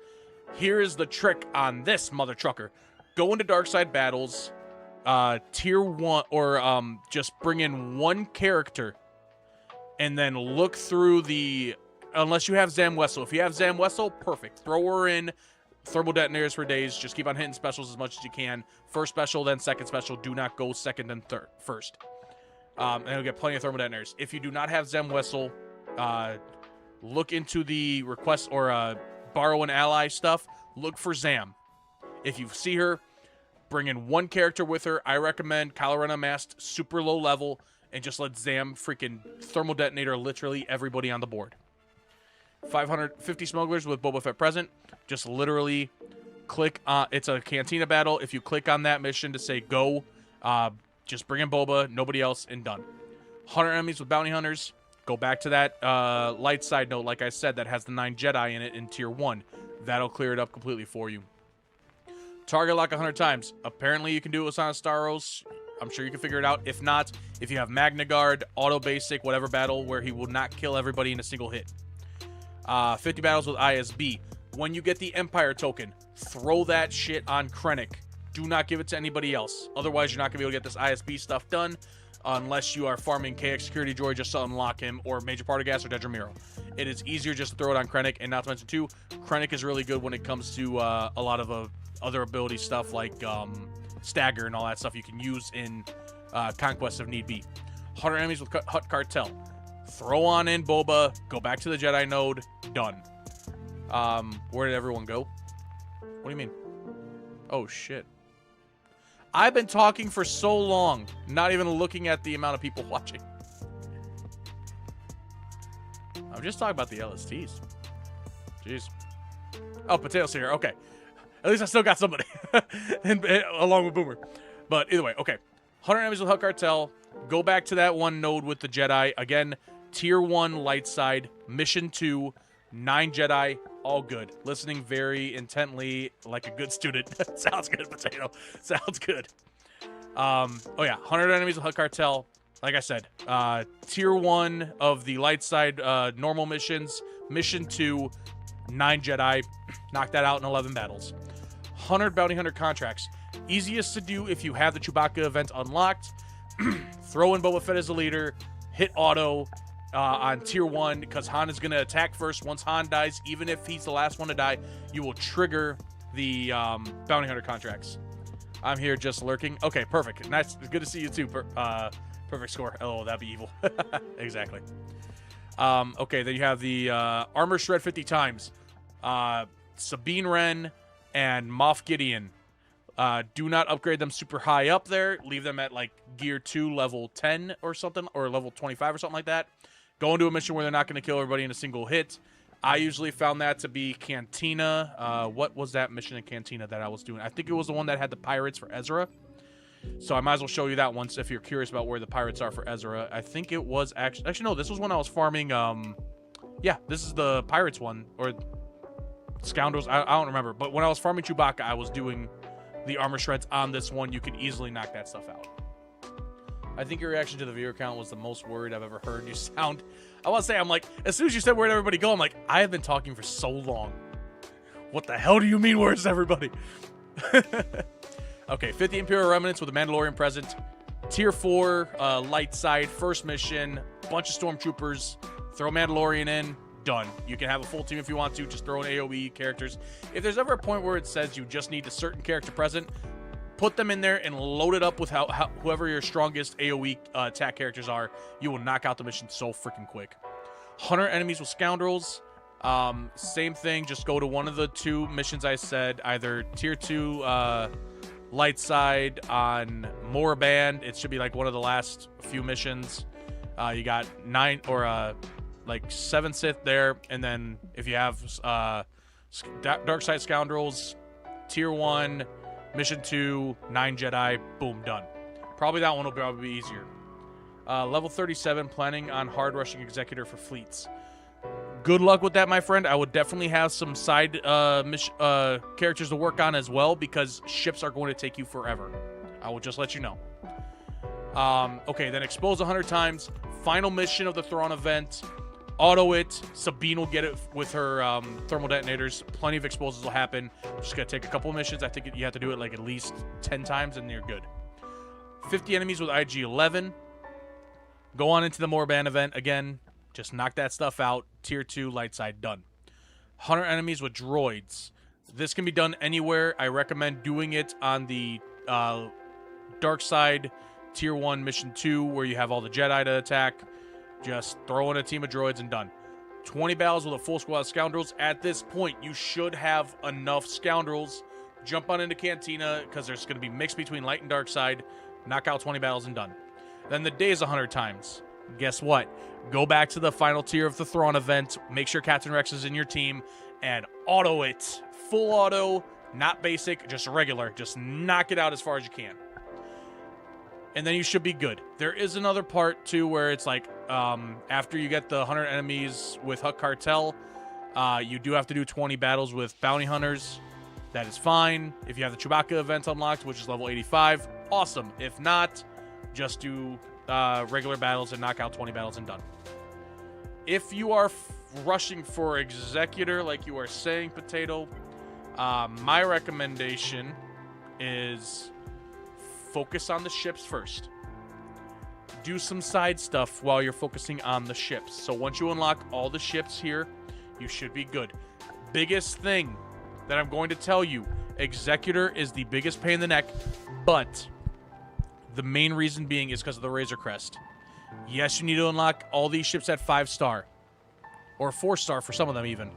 Here is the trick on this mother trucker. Go into dark side battles, tier 1, or just bring in one character, and then look through the, unless you have Zam Wesell. If you have Zam Wesell, perfect. Throw her in. Thermal detonators for days. Just keep on hitting specials as much as you can. First special, then second special. Do not go second and first. And you'll get plenty of thermal detonators. If you do not have Zam Wesell, look into the request or borrow an ally stuff. Look for Zam. If you see her, bring in one character with her. I recommend Kylo Ren Unmasked, super low level, and just let Zam freaking thermal detonator literally everybody on the board. 550 smugglers with Boba Fett present. Just literally click on, it's a Cantina battle. If you click on that mission to say go, just bring in Boba, nobody else, and done. 100 enemies with bounty hunters. Go back to that light side note, like I said, that has the 9 Jedi in it in tier 1. That'll clear it up completely for you. Target lock 100 times. Apparently you can do it with Sana Starros. I'm sure you can figure it out. If not, if you have Magna Guard, auto basic, whatever battle where he will not kill everybody in a single hit. 50 battles with ISB. When you get the Empire token, throw that shit on Krennic. Do not give it to anybody else. Otherwise, you're not going to be able to get this ISB stuff done unless you are farming KX Security Droid just to unlock him, or Major Partagas or Dedra Meero. It is easier just to throw it on Krennic, and not to mention, too, Krennic is really good when it comes to a lot of other ability stuff like Stagger and all that stuff you can use in Conquest if need be. 100 enemies with Hut Cartel. Throw on in Boba, go back to the Jedi node, done. Where did everyone go? What do you mean? Oh, shit. I've been talking for so long, not even looking at the amount of people watching. I'm just talking about the LSTs. Jeez. Oh, Potato's here. Okay. At least I still got somebody. Along with Boomer. But either way, okay. 100 enemies with Hut Cartel. Go back to that one node with the Jedi. Again, tier 1 light side. Mission 2. 9 Jedi. All good. Listening very intently like a good student. Sounds good, Potato. Sounds good. Oh yeah, 100 enemies with Hut Cartel. Like I said, tier 1 of the light side normal missions. Mission 2, 9 Jedi. Knock that out in 11 battles. 100 bounty hunter contracts. Easiest to do if you have the Chewbacca event unlocked. Throw in Boba Fett as a leader. Hit auto. On tier 1, because Han is going to attack first. Once Han dies, even if he's the last one to die, you will trigger the bounty hunter contracts. I'm here just lurking. Okay, perfect. Nice. Good to see you too. Perfect score. Oh, that'd be evil. Exactly. Okay, then you have the armor shred 50 times. Sabine Wren and Moff Gideon. Do not upgrade them super high up there. Leave them at like gear 2, level 10 or something, or level 25 or something like that. Go into a mission where they're not going to kill everybody in a single hit. I usually found that to be Cantina. What was that mission in Cantina that I was doing? I think it was the one that had the pirates for Ezra. So I might as well show you that once if you're curious about where the pirates are for Ezra. I think it was actually no, this was when I was farming. Yeah, this is the pirates one, or scoundrels. I don't remember. But when I was farming Chewbacca, I was doing the armor shreds on this one. You can easily knock that stuff out. I think your reaction to the viewer count was the most worried I've ever heard you sound. I want to say, I'm like, as soon as you said where'd everybody go, I'm like, I have been talking for so long. What the hell do you mean where's everybody? Okay, 50 Imperial Remnants with a Mandalorian present. Tier 4, light side, first mission, bunch of stormtroopers. Throw Mandalorian in, done. You can have a full team if you want to. Just throw in AoE characters. If there's ever a point where it says you just need a certain character present, put them in there and load it up with whoever your strongest AoE attack characters are. You will knock out the mission so freaking quick. 100 enemies with scoundrels. Same thing. Just go to one of the 2 missions I said. Either tier 2 light side on Moraband. It should be like one of the last few missions. You got 9 or like 7 Sith there, and then if you have Dark Side Scoundrels, tier 1, mission 2, 9 Jedi, boom, done. Probably that one will probably be easier. Level 37, planning on hard rushing Executor for fleets. Good luck with that, my friend. I would definitely have some side characters to work on as well, because ships are going to take you forever. I will just let you know. Okay, then expose 100 times. Final mission of the Thrawn event. Auto it. Sabine will get it with her thermal detonators. Plenty of exposes will happen. Just gotta take a couple of missions. I think you have to do it like at least 10 times, and you're good. 50 enemies with IG-11. Go on into the Moraband event again. Just knock that stuff out. Tier 2, light side, done. 100 enemies with droids. This can be done anywhere. I recommend doing it on the dark side, tier 1, mission 2, where you have all the Jedi to attack. Just throw in a team of droids and done. 20 battles with a full squad of scoundrels. At this point, you should have enough scoundrels. Jump on into Cantina, because there's going to be mixed between light and dark side. Knock out 20 battles and done. Then the days 100 times. Guess what? Go back to the final tier of the Thrawn event. Make sure Captain Rex is in your team. And auto it. Full auto. Not basic. Just regular. Just knock it out as far as you can. And then you should be good. There is another part, too, where it's like, after you get the 100 enemies with Hutt Cartel, you do have to do 20 battles with bounty hunters. That is fine. If you have the Chewbacca event unlocked, which is level 85, awesome. If not, just do regular battles and knock out 20 battles and done. If you are rushing for Executor, like you are saying, Potato, my recommendation is focus on the ships first. Do some side stuff while you're focusing on the ships. So once you unlock all the ships here, you should be good. Biggest thing that I'm going to tell you, Executor is the biggest pain in the neck, but the main reason being is because of the Razor Crest. Yes, you need to unlock all these ships at 5-star. Or 4-star for some of them even.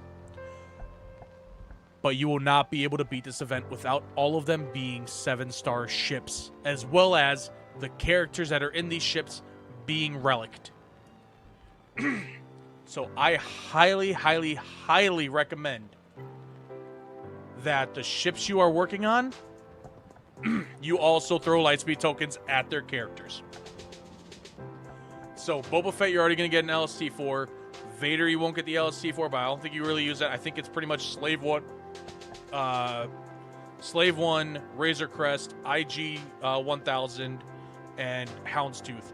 But you will not be able to beat this event without all of them being 7-star ships, as well as the characters that are in these ships being relicked. So I highly, highly, highly recommend that the ships you are working on, you also throw Lightspeed tokens at their characters. So Boba Fett, you're already going to get an LST for. Vader, you won't get the LST for, but I don't think you really use that. I think it's pretty much Slave 1, Razor Crest, IG 1000, and Houndstooth.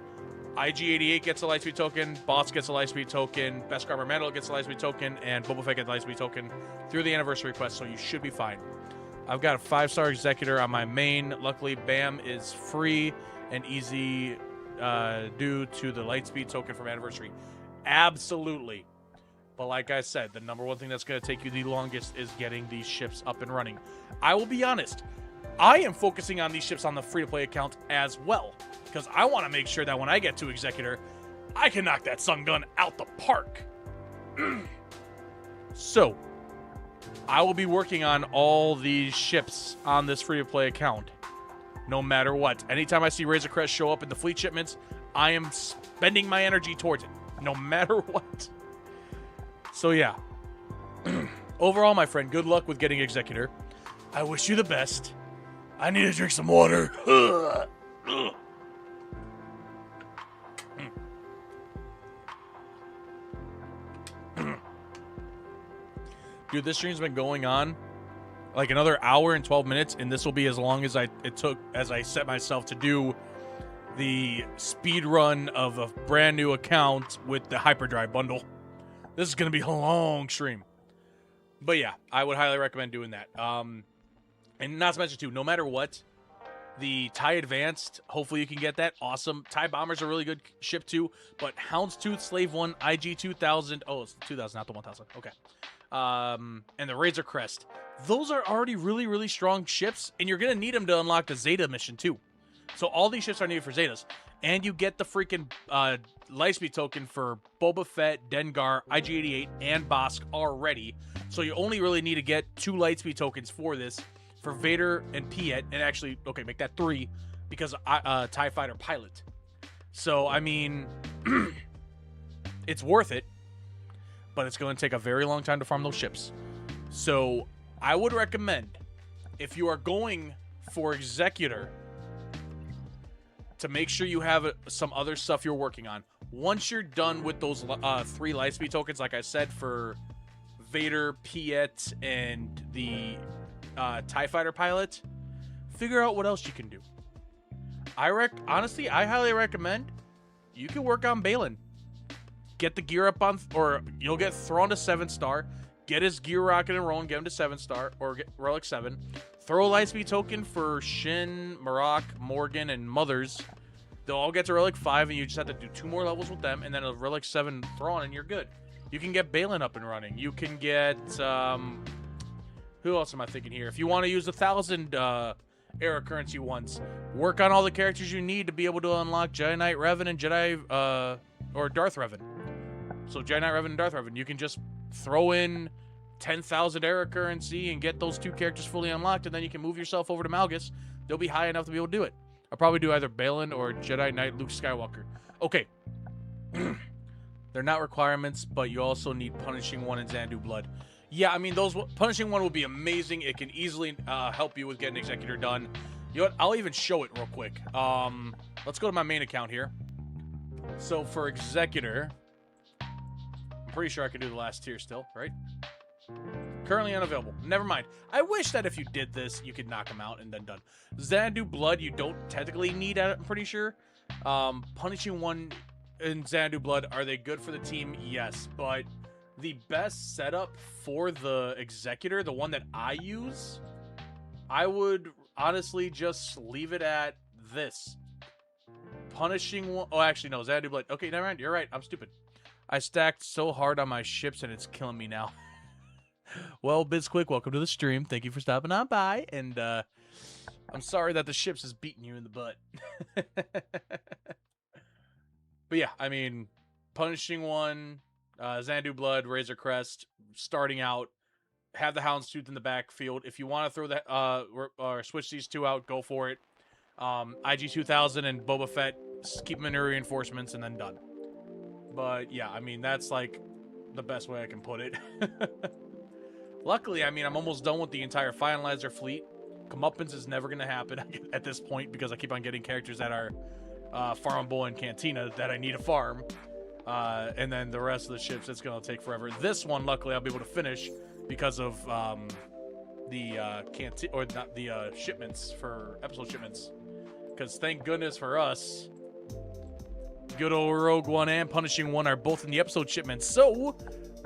IG-88 gets a Lightspeed token, Boss gets a Lightspeed token, Beskar Mandalore gets a Lightspeed token, and Boba Fett gets a Lightspeed token through the anniversary quest, so you should be fine. I've got a 5-star Executor on my main. Luckily, BAM is free and easy due to the Lightspeed token from anniversary. Absolutely. But like I said, the number one thing that's going to take you the longest is getting these ships up and running. I will be honest. I am focusing on these ships on the free-to-play account as well, because I want to make sure that when I get to Executor, I can knock that sun gun out the park. So, I will be working on all these ships on this free-to-play account, no matter what. Anytime I see Razor Crest show up in the fleet shipments, I am spending my energy towards it, no matter what. So, yeah. Overall, my friend, good luck with getting Executor. I wish you the best. I need to drink some water. Dude, this stream's been going on like another hour and 12 minutes, and this will be as long as it took as I set myself to do the speed run of a brand new account with the Hyperdrive bundle. This is going to be a long stream. But yeah, I would highly recommend doing that. And not to mention, too, no matter what, The TIE Advanced, hopefully you can get that. Awesome. TIE Bomber's a really good ship too. But Houndstooth, Slave 1, IG 2000. Oh, it's the 2000, not the 1000. Okay. And the Razor Crest. Those are already really, really strong ships, and you're going to need them to unlock the Zeta mission too. So all these ships are needed for Zetas. And you get the freaking Lightspeed token for Boba Fett, Dengar, IG-88, and Bosk already. So you only really need to get 2 Lightspeed tokens for this, for Vader and Piet, and actually, okay, make that 3, because TIE Fighter Pilot. So, I mean, it's worth it, but it's going to take a very long time to farm those ships. So, I would recommend, if you are going for Executor, to make sure you have some other stuff you're working on. Once you're done with those 3 Lightspeed tokens, like I said, for Vader, Piet, and the TIE Fighter Pilot, figure out what else you can do. Honestly, I highly recommend you can work on Balin. Get the gear up on, or you'll get Thrawn to 7-star, get his gear rocking and rolling, get him to 7-star, or get Relic 7. Throw a Lightspeed token for Shin, Marak, Morgan, and Mothers. They'll all get to Relic 5, and you just have to do 2 more levels with them, and then a Relic 7 Thrawn, and you're good. You can get Balin up and running. You can get, who else am I thinking here? If you want to use 1,000 era currency ones, work on all the characters you need to be able to unlock Jedi Knight Revan and or Darth Revan. So Jedi Knight Revan and Darth Revan, you can just throw in 10,000 era currency and get those 2 characters fully unlocked, and then you can move yourself over to Malgus. They'll be high enough to be able to do it. I'll probably do either Balin or Jedi Knight Luke Skywalker. Okay. They're not requirements, but you also need Punishing 1 and Xanadu Blood. Yeah, I mean, those Punishing 1 will be amazing. It can easily help you with getting Executor done. You know what? I'll even show it real quick. Let's go to my main account here. So for Executor, I'm pretty sure I can do the last tier still, right? Currently unavailable. Never mind. I wish that if you did this, you could knock them out and then done. Xanadu Blood, you don't technically need, I'm pretty sure. Punishing 1 and Xanadu Blood, are they good for the team? Yes, but the best setup for the Executor, the one that I use, I would honestly just leave it at this. Punishing 1... Oh, actually, no. Xanadu Blood. Okay, never mind. You're right. I'm stupid. I stacked so hard on my ships, and it's killing me now. Well, BizQuick, welcome to the stream. Thank you for stopping on by, and I'm sorry that the ships is beating you in the butt. But yeah, I mean, Punishing 1, Xanadu Blood, Razor Crest, starting out, have the Houndstooth in the backfield. If you want to throw that or switch these 2 out, go for it. IG 2000 and Boba Fett, keep them in your reinforcements, and then done. But yeah, I mean, that's like the best way I can put it. Luckily, I mean, I'm almost done with the entire Finalizer fleet. Comeuppance is never going to happen at this point because I keep on getting characters that are Farm Boy and Cantina that I need to farm. And then the rest of the ships, it's going to take forever. This one, luckily, I'll be able to finish because of the shipments, for episode shipments. Because thank goodness for us, good old Rogue One and Punishing 1 are both in the episode shipments. So,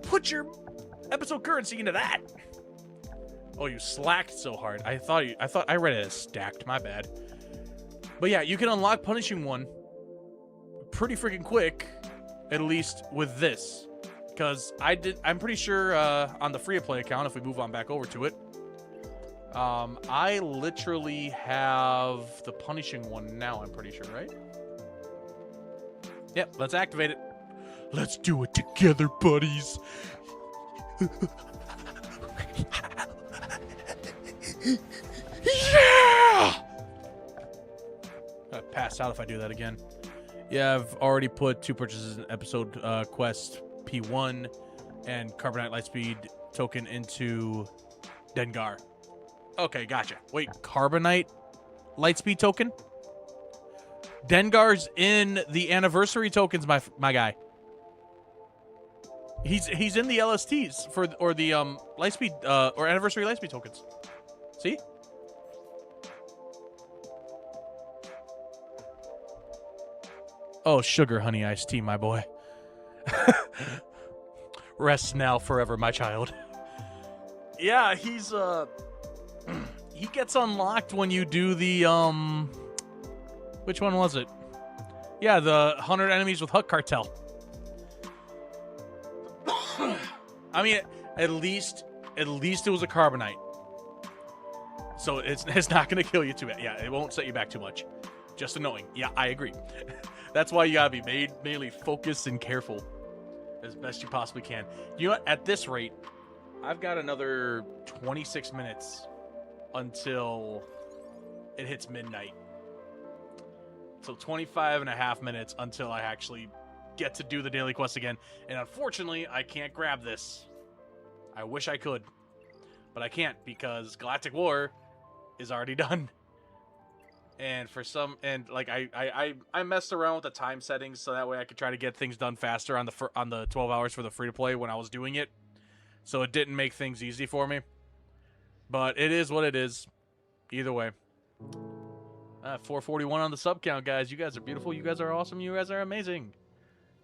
put your episode currency into that. Oh, you slacked so hard. I thought I read it as stacked. My bad. But yeah, you can unlock Punishing 1 pretty freaking quick, at least with this. Because I'm pretty sure on the free to play account, if we move on back over to it, I literally have the Punishing 1 now, I'm pretty sure, right? Yep, let's activate it. Let's do it together, buddies. Yeah! I'd pass out if I do that again. Yeah, I've already put 2 purchases in episode quest P1 and Carbonite Lightspeed token into Dengar. Okay, gotcha. Wait, Carbonite Lightspeed token? Dengar's in the anniversary tokens, my guy. He's in the LSTs or the Lightspeed or anniversary Lightspeed tokens. See? Oh, sugar honey iced tea, my boy. Rest now forever, my child. Yeah, he's He gets unlocked when you do the, which one was it? Yeah, the 100 enemies with Huck Cartel. I mean, at least it was a carbonite. So it's not going to kill you too bad. Yeah, it won't set you back too much. Just annoying. Yeah, I agree. That's why you got to be mainly focused and careful as best you possibly can. You know what? At this rate, I've got another 26 minutes until it hits midnight. So 25 and a half minutes until I actually get to do the daily quest again. And unfortunately, I can't grab this. I wish I could, but I can't because Galactic War is already done. And I messed around with the time settings so that way I could try to get things done faster on the 12 hours for the free to play when I was doing it. So it didn't make things easy for me. But it is what it is. Either way. 441 on the sub count, guys. You guys are beautiful. You guys are awesome. You guys are amazing.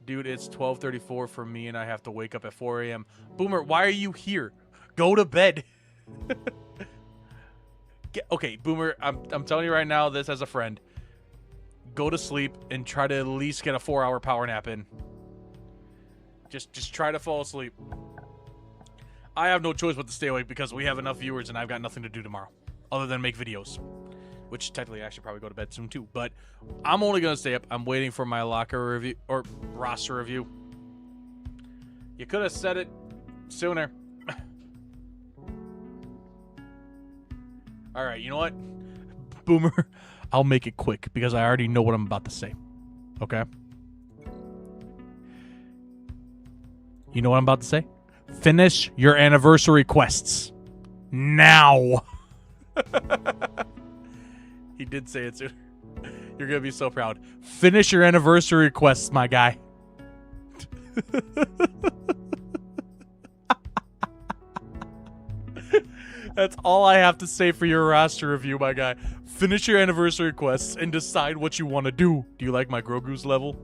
Dude, it's 12:34 for me, and I have to wake up at 4 a.m. Boomer, why are you here? Go to bed. Okay, Boomer, I'm telling you right now, this as a friend. Go to sleep and try to at least get a 4-hour power nap in. Just try to fall asleep. I have no choice but to stay awake because we have enough viewers and I've got nothing to do tomorrow other than make videos. Which technically I should probably go to bed soon too. But I'm only going to stay up. I'm waiting for my locker review or roster review. You could have said it sooner. All right, you know what? Boomer, I'll make it quick because I already know what I'm about to say. Okay? You know what I'm about to say? Finish your anniversary quests. Now. He did say it soon. You're going to be so proud. Finish your anniversary quests, my guy. That's all I have to say for your roster review, my guy. Finish your anniversary quests and decide what you want to do. Do you like my Grogu's level?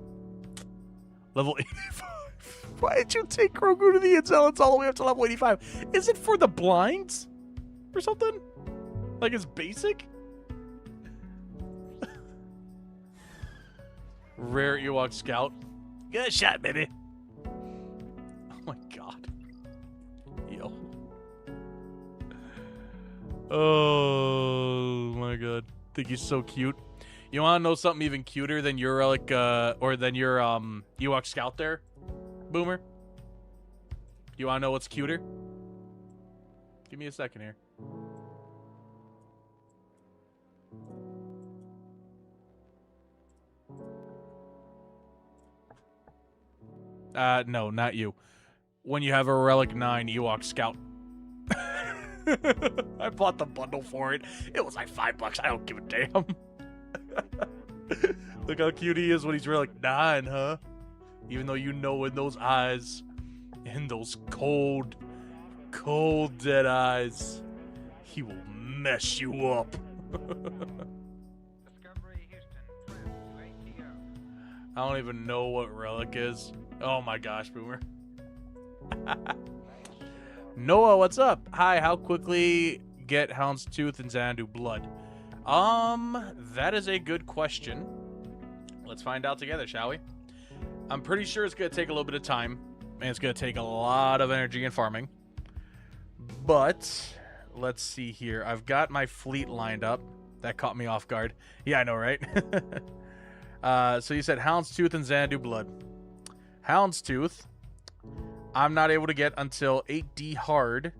Level 85. Why did you take Grogu to the Inzelets all the way up to level 85? Is it for the blinds? Or something? Like it's basic? Rare Ewok Scout. Good shot, baby. Oh my god. Yo. Oh my god. Think he's so cute. You wanna know something even cuter than your relic or than your Ewok Scout there? Boomer? You wanna know what's cuter? Give me a second here. No, not you. When you have a Relic 9 Ewok Scout. I bought the bundle for it. It was like $5. I don't give a damn. Look how cute he is when he's Relic 9, huh? Even though you know in those eyes, in those cold, cold dead eyes, he will mess you up. I don't even know what Relic is. Oh my gosh, Boomer. Noah, what's up? Hi, how quickly get Houndstooth and Xanadu blood? That is a good question. Let's find out together, shall we? I'm pretty sure it's going to take a little bit of time, and it's going to take a lot of energy and farming. But, let's see here. I've got my fleet lined up. That caught me off guard. Yeah, I know, right? So you said Houndstooth and Xanadu blood. Houndstooth, I'm not able to get until 8D hard.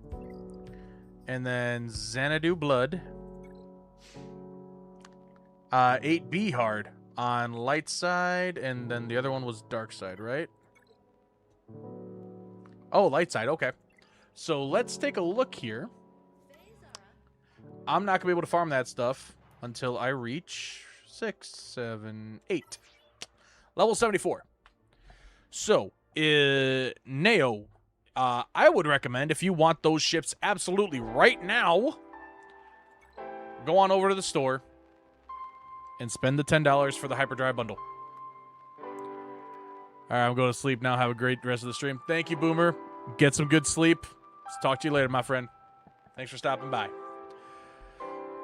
And then Xanadu blood. 8B hard on light side. And then the other one was dark side, right? Oh, light side. Okay. So let's take a look here. I'm not going to be able to farm that stuff until I reach 6, 7, 8. Level 74. So, Neo, I would recommend if you want those ships absolutely right now, go on over to the store and spend the $10 for the Hyperdrive bundle. All right, I'm going to sleep now. Have a great rest of the stream. Thank you, Boomer. Get some good sleep. Let's talk to you later, my friend. Thanks for stopping by.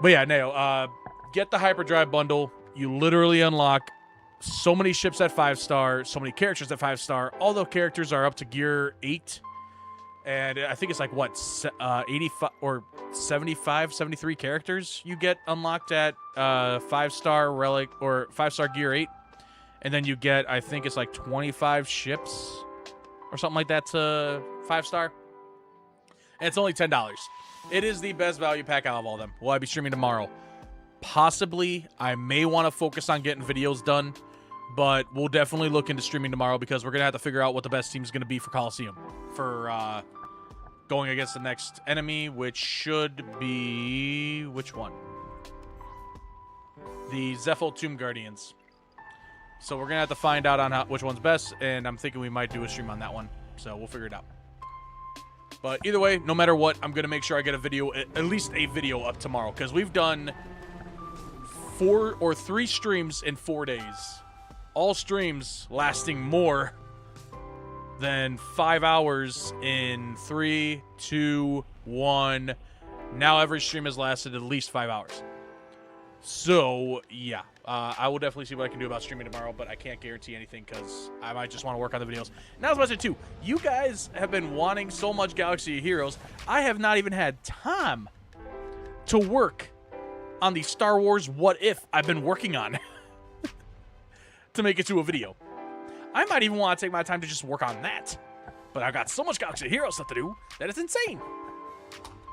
But yeah, Nao, get the hyperdrive bundle. You literally unlock so many ships at 5-star, so many characters at 5-star. All the characters are up to gear 8. And I think it's like, what, 85 or 75, 73 characters you get unlocked at 5-star relic or 5-star gear 8. And then you get, I think it's like 25 ships or something like that to 5-star. And it's only $10. It is the best value pack out of all of them. Will I be streaming tomorrow? Possibly. I may want to focus on getting videos done, but we'll definitely look into streaming tomorrow because we're going to have to figure out what the best team is going to be for Coliseum for going against the next enemy, which should be... which one? The Zepho Tomb Guardians. So we're going to have to find out on which one's best, and I'm thinking we might do a stream on that one. So we'll figure it out. But either way, no matter what, I'm going to make sure I get a video, at least a video up tomorrow, because we've done 4 or 3 streams in 4 days. All streams lasting more than 5 hours in 3, 2, 1. Now every stream has lasted at least 5 hours. So, yeah. I will definitely see what I can do about streaming tomorrow, but I can't guarantee anything because I might just want to work on the videos. And I was about to say, too, you guys have been wanting so much Galaxy of Heroes. I have not even had time to work on the Star Wars What If I've been working on to make it to a video. I might even want to take my time to just work on that. But I've got so much Galaxy of Heroes stuff to do that it's insane.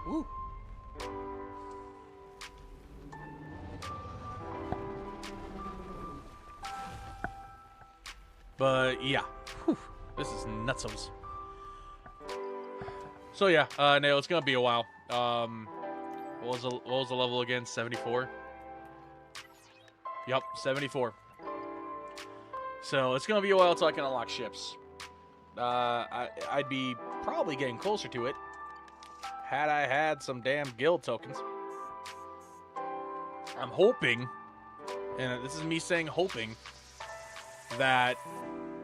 Woo. But yeah, whew, this is nutsos. So yeah, no, it's gonna be a while. What was the level again? 74. Yup, 74. So it's gonna be a while till I can unlock ships. I'd be probably getting closer to it had I had some damn guild tokens. I'm hoping, and this is me saying hoping, that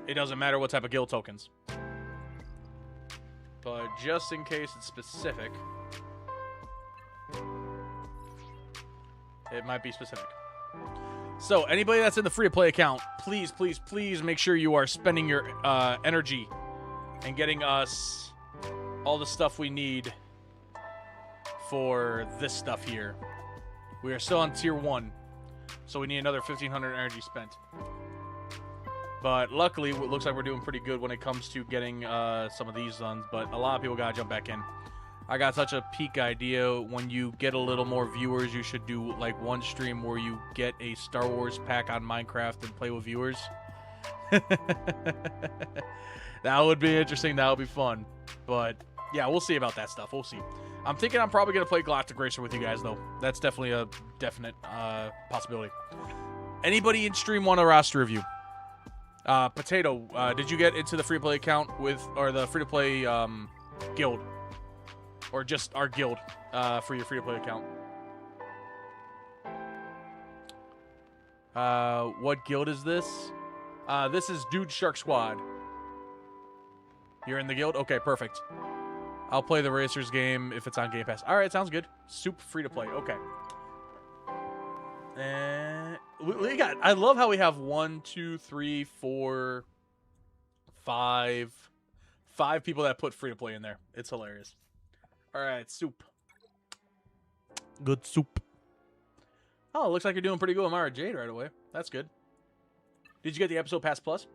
it doesn't matter what type of guild tokens. But just in case it's specific, it might be specific. So anybody that's in the free-to-play account, please, please, please make sure you are spending your energy and getting us all the stuff we need for this stuff here. We are still on tier 1, so we need another 1,500 energy spent. But luckily, it looks like we're doing pretty good when it comes to getting some of these done. But a lot of people gotta jump back in. I got such a peak idea. When you get a little more viewers, you should do like one stream where you get a Star Wars pack on Minecraft and play with viewers. That would be interesting. That would be fun. But yeah, we'll see about that stuff. We'll see. I'm thinking I'm probably gonna play Galactic Racer with you guys though. That's definitely a definite possibility. Anybody in stream want a roster review? Potato, did you get into the free-to-play account with, or the free-to-play guild? Or just our guild for your free-to-play account? What guild is this? This is Dude Shark Squad. You're in the guild? Okay, perfect. I'll play the Racers game if it's on Game Pass. Alright, sounds good. Super free-to-play, okay. And we got, I love how we have 1, 2, 3, 4, 5 people that put free to play in there. It's hilarious. All right, soup. Good soup. Oh, it looks like you're doing pretty good with Mara Jade right away. That's good. Did you get the episode pass plus?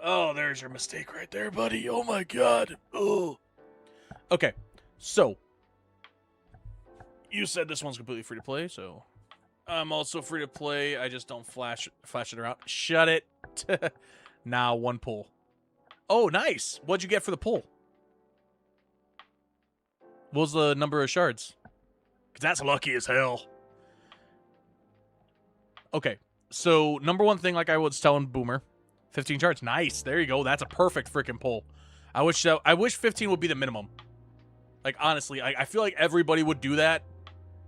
Oh, there's your mistake right there, buddy. Oh my god. Oh. Okay, so you said this one's completely free to play, so I'm also free to play. I just don't flash it around. Shut it. Now 1 pull. Oh, nice. What'd you get for the pull? What was the number of shards? Because that's lucky as hell. Okay, so number 1 thing, like I was telling Boomer, 15 shards. Nice. There you go. That's a perfect freaking pull. I wish 15 would be the minimum. Like, honestly, I feel like everybody would do that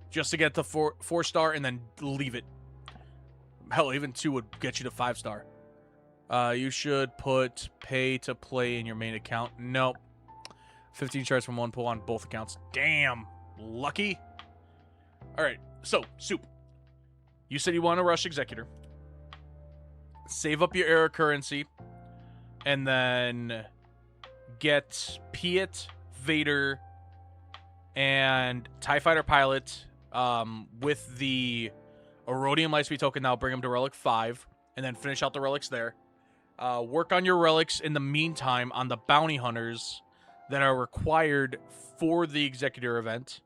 just to get the 4-star and then leave it. Hell, even 2 would get you to 5-star. You should put pay to play in your main account. Nope. 15 shards from 1 pull on both accounts. Damn. lucky. All right, so, Soup. You said you want to rush Executor. Save up your era currency. And then get Piet, Vader, and TIE Fighter Pilot with the Erodium Lightspeed token. Now bring them to Relic 5. And then finish out the relics there. Work on your relics in the meantime on the bounty hunters that are required for the Executor event.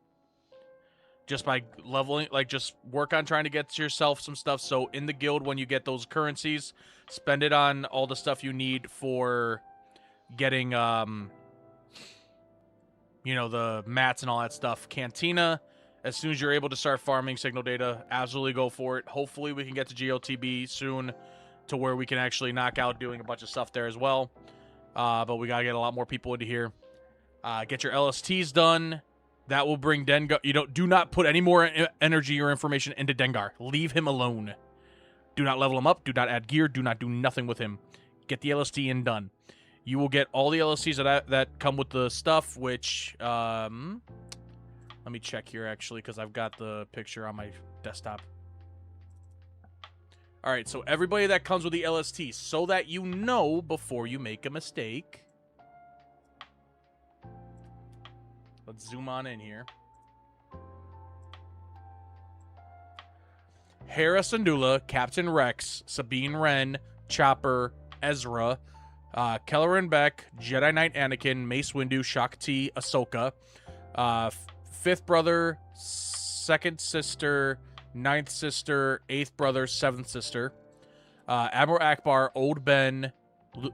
Just by leveling, like, just work on trying to get yourself some stuff. So in the guild, when you get those currencies, spend it on all the stuff you need for getting, you know, the mats and all that stuff. Cantina, as soon as you're able to start farming signal data, absolutely go for it. Hopefully we can get to GOTB soon to where we can actually knock out doing a bunch of stuff there as well. But we got to get a lot more people into here. Get your LSTs done. That will bring Dengar. Do not put any more energy or information into Dengar. Leave him alone. Do not level him up. Do not add gear. Do not do nothing with him. Get the LST in done. You will get all the LSTs that come with the stuff, which, let me check here, actually, because I've got the picture on my desktop. All right, so everybody that comes with the LST, so that you know before you make a mistake. Let's zoom on in here. Hera Syndulla, Captain Rex, Sabine Wren, Chopper, Ezra, Kelleran Beck, Jedi Knight Anakin, Mace Windu, Shaak Ti, Ahsoka, fifth brother, second sister, ninth sister, eighth brother, seventh sister, Admiral Akbar, Old Ben,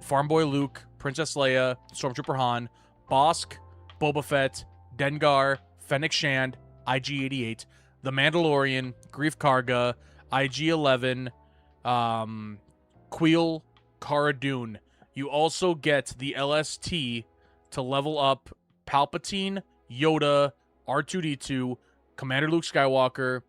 Farm Boy Luke, Princess Leia, Stormtrooper Han, Bosk, Boba Fett, Dengar, Fennec Shand, IG-88, The Mandalorian, Greef Karga, IG-11, Queel, Cara Dune. You also get the LST to level up Palpatine, Yoda, R2-D2, Commander Luke Skywalker,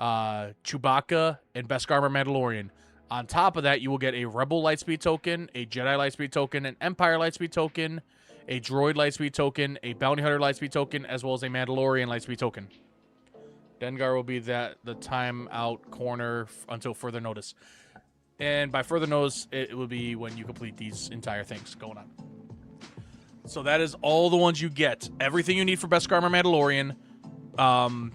Chewbacca, and Beskar Mandalorian. On top of that, you will get a Rebel Lightspeed token, a Jedi Lightspeed token, an Empire Lightspeed token, a Droid Lightspeed token, a Bounty Hunter Lightspeed token, as well as a Mandalorian Lightspeed token. Dengar will be the timeout corner until further notice. And by further notice, it will be when you complete these entire things going on. So that is all the ones you get. Everything you need for Beskar Mandalorian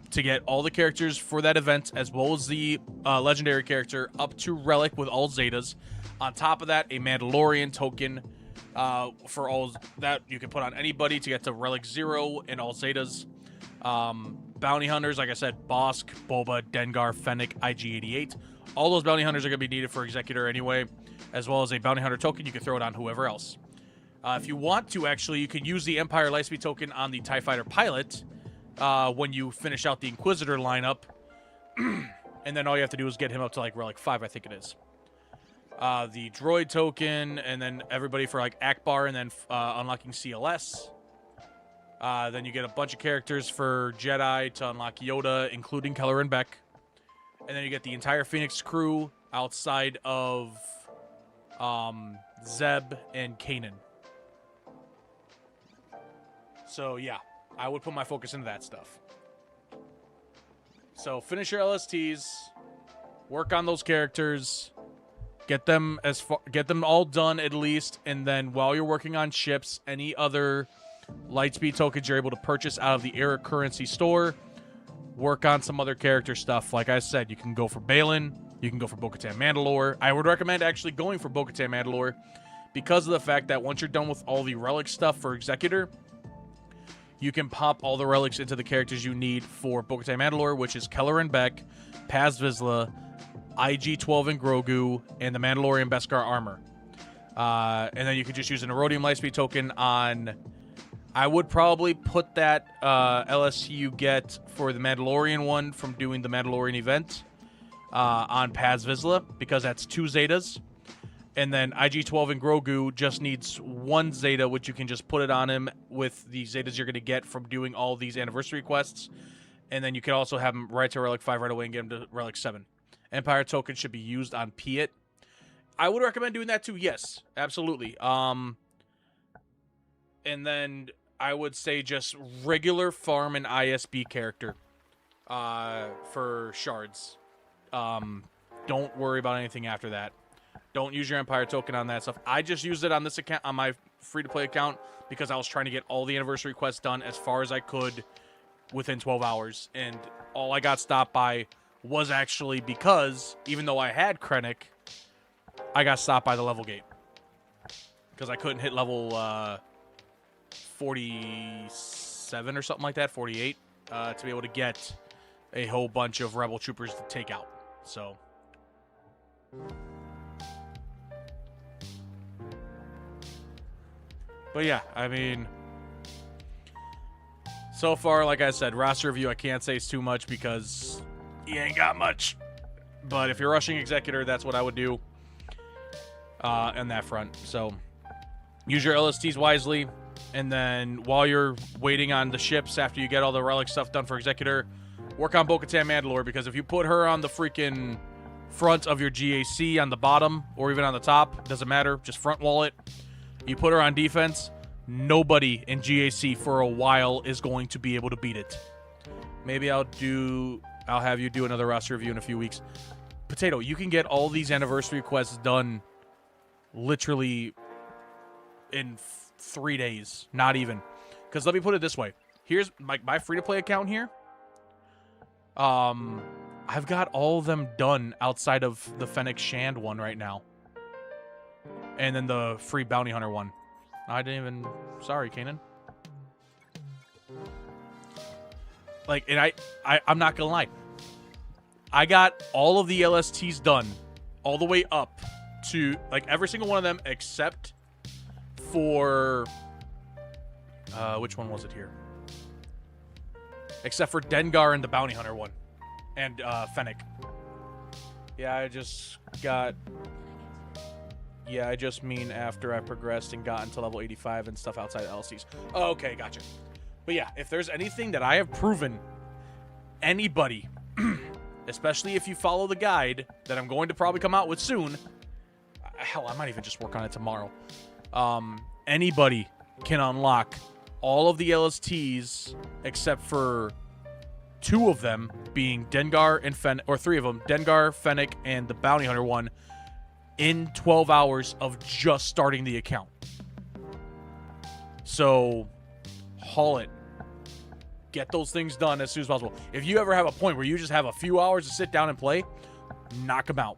to get all the characters for that event, as well as the legendary character up to Relic with all Zetas. On top of that, a Mandalorian token for all that you can put on anybody to get to Relic 0 and all Zetas. Bounty Hunters, like I said, Bosk, Boba, Dengar, Fennec, IG-88. All those Bounty Hunters are going to be needed for Executor anyway, as well as a Bounty Hunter token. You can throw it on whoever else. If you want to, actually, you can use the Empire Lightspeed token on the TIE Fighter Pilot when you finish out the Inquisitor lineup. And then all you have to do is get him up to, like, Relic 5, I think it is. The Droid token, and then everybody for, like, Akbar, and then unlocking CLS. Then you get a bunch of characters for Jedi to unlock Yoda, including Kelleran Beck. And then you get the entire Phoenix crew outside of Zeb and Kanan. So, yeah, I would put my focus into that stuff. So, finish your LSTs, work on those characters, get them all done at least, and then while you're working on ships, any other Lightspeed tokens you're able to purchase out of the Era Currency store, work on some other character stuff. Like I said, you can go for Baylan, you can go for Bo-Katan Mandalore. I would recommend actually going for Bo-Katan Mandalore because of the fact that once you're done with all the relic stuff for Executor, you can pop all the relics into the characters you need for Bo-Katan Mandalore, which is Kelleran Beck, Paz Vizsla, IG-12 and Grogu, and the Mandalorian Beskar armor. And then you can just use an Erodium Lightspeed token on... I would probably put that LST you get for the Mandalorian one from doing the Mandalorian event on Paz Vizsla, because that's 2 Zetas. And then IG-12 and Grogu just needs 1 Zeta, which you can just put it on him with the Zetas you're going to get from doing all these anniversary quests. And then you can also have him right to Relic 5 right away and get him to Relic 7. Empire token should be used on Piet. I would recommend doing that too, yes. Absolutely. And then I would say just regular farm and ISB character for shards. Don't worry about anything after that. Don't use your Empire token on that stuff. I just used it on this account, on my free-to-play account, because I was trying to get all the anniversary quests done as far as I could within 12 hours. And all I got stopped by was actually because, even though I had Krennic, I got stopped by the level gate. Because I couldn't hit level 47 or something like that, 48, to be able to get a whole bunch of Rebel troopers to take out. So... But yeah, I mean, so far, like I said, roster review, I can't say it's too much because you ain't got much. But if you're rushing Executor, that's what I would do on that front. So use your LSTs wisely. And then while you're waiting on the ships, after you get all the relic stuff done for Executor, work on Bo-Katan Mandalore, because if you put her on the freaking front of your GAC on the bottom or even on the top, doesn't matter, just front wall it. You put her on defense, nobody in GAC for a while is going to be able to beat it. Maybe I'll have you do another roster review in a few weeks. Potato, you can get all these anniversary quests done literally in 3 days. Not even. Because let me put it this way. Here's my free-to-play account here. I've got all of them done outside of the Fennec Shand one right now. And then the free bounty hunter one. I didn't even... Sorry, Kanan. Like, and I'm not gonna lie. I got all of the LSTs done all the way up to, like, every single one of them except for... which one was it here? Except for Dengar and the bounty hunter one. And Fennec. Yeah, I just got... Yeah, I just mean after I progressed and gotten to level 85 and stuff outside of LCs. Oh, okay, gotcha. But yeah, if there's anything that I have proven anybody, especially if you follow the guide that I'm going to probably come out with soon, hell, I might even just work on it tomorrow. Anybody can unlock all of the LSTs except for 2 of them, being Dengar and Fennec, or 3 of them, Dengar, Fennec, and the bounty hunter one, in 12 hours of just starting the account. So, haul it. Get those things done as soon as possible. If you ever have a point where you just have a few hours to sit down and play, knock them out.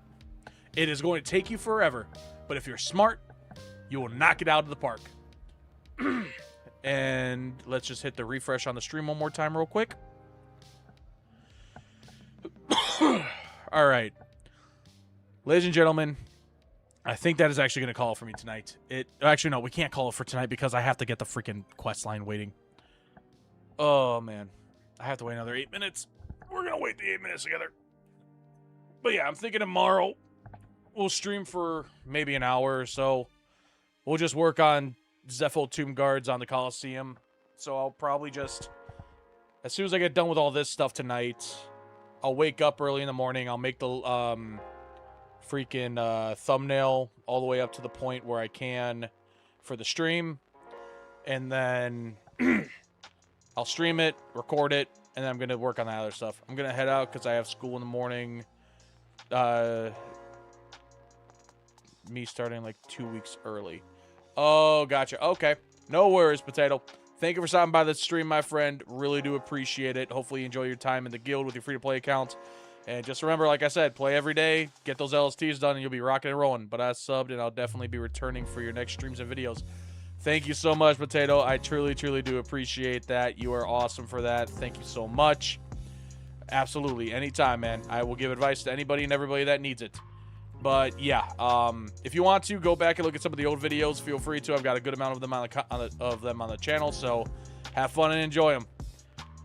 It is going to take you forever, but if you're smart, you will knock it out of the park. And let's just hit the refresh on the stream one more time real quick. All right. Ladies and gentlemen, I think that is actually going to call it for me tonight. Actually, no, we can't call it for tonight because I have to get the freaking quest line waiting. Oh, man. I have to wait another 8 minutes. We're going to wait the 8 minutes together. But yeah, I'm thinking tomorrow we'll stream for maybe an hour or so. We'll just work on Zepho Tomb Guards on the Coliseum. So I'll probably just, as soon as I get done with all this stuff tonight, I'll wake up early in the morning. I'll make the freaking thumbnail all the way up to the point where I can for the stream. And then I'll stream it, record it, and then I'm going to work on that other stuff. I'm going to head out because I have school in the morning. Me starting like 2 weeks early. Oh, gotcha. Okay. No worries, Potato. Thank you for stopping by the stream, my friend. Really do appreciate it. Hopefully you enjoy your time in the guild with your free-to-play account. And just remember, like I said, play every day, get those LSTs done, and you'll be rocking and rolling. But I subbed, and I'll definitely be returning for your next streams and videos. Thank you so much, Potato. I truly, truly do appreciate that. You are awesome for that. Thank you so much. Absolutely. Anytime, man. I will give advice to anybody and everybody that needs it. But, yeah. If you want to, go back and look at some of the old videos. Feel free to. I've got a good amount of them on the channel, so have fun and enjoy them.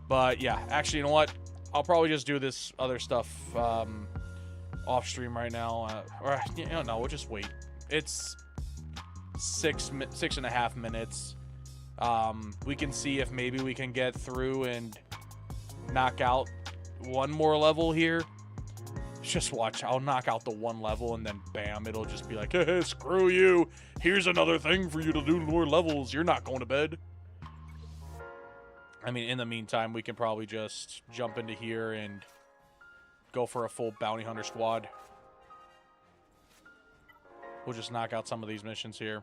But, yeah. Actually, you know what? I'll probably just do this other stuff off stream right now. Or, you know, no, we'll just wait. It's 6.5 minutes. We can see if maybe we can get through and knock out one more level here. Just watch. I'll knock out the one level and then bam, it'll just be like, hey, screw you. Here's another thing for you to do more levels. You're not going to bed. I mean, in the meantime, we can probably just jump into here and go for a full bounty hunter squad. We'll just knock out some of these missions here.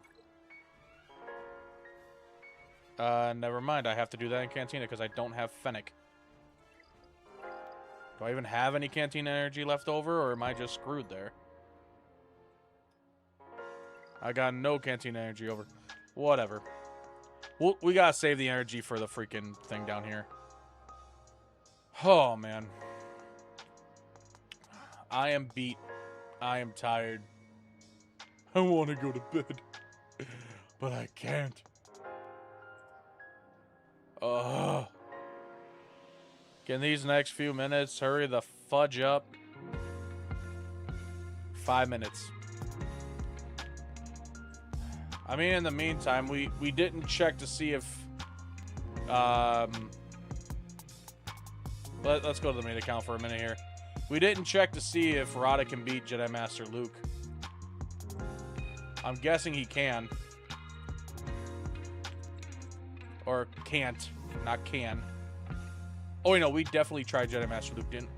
Never mind. I have to do that in Cantina because I don't have Fennec. Do I even have any Cantina energy left over, or am I just screwed there? I got no Cantina energy over. Whatever. We gotta save the energy for the freaking thing down here. Oh, man. I am beat. I am tired. I want to go to bed. But I can't. Can these next few minutes hurry the fudge up? 5 minutes. I mean, in the meantime, we didn't check to see if... let's go to the main account for a minute here. We didn't check to see if Rada can beat Jedi Master Luke. I'm guessing he can. Or can't. Not can. Oh, wait, no, we definitely tried Jedi Master Luke, didn't?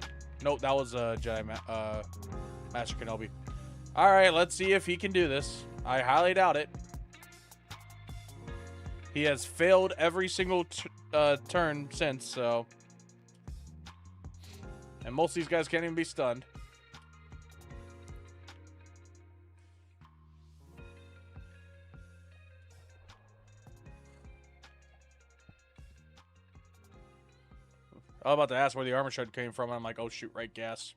Nope, that was Master Kenobi. Alright, let's see if he can do this. I highly doubt it. He has failed every single turn since, so... And most of these guys can't even be stunned. I was about to ask where the armor shred came from, and I'm like, oh shoot, right, gas.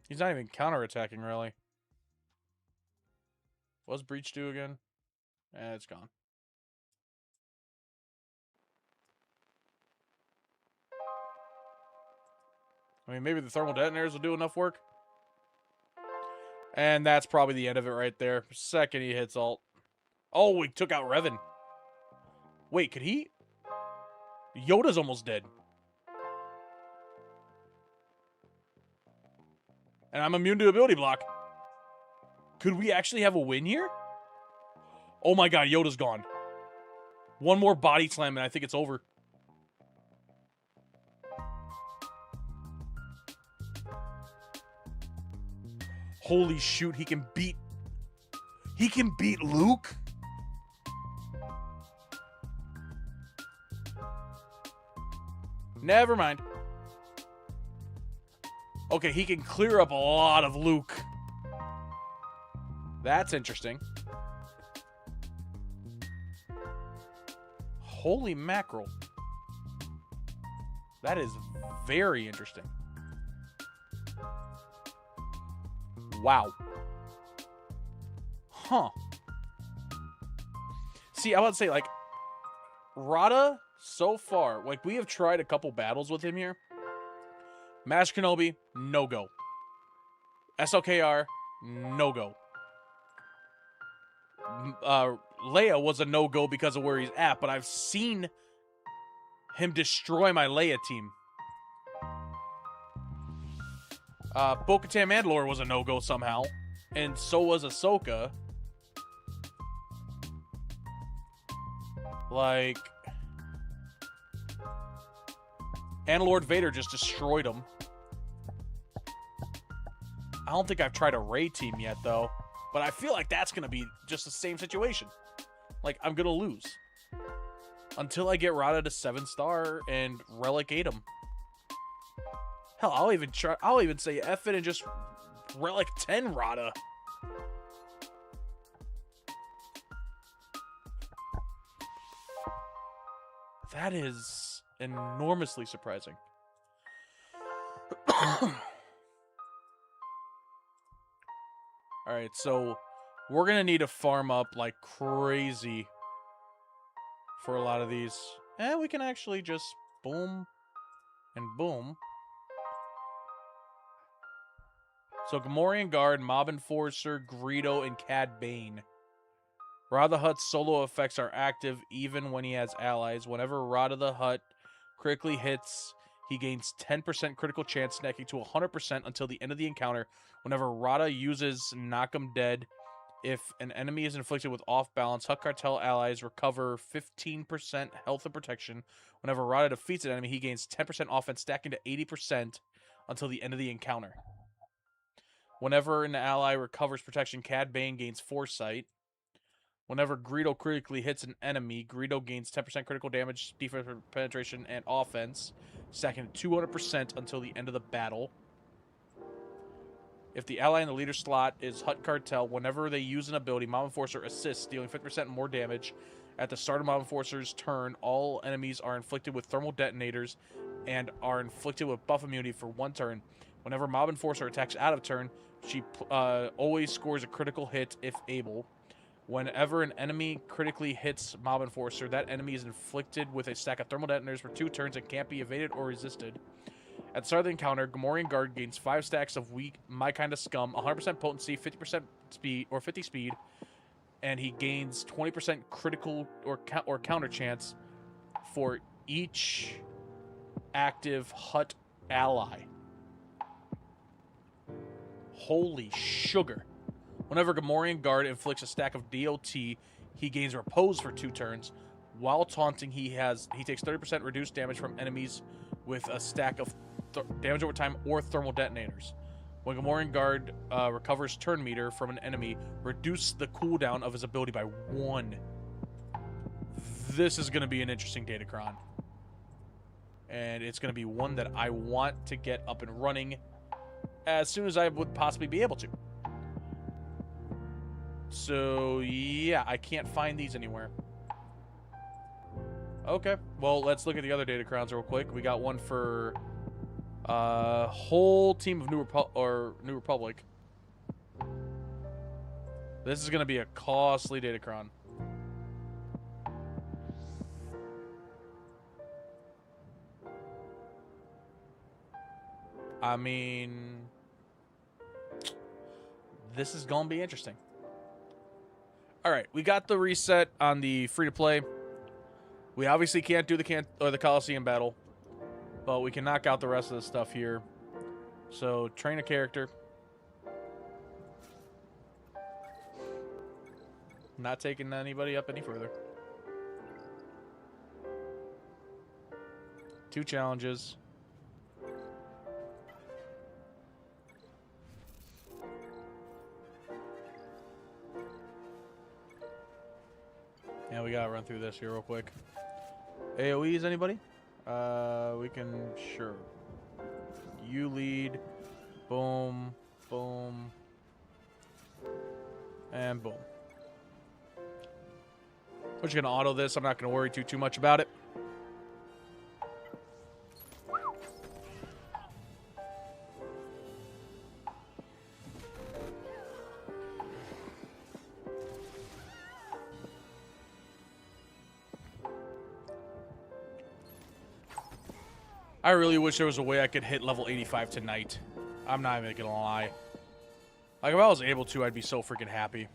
He's not even counterattacking, really. What's Breach do again? It's gone. I mean, maybe the thermal detonators will do enough work. And that's probably the end of it right there. Second he hits ult. Oh, we took out Revan. Wait, could he? Yoda's almost dead. And I'm immune to ability block. Could we actually have a win here? Oh my god, Yoda's gone. One more body slam and I think it's over. Holy shoot, he can beat Luke? Never mind. Okay, he can clear up a lot of Luke. That's interesting. Holy mackerel. That is very interesting. Wow. Huh. See, I would say, like, Rada, so far, like, we have tried a couple battles with him here. Master Kenobi, no-go. SLKR, no-go. Leia was a no-go because of where he's at, but I've seen him destroy my Leia team. Bo-Katan Mandalore was a no-go somehow, and so was Ahsoka. Like... And Lord Vader just destroyed him. I don't think I've tried a Rey team yet, though. But I feel like that's going to be just the same situation. Like, I'm going to lose. Until I get Rada to 7-star and Relegate him. Hell, I'll even say F it and just Relic 10 Rada. That is enormously surprising. Alright, so we're going to need to farm up like crazy for a lot of these. And we can actually just boom and boom. So Gamorrean Guard, Mob Enforcer, Greedo, and Cad Bane. Rada the Hutt's solo effects are active even when he has allies. Whenever Rada the Hutt critically hits, he gains 10% critical chance, stacking to 100% until the end of the encounter. Whenever Rada uses Knock 'em Dead, If an enemy is inflicted with off balance, Hutt Cartel allies recover 15% health and protection. Whenever Rada defeats an enemy, he gains 10% offense, stacking to 80% until the end of the encounter. Whenever an ally recovers protection, Cad Bane gains Foresight. Whenever Greedo critically hits an enemy, Greedo gains 10% critical damage, defense penetration, and offense, stacking to 200% until the end of the battle. If the ally in the leader slot is Hutt Cartel, whenever they use an ability, Mob Enforcer assists, dealing 50% more damage. At the start of Mob Enforcer's turn, all enemies are inflicted with thermal detonators and are inflicted with buff immunity for 1 turn. Whenever Mob Enforcer attacks out of turn, she always scores a critical hit if able. Whenever an enemy critically hits Mob Enforcer, that enemy is inflicted with a stack of thermal detonators for 2 turns and can't be evaded or resisted. At the start of the encounter, Gamorrean Guard gains 5 stacks of weak My Kind of Scum, 100% potency, 50% speed, or 50 speed, and he gains 20% critical or counter chance for each active Hutt ally. Holy sugar. Whenever Gamorrean Guard inflicts a stack of DOT, he gains Repose for 2 turns. While taunting, he takes 30% reduced damage from enemies with a stack of damage over time or thermal detonators. When Gamorrean Guard recovers turn meter from an enemy, reduce the cooldown of his ability by 1. This is going to be an interesting Datacron. And it's going to be one that I want to get up and running as soon as I would possibly be able to. So, yeah, I can't find these anywhere. Okay, well, let's look at the other Datacrons real quick. We got one for whole team of New Republic. This is going to be a costly Datacron. I mean, this is going to be interesting. All right, we got the reset on the free-to-play. We obviously can't do the Coliseum battle, but we can knock out the rest of the stuff here. So, train a character. Not taking anybody up any further. 2 challenges. Yeah, we gotta run through this here real quick. AoEs, anybody? We can, sure. You lead. Boom. Boom. And boom. We're just gonna auto this. I'm not gonna worry too much about it. I really wish there was a way I could hit level 85 tonight. I'm not even gonna lie. Like, if I was able to, I'd be so freaking happy.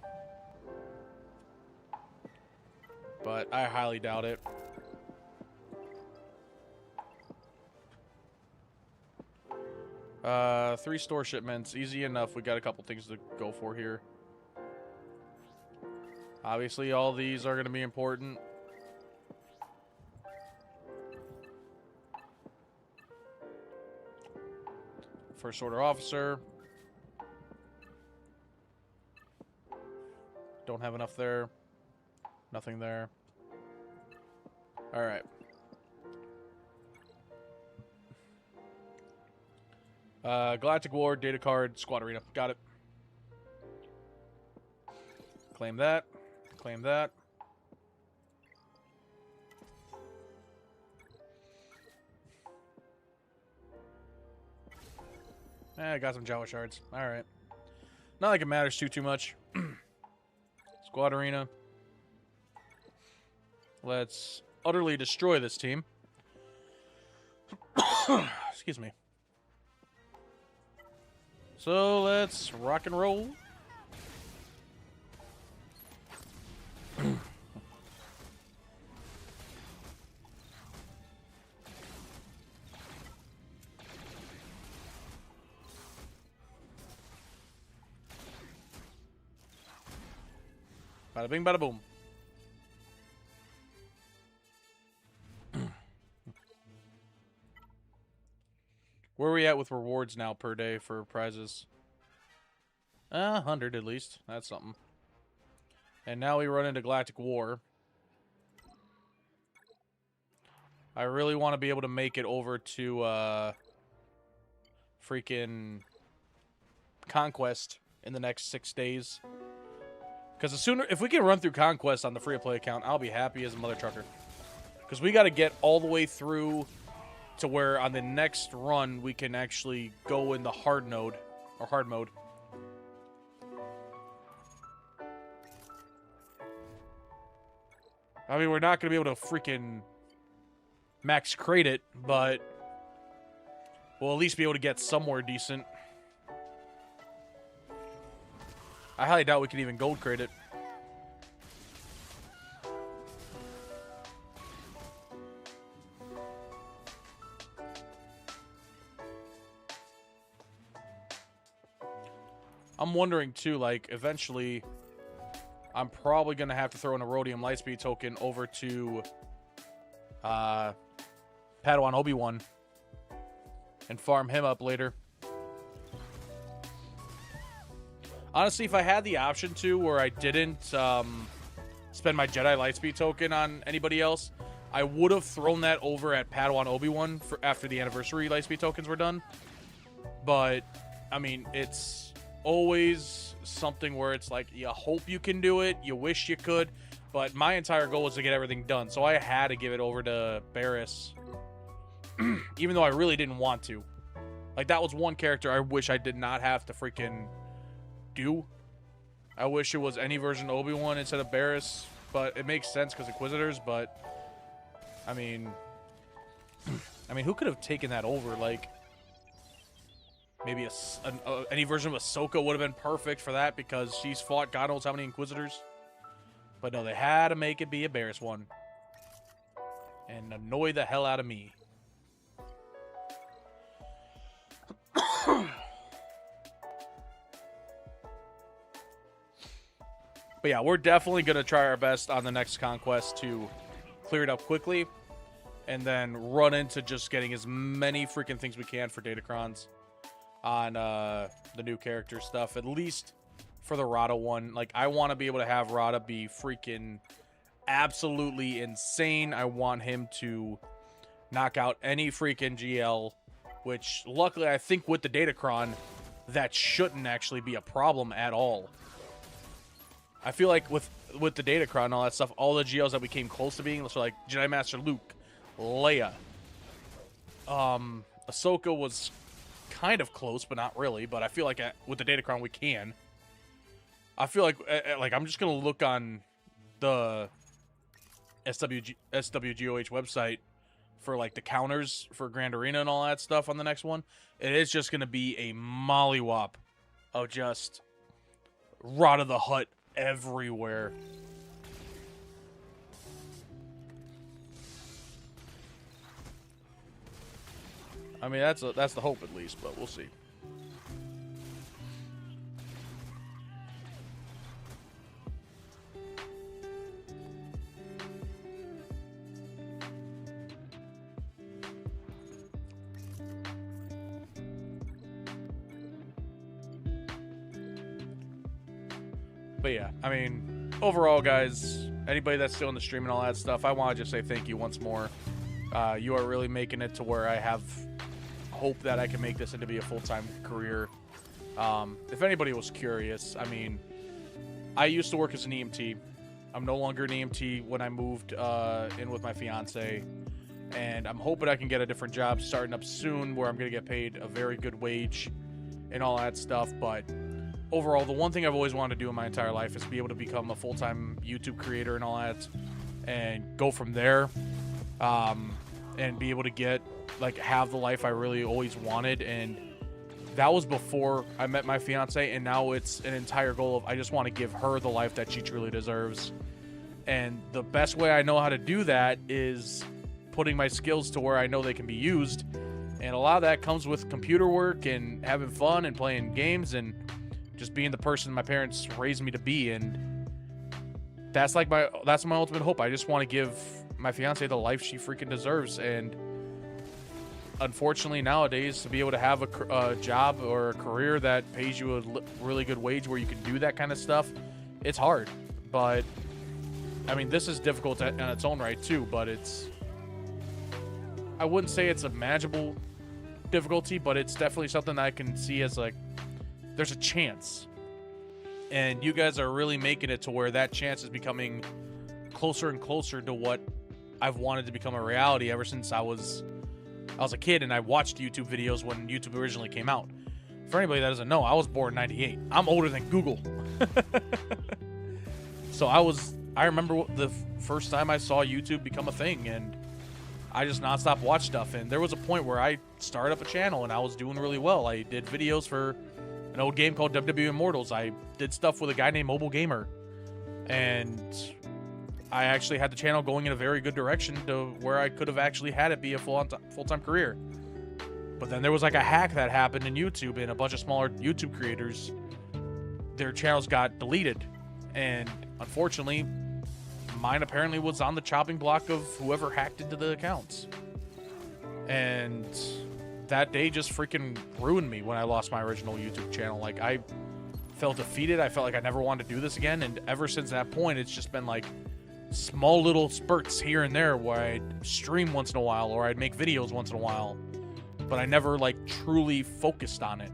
But I highly doubt it. Three store shipments. Easy enough. We got a couple things to go for here. Obviously, all these are going to be important. First order officer. Don't have enough there. Nothing there. All right. Galactic War, data card, squad arena. Got it. Claim that. Claim that. I got some Jawa shards. All right. Not like it matters too much. Squad arena. Let's utterly destroy this team. Excuse me. So let's rock and roll. Bada bing, bada boom. Where are we at with rewards now per day for prizes? 100 at least. That's something. And now we run into Galactic War. I really want to be able to make it over to freaking Conquest in the next 6 days. Because if we can run through Conquest on the free-to-play account, I'll be happy as a mother trucker. Because we got to get all the way through to where on the next run we can actually go in the hard mode. I mean, we're not going to be able to freaking max crate it, but we'll at least be able to get somewhere decent. I highly doubt we can even gold crate it. I'm wondering, too, like, eventually, I'm probably going to have to throw an Erodium Lightspeed token over to Padawan Obi-Wan and farm him up later. Honestly, if I had the option to, where I didn't spend my Jedi Lightspeed token on anybody else, I would have thrown that over at Padawan Obi-Wan after the anniversary Lightspeed tokens were done. But, I mean, it's always something where it's like, you hope you can do it, you wish you could, but my entire goal was to get everything done, so I had to give it over to Barriss, even though I really didn't want to. Like, that was one character I wish I did not have to freaking do. I wish it was any version of Obi-Wan instead of Barriss, but it makes sense because Inquisitors, but, I mean, who could have taken that over? Like, maybe any version of Ahsoka would have been perfect for that because she's fought God knows how many Inquisitors. But no, they had to make it be a Barriss one. And annoy the hell out of me. But yeah, we're definitely going to try our best on the next Conquest to clear it up quickly. And then run into just getting as many freaking things we can for Datacrons on the new character stuff, at least for the Rada one. Like, I want to be able to have Rada be freaking absolutely insane. I want him to knock out any freaking GL, which luckily I think with the Datacron that shouldn't actually be a problem at all. I feel like with the Datacron and all that stuff, all the GLs that we came close to being, so like Jedi Master Luke, Leia, Ahsoka was kind of close, but not really. But I feel like with the Datacron, we can. I feel like I'm just going to look on the SWGOH website for, like, the counters for Grand Arena and all that stuff on the next one. It is just going to be a mollywop of just Rot of the Hutt everywhere. I mean, that's the hope at least, but we'll see. But yeah, I mean, overall, guys, anybody that's still in the stream and all that stuff, I want to just say thank you once more. You are really making it to where I have hope that I can make this into be a full-time career. If anybody was curious, I mean, I used to work as an EMT. I'm no longer an EMT when I moved in with my fiance, and I'm hoping I can get a different job starting up soon where I'm going to get paid a very good wage and all that stuff. But overall, the one thing I've always wanted to do in my entire life is be able to become a full-time YouTube creator and all that, and go from there, and be able to get, like, have the life I really always wanted. And that was before I met my fiance, and now it's an entire goal of I just want to give her the life that she truly deserves. And the best way I know how to do that is putting my skills to where I know they can be used. And a lot of that comes with computer work and having fun and playing games and just being the person my parents raised me to be. And that's my ultimate hope. I just want to give my fiance the life she freaking deserves, and unfortunately nowadays, to be able to have a job or a career that pays you a really good wage where you can do that kind of stuff, it's hard. But I mean, this is difficult in its own right too, but I wouldn't say it's a manageable difficulty, but it's definitely something that I can see as like, there's a chance. And you guys are really making it to where that chance is becoming closer and closer to what I've wanted to become a reality ever since I was a kid, and I watched YouTube videos when YouTube originally came out. For anybody that doesn't know, I was born in 98. I'm older than Google. So I remember the first time I saw YouTube become a thing, and I just nonstop watched stuff. And there was a point where I started up a channel and I was doing really well. I did videos for an old game called WWE Immortals. I did stuff with a guy named Mobile Gamer, and I actually had the channel going in a very good direction to where I could have actually had it be a full-time career. But then there was like a hack that happened in YouTube, and a bunch of smaller YouTube creators, their channels got deleted. And unfortunately, mine apparently was on the chopping block of whoever hacked into the accounts. And that day just freaking ruined me when I lost my original YouTube channel. Like, I felt defeated. I felt like I never wanted to do this again. And ever since that point, it's just been like small little spurts here and there where I'd stream once in a while or I'd make videos once in a while, but I never like truly focused on it.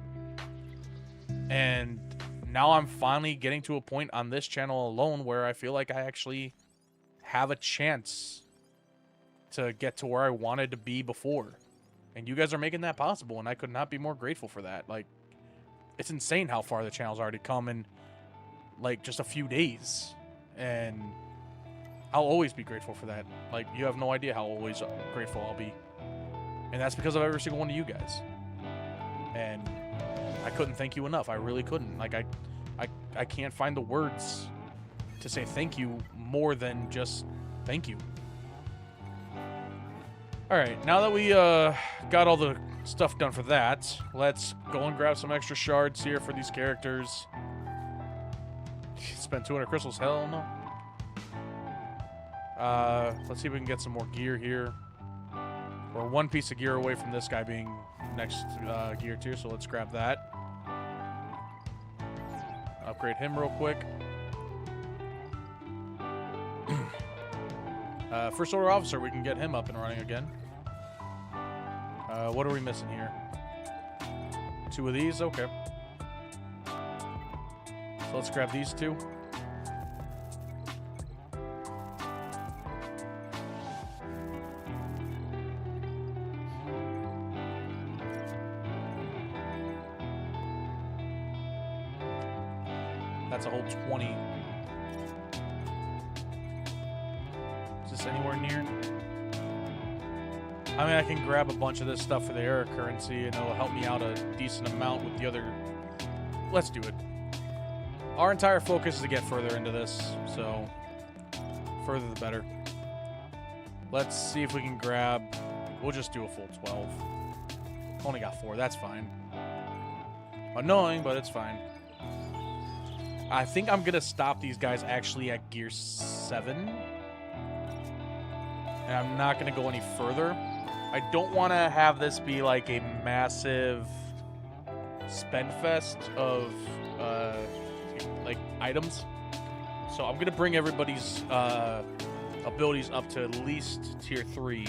And now I'm finally getting to a point on this channel alone where I feel like I actually have a chance to get to where I wanted to be before. And you guys are making that possible, and I could not be more grateful for that. Like, it's insane how far the channel's already come in like just a few days. And I'll always be grateful for that. Like, you have no idea how always grateful I'll be. And that's because of every single one of you guys. And I couldn't thank you enough. I really couldn't. Like, I can't find the words to say thank you more than just thank you. Alright, now that we got all the stuff done for that, let's go and grab some extra shards here for these characters. Spend 200 crystals? Hell no. Let's see if we can get some more gear here. We're one piece of gear away from this guy being next gear tier, so let's grab that. Upgrade him real quick. First Order Officer, we can get him up and running again. What are we missing here? 2 of these? Okay. So let's grab these 2. That's a whole 20. Is this anywhere near? I mean, I can grab a bunch of this stuff for the era currency, and it'll help me out a decent amount with the other. Let's do it. Our entire focus is to get further into this, so further the better. Let's see if we can grab. We'll just do a full 12. Only got 4. That's fine. Annoying, but it's fine. I think I'm gonna stop these guys actually at gear 7. And I'm not gonna go any further. I don't want to have this be like a massive spend fest of like items. So I'm gonna bring everybody's abilities up to at least tier 3.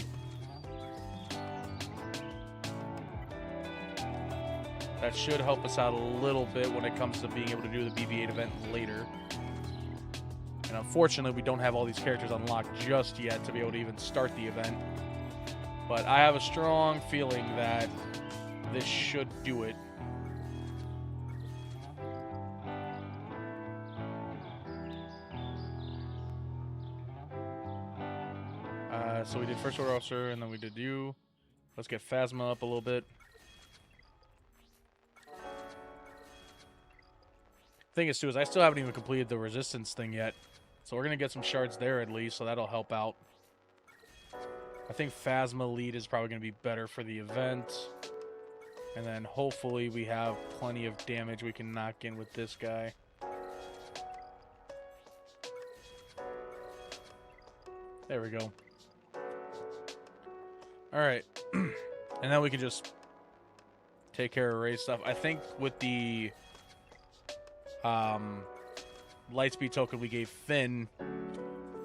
That should help us out a little bit when it comes to being able to do the BB-8 event later. And unfortunately, we don't have all these characters unlocked just yet to be able to even start the event. But I have a strong feeling that this should do it. So we did First Order Officer, and then we did you. Let's get Phasma up a little bit. Thing is, too, is I still haven't even completed the Resistance thing yet. So we're going to get some shards there at least, so that'll help out. I think Phasma lead is probably going to be better for the event. And then hopefully we have plenty of damage we can knock in with this guy. There we go. All right. And then we can just take care of raid stuff. I think with the Lightspeed token we gave Finn,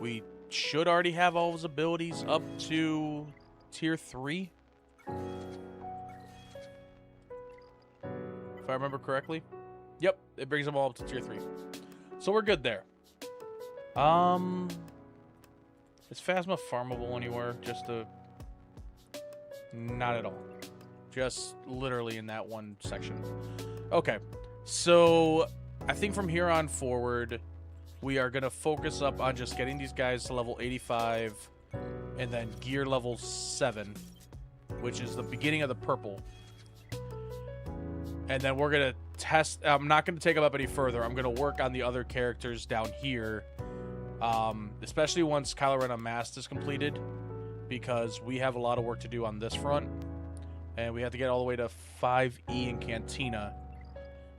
we should already have all his abilities up to tier 3. If I remember correctly. Yep, it brings them all up to tier 3. So we're good there. Is Phasma farmable anywhere? Not at all. Just literally in that one section. Okay, so I think from here on forward, we are going to focus up on just getting these guys to level 85 and then gear level 7, which is the beginning of the purple. And then we're going to test. I'm not going to take them up any further. I'm going to work on the other characters down here, especially once Kylo Ren Unmasked is completed, because we have a lot of work to do on this front. And we have to get all the way to 5E in Cantina,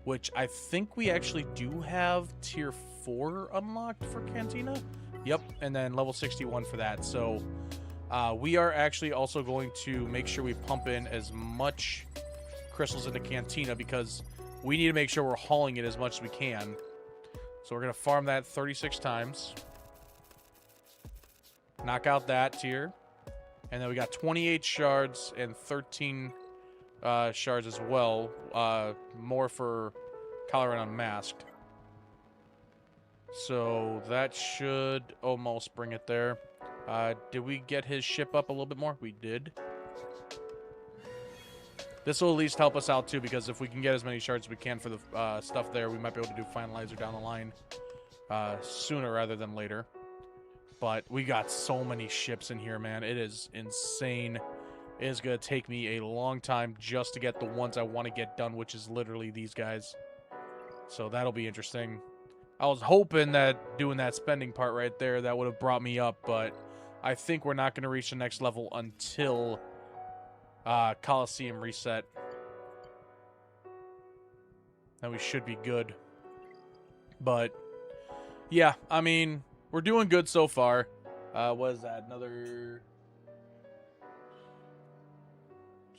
which I think we actually do have tier 4 unlocked for Cantina. Yep, and then level 61 for that. So we are actually also going to make sure we pump in as much crystals into Cantina, because we need to make sure we're hauling it as much as we can. So we're going to farm that 36 times. Knock out that tier. And then we got 28 shards and 13 shards as well. More for Kylo Ren Unmasked. So that should almost bring it there. Did we get his ship up a little bit more? We did. This will at least help us out too, because if we can get as many shards as we can for the stuff there, we might be able to do Finalizer down the line sooner rather than later. But we got so many ships in here, man. It is insane. It is going to take me a long time just to get the ones I want to get done, which is literally these guys. So that'll be interesting. I was hoping that doing that spending part right there, that would have brought me up, but I think we're not going to reach the next level until Coliseum reset. Then we should be good. But, yeah, I mean, we're doing good so far. What is that? Another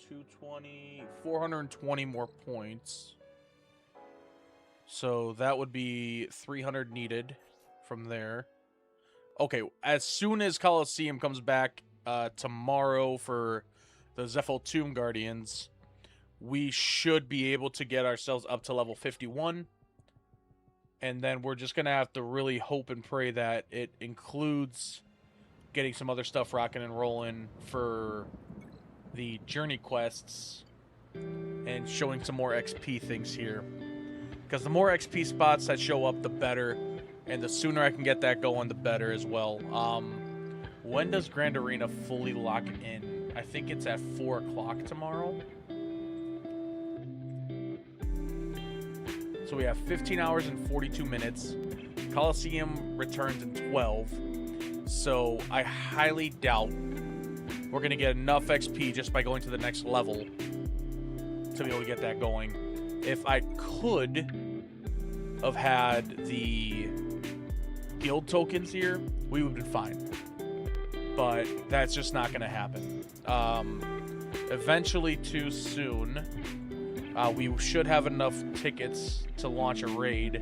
220, 420 more points. So that would be 300 needed from there. Okay, as soon as Coliseum comes back tomorrow for the Zephyr Tomb Guardians, we should be able to get ourselves up to level 51. And then we're just going to have to really hope and pray that it includes getting some other stuff rocking and rolling for the journey quests and showing some more XP things here. Because the more XP spots that show up, the better. And the sooner I can get that going, the better as well. When does Grand Arena fully lock in? I think it's at 4 o'clock tomorrow. So we have 15 hours and 42 minutes. Coliseum returns in 12. So I highly doubt we're going to get enough XP just by going to the next level to be able to get that going. If I could have had the guild tokens here, we would have been fine. But that's just not going to happen. Eventually, too soon, we should have enough tickets to launch a raid,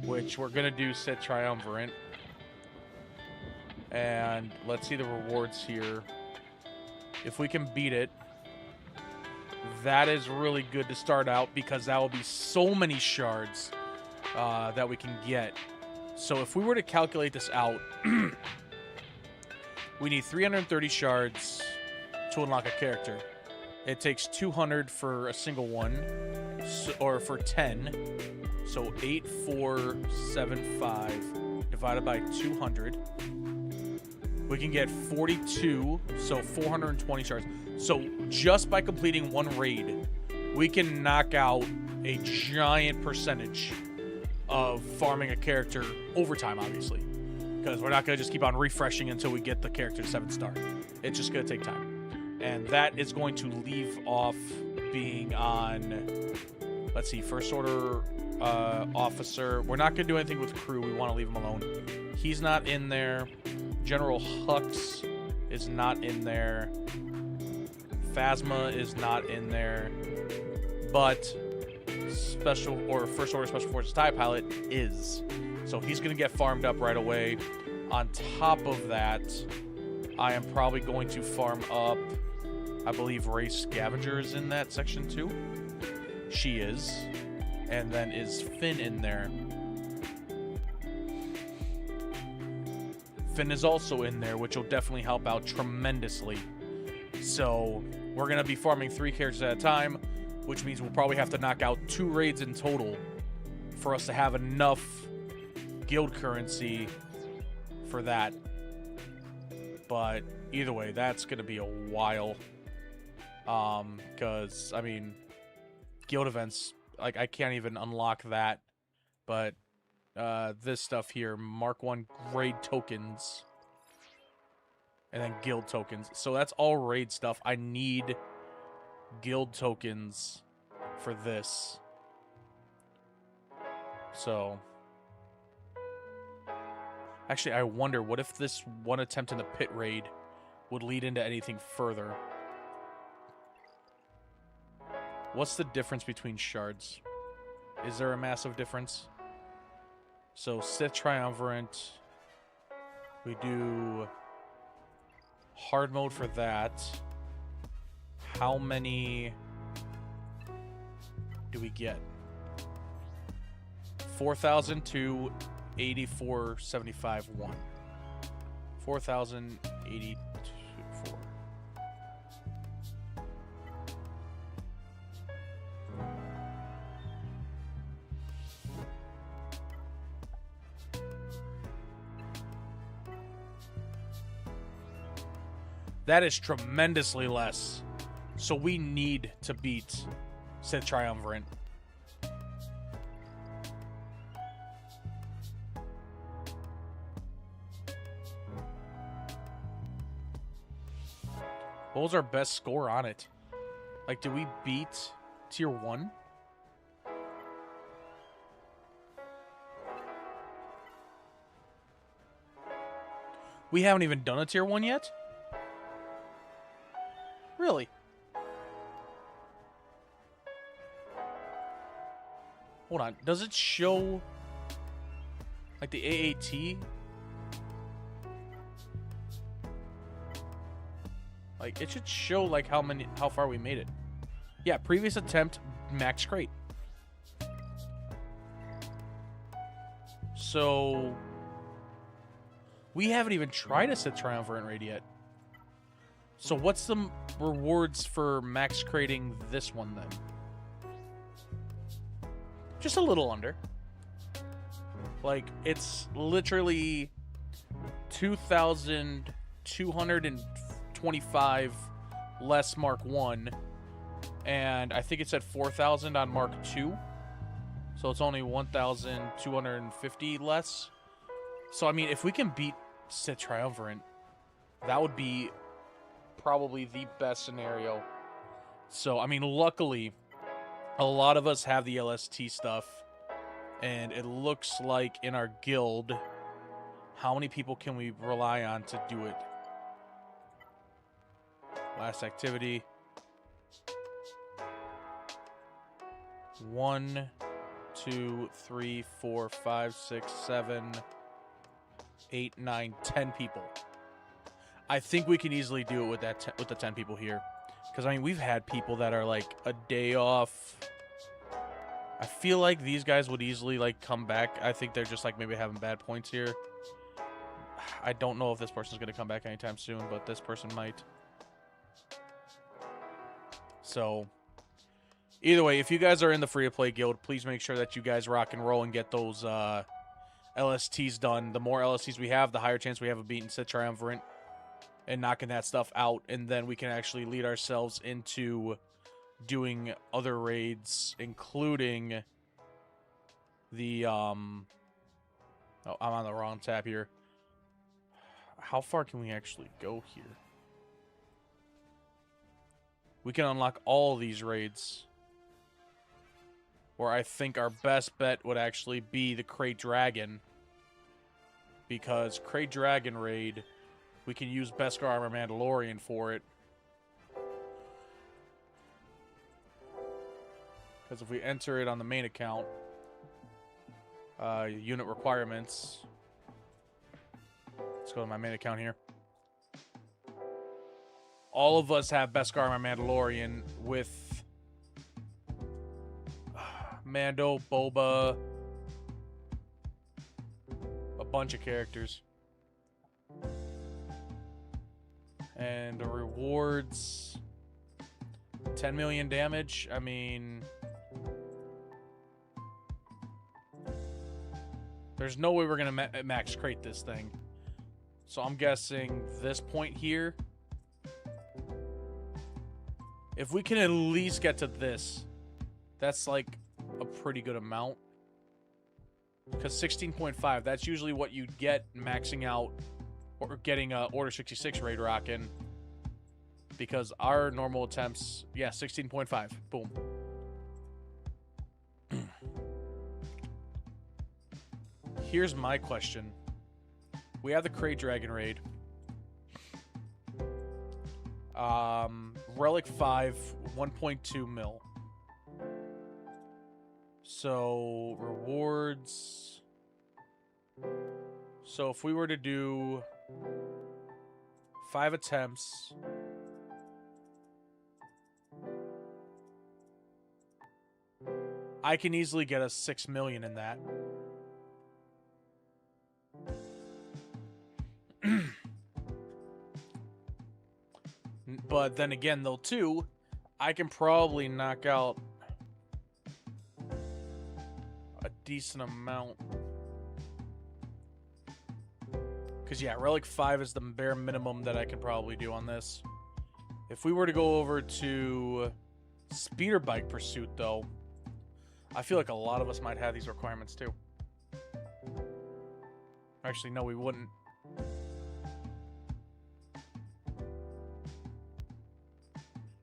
which we're going to do Sith Triumvirate. And let's see the rewards here. If we can beat it, that is really good to start out, because that will be so many shards that we can get. So if we were to calculate this out, we need 330 shards to unlock a character. It takes 200 for a single one, or for 10. So 8475 divided by 200. We can get 42, so 420 shards. So just by completing one raid, we can knock out a giant percentage of farming a character over time, obviously. Because we're not going to just keep on refreshing until we get the character to 7-star. It's just going to take time. And that is going to leave off being on, let's see, First Order officer. We're not going to do anything with crew. We want to leave him alone. He's not in there. General Hux is not in there. Phasma is not in there. But First Order Special Forces TIE Pilot is. So he's going to get farmed up right away. On top of that, I am probably going to farm up, I believe Rey Scavenger is in that section too. She is. And then is Finn in there? Finn is also in there, which will definitely help out tremendously. So we're going to be farming 3 characters at a time, which means we'll probably have to knock out 2 raids in total for us to have enough guild currency for that. But either way, that's going to be a while. Because, I mean, guild events, like, I can't even unlock that. But this stuff here, Mark 1 raid tokens. And then guild tokens. So that's all raid stuff. I need guild tokens for this. So actually, I wonder, what if this one attempt in the pit raid would lead into anything further? What's the difference between shards? Is there a massive difference? So Sith Triumvirate, we do hard mode for that. How many do we get? 4,000 to 8475 1. 4,084. That is tremendously less. So we need to beat Sith Triumvirate. What was our best score on it? Like, did we beat Tier 1? We haven't even done a Tier 1 yet? Really? Hold on. Does it show like the AAT? Like, it should show like how far we made it. Yeah, previous attempt, max crate. So we haven't even tried a Sith Triumvirate raid yet. So what's the rewards for max crating this one then? Just a little under. Like, it's literally 2,225 less Mark 1. And I think it said 4,000 on Mark 2. So it's only 1,250 less. So, I mean, if we can beat Sith Triumvirate, that would be probably the best scenario. So, I mean, luckily, a lot of us have the LST stuff, and it looks like in our guild, how many people can we rely on to do it? Last activity. 1, 2, 3, 4, 5, 6, 7, 8, 9, 10 people. I think we can easily do it with that with the 10 people here. Because, I mean, we've had people that are, like, a day off. I feel like these guys would easily, like, come back. I think they're just, like, maybe having bad points here. I don't know if this person's going to come back anytime soon, but this person might. So, either way, if you guys are in the free-to-play guild, please make sure that you guys rock and roll and get those LSTs done. The more LSTs we have, the higher chance we have of beating Sith Triumvirate and knocking that stuff out, and then we can actually lead ourselves into doing other raids, including the oh, I'm on the wrong tab here. How far can we actually go here? We can unlock all these raids, where I think our best bet would actually be the Krayt Dragon, because Krayt Dragon raid we can use Beskar Armor Mandalorian for it. Because if we enter it on the main account, unit requirements. Let's go to my main account here. All of us have Beskar Armor Mandalorian with Mando, Boba, a bunch of characters. And the rewards, 10 million damage. I mean, there's no way we're going to max crate this thing. So I'm guessing this point here, if we can at least get to this, that's like a pretty good amount. Because 16.5, that's usually what you'd get maxing out or getting a Order 66 raid rockin'. Because our normal attempts, yeah, 16.5. Boom. Here's my question. We have the Crate Dragon raid. Relic 5, 1.2 mil. So, rewards. So, if we were to do 5 attempts, I can easily get us 6 million in that. But then again, though, too, I can probably knock out a decent amount. Because, yeah, Relic 5 is the bare minimum that I can probably do on this. If we were to go over to Speeder Bike Pursuit, though, I feel like a lot of us might have these requirements, too. Actually, no, we wouldn't.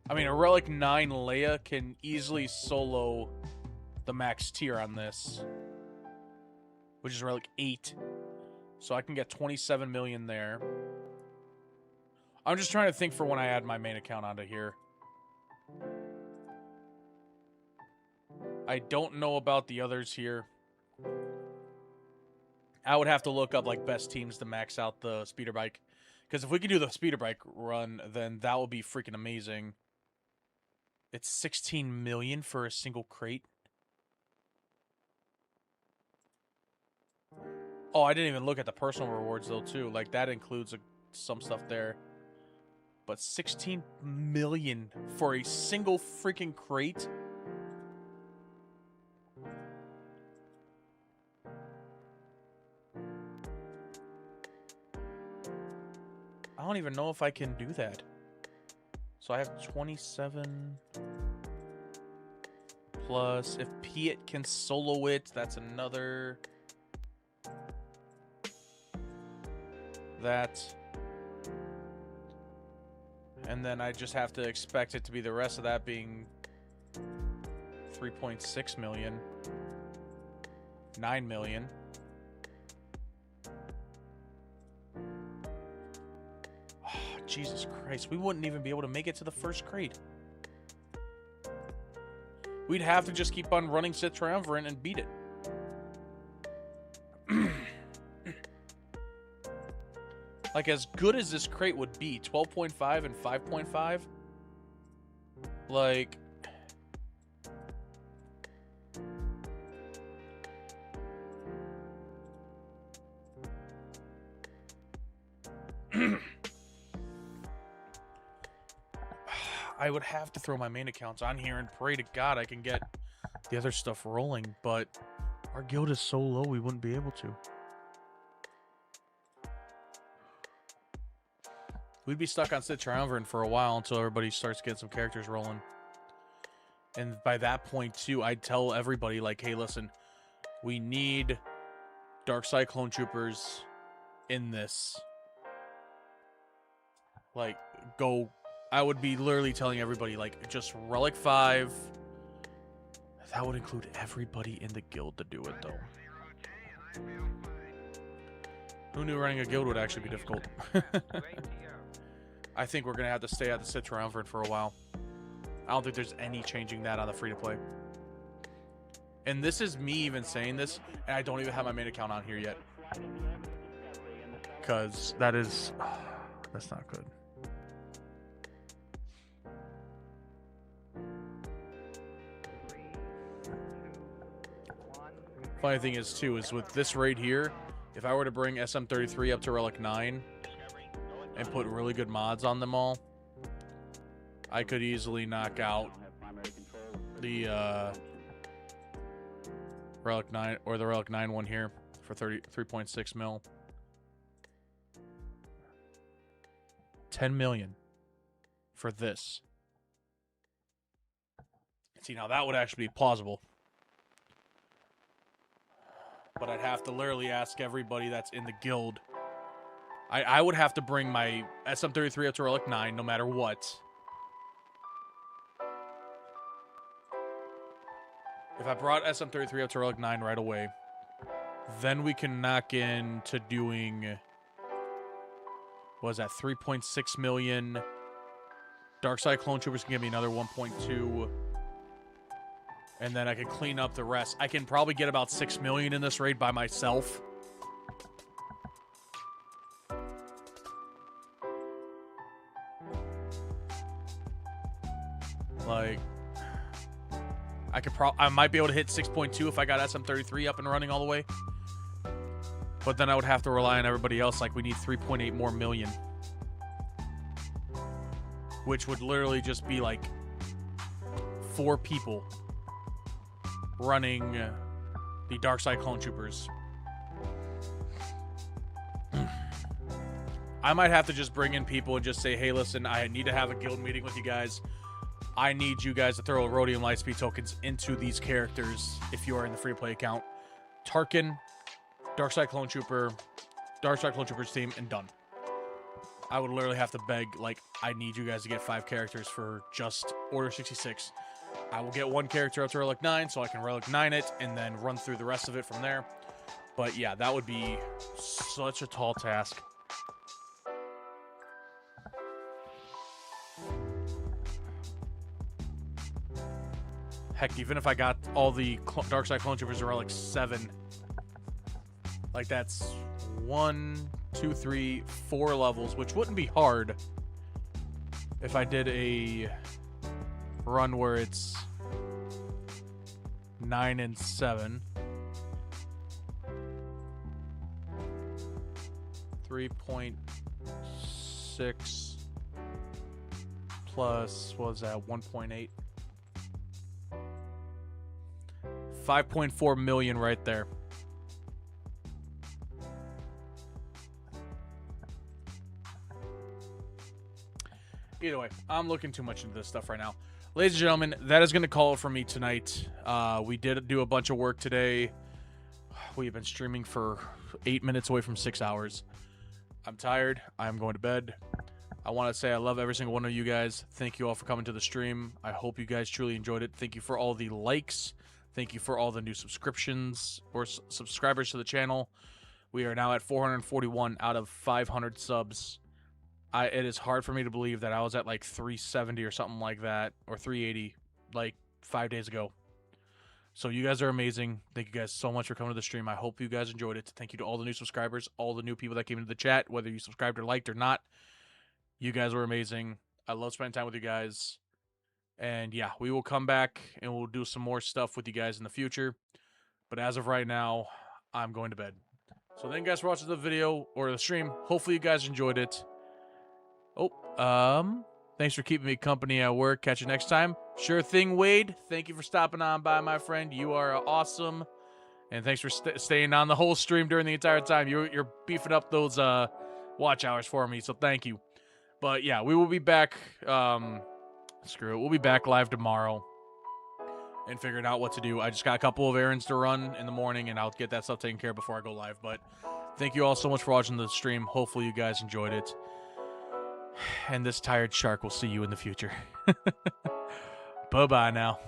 I mean, a Relic 9 Leia can easily solo the max tier on this, which is Relic 8. So I can get 27 million there. I'm just trying to think for when I add my main account onto here. I don't know about the others here. I would have to look up like best teams to max out the speeder bike. Because if we could do the speeder bike run, then that would be freaking amazing. It's 16 million for a single crate. Oh, I didn't even look at the personal rewards though too. Like that includes some stuff there. But 16 million for a single freaking crate? I don't even know if I can do that. So I have 27 plus if Piet can solo it, that's another that. And then I just have to expect it to be the rest of that being 3.6 million. 9 million. Jesus Christ, we wouldn't even be able to make it to the first crate. We'd have to just keep on running Sith Triumvirate and beat it. Like, as good as this crate would be, 12.5 and 5.5, like... I would have to throw my main accounts on here and pray to God I can get the other stuff rolling, but our guild is so low we wouldn't be able to. We'd be stuck on Sith Triumvirate for a while until everybody starts getting some characters rolling. And by that point, too, I'd tell everybody, like, hey, listen, we need Dark Side Clone Troopers in this. Like, go... I would be literally telling everybody, like, just Relic 5. That would include everybody in the guild to do it, though. Who knew running a guild would actually be difficult? I think we're going to have to stay at the Sith Triumvirate for a while. I don't think there's any changing that on the free-to-play. And this is me even saying this, and I don't even have my main account on here yet. Because that is... that's not good. Funny thing is, too, is with this raid here, if I were to bring SM33 up to Relic 9 and put really good mods on them all, I could easily knock out the Relic 9 or the Relic 9 one here for 3.6 mil. 10 million for this. See, now that would actually be plausible. But I'd have to literally ask everybody that's in the guild. I would have to bring my SM33 up to Relic 9 no matter what. If I brought SM33 up to Relic 9 right away, then we can knock into doing... what was that? 3.6 million. Darkside Clone Troopers can give me another 1.2. And then I can clean up the rest. I can probably get about 6 million in this raid by myself. Like, I might be able to hit 6.2 if I got SM33 up and running all the way. But then I would have to rely on everybody else. Like, we need 3.8 more million. Which would literally just be like 4 people running the Darkside Clone Troopers. I might have to just bring in people and just say, hey, listen, I need to have a guild meeting with you guys. I need you guys to throw Rhodium Lightspeed tokens into these characters if you are in the free-to-play account. Tarkin, Darkside Clone Trooper, Darkside Clone Troopers team, and done. I would literally have to beg, like, I need you guys to get 5 characters for just Order 66. I will get 1 character up to Relic 9 so I can Relic 9 it and then run through the rest of it from there. But yeah, that would be such a tall task. Heck, even if I got all the Darkside Clone Troopers to Relic 7, like that's 1, 2, 3, 4 levels, which wouldn't be hard if I did a run where it's 9 and 7. 3.6 plus, what was that, 1.8? 5.4 million right there. Either way, I'm looking too much into this stuff right now. Ladies and gentlemen, that is going to call it for me tonight. We did do a bunch of work today. We've been streaming for 8 minutes away from 6 hours. I'm tired. I'm going to bed. I want to say I love every single one of you guys. Thank you all for coming to the stream. I hope you guys truly enjoyed it. Thank you for all the likes. Thank you for all the new subscriptions or subscribers to the channel. We are now at 441 out of 500 subs. It is hard for me to believe that I was at like 370 or something like that, or 380 like 5 days ago. So you guys are amazing. Thank you guys so much for coming to the stream. I hope you guys enjoyed it. Thank you to all the new subscribers, all the new people that came into the chat, whether you subscribed or liked or not. You guys were amazing. I love spending time with you guys. And yeah, we will come back and we'll do some more stuff with you guys in the future. But as of right now, I'm going to bed. So thank you guys for watching the video or the stream. Hopefully you guys enjoyed it. Thanks for keeping me company at work. Catch you next time. Sure thing, Wade. Thank you for stopping on by, my friend. You are awesome. And thanks for staying on the whole stream during the entire time. You're beefing up those watch hours for me, so thank you. But yeah, we will be back. Screw it. We'll be back live tomorrow and figuring out what to do. I just got a couple of errands to run in the morning, and I'll get that stuff taken care of before I go live. But thank you all so much for watching the stream. Hopefully you guys enjoyed it. And this tired shark will see you in the future. Bye-bye now.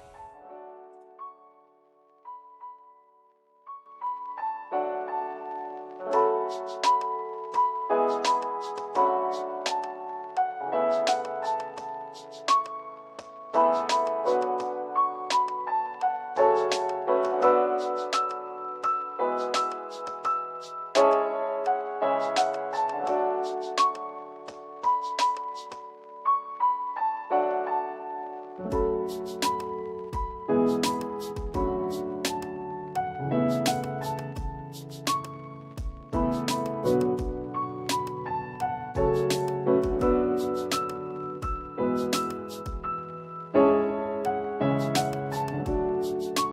bye.